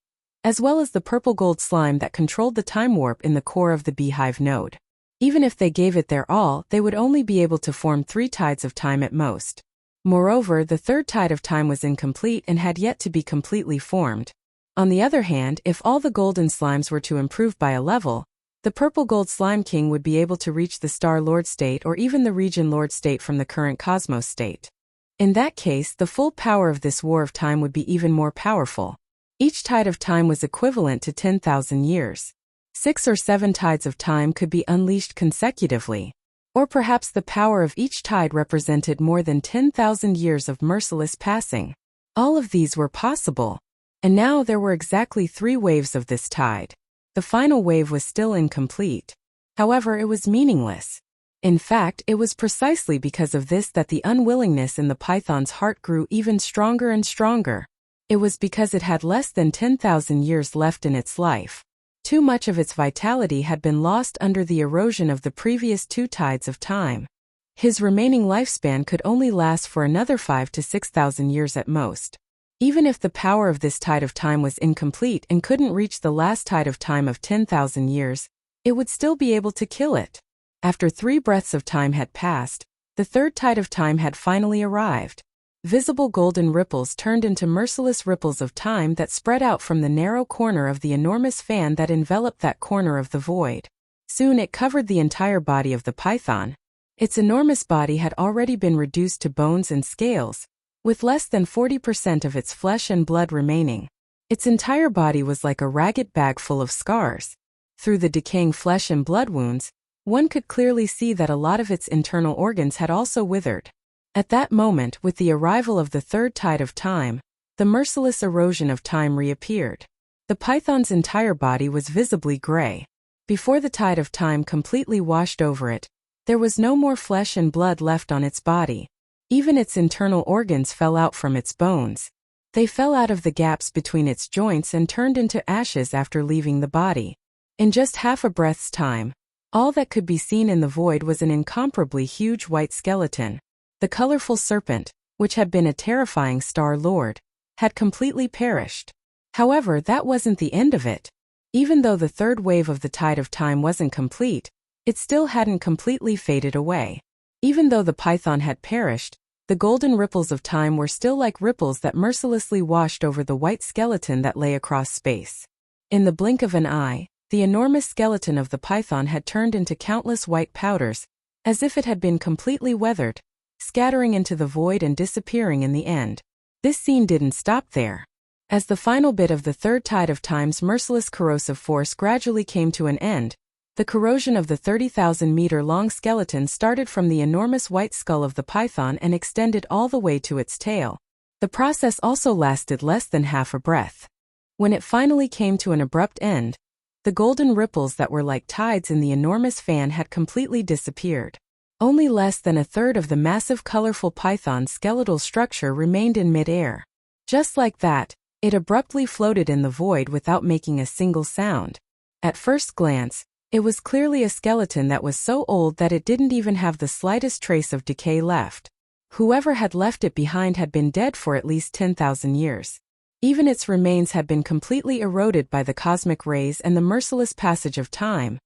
as well as the purple gold slime that controlled the time warp in the core of the beehive node. Even if they gave it their all, they would only be able to form 3 tides of time at most. Moreover, the third tide of time was incomplete and had yet to be completely formed. On the other hand, if all the golden slimes were to improve by a level, the purple gold slime king would be able to reach the Star Lord state or even the Region Lord state from the current Cosmos state. In that case, the full power of this war of time would be even more powerful. Each tide of time was equivalent to 10,000 years. 6 or 7 tides of time could be unleashed consecutively. Or perhaps the power of each tide represented more than 10,000 years of merciless passing. All of these were possible. And now there were exactly 3 waves of this tide. The final wave was still incomplete. However, it was meaningless. In fact, it was precisely because of this that the unwillingness in the python's heart grew even stronger and stronger. It was because it had less than 10,000 years left in its life. Too much of its vitality had been lost under the erosion of the previous 2 tides of time. His remaining lifespan could only last for another 5 to 6,000 years at most. Even if the power of this tide of time was incomplete and couldn't reach the last tide of time of 10,000 years, it would still be able to kill it. After 3 breaths of time had passed, the third tide of time had finally arrived. Visible golden ripples turned into merciless ripples of time that spread out from the narrow corner of the enormous fan that enveloped that corner of the void. Soon it covered the entire body of the python. Its enormous body had already been reduced to bones and scales, with less than 40% of its flesh and blood remaining. Its entire body was like a ragged bag full of scars. Through the decaying flesh and blood wounds, one could clearly see that a lot of its internal organs had also withered. At that moment, with the arrival of the third tide of time, the merciless erosion of time reappeared. The python's entire body was visibly gray. Before the tide of time completely washed over it, there was no more flesh and blood left on its body. Even its internal organs fell out from its bones. They fell out of the gaps between its joints and turned into ashes after leaving the body. In just half a breath's time, all that could be seen in the void was an incomparably huge white skeleton. The colorful serpent, which had been a terrifying Star Lord, had completely perished. However, that wasn't the end of it. Even though the third wave of the tide of time wasn't complete, it still hadn't completely faded away. Even though the python had perished, the golden ripples of time were still like ripples that mercilessly washed over the white skeleton that lay across space. In the blink of an eye, the enormous skeleton of the python had turned into countless white powders, as if it had been completely weathered, scattering into the void and disappearing in the end. This scene didn't stop there. As the final bit of the third tide of time's merciless corrosive force gradually came to an end, the corrosion of the 30,000-meter-long skeleton started from the enormous white skull of the python and extended all the way to its tail. The process also lasted less than half a breath. When it finally came to an abrupt end, the golden ripples that were like tides in the enormous fan had completely disappeared. Only less than a third of the massive colorful python's skeletal structure remained in mid-air. Just like that, it abruptly floated in the void without making a single sound. At first glance, it was clearly a skeleton that was so old that it didn't even have the slightest trace of decay left. Whoever had left it behind had been dead for at least 10,000 years. Even its remains had been completely eroded by the cosmic rays and the merciless passage of time.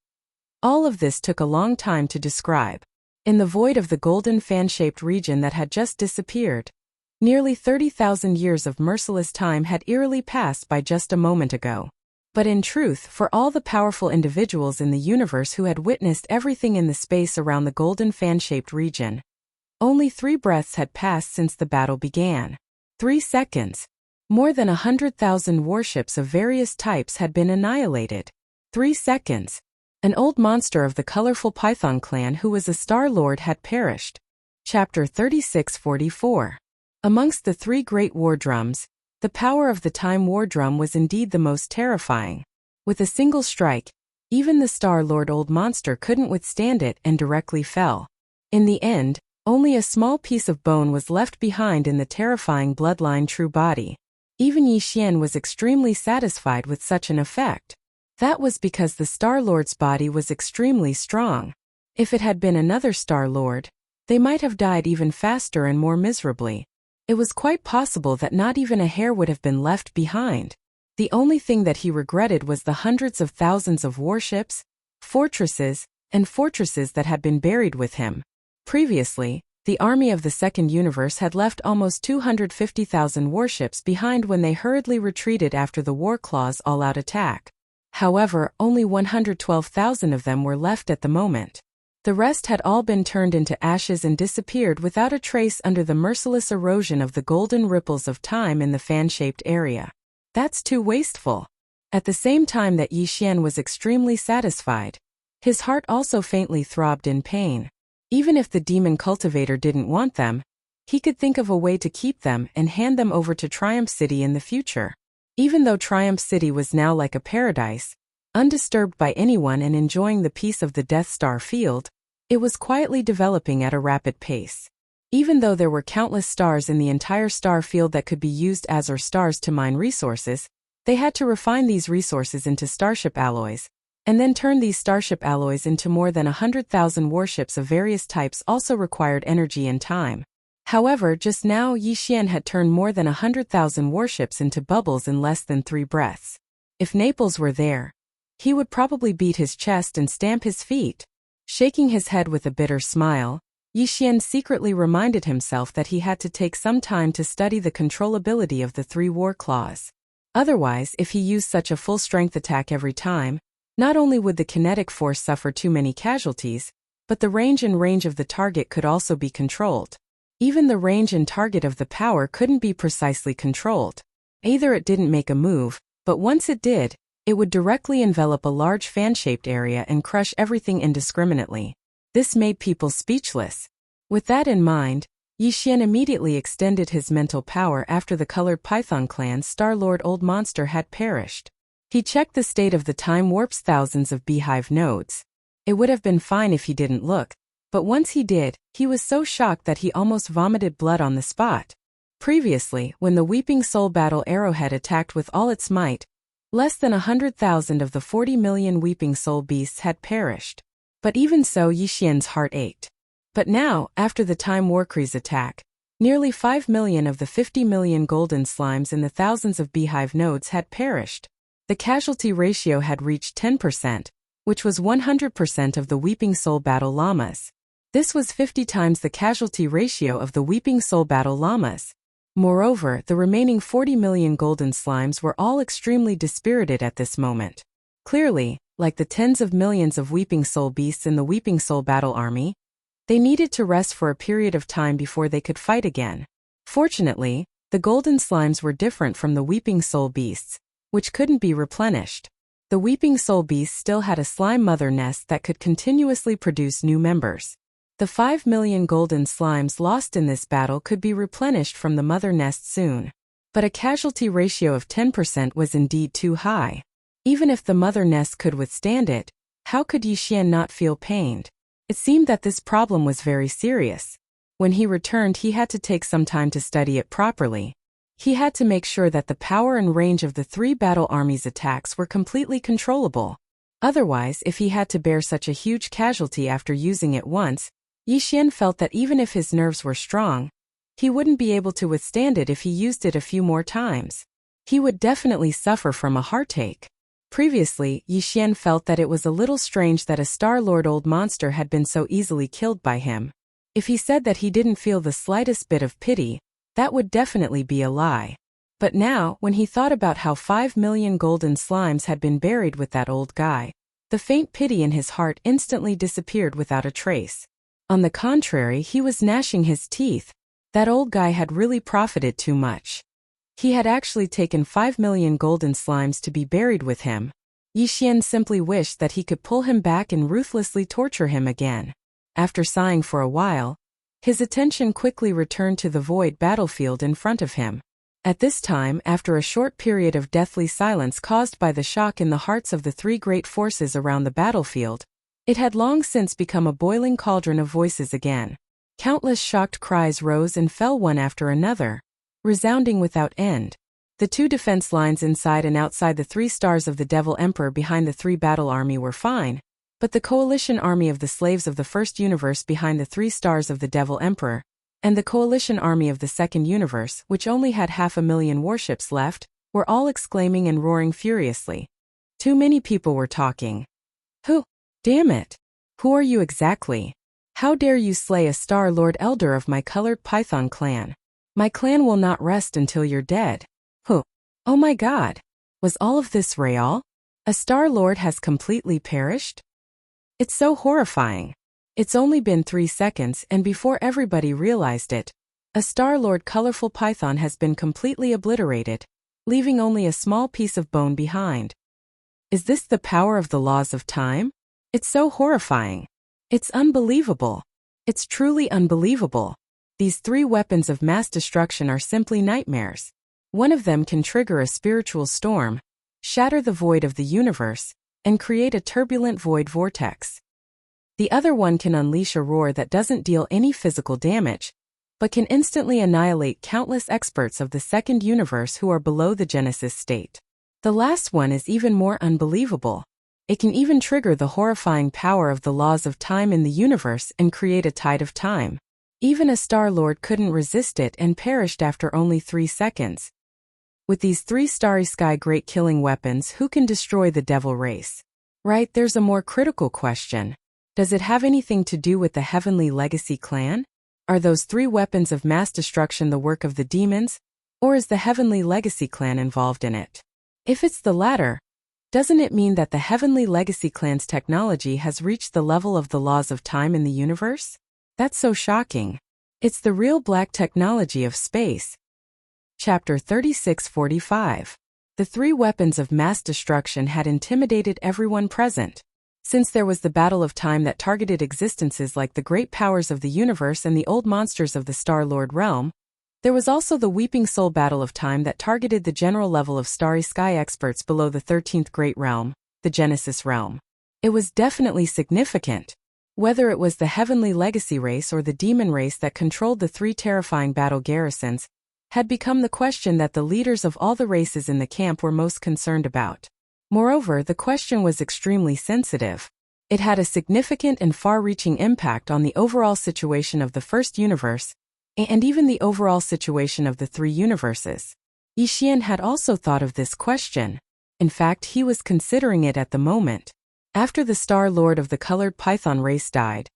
All of this took a long time to describe. In the void of the golden fan-shaped region that had just disappeared, nearly 30,000 years of merciless time had eerily passed by just a moment ago. But in truth, for all the powerful individuals in the universe who had witnessed everything in the space around the golden fan-shaped region, only 3 breaths had passed since the battle began. 3 seconds. More than 100,000 warships of various types had been annihilated. 3 seconds. An old monster of the colorful Python clan who was a Star Lord had perished. Chapter 3644. Amongst the 3 great war drums, the power of the Time War Drum was indeed the most terrifying. With a single strike, even the Star Lord Old Monster couldn't withstand it and directly fell. In the end, only a small piece of bone was left behind in the terrifying bloodline true body. Even Yi Xian was extremely satisfied with such an effect. That was because the Star Lord's body was extremely strong. If it had been another Star Lord, they might have died even faster and more miserably. It was quite possible that not even a hair would have been left behind. The only thing that he regretted was the hundreds of thousands of warships, fortresses that had been buried with him. Previously, the army of the Second Universe had left almost 250,000 warships behind when they hurriedly retreated after the War Claw's all-out attack. However, only 112,000 of them were left at the moment. The rest had all been turned into ashes and disappeared without a trace under the merciless erosion of the golden ripples of time in the fan-shaped area. That's too wasteful. At the same time that Yi Xian was extremely satisfied, his heart also faintly throbbed in pain. Even if the demon cultivator didn't want them, he could think of a way to keep them and hand them over to Triumph City in the future. Even though Triumph City was now like a paradise, undisturbed by anyone and enjoying the peace of the Death Star field, it was quietly developing at a rapid pace. Even though there were countless stars in the entire star field that could be used as stars to mine resources, they had to refine these resources into starship alloys, and then turn these starship alloys into more than 100,000 warships of various types also required energy and time. However, just now Yi Xian had turned more than 100,000 warships into bubbles in less than 3 breaths. If Naples were there, he would probably beat his chest and stamp his feet. Shaking his head with a bitter smile, Yi Xian secretly reminded himself that he had to take some time to study the controllability of the 3 war claws. Otherwise, if he used such a full-strength attack every time, not only would the kinetic force suffer too many casualties, but the range of the target could also be controlled. Even the range and target of the power couldn't be precisely controlled. Either it didn't make a move, but once it did, it would directly envelop a large fan-shaped area and crush everything indiscriminately. This made people speechless. With that in mind, Yi Xian immediately extended his mental power after the colored Python clan's Star-Lord Old Monster had perished. He checked the state of the time warp's thousands of beehive nodes. It would have been fine if he didn't look, but once he did, he was so shocked that he almost vomited blood on the spot. Previously, when the Weeping Soul Battle Arrowhead attacked with all its might, less than 100,000 of the 40 million Weeping Soul beasts had perished. But even so, Yi Xian's heart ached. But now, after the Time Warcry's attack, nearly 5 million of the 50 million golden slimes in the thousands of beehive nodes had perished. The casualty ratio had reached 10%, which was 100% of the Weeping Soul Battle llamas. This was 50 times the casualty ratio of the Weeping Soul Battle Llamas. Moreover, the remaining 40 million golden slimes were all extremely dispirited at this moment. Clearly, like the tens of millions of Weeping Soul beasts in the Weeping Soul Battle Army, they needed to rest for a period of time before they could fight again. Fortunately, the golden slimes were different from the Weeping Soul beasts, which couldn't be replenished. The Weeping Soul beasts still had a slime mother nest that could continuously produce new members. The 5 million golden slimes lost in this battle could be replenished from the mother nest soon. But a casualty ratio of 10% was indeed too high. Even if the mother nest could withstand it, how could Yi Xian not feel pained? It seemed that this problem was very serious. When he returned, he had to take some time to study it properly. He had to make sure that the power and range of the three battle armies' attacks were completely controllable. Otherwise, if he had to bear such a huge casualty after using it once, Yi Xian felt that even if his nerves were strong, he wouldn't be able to withstand it if he used it a few more times. He would definitely suffer from a heartache. Previously, Yi Xian felt that it was a little strange that a Star-Lord old monster had been so easily killed by him. If he said that he didn't feel the slightest bit of pity, that would definitely be a lie. But now, when he thought about how 5 million golden slimes had been buried with that old guy, the faint pity in his heart instantly disappeared without a trace. On the contrary, he was gnashing his teeth. That old guy had really profited too much. He had actually taken 5 million golden slimes to be buried with him. Yi Xian simply wished that he could pull him back and ruthlessly torture him again. After sighing for a while, his attention quickly returned to the void battlefield in front of him. At this time, after a short period of deathly silence caused by the shock in the hearts of the three great forces around the battlefield, it had long since become a boiling cauldron of voices again. Countless shocked cries rose and fell one after another, resounding without end. The two defense lines inside and outside the 3 stars of the Devil Emperor behind the 3 battle army were fine, but the coalition army of the slaves of the first universe behind the 3 stars of the Devil Emperor, and the coalition army of the second universe, which only had 500,000 warships left, were all exclaiming and roaring furiously. Too many people were talking. Who? Damn it! Who are you exactly? How dare you slay a Star-Lord elder of my colored python clan? My clan will not rest until you're dead. Who? Oh my god! Was all of this real? A Star-Lord has completely perished? It's so horrifying. It's only been 3 seconds, and before everybody realized it, a Star-Lord colorful python has been completely obliterated, leaving only a small piece of bone behind. Is this the power of the laws of time? It's so horrifying. It's unbelievable. It's truly unbelievable. These 3 weapons of mass destruction are simply nightmares. One of them can trigger a spiritual storm, shatter the void of the universe, and create a turbulent void vortex. The other one can unleash a roar that doesn't deal any physical damage, but can instantly annihilate countless experts of the second universe who are below the Genesis state. The last one is even more unbelievable. It can even trigger the horrifying power of the laws of time in the universe and create a tide of time. Even a Star-Lord couldn't resist it and perished after only 3 seconds. With these 3 starry sky great killing weapons, who can destroy the devil race? Right, there's a more critical question. Does it have anything to do with the Heavenly Legacy clan? Are those 3 weapons of mass destruction the work of the demons? Or is the Heavenly Legacy clan involved in it? If it's the latter, doesn't it mean that the Heavenly Legacy clan's technology has reached the level of the laws of time in the universe? That's so shocking. It's the real black technology of space. Chapter 3645. The 3 weapons of mass destruction had intimidated everyone present. Since there was the battle of time that targeted existences like the great powers of the universe and the old monsters of the Star-Lord realm, there was also the Weeping Soul battle of time that targeted the general level of starry sky experts below the 13th great realm, the Genesis realm. It was definitely significant. Whether it was the Heavenly Legacy race or the demon race that controlled the 3 terrifying battle garrisons, had become the question that the leaders of all the races in the camp were most concerned about. Moreover, the question was extremely sensitive. It had a significant and far-reaching impact on the overall situation of the first universe, and even the overall situation of the 3 universes. Yi Xian had also thought of this question. In fact, he was considering it at the moment. After the Star-Lord of the colored python race died,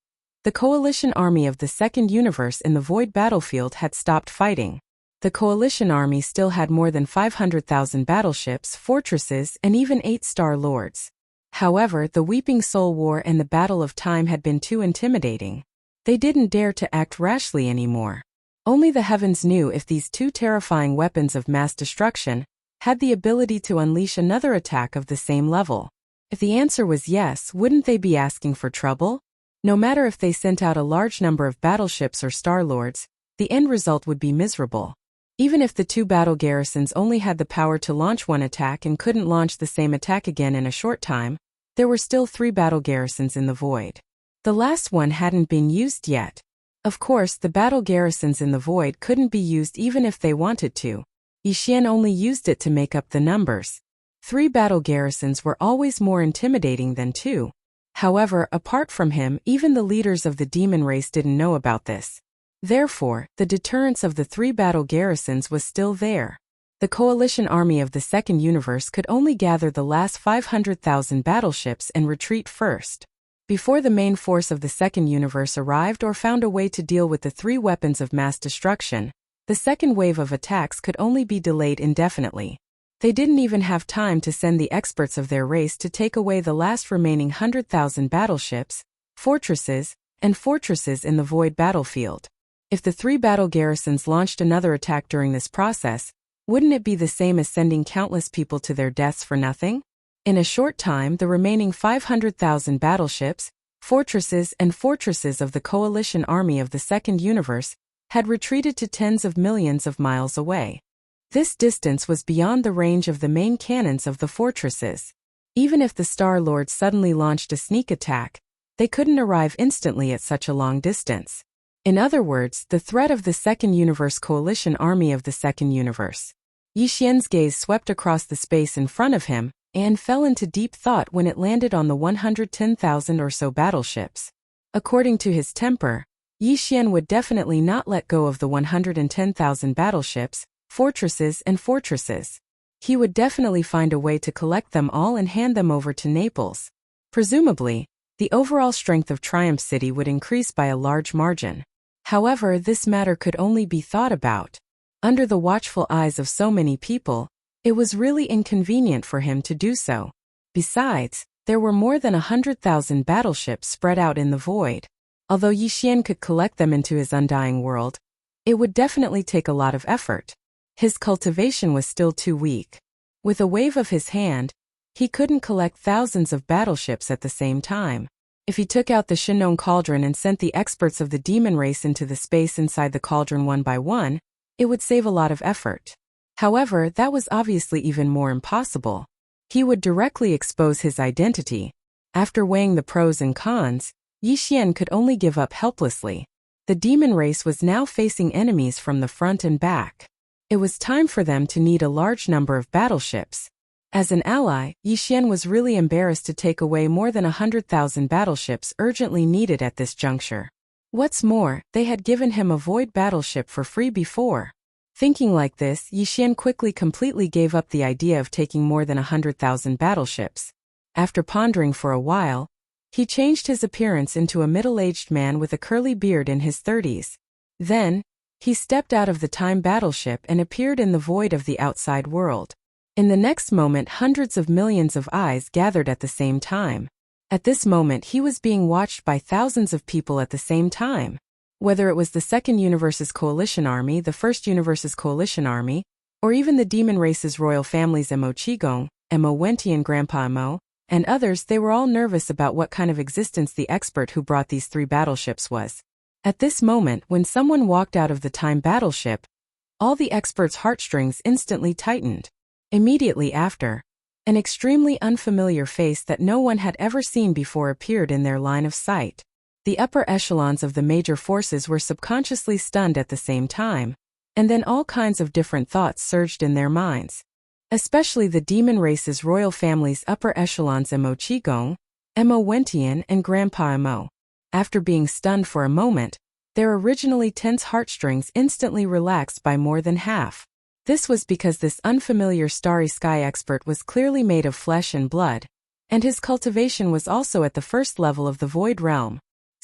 The coalition army of the second universe in the void battlefield had stopped fighting. The coalition army still had more than 500,000 battleships, fortresses, and even 8 Star Lords. However, the Weeping Soul War and the Battle of Time had been too intimidating. They didn't dare to act rashly anymore. Only the heavens knew if these 2 terrifying weapons of mass destruction had the ability to unleash another attack of the same level. If the answer was yes, wouldn't they be asking for trouble? No matter if they sent out a large number of battleships or Star-Lords, the end result would be miserable. Even if the 2 battle garrisons only had the power to launch one attack and couldn't launch the same attack again in a short time, there were still 3 battle garrisons in the void. The last one hadn't been used yet. Of course, the battle garrisons in the void couldn't be used even if they wanted to. Yi Xian only used it to make up the numbers. 3 battle garrisons were always more intimidating than 2. However, apart from him, even the leaders of the demon race didn't know about this. Therefore, the deterrence of the 3 battle garrisons was still there. The coalition army of the second universe could only gather the last 500,000 battleships and retreat first. Before the main force of the second universe arrived or found a way to deal with the 3 weapons of mass destruction, the second wave of attacks could only be delayed indefinitely. They didn't even have time to send the experts of their race to take away the last remaining 100,000 battleships, fortresses in the void battlefield. If the 3 battle garrisons launched another attack during this process, wouldn't it be the same as sending countless people to their deaths for nothing? In a short time, the remaining 500,000 battleships, fortresses of the coalition army of the second universe had retreated to tens of millions of miles away. This distance was beyond the range of the main cannons of the fortresses. Even if the Star Lords suddenly launched a sneak attack, they couldn't arrive instantly at such a long distance. In other words, the threat of the second universe coalition army of the second universe. Yi Xian's gaze swept across the space in front of him and fell into deep thought when it landed on the 110,000 or so battleships. According to his temper, Yi Xian would definitely not let go of the 110,000 battleships, fortresses. He would definitely find a way to collect them all and hand them over to Naples. Presumably, the overall strength of Triumph City would increase by a large margin. However, this matter could only be thought about. Under the watchful eyes of so many people, it was really inconvenient for him to do so. Besides, there were more than 100,000 battleships spread out in the void. Although Yi Xian could collect them into his undying world, it would definitely take a lot of effort. His cultivation was still too weak. With a wave of his hand, he couldn't collect thousands of battleships at the same time. If he took out the Shinong cauldron and sent the experts of the demon race into the space inside the cauldron one by one, it would save a lot of effort. However, that was obviously even more impossible. He would directly expose his identity. After weighing the pros and cons, Yi Xian could only give up helplessly. The demon race was now facing enemies from the front and back. It was time for them to need a large number of battleships. As an ally, Yi Xian was really embarrassed to take away more than 100,000 battleships urgently needed at this juncture. What's more, they had given him a void battleship for free before. Thinking like this, Yi Xian quickly completely gave up the idea of taking more than 100,000 battleships. After pondering for a while, he changed his appearance into a middle-aged man with a curly beard in his 30s. Then, he stepped out of the time battleship and appeared in the void of the outside world. In the next moment, hundreds of millions of eyes gathered at the same time. At this moment, he was being watched by thousands of people at the same time. Whether it was the second universe's coalition army, the first universe's coalition army, or even the demon race's royal families Mo Qigong, Mo Wentian Grandpa Mo, and others, they were all nervous about what kind of existence the expert who brought these 3 battleships was. At this moment, when someone walked out of the time battleship, all the experts' heartstrings instantly tightened. Immediately after, an extremely unfamiliar face that no one had ever seen before appeared in their line of sight. The upper echelons of the major forces were subconsciously stunned at the same time, and then all kinds of different thoughts surged in their minds. Especially the demon race's royal family's upper echelons Mo Qigong, Mo Wentian, and Grandpa Mo. After being stunned for a moment, their originally tense heartstrings instantly relaxed by more than half. This was because this unfamiliar starry sky expert was clearly made of flesh and blood, and his cultivation was also at the first level of the void realm.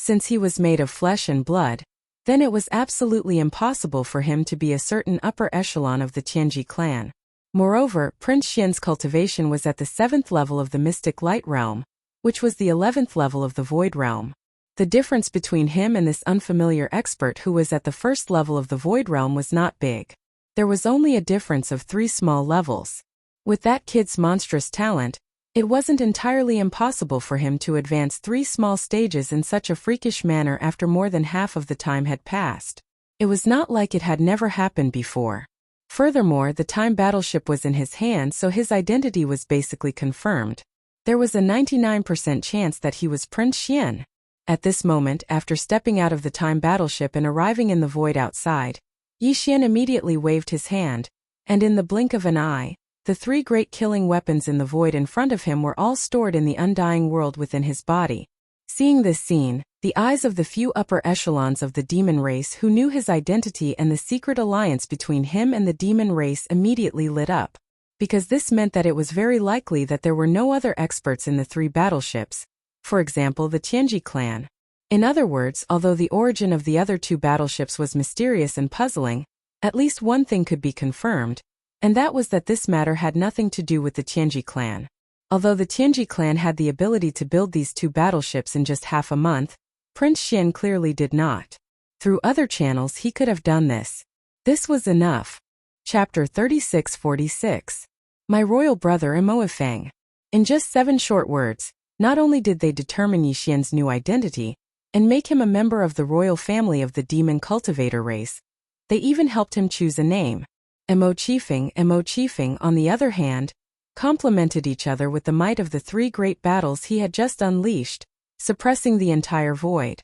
Since he was made of flesh and blood, then it was absolutely impossible for him to be a certain upper echelon of the Tianji clan. Moreover, Prince Xian's cultivation was at the 7th level of the Mystic Light Realm, which was the 11th level of the Void Realm. The difference between him and this unfamiliar expert who was at the 1st level of the Void Realm was not big. There was only a difference of 3 small levels. With that kid's monstrous talent, it wasn't entirely impossible for him to advance 3 small stages in such a freakish manner after more than half of the time had passed. It was not like it had never happened before. Furthermore, the time battleship was in his hand, so his identity was basically confirmed. There was a 99% chance that he was Prince Xian. At this moment, after stepping out of the time battleship and arriving in the void outside, Yi Xian immediately waved his hand, and in the blink of an eye, the 3 great killing weapons in the void in front of him were all stored in the undying world within his body. Seeing this scene, the eyes of the few upper echelons of the demon race who knew his identity and the secret alliance between him and the demon race immediately lit up, because this meant that it was very likely that there were no other experts in the 3 battleships, for example the Tianji clan. In other words, although the origin of the other 2 battleships was mysterious and puzzling, at least one thing could be confirmed, and that was that this matter had nothing to do with the Tianji clan. Although the Tianji clan had the ability to build these 2 battleships in just half a month, Prince Xian clearly did not. Through other channels he could have done this. This was enough. Chapter 3646. My royal brother Imoifeng. In just 7 short words, not only did they determine Yi Xian's new identity, and make him a member of the royal family of the demon cultivator race, they even helped him choose a name. Imo Chifeng, on the other hand, complemented each other with the might of the 3 great battles he had just unleashed, suppressing the entire void.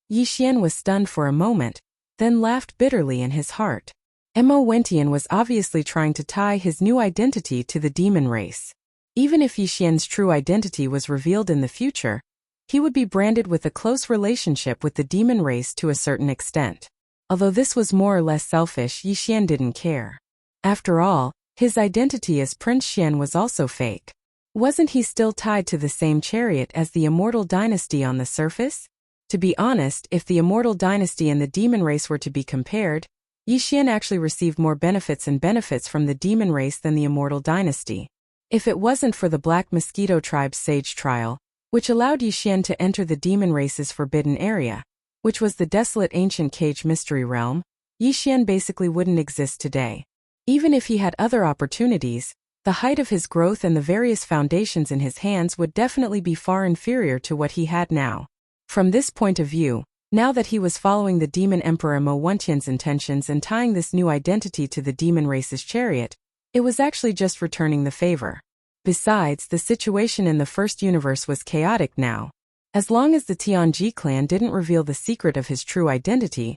Yi Xian was stunned for a moment, then laughed bitterly in his heart. Imo Wentian was obviously trying to tie his new identity to the demon race. Even if Yi Xian's true identity was revealed in the future, he would be branded with a close relationship with the demon race to a certain extent. Although this was more or less selfish, Yi Xian didn't care. After all, his identity as Prince Xian was also fake. Wasn't he still tied to the same chariot as the immortal dynasty on the surface? To be honest, if the immortal dynasty and the demon race were to be compared, Yi Xian actually received more benefits from the demon race than the immortal dynasty. If it wasn't for the Black Mosquito tribe's sage trial, which allowed Yi Xian to enter the demon race's forbidden area, which was the desolate ancient cage mystery realm, Yi Xian basically wouldn't exist today. Even if he had other opportunities, the height of his growth and the various foundations in his hands would definitely be far inferior to what he had now. From this point of view, now that he was following the demon emperor Mo Wentian's intentions and tying this new identity to the demon race's chariot, it was actually just returning the favor. Besides, the situation in the first universe was chaotic now. As long as the Tianji clan didn't reveal the secret of his true identity,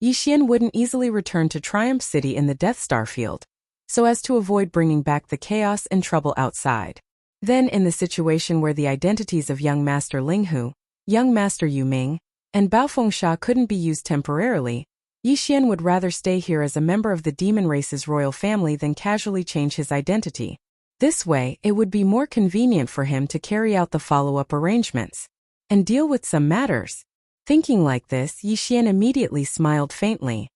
Yi Xian wouldn't easily return to Triumph City in the Death Star field, so as to avoid bringing back the chaos and trouble outside. Then in the situation where the identities of young Master Linghu, young Master Yu Ming, and Baofeng couldn't be used temporarily, Yi Xian would rather stay here as a member of the demon race's royal family than casually change his identity. This way, it would be more convenient for him to carry out the follow-up arrangements and deal with some matters. Thinking like this, Yi Xian immediately smiled faintly.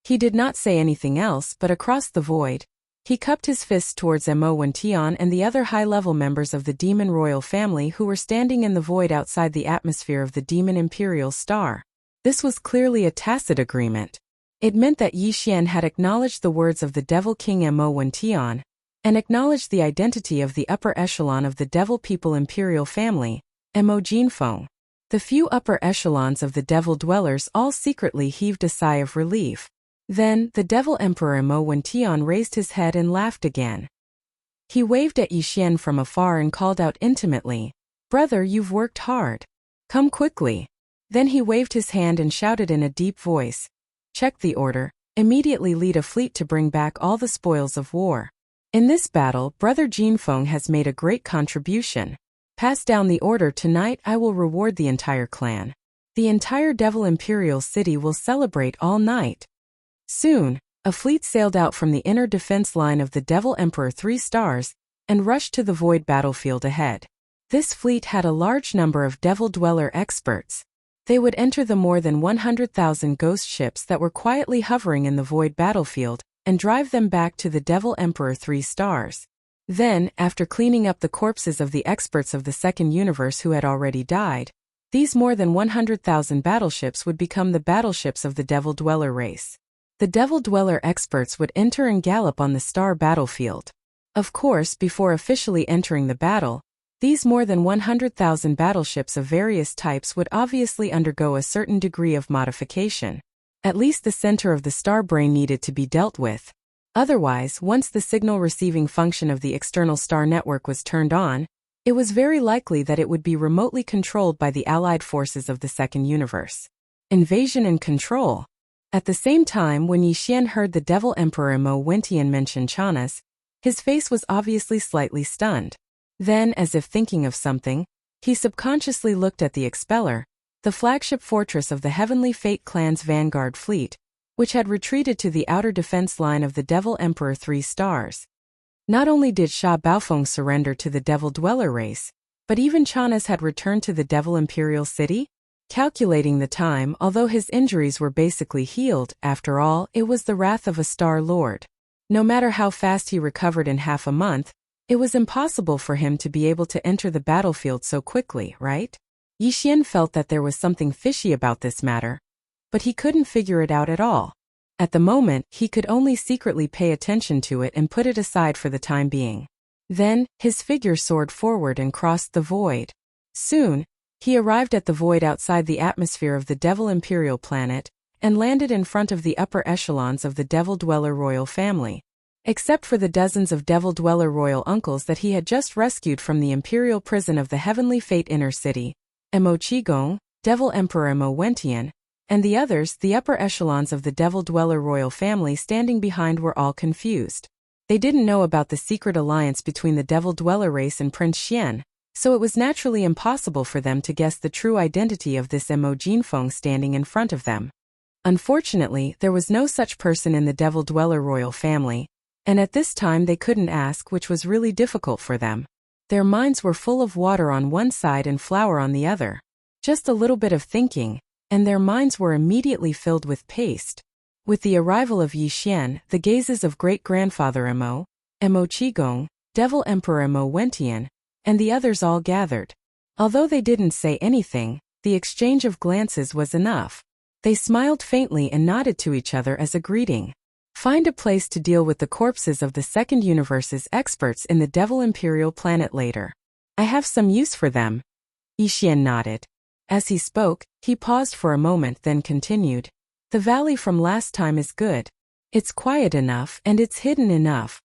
He did not say anything else, but across the void, he cupped his fists towards Mo Wentian and the other high-level members of the demon royal family who were standing in the void outside the atmosphere of the demon imperial star. This was clearly a tacit agreement. It meant that Yi Xian had acknowledged the words of the Devil King Mo Wentian, and acknowledged the identity of the upper echelon of the Devil People imperial family, Mo Jinfeng. The few upper echelons of the Devil Dwellers all secretly heaved a sigh of relief. Then, the Devil Emperor Mo Wentian raised his head and laughed again. He waved at Yi Xian from afar and called out intimately, "Brother, you've worked hard. Come quickly." Then he waved his hand and shouted in a deep voice, "Check the order, immediately lead a fleet to bring back all the spoils of war. In this battle, Brother Jinfeng has made a great contribution. Pass down the order tonight. I will reward the entire clan. The entire Devil Imperial City will celebrate all night." Soon, a fleet sailed out from the inner defense line of the Devil Emperor 3 stars and rushed to the void battlefield ahead. This fleet had a large number of Devil Dweller experts. They would enter the more than 100,000 ghost ships that were quietly hovering in the void battlefield, and drive them back to the Devil Emperor 3 stars. Then, after cleaning up the corpses of the experts of the second universe who had already died, these more than 100,000 battleships would become the battleships of the Devil Dweller race. The Devil Dweller experts would enter and gallop on the star battlefield. Of course, before officially entering the battle, these more than 100,000 battleships of various types would obviously undergo a certain degree of modification. At least the center of the star brain needed to be dealt with. Otherwise, once the signal receiving function of the external star network was turned on, it was very likely that it would be remotely controlled by the allied forces of the second universe. Invasion and control. At the same time, when Yi Xian heard the Devil Emperor Mo Wentian mention Chanas, his face was obviously slightly stunned. Then, as if thinking of something, he subconsciously looked at the Expeller, the flagship fortress of the Heavenly Fate clan's vanguard fleet, which had retreated to the outer defense line of the Devil Emperor 3 stars. Not only did Sha Baofeng surrender to the Devil Dweller race, but even Chanas had returned to the Devil Imperial City? Calculating the time, although his injuries were basically healed, after all, it was the wrath of a Star Lord. No matter how fast he recovered in half a month, it was impossible for him to be able to enter the battlefield so quickly, right? Yi Xian felt that there was something fishy about this matter, but he couldn't figure it out at all. At the moment, he could only secretly pay attention to it and put it aside for the time being. Then, his figure soared forward and crossed the void. Soon, he arrived at the void outside the atmosphere of the Devil Imperial planet, and landed in front of the upper echelons of the Devil Dweller royal family. Except for the dozens of Devil Dweller royal uncles that he had just rescued from the imperial prison of the Heavenly Fate Inner City, Mo Qigong, Devil Emperor Mo Wentian, and the others, the upper echelons of the Devil Dweller royal family standing behind were all confused. They didn't know about the secret alliance between the Devil Dweller race and Prince Xian, so it was naturally impossible for them to guess the true identity of this Mo Jinfeng standing in front of them. Unfortunately, there was no such person in the Devil Dweller royal family, and at this time they couldn't ask, which was really difficult for them. Their minds were full of water on one side and flour on the other. Just a little bit of thinking, and their minds were immediately filled with paste. With the arrival of Yi Xian, the gazes of great-grandfather Mo Qigong, Devil Emperor Mo Wentian, and the others all gathered. Although they didn't say anything, the exchange of glances was enough. They smiled faintly and nodded to each other as a greeting. Find a place to deal with the corpses of the second universe's experts in the Devil Imperial planet later. I have some use for them. Yi Xian nodded. As he spoke, he paused for a moment then continued. The valley from last time is good. It's quiet enough and it's hidden enough.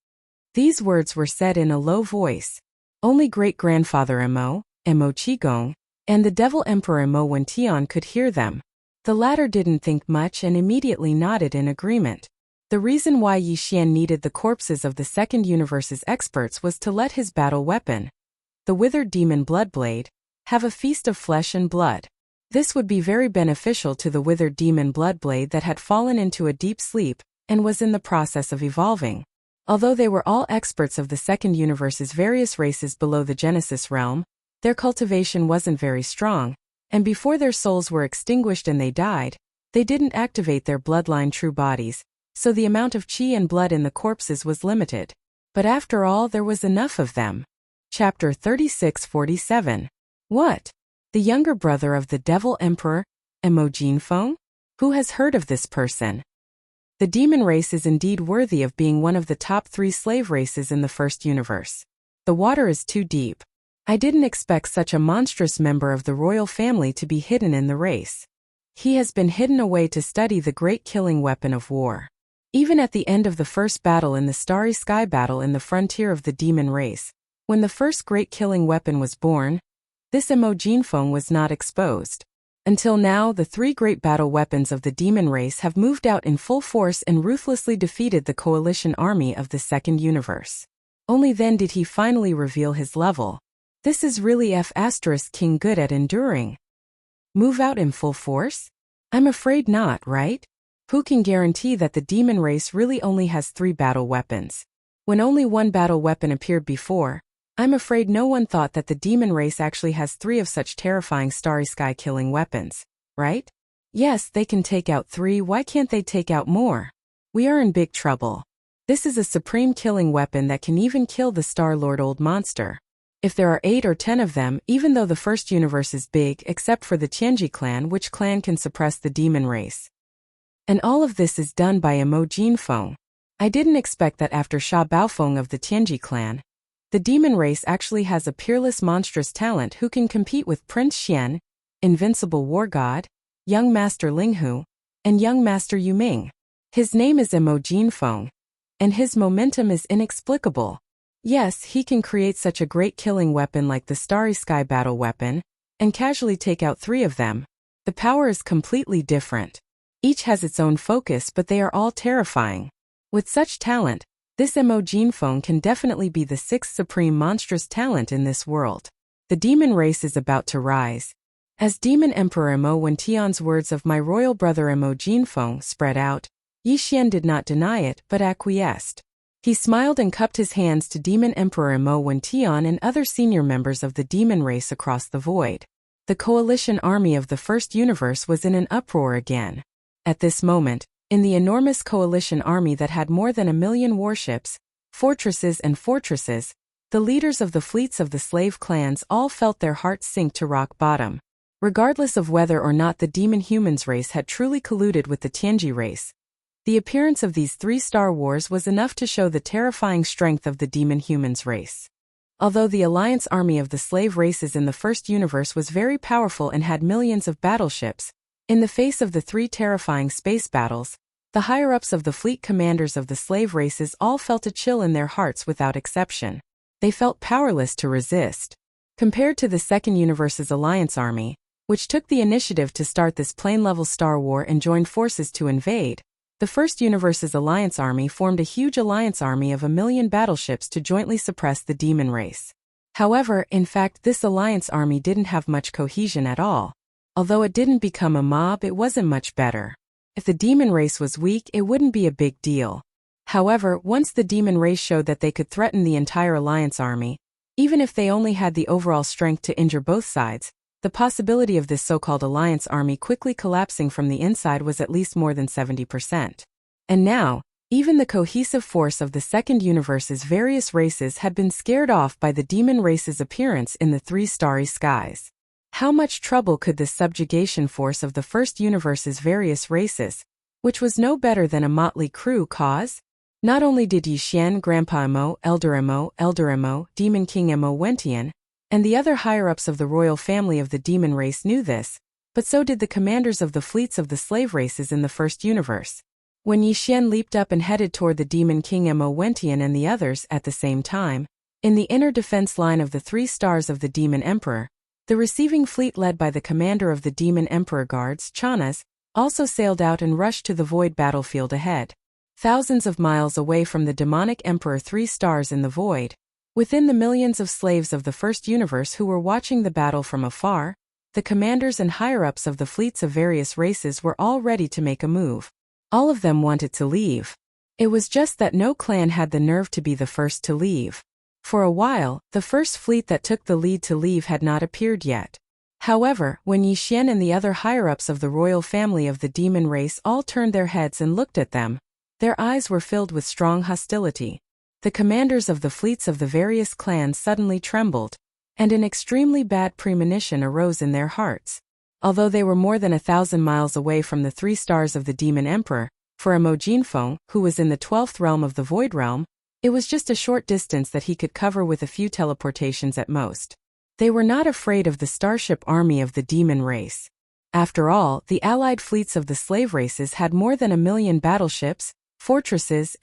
These words were said in a low voice. Only great-grandfather Mo Qigong, and the Devil Emperor Mo Wentian could hear them. The latter didn't think much and immediately nodded in agreement. The reason why Yi Xian needed the corpses of the second universe's experts was to let his battle weapon, the withered demon Bloodblade, have a feast of flesh and blood. This would be very beneficial to the withered demon Bloodblade that had fallen into a deep sleep and was in the process of evolving. Although they were all experts of the second universe's various races below the Genesis realm, their cultivation wasn't very strong, and before their souls were extinguished and they died, they didn't activate their bloodline true bodies, so the amount of qi and blood in the corpses was limited. But after all, there was enough of them. Chapter 3647. What? The younger brother of the Devil Emperor, Mo Jinfeng? Who has heard of this person? The demon race is indeed worthy of being one of the top 3 slave races in the first universe. The water is too deep. I didn't expect such a monstrous member of the royal family to be hidden in the race. He has been hidden away to study the great killing weapon of war. Even at the end of the first battle in the Starry Sky battle in the frontier of the demon race, when the first great killing weapon was born, this Mo Jinfeng was not exposed. Until now, the 3 great battle weapons of the demon race have moved out in full force and ruthlessly defeated the coalition army of the second universe. Only then did he finally reveal his level. This is really King good at enduring. Move out in full force? I'm afraid not, right? Who can guarantee that the demon race really only has 3 battle weapons? When only 1 battle weapon appeared before, I'm afraid no one thought that the demon race actually has 3 of such terrifying Starry Sky killing weapons. right? Yes, they can take out 3, why can't they take out more? We are in big trouble. This is a supreme killing weapon that can even kill the Star-Lord old monster. If there are 8 or 10 of them, even though the first universe is big except for the Tianji clan, which clan can suppress the demon race. And all of this is done by Mo Jinfeng. I didn't expect that after Sha Baofeng of the Tianji clan. The demon race actually has a peerless monstrous talent who can compete with Prince Xian, Invincible War God, Young Master Linghu, and Young Master Yuming. His name is Mo Jinfeng, and his momentum is inexplicable. Yes, he can create such a great killing weapon like the Starry Sky battle weapon, and casually take out 3 of them. The power is completely different. Each has its own focus, but they are all terrifying. With such talent, this Mo Jinfeng can definitely be the 6th supreme monstrous talent in this world. The demon race is about to rise. As Demon Emperor Mo Wentian's words of my royal brother Mo Jinfeng spread out, Yi Xian did not deny it but acquiesced. He smiled and cupped his hands to Demon Emperor Mo Wentian and other senior members of the demon race across the void. The coalition army of the first universe was in an uproar again. At this moment, in the enormous coalition army that had more than 1 million warships, fortresses, the leaders of the fleets of the slave clans all felt their hearts sink to rock bottom. Regardless of whether or not the demon humans race had truly colluded with the Tianji race, the appearance of these 3 Star Wars was enough to show the terrifying strength of the demon humans race. Although the alliance army of the slave races in the first universe was very powerful and had millions of battleships, in the face of the 3 terrifying space battles, the higher-ups of the fleet commanders of the slave races all felt a chill in their hearts without exception. They felt powerless to resist. Compared to the second universe's alliance army, which took the initiative to start this plane-level Star War and joined forces to invade, the first universe's alliance army formed a huge alliance army of 1 million battleships to jointly suppress the demon race. However, in fact, this alliance army didn't have much cohesion at all. Although it didn't become a mob, it wasn't much better. If the demon race was weak, it wouldn't be a big deal. However, once the demon race showed that they could threaten the entire alliance army, even if they only had the overall strength to injure both sides, the possibility of this so-called alliance army quickly collapsing from the inside was at least more than 70%. And now, even the cohesive force of the second universe's various races had been scared off by the demon race's appearance in the 3 starry skies. How much trouble could this subjugation force of the first universe's various races, which was no better than a motley crew, cause? Not only did Yi Xian, Grandpa Mo, Elder Mo, Demon King Mo Wentian, and the other higher-ups of the royal family of the demon race knew this, but so did the commanders of the fleets of the slave races in the first universe. When Yi Xian leaped up and headed toward the Demon King Mo Wentian and the others at the same time, in the inner defense line of the 3 stars of the Demon Emperor, the receiving fleet led by the commander of the Demon Emperor Guards, Chanas, also sailed out and rushed to the void battlefield ahead. Thousands of miles away from the demonic Emperor 3 stars in the void, within the millions of slaves of the first universe who were watching the battle from afar, the commanders and higher-ups of the fleets of various races were all ready to make a move. All of them wanted to leave. It was just that no clan had the nerve to be the first to leave. For a while, the first fleet that took the lead to leave had not appeared yet. However, when Yi Xian and the other higher-ups of the royal family of the demon race all turned their heads and looked at them, their eyes were filled with strong hostility. The commanders of the fleets of the various clans suddenly trembled, and an extremely bad premonition arose in their hearts. Although they were more than 1,000 miles away from the 3 stars of the Demon Emperor, for Mo Jinfeng, who was in the 12th realm of the Void Realm, it was just a short distance that he could cover with a few teleportations at most. They were not afraid of the starship army of the demon race. After all, the allied fleets of the slave races had more than 1 million battleships, fortresses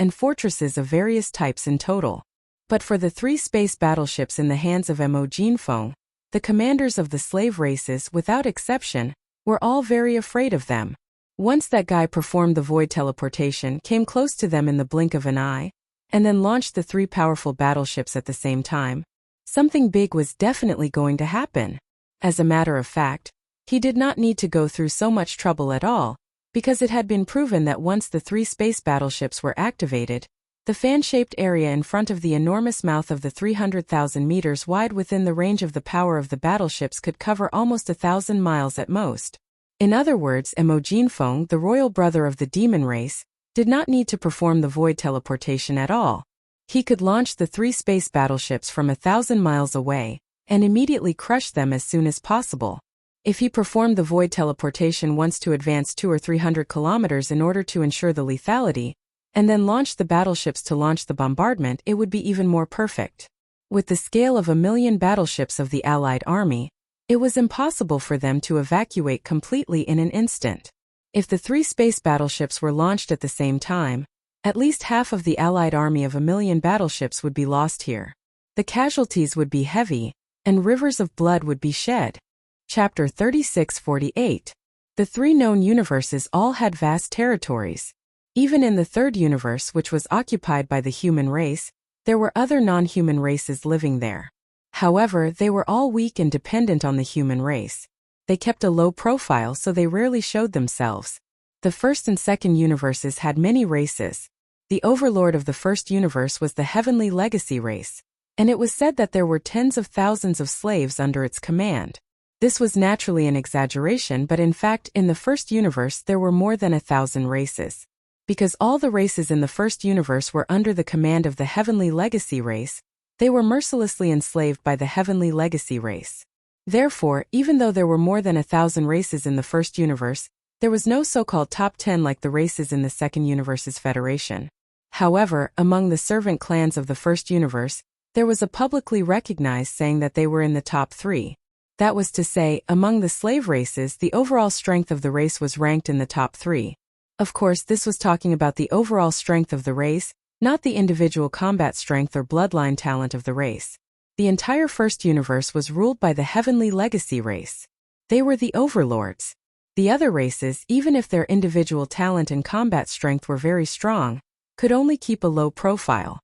of various types in total. But for the 3 space battleships in the hands of Mo Jinfeng, the commanders of the slave races, without exception, were all very afraid of them. Once that guy performed the void teleportation, came close to them in the blink of an eye, and then launched the 3 powerful battleships at the same time, something big was definitely going to happen. As a matter of fact, he did not need to go through so much trouble at all, because it had been proven that once the 3 space battleships were activated, the fan-shaped area in front of the enormous mouth of the 300,000 meters wide within the range of the power of the battleships could cover almost 1,000 miles at most. In other words, Feng, the royal brother of the demon race, did not need to perform the void teleportation at all. He could launch the 3 space battleships from 1,000 miles away and immediately crush them as soon as possible. If he performed the void teleportation once to advance 200 or 300 kilometers in order to ensure the lethality, and then launched the battleships to launch the bombardment, it would be even more perfect. With the scale of 1,000,000 battleships of the Allied army, it was impossible for them to evacuate completely in an instant. If the 3 space battleships were launched at the same time, at least half of the Allied army of 1,000,000 battleships would be lost here. The casualties would be heavy, and rivers of blood would be shed. Chapter 36-48. The 3 known universes all had vast territories. Even in the 3rd universe, which was occupied by the human race, there were other non-human races living there. However, they were all weak and dependent on the human race. They kept a low profile, so they rarely showed themselves. The 1st and 2nd universes had many races. The overlord of the 1st universe was the Heavenly Legacy race, and it was said that there were tens of thousands of slaves under its command. This was naturally an exaggeration, but in fact, in the 1st universe there were more than 1,000 races. Because all the races in the 1st universe were under the command of the Heavenly Legacy race, they were mercilessly enslaved by the Heavenly Legacy race. Therefore, even though there were more than 1,000 races in the 1st universe, there was no so-called top 10 like the races in the 2nd universe's federation. However, among the servant clans of the 1st universe, there was a publicly recognized saying that they were in the top 3. That was to say, among the slave races, the overall strength of the race was ranked in the top 3. Of course, this was talking about the overall strength of the race, not the individual combat strength or bloodline talent of the race. The entire 1st universe was ruled by the Heavenly Legacy race. They were the overlords. The other races, even if their individual talent and combat strength were very strong, could only keep a low profile.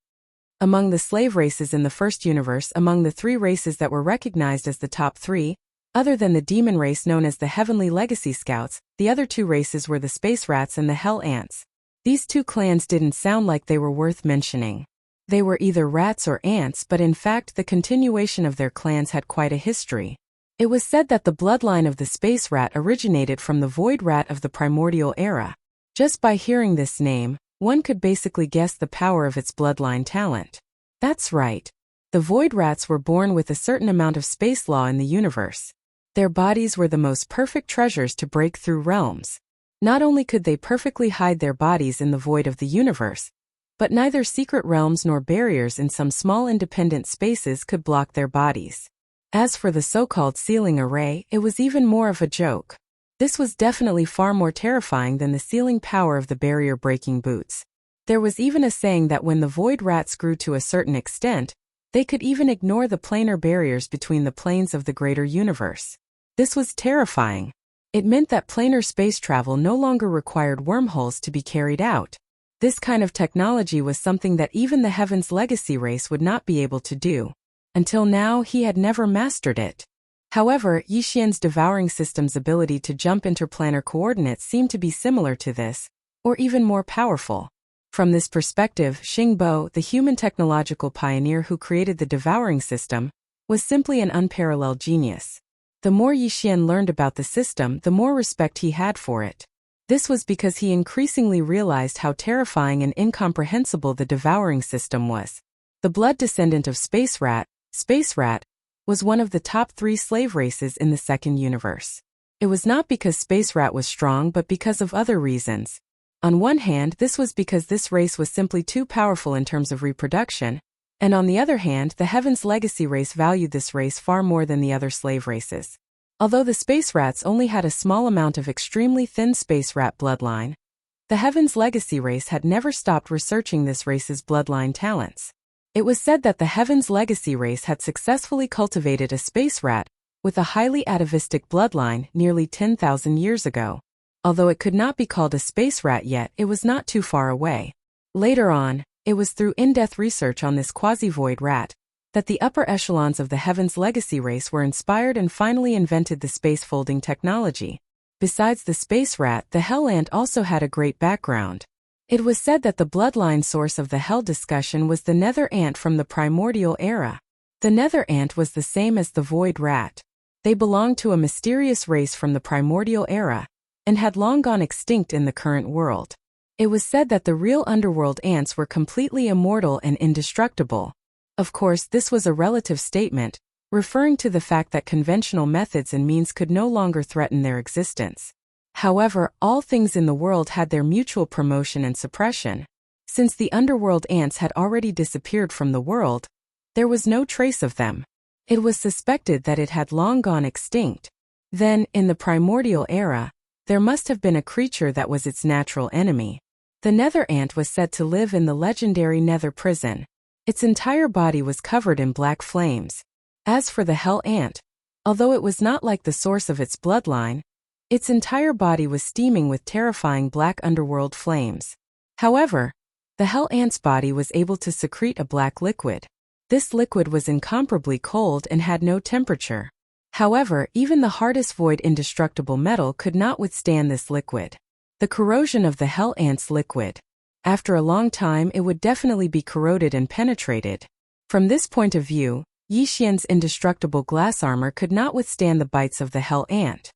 Among the slave races in the 1st universe, among the 3 races that were recognized as the top 3, other than the demon race known as the Heavenly Legacy Scouts, the other 2 races were the Space Rats and the Hell Ants. These 2 clans didn't sound like they were worth mentioning. They were either rats or ants, but in fact the continuation of their clans had quite a history. It was said that the bloodline of the Space Rat originated from the Void Rat of the Primordial Era. Just by hearing this name, one could basically guess the power of its bloodline talent. That's right. The Void Rats were born with a certain amount of space law in the universe. Their bodies were the most perfect treasures to break through realms. Not only could they perfectly hide their bodies in the void of the universe, but neither secret realms nor barriers in some small independent spaces could block their bodies. As for the so-called sealing array, it was even more of a joke. This was definitely far more terrifying than the sealing power of the barrier-breaking boots. There was even a saying that when the Void Rats grew to a certain extent, they could even ignore the planar barriers between the planes of the greater universe. This was terrifying. It meant that planar space travel no longer required wormholes to be carried out. This kind of technology was something that even the Heaven's Legacy race would not be able to do. Until now, he had never mastered it. However, Yixian's devouring system's ability to jump interplanar coordinates seemed to be similar to this, or even more powerful. From this perspective, Xingbo, the human technological pioneer who created the devouring system, was simply an unparalleled genius. The more Yixian learned about the system, the more respect he had for it. This was because he increasingly realized how terrifying and incomprehensible the devouring system was. The blood descendant of Space Rat, was one of the top 3 slave races in the 2nd universe. It was not because Space Rat was strong, but because of other reasons. On one hand, this was because this race was simply too powerful in terms of reproduction, and on the other hand, the Heaven's Legacy race valued this race far more than the other slave races. Although the Space Rats only had a small amount of extremely thin Space Rat bloodline, the Heaven's Legacy race had never stopped researching this race's bloodline talents. It was said that the Heaven's Legacy race had successfully cultivated a Space Rat with a highly atavistic bloodline nearly 10,000 years ago. Although it could not be called a Space Rat yet, it was not too far away. Later on, it was through in-depth research on this quasi-void rat that the upper echelons of the Heaven's Legacy race were inspired and finally invented the space-folding technology. Besides the Space Rat, the Hell Ant also had a great background. It was said that the bloodline source of the Hell discussion was the Nether Ant from the Primordial Era. The Nether Ant was the same as the Void Rat. They belonged to a mysterious race from the primordial era and had long gone extinct in the current world. It was said that the real underworld ants were completely immortal and indestructible. Of course, this was a relative statement, referring to the fact that conventional methods and means could no longer threaten their existence. However, all things in the world had their mutual promotion and suppression. Since the underworld ants had already disappeared from the world, there was no trace of them. It was suspected that it had long gone extinct. Then, in the primordial era, there must have been a creature that was its natural enemy. The nether ant was said to live in the legendary nether prison. Its entire body was covered in black flames. As for the hell ant, although it was not like the source of its bloodline, its entire body was steaming with terrifying black underworld flames. However, the hell ant's body was able to secrete a black liquid. This liquid was incomparably cold and had no temperature. However, even the hardest void indestructible metal could not withstand this liquid. The corrosion of the hell ant's liquid. After a long time, it would definitely be corroded and penetrated. From this point of view, Yi Xian's indestructible glass armor could not withstand the bites of the hell ant.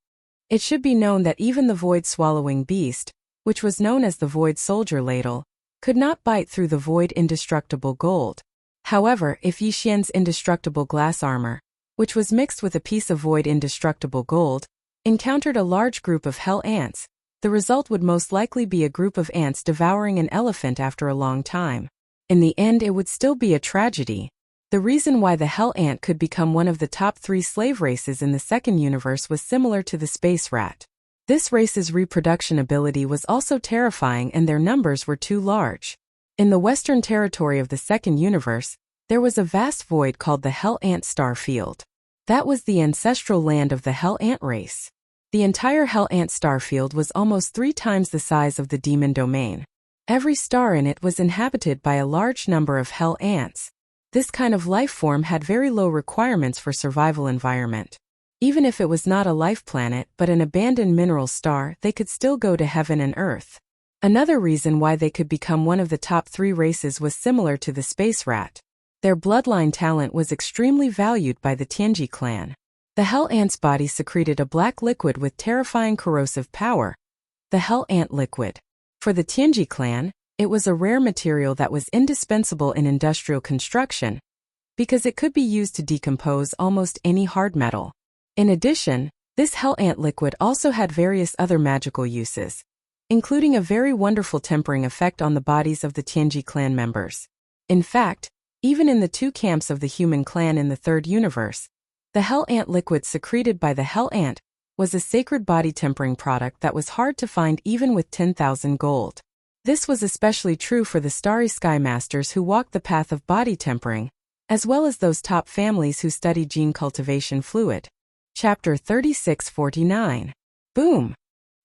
It should be known that even the void-swallowing beast, which was known as the void soldier ladle, could not bite through the void indestructible gold. However, if Yi Xian's indestructible glass armor, which was mixed with a piece of void indestructible gold, encountered a large group of hell ants, the result would most likely be a group of ants devouring an elephant after a long time. In the end, it would still be a tragedy. The reason why the hell ant could become one of the top 3 slave races in the second universe was similar to the space rat. This race's reproduction ability was also terrifying and their numbers were too large. In the western territory of the second universe, there was a vast void called the Hell Ant Star Field. That was the ancestral land of the Hell Ant race. The entire Hell Ant Star Field was almost 3 times the size of the Demon Domain. Every star in it was inhabited by a large number of hell ants. This kind of life form had very low requirements for survival environment. Even if it was not a life planet but an abandoned mineral star, they could still go to heaven and earth. Another reason why they could become one of the top 3 races was similar to the space rat. Their bloodline talent was extremely valued by the Tianji clan. The hell ant's body secreted a black liquid with terrifying corrosive power, the hell ant liquid. For the Tianji clan, it was a rare material that was indispensable in industrial construction, because it could be used to decompose almost any hard metal. In addition, this hell ant liquid also had various other magical uses, including a very wonderful tempering effect on the bodies of the Tianji clan members. In fact, even in the 2 camps of the human clan in the third universe, the hell ant liquid secreted by the hell ant was a sacred body tempering product that was hard to find even with 10,000 gold. This was especially true for the starry sky masters who walked the path of body tempering, as well as those top families who study gene cultivation fluid. Chapter 3649. Boom!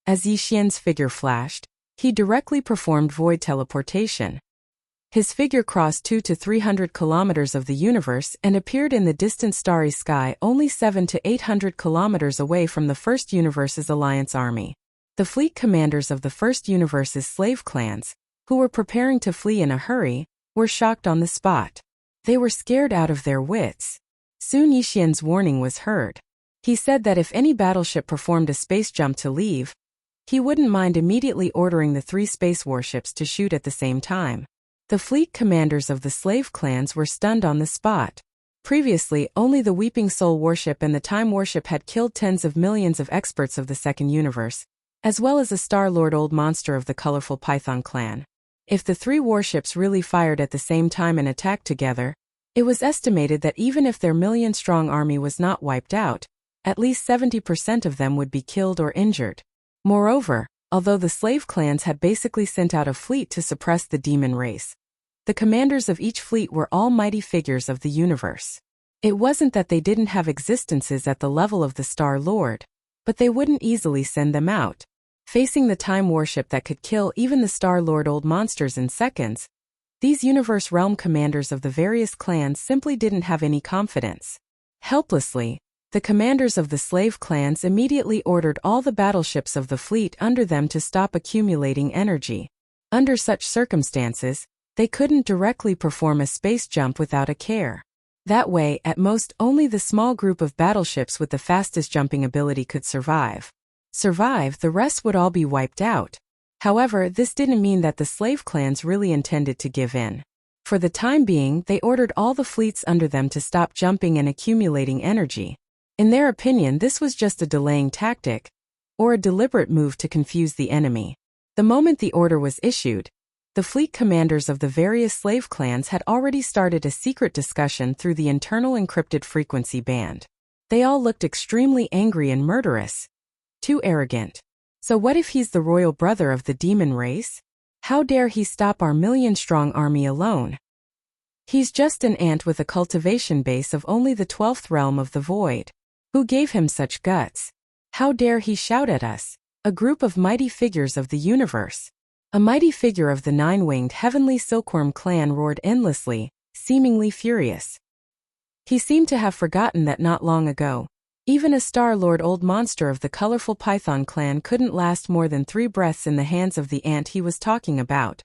As Yi Xian's figure flashed, he directly performed void teleportation. His figure crossed 200 to 300 kilometers of the universe and appeared in the distant starry sky only 700 to 800 kilometers away from the first universe's alliance army. The fleet commanders of the first universe's slave clans, who were preparing to flee in a hurry, were shocked on the spot. They were scared out of their wits. Soon Yi Xian's warning was heard. He said that if any battleship performed a space jump to leave, he wouldn't mind immediately ordering the 3 space warships to shoot at the same time. The fleet commanders of the slave clans were stunned on the spot. Previously, only the Weeping Soul warship and the Time warship had killed tens of millions of experts of the second universe, as well as a Star-Lord Old Monster of the colorful Python clan. If the 3 warships really fired at the same time and attacked together, it was estimated that even if their million-strong army was not wiped out, at least 70% of them would be killed or injured. Moreover, although the slave clans had basically sent out a fleet to suppress the demon race, the commanders of each fleet were all mighty figures of the universe. It wasn't that they didn't have existences at the level of the Star-Lord, but they wouldn't easily send them out. Facing the Time warship that could kill even the Star-Lord Old Monsters in seconds, these universe realm commanders of the various clans simply didn't have any confidence. Helplessly, the commanders of the slave clans immediately ordered all the battleships of the fleet under them to stop accumulating energy. Under such circumstances, they couldn't directly perform a space jump without a care. That way, at most, only the small group of battleships with the fastest jumping ability could survive. The rest would all be wiped out. However, this didn't mean that the slave clans really intended to give in. For the time being, they ordered all the fleets under them to stop jumping and accumulating energy. In their opinion, this was just a delaying tactic, or a deliberate move to confuse the enemy. The moment the order was issued, the fleet commanders of the various slave clans had already started a secret discussion through the internal encrypted frequency band. They all looked extremely angry and murderous. Too arrogant. So what if he's the royal brother of the demon race? How dare he stop our million-strong army alone? He's just an ant with a cultivation base of only the 12th realm of the void. Who gave him such guts? How dare he shout at us? A group of mighty figures of the universe. A mighty figure of the nine-winged heavenly silkworm clan roared endlessly, seemingly furious. He seemed to have forgotten that not long ago, even a Star-Lord old monster of the colorful Python clan couldn't last more than 3 breaths in the hands of the ant he was talking about.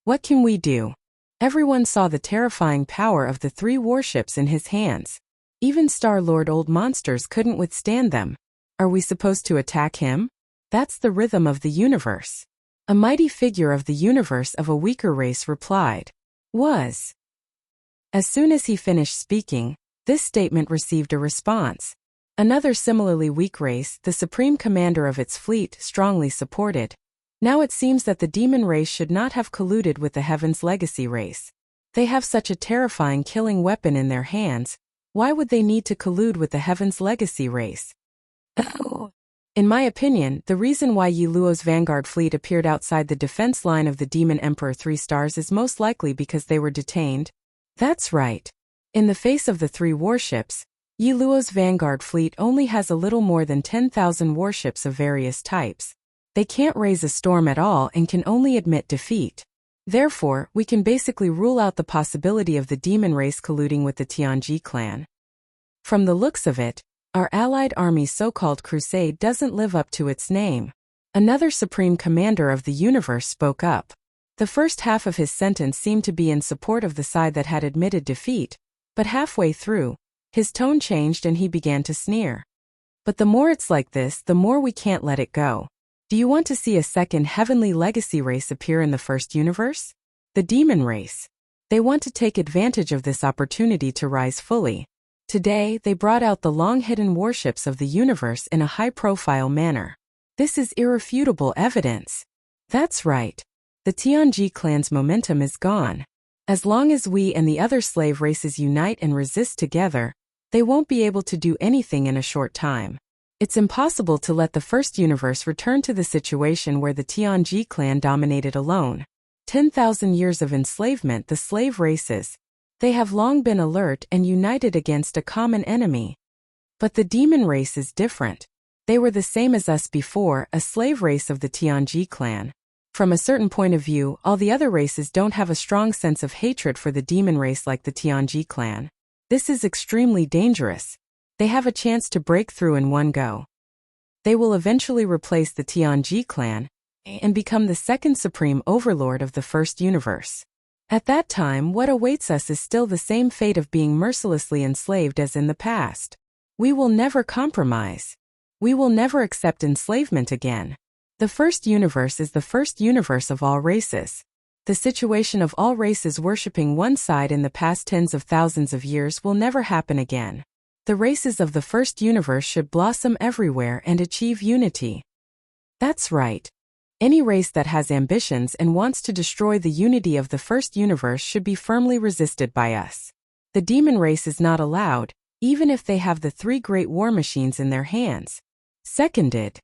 What can we do? Everyone saw the terrifying power of the 3 warships in his hands. Even Star-Lord old monsters couldn't withstand them. Are we supposed to attack him? That's the rhythm of the universe. A mighty figure of the universe of a weaker race replied. Was. As soon as he finished speaking, this statement received a response. Another similarly weak race, the supreme commander of its fleet, strongly supported. Now it seems that the demon race should not have colluded with the Heaven's Legacy race. They have such a terrifying killing weapon in their hands. Why would they need to collude with the Heaven's Legacy race? Oh. In my opinion, the reason why Yi Luo's vanguard fleet appeared outside the defense line of the Demon Emperor 3 stars is most likely because they were detained. That's right. In the face of the 3 warships, Yi Luo's vanguard fleet only has a little more than 10,000 warships of various types. They can't raise a storm at all and can only admit defeat. Therefore, we can basically rule out the possibility of the demon race colluding with the Tianji clan. From the looks of it, our allied army's so-called crusade doesn't live up to its name. Another supreme commander of the universe spoke up. The first half of his sentence seemed to be in support of the side that had admitted defeat, but halfway through, his tone changed and he began to sneer. But the more it's like this, the more we can't let it go. Do you want to see a second heavenly legacy race appear in the first universe? The demon race. They want to take advantage of this opportunity to rise fully. Today, they brought out the long-hidden warships of the universe in a high-profile manner. This is irrefutable evidence. That's right. The Tianji clan's momentum is gone. As long as we and the other slave races unite and resist together, they won't be able to do anything in a short time. It's impossible to let the first universe return to the situation where the Tianji clan dominated alone. 10,000 years of enslavement, the slave races. They have long been alert and united against a common enemy. But the demon race is different. They were the same as us before, a slave race of the Tianji clan. From a certain point of view, all the other races don't have a strong sense of hatred for the demon race like the Tianji clan. This is extremely dangerous. They have a chance to break through in one go. They will eventually replace the Tianji clan and become the second supreme overlord of the first universe. At that time, what awaits us is still the same fate of being mercilessly enslaved as in the past. We will never compromise. We will never accept enslavement again. The first universe is the first universe of all races. The situation of all races worshipping one side in the past tens of thousands of years will never happen again. The races of the first universe should blossom everywhere and achieve unity. That's right. Any race that has ambitions and wants to destroy the unity of the first universe should be firmly resisted by us. The demon race is not allowed, even if they have the 3 great war machines in their hands. Seconded.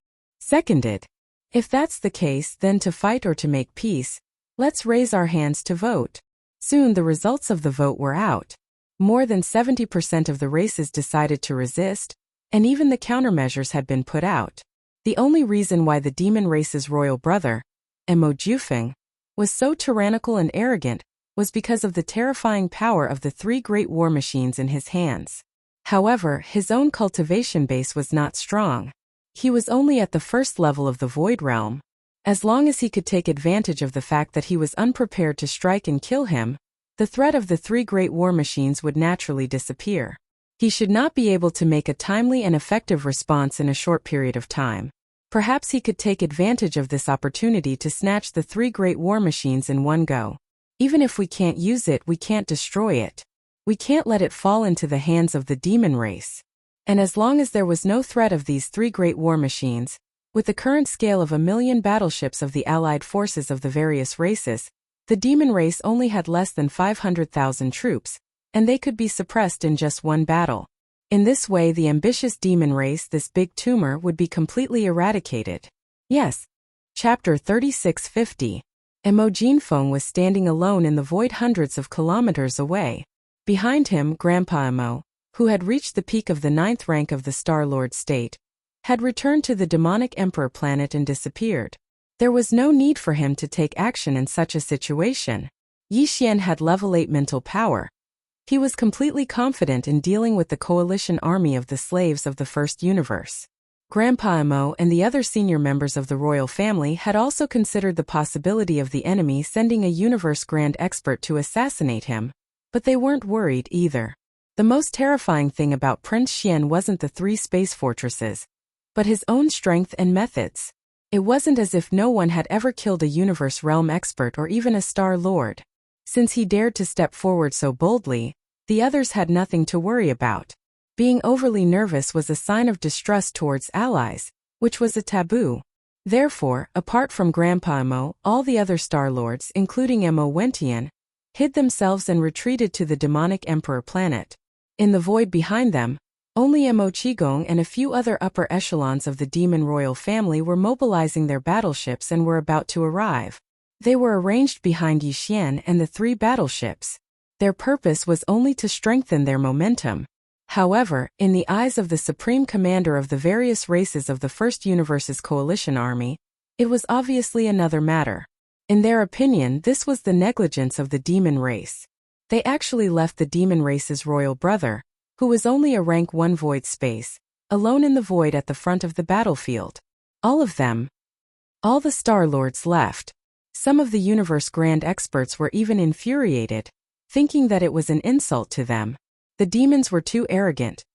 If that's the case, then to fight or to make peace, let's raise our hands to vote. Soon the results of the vote were out. More than 70% of the races decided to resist, and even the countermeasures had been put out. The only reason why the demon race's royal brother, Mo Jufeng, was so tyrannical and arrogant was because of the terrifying power of the 3 great war machines in his hands. However, his own cultivation base was not strong. He was only at the first level of the Void Realm. As long as he could take advantage of the fact that he was unprepared to strike and kill him, the threat of the three great war machines would naturally disappear. He should not be able to make a timely and effective response in a short period of time. Perhaps he could take advantage of this opportunity to snatch the three great war machines in one go. Even if we can't use it, we can't destroy it. We can't let it fall into the hands of the demon race. And as long as there was no threat of these three great war machines, with the current scale of 1 million battleships of the allied forces of the various races, the demon race only had less than 500,000 troops, and they could be suppressed in just one battle. In this way, the ambitious demon race, this big tumor, would be completely eradicated. Yes. Chapter 3650. Emo Jinfeng was standing alone in the void hundreds of kilometers away. Behind him, Grandpa Emo, who had reached the peak of the 9th rank of the Star-Lord state, had returned to the demonic Emperor planet and disappeared. There was no need for him to take action in such a situation. Yi Xian had level 8 mental power. He was completely confident in dealing with the coalition army of the slaves of the First Universe. Grandpa Emo and the other senior members of the royal family had also considered the possibility of the enemy sending a universe grand expert to assassinate him, but they weren't worried either. The most terrifying thing about Prince Xian wasn't the 3 space fortresses, but his own strength and methods. It wasn't as if no one had ever killed a universe realm expert or even a Star Lord. Since he dared to step forward so boldly, the others had nothing to worry about. Being overly nervous was a sign of distrust towards allies, which was a taboo. Therefore, apart from Grandpa Emo, all the other Star Lords, including Emo Wentian, hid themselves and retreated to the demonic Emperor planet. In the void behind them, only Emo Qigong and a few other upper echelons of the demon royal family were mobilizing their battleships and were about to arrive. They were arranged behind Yi Xian and the 3 battleships. Their purpose was only to strengthen their momentum. However, in the eyes of the supreme commander of the various races of the First Universe's coalition army, it was obviously another matter. In their opinion, this was the negligence of the demon race. They actually left the demon race's royal brother, who was only a rank 1 void space, alone in the void at the front of the battlefield. All of them. All the Star Lords left. Some of the universe grand experts were even infuriated, thinking that it was an insult to them. The demons were too arrogant.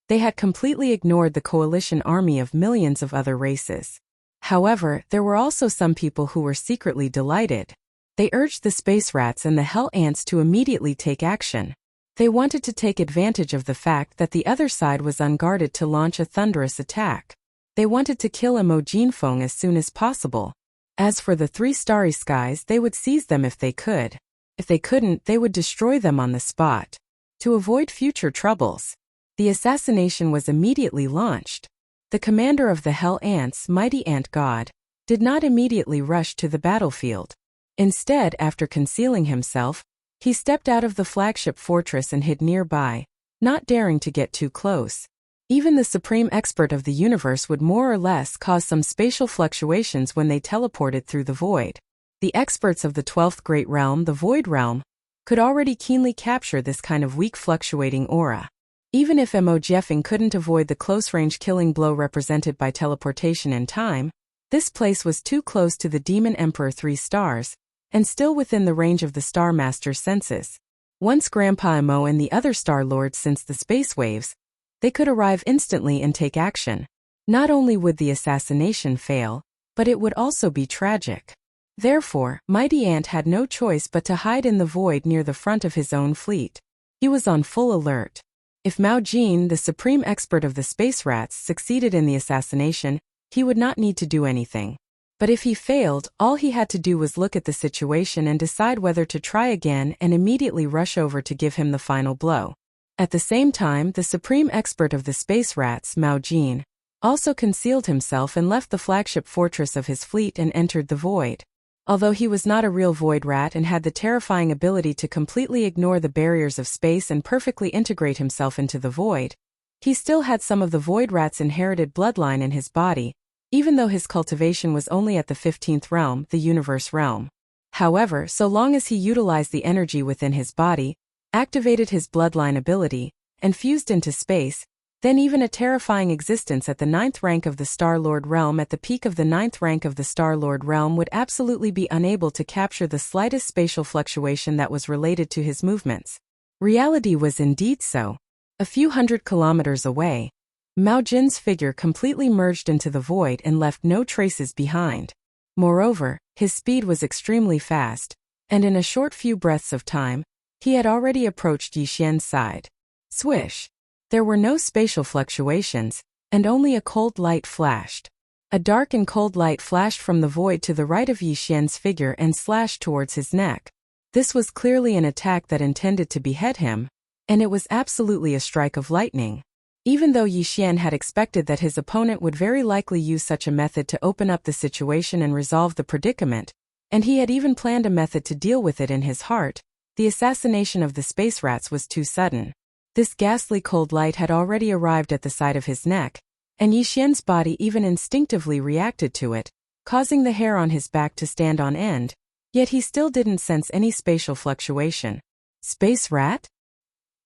They had completely ignored the coalition army of millions of other races. However, there were also some people who were secretly delighted. They urged the space rats and the hell ants to immediately take action. They wanted to take advantage of the fact that the other side was unguarded to launch a thunderous attack. They wanted to kill Emo Jinfeng as soon as possible. As for the 3 starry skies, they would seize them if they could. If they couldn't, they would destroy them on the spot. To avoid future troubles, the assassination was immediately launched. The commander of the Hell Ants, Mighty Ant God, did not immediately rush to the battlefield. Instead, after concealing himself, he stepped out of the flagship fortress and hid nearby, not daring to get too close. Even the supreme expert of the universe would more or less cause some spatial fluctuations when they teleported through the void. The experts of the 12th Great Realm, the Void Realm, could already keenly capture this kind of weak fluctuating aura. Even if Emo Jeffing couldn't avoid the close-range killing blow represented by teleportation in time, this place was too close to the Demon Emperor 3 stars, and still within the range of the Star Master's senses. Once Grandpa Emo and the other Star Lords sensed the space waves, they could arrive instantly and take action. Not only would the assassination fail, but it would also be tragic. Therefore, Mighty Ant had no choice but to hide in the void near the front of his own fleet. He was on full alert. If Mao Jin, the supreme expert of the space rats, succeeded in the assassination, he would not need to do anything. But if he failed, all he had to do was look at the situation and decide whether to try again and immediately rush over to give him the final blow. At the same time, the supreme expert of the space rats, Mao Jin, also concealed himself and left the flagship fortress of his fleet and entered the void. Although he was not a real void rat and had the terrifying ability to completely ignore the barriers of space and perfectly integrate himself into the void, he still had some of the void rat's inherited bloodline in his body, even though his cultivation was only at the 15th realm, the universe realm. However, so long as he utilized the energy within his body, activated his bloodline ability, and fused into space, Then even a terrifying existence at the 9th rank of the Star-Lord realm. At the peak of the 9th rank of the Star-Lord realm would absolutely be unable to capture the slightest spatial fluctuation that was related to his movements. Reality was indeed so. A few hundred kilometers away, Mao Jin's figure completely merged into the void and left no traces behind. Moreover, his speed was extremely fast, and in a short few breaths of time, he had already approached Yi Xian's side. Swish! There were no spatial fluctuations, and only a cold light flashed. A dark and cold light flashed from the void to the right of Yi Xian's figure and slashed towards his neck. This was clearly an attack that intended to behead him, and it was absolutely a strike of lightning. Even though Yi Xian had expected that his opponent would very likely use such a method to open up the situation and resolve the predicament, and he had even planned a method to deal with it in his heart, the assassination of the space rats was too sudden. This ghastly cold light had already arrived at the side of his neck, and Yi Xian's body even instinctively reacted to it, causing the hair on his back to stand on end, yet he still didn't sense any spatial fluctuation. Space rat?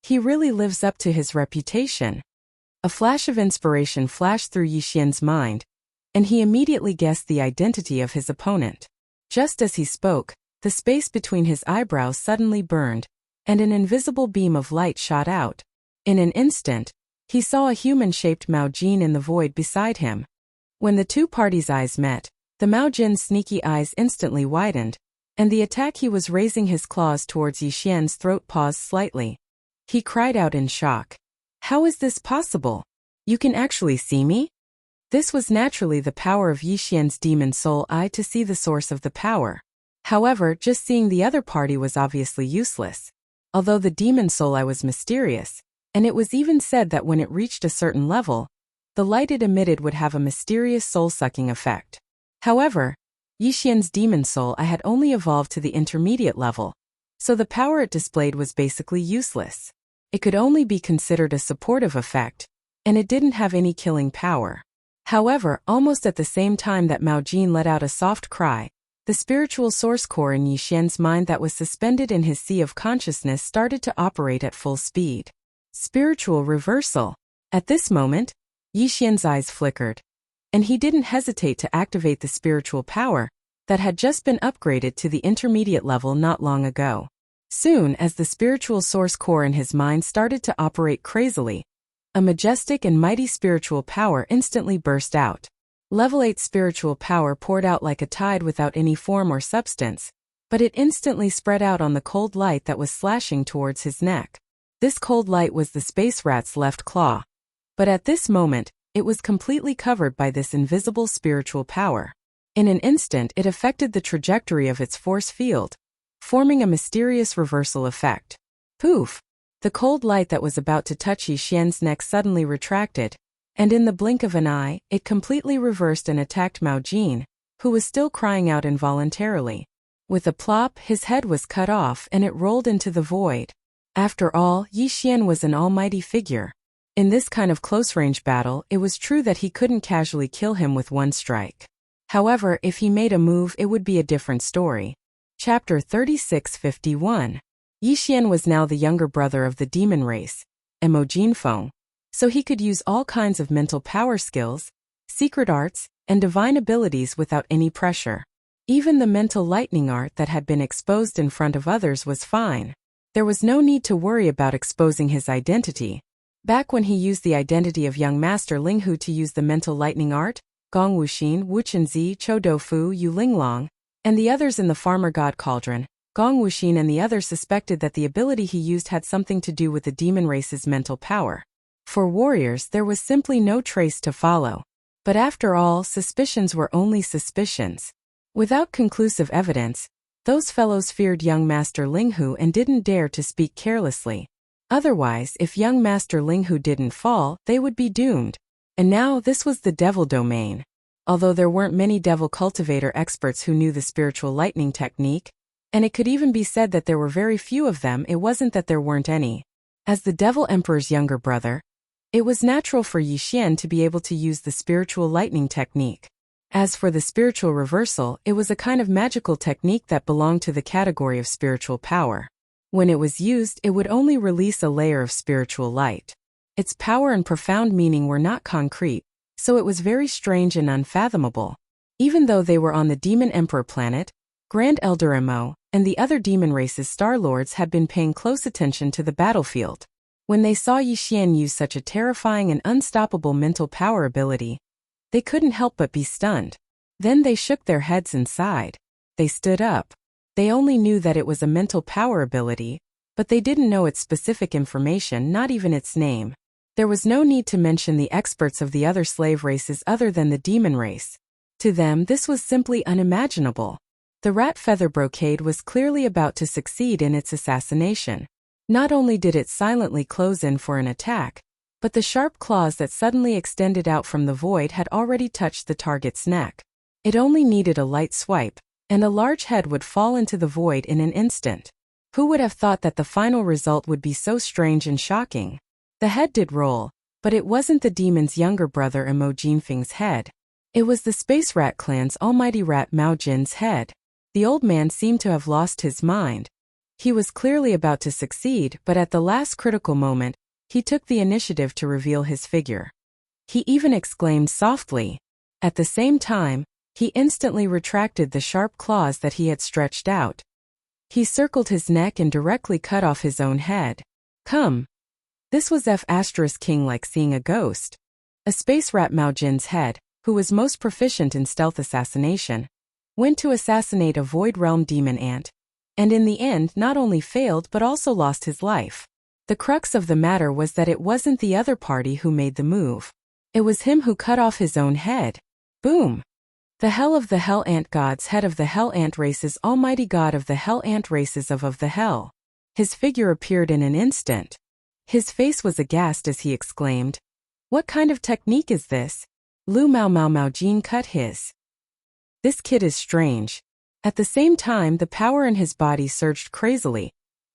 He really lives up to his reputation. A flash of inspiration flashed through Yi Xian's mind, and he immediately guessed the identity of his opponent. Just as he spoke, the space between his eyebrows suddenly burned, and an invisible beam of light shot out. In an instant, he saw a human-shaped Mao Jin in the void beside him. When the two parties' eyes met, the Mao Jin's sneaky eyes instantly widened, and the attack he was raising his claws towards Yi Xian's throat paused slightly. He cried out in shock. How is this possible? You can actually see me? This was naturally the power of Yi Xian's demon soul eye to see the source of the power. However, just seeing the other party was obviously useless. Although the demon soul eye was mysterious, and it was even said that when it reached a certain level, the light it emitted would have a mysterious soul-sucking effect. However, Yi Xian's demon soul eye had only evolved to the intermediate level, so the power it displayed was basically useless. It could only be considered a supportive effect, and it didn't have any killing power. However, almost at the same time that Mao Jin let out a soft cry, the spiritual source core in Yi Xian's mind that was suspended in his sea of consciousness started to operate at full speed. Spiritual reversal. At this moment, Yi Xian's eyes flickered, and he didn't hesitate to activate the spiritual power that had just been upgraded to the intermediate level not long ago. Soon as the spiritual source core in his mind started to operate crazily, a majestic and mighty spiritual power instantly burst out. Level 8 spiritual power poured out like a tide without any form or substance, but it instantly spread out on the cold light that was slashing towards his neck. This cold light was the space rat's left claw. But at this moment, it was completely covered by this invisible spiritual power. In an instant, it affected the trajectory of its force field, forming a mysterious reversal effect. Poof! The cold light that was about to touch Yi Xian's neck suddenly retracted, and in the blink of an eye, it completely reversed and attacked Mao Jin, who was still crying out involuntarily. With a plop, his head was cut off and it rolled into the void. After all, Yi Xian was an almighty figure. In this kind of close-range battle, it was true that he couldn't casually kill him with one strike. However, if he made a move, it would be a different story. Chapter 3651. Yi Xian was now the younger brother of the demon race, Mo Jinfeng, so he could use all kinds of mental power skills, secret arts, and divine abilities without any pressure. Even the mental lightning art that had been exposed in front of others was fine. There was no need to worry about exposing his identity. Back when he used the identity of young master Linghu to use the mental lightning art, Gong Wuxin, Wuchenzi, Chou Doufu, Yu Linglong, and the others in the farmer god cauldron, Gong Wuxin and the others suspected that the ability he used had something to do with the demon race's mental power. For warriors, there was simply no trace to follow. But after all, suspicions were only suspicions. Without conclusive evidence, those fellows feared young Master Linghu and didn't dare to speak carelessly. Otherwise, if young Master Linghu didn't fall, they would be doomed. And now this was the devil domain. Although there weren't many devil cultivator experts who knew the spiritual lightning technique, and it could even be said that there were very few of them, it wasn't that there weren't any. As the Devil Emperor's younger brother, it was natural for Yi Xian to be able to use the spiritual lightning technique. As for the spiritual reversal, it was a kind of magical technique that belonged to the category of spiritual power. When it was used, it would only release a layer of spiritual light. Its power and profound meaning were not concrete, so it was very strange and unfathomable. Even though they were on the Demon Emperor planet, Grand Elder Mo and the other demon race's Star Lords had been paying close attention to the battlefield. When they saw Yi Xian use such a terrifying and unstoppable mental power ability, they couldn't help but be stunned. Then they shook their heads and sighed. They stood up. They only knew that it was a mental power ability, but they didn't know its specific information, not even its name. There was no need to mention the experts of the other slave races other than the demon race. To them, this was simply unimaginable. The rat feather brocade was clearly about to succeed in its assassination. Not only did it silently close in for an attack, but the sharp claws that suddenly extended out from the void had already touched the target's neck. It only needed a light swipe, and a large head would fall into the void in an instant. Who would have thought that the final result would be so strange and shocking? The head did roll, but it wasn't the demon's younger brother Emo Jinfeng's head. It was the Space Rat Clan's almighty rat Mao Jin's head. The old man seemed to have lost his mind. He was clearly about to succeed, but at the last critical moment, he took the initiative to reveal his figure. He even exclaimed softly. At the same time, he instantly retracted the sharp claws that he had stretched out. He circled his neck and directly cut off his own head. Come. This was King like seeing a ghost. A space rat Mao Jin's head, who was most proficient in stealth assassination, went to assassinate a Void Realm demon ant, and in the end not only failed but also lost his life. The crux of the matter was that it wasn't the other party who made the move. It was him who cut off his own head. Boom! The Hell of the Hell Ant Gods, head of the Hell Ant races, almighty god of the Hell Ant races of the Hell. His figure appeared in an instant. His face was aghast as he exclaimed, "What kind of technique is this?" Lu Mao Jin cut his. This kid is strange. At the same time, the power in his body surged crazily,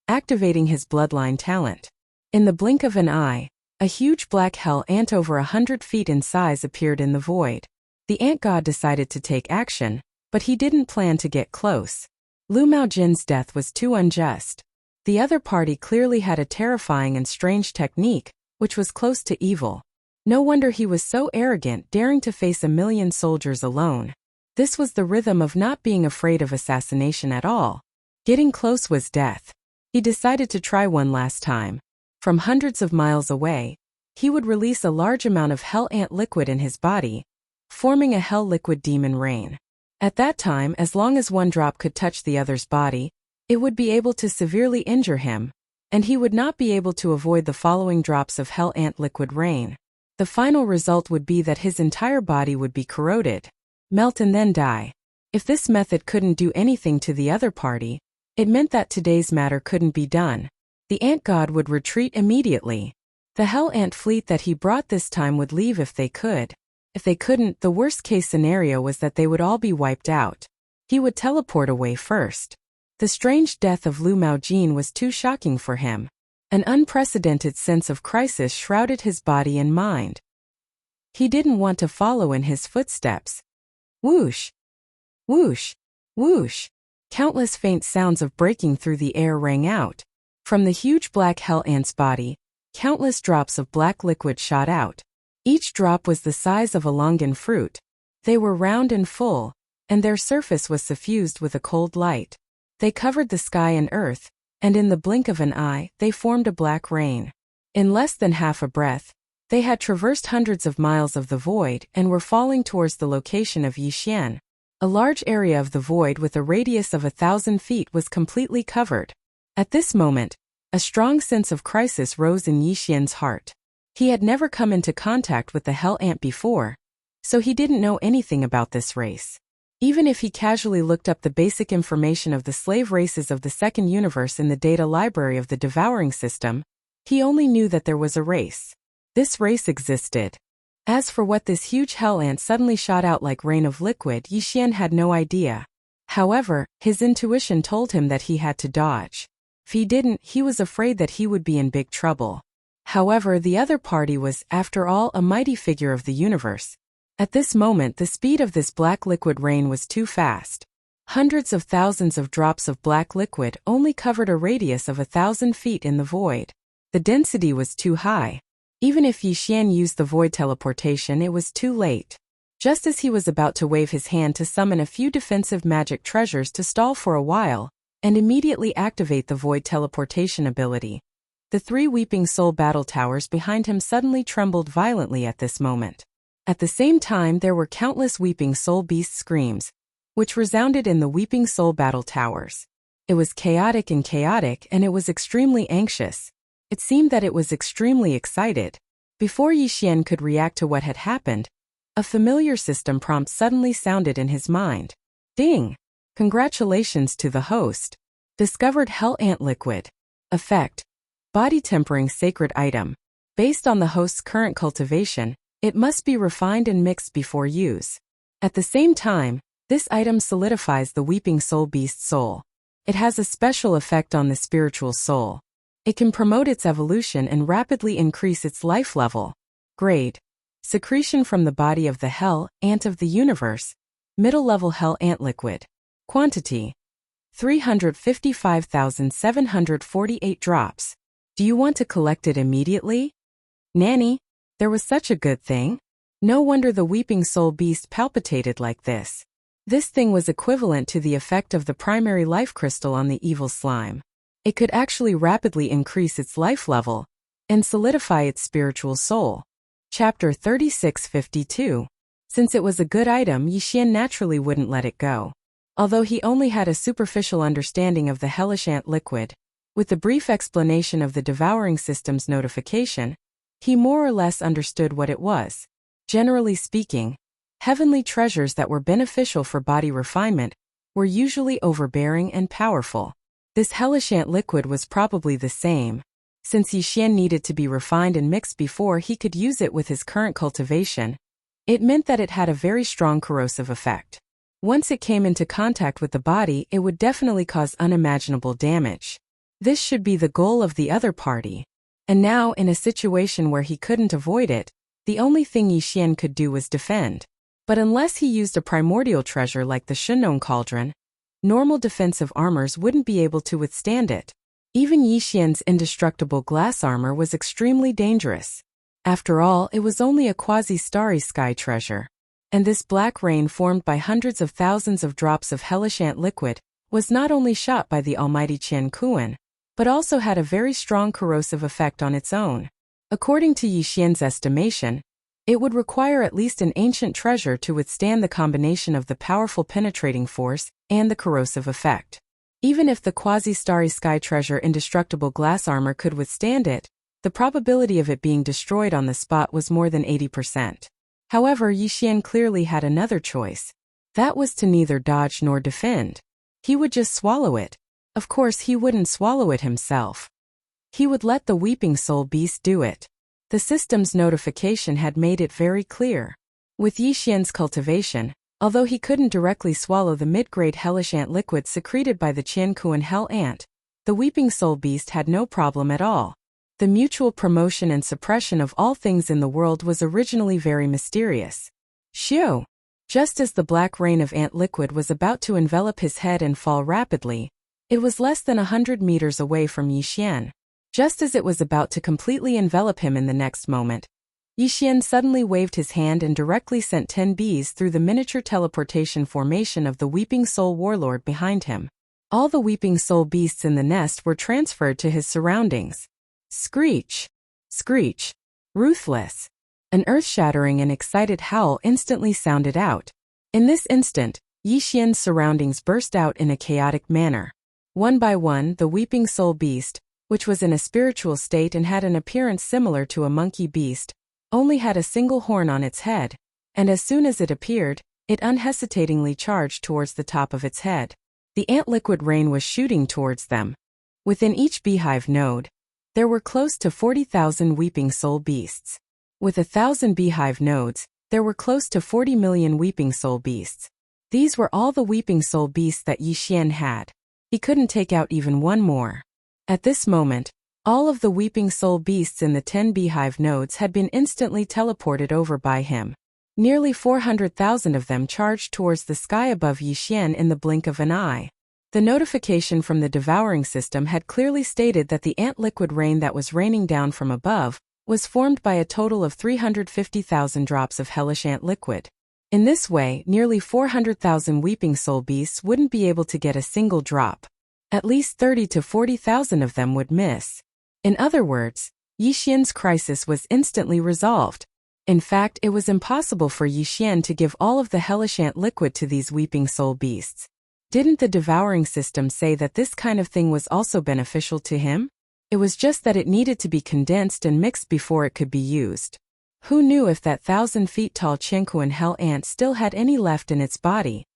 activating his bloodline talent. In the blink of an eye, a huge black hell ant over 100 feet in size appeared in the void. The ant god decided to take action, but he didn't plan to get close. Lu Mao Jin's death was too unjust. The other party clearly had a terrifying and strange technique, which was close to evil. No wonder he was so arrogant, daring to face 1,000,000 soldiers alone. This was the rhythm of not being afraid of assassination at all. Getting close was death. He decided to try one last time. From hundreds of miles away, he would release a large amount of hell ant liquid in his body, forming a hell liquid demon rain. At that time, as long as one drop could touch the other's body, it would be able to severely injure him, and he would not be able to avoid the following drops of hell ant liquid rain. The final result would be that his entire body would be corroded, melt and then die. If this method couldn't do anything to the other party, it meant that today's matter couldn't be done. The ant god would retreat immediately. The hell ant fleet that he brought this time would leave if they could. If they couldn't, the worst-case scenario was that they would all be wiped out. He would teleport away first. The strange death of Lu Mao Jin was too shocking for him. An unprecedented sense of crisis shrouded his body and mind. He didn't want to follow in his footsteps. Whoosh! Whoosh! Whoosh! Countless faint sounds of breaking through the air rang out. From the huge black hell ant's body, countless drops of black liquid shot out. Each drop was the size of a longan fruit. They were round and full, and their surface was suffused with a cold light. They covered the sky and earth, and in the blink of an eye, they formed a black rain. In less than half a breath, they had traversed hundreds of miles of the void and were falling towards the location of Yi Xian. A large area of the void with a radius of 1,000 feet was completely covered. At this moment, a strong sense of crisis rose in Yi Xian's heart. He had never come into contact with the hell ant before, so he didn't know anything about this race. Even if he casually looked up the basic information of the slave races of the second universe in the data library of the devouring system, he only knew that there was a race. This race existed. As for what this huge hell ant suddenly shot out like rain of liquid, Yi Xian had no idea. However, his intuition told him that he had to dodge. If he didn't, he was afraid that he would be in big trouble. However, the other party was, after all, a mighty figure of the universe. At this moment, the speed of this black liquid rain was too fast. Hundreds of thousands of drops of black liquid only covered a radius of 1,000 feet in the void. The density was too high. Even if Yixian used the void teleportation, it was too late. Just as he was about to wave his hand to summon a few defensive magic treasures to stall for a while, and immediately activate the void teleportation ability, the 3 Weeping Soul battle towers behind him suddenly trembled violently at this moment. At the same time, there were countless Weeping Soul beast screams, which resounded in the Weeping Soul battle towers. It was chaotic, and it was extremely anxious. It seemed that it was extremely excited. Before Yixian could react to what had happened, a familiar system prompt suddenly sounded in his mind. Ding! Congratulations to the host. Discovered Hell Ant Liquid. Effect: body tempering sacred item. Based on the host's current cultivation, it must be refined and mixed before use. At the same time, this item solidifies the Weeping Soul beast's soul. It has a special effect on the spiritual soul. It can promote its evolution and rapidly increase its life level. Grade: secretion from the body of the Hell Ant of the universe. Middle level Hell Ant Liquid. Quantity: 355,748 drops. Do you want to collect it immediately? Nanny, there was such a good thing. No wonder the Weeping Soul beast palpitated like this. This thing was equivalent to the effect of the primary life crystal on the evil slime. It could actually rapidly increase its life level and solidify its spiritual soul. Chapter 3652. Since it was a good item, Yixian naturally wouldn't let it go. Although he only had a superficial understanding of the hellish ant liquid, with the brief explanation of the devouring system's notification, he more or less understood what it was. Generally speaking, heavenly treasures that were beneficial for body refinement were usually overbearing and powerful. This hellish ant liquid was probably the same. Since Yixian needed to be refined and mixed before he could use it with his current cultivation, it meant that it had a very strong corrosive effect. Once it came into contact with the body, it would definitely cause unimaginable damage. This should be the goal of the other party. And now, in a situation where he couldn't avoid it, the only thing Yixian could do was defend. But unless he used a primordial treasure like the Shunnong Cauldron, normal defensive armors wouldn't be able to withstand it. Even Yixian's indestructible glass armor was extremely dangerous. After all, it was only a quasi-starry sky treasure. And this black rain formed by hundreds of thousands of drops of hellish ant liquid was not only shot by the almighty Qian Kuan, but also had a very strong corrosive effect on its own. According to Yixian's estimation, it would require at least an ancient treasure to withstand the combination of the powerful penetrating force and the corrosive effect. Even if the quasi-starry sky treasure indestructible glass armor could withstand it, the probability of it being destroyed on the spot was more than 80%. However, Yixian clearly had another choice. That was to neither dodge nor defend. He would just swallow it. Of course, he wouldn't swallow it himself. He would let the Weeping Soul beast do it. The system's notification had made it very clear. With Yixian's cultivation, although he couldn't directly swallow the mid-grade hellish ant liquid secreted by the Qiankuan hell ant, the Weeping Soul beast had no problem at all. The mutual promotion and suppression of all things in the world was originally very mysterious. Shoo! Just as the black rain of ant liquid was about to envelop his head and fall rapidly, it was less than 100 meters away from Yixian. Just as it was about to completely envelop him in the next moment, Yixian suddenly waved his hand and directly sent 10 bees through the miniature teleportation formation of the Weeping Soul warlord behind him. All the Weeping Soul beasts in the nest were transferred to his surroundings. Screech! Screech! Ruthless! An earth-shattering and excited howl instantly sounded out. In this instant, Yixian's surroundings burst out in a chaotic manner. One by one, the Weeping Soul beast, which was in a spiritual state and had an appearance similar to a monkey beast, only had a single horn on its head, and as soon as it appeared, it unhesitatingly charged towards the top of its head. The ant liquid rain was shooting towards them. Within each beehive node, there were close to 40,000 Weeping Soul beasts. With 1,000 beehive nodes, there were close to 40 million Weeping Soul beasts. These were all the Weeping Soul beasts that Yixian had. He couldn't take out even one more. At this moment, all of the Weeping Soul beasts in the 10 beehive nodes had been instantly teleported over by him. Nearly 400,000 of them charged towards the sky above Yixian in the blink of an eye. The notification from the devouring system had clearly stated that the ant liquid rain that was raining down from above was formed by a total of 350,000 drops of hellish ant liquid. In this way, nearly 400,000 weeping soul beasts wouldn't be able to get a single drop. At least 30 to 40,000 of them would miss. In other words, Yixian's crisis was instantly resolved. In fact, it was impossible for Yixian to give all of the hellish ant liquid to these weeping soul beasts. Didn't the devouring system say that this kind of thing was also beneficial to him? It was just that it needed to be condensed and mixed before it could be used. Who knew if that 1,000 feet tall Qianquan hell ant still had any left in its body?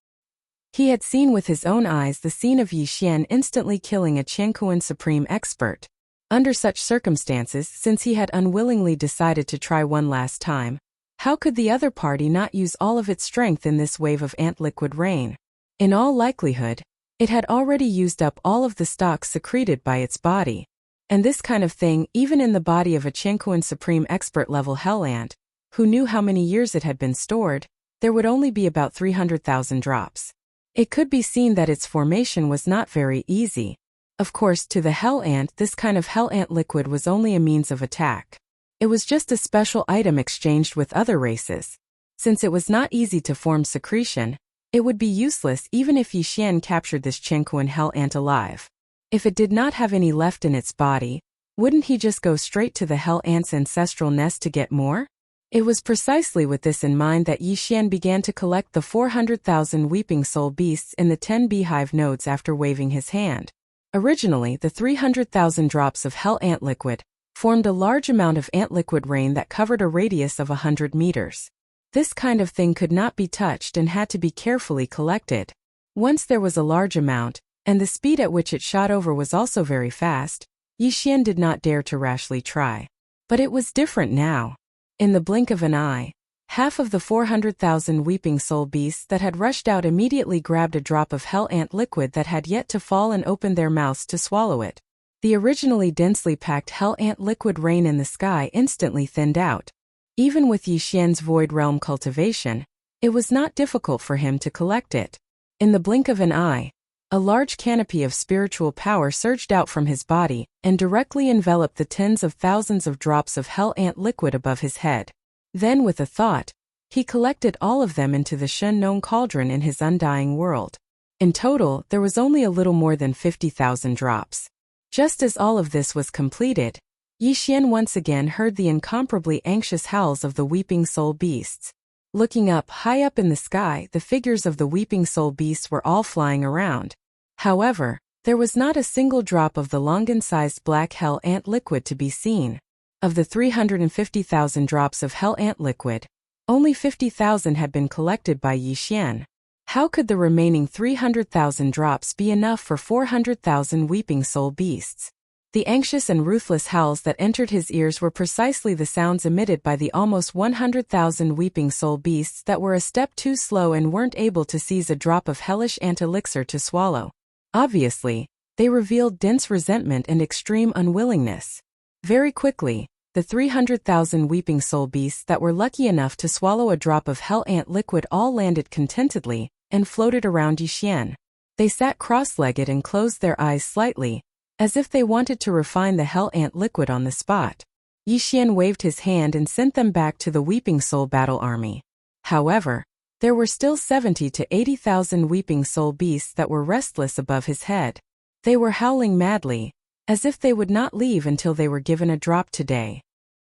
He had seen with his own eyes the scene of Yixian instantly killing a Qianquan supreme expert. Under such circumstances, since he had unwillingly decided to try one last time, how could the other party not use all of its strength in this wave of ant liquid rain? In all likelihood, it had already used up all of the stock secreted by its body. And this kind of thing, even in the body of a Qianquan supreme expert level hell ant, who knew how many years it had been stored, there would only be about 300,000 drops. It could be seen that its formation was not very easy. Of course, to the hell ant, this kind of hell ant liquid was only a means of attack. It was just a special item exchanged with other races. Since it was not easy to form secretion, it would be useless even if Yixian captured this Qianquan hell ant alive. If it did not have any left in its body, wouldn't he just go straight to the hell ant's ancestral nest to get more? It was precisely with this in mind that Yixian began to collect the 400,000 weeping soul beasts in the 10 beehive nodes after waving his hand. Originally, the 300,000 drops of hell ant liquid formed a large amount of ant liquid rain that covered a radius of 100 meters. This kind of thing could not be touched and had to be carefully collected. Once there was a large amount, and the speed at which it shot over was also very fast, Yixian did not dare to rashly try. But it was different now. In the blink of an eye, half of the 400,000 weeping soul beasts that had rushed out immediately grabbed a drop of hell ant liquid that had yet to fall and opened their mouths to swallow it. The originally densely packed hell ant liquid rain in the sky instantly thinned out. Even with Yixian's void realm cultivation, it was not difficult for him to collect it. In the blink of an eye, a large canopy of spiritual power surged out from his body and directly enveloped the tens of thousands of drops of hell ant liquid above his head. Then with a thought, he collected all of them into the Shen-known cauldron in his undying world. In total, there was only a little more than 50,000 drops. Just as all of this was completed, Yixian once again heard the incomparably anxious howls of the weeping soul beasts. Looking up, high up in the sky, the figures of the weeping soul beasts were all flying around. However, there was not a single drop of the Longan-sized black hell ant liquid to be seen. Of the 350,000 drops of hell ant liquid, only 50,000 had been collected by Yixian. How could the remaining 300,000 drops be enough for 400,000 weeping soul beasts? The anxious and ruthless howls that entered his ears were precisely the sounds emitted by the almost 100,000 weeping soul beasts that were a step too slow and weren't able to seize a drop of hellish ant elixir to swallow. Obviously, they revealed dense resentment and extreme unwillingness. Very quickly, the 300,000 weeping soul beasts that were lucky enough to swallow a drop of hell ant liquid all landed contentedly and floated around Yixian. They sat cross-legged and closed their eyes slightly, as if they wanted to refine the hell ant liquid on the spot. Yixian waved his hand and sent them back to the weeping soul battle army. However, there were still 70 to 80,000 weeping soul beasts that were restless above his head. They were howling madly, as if they would not leave until they were given a drop today.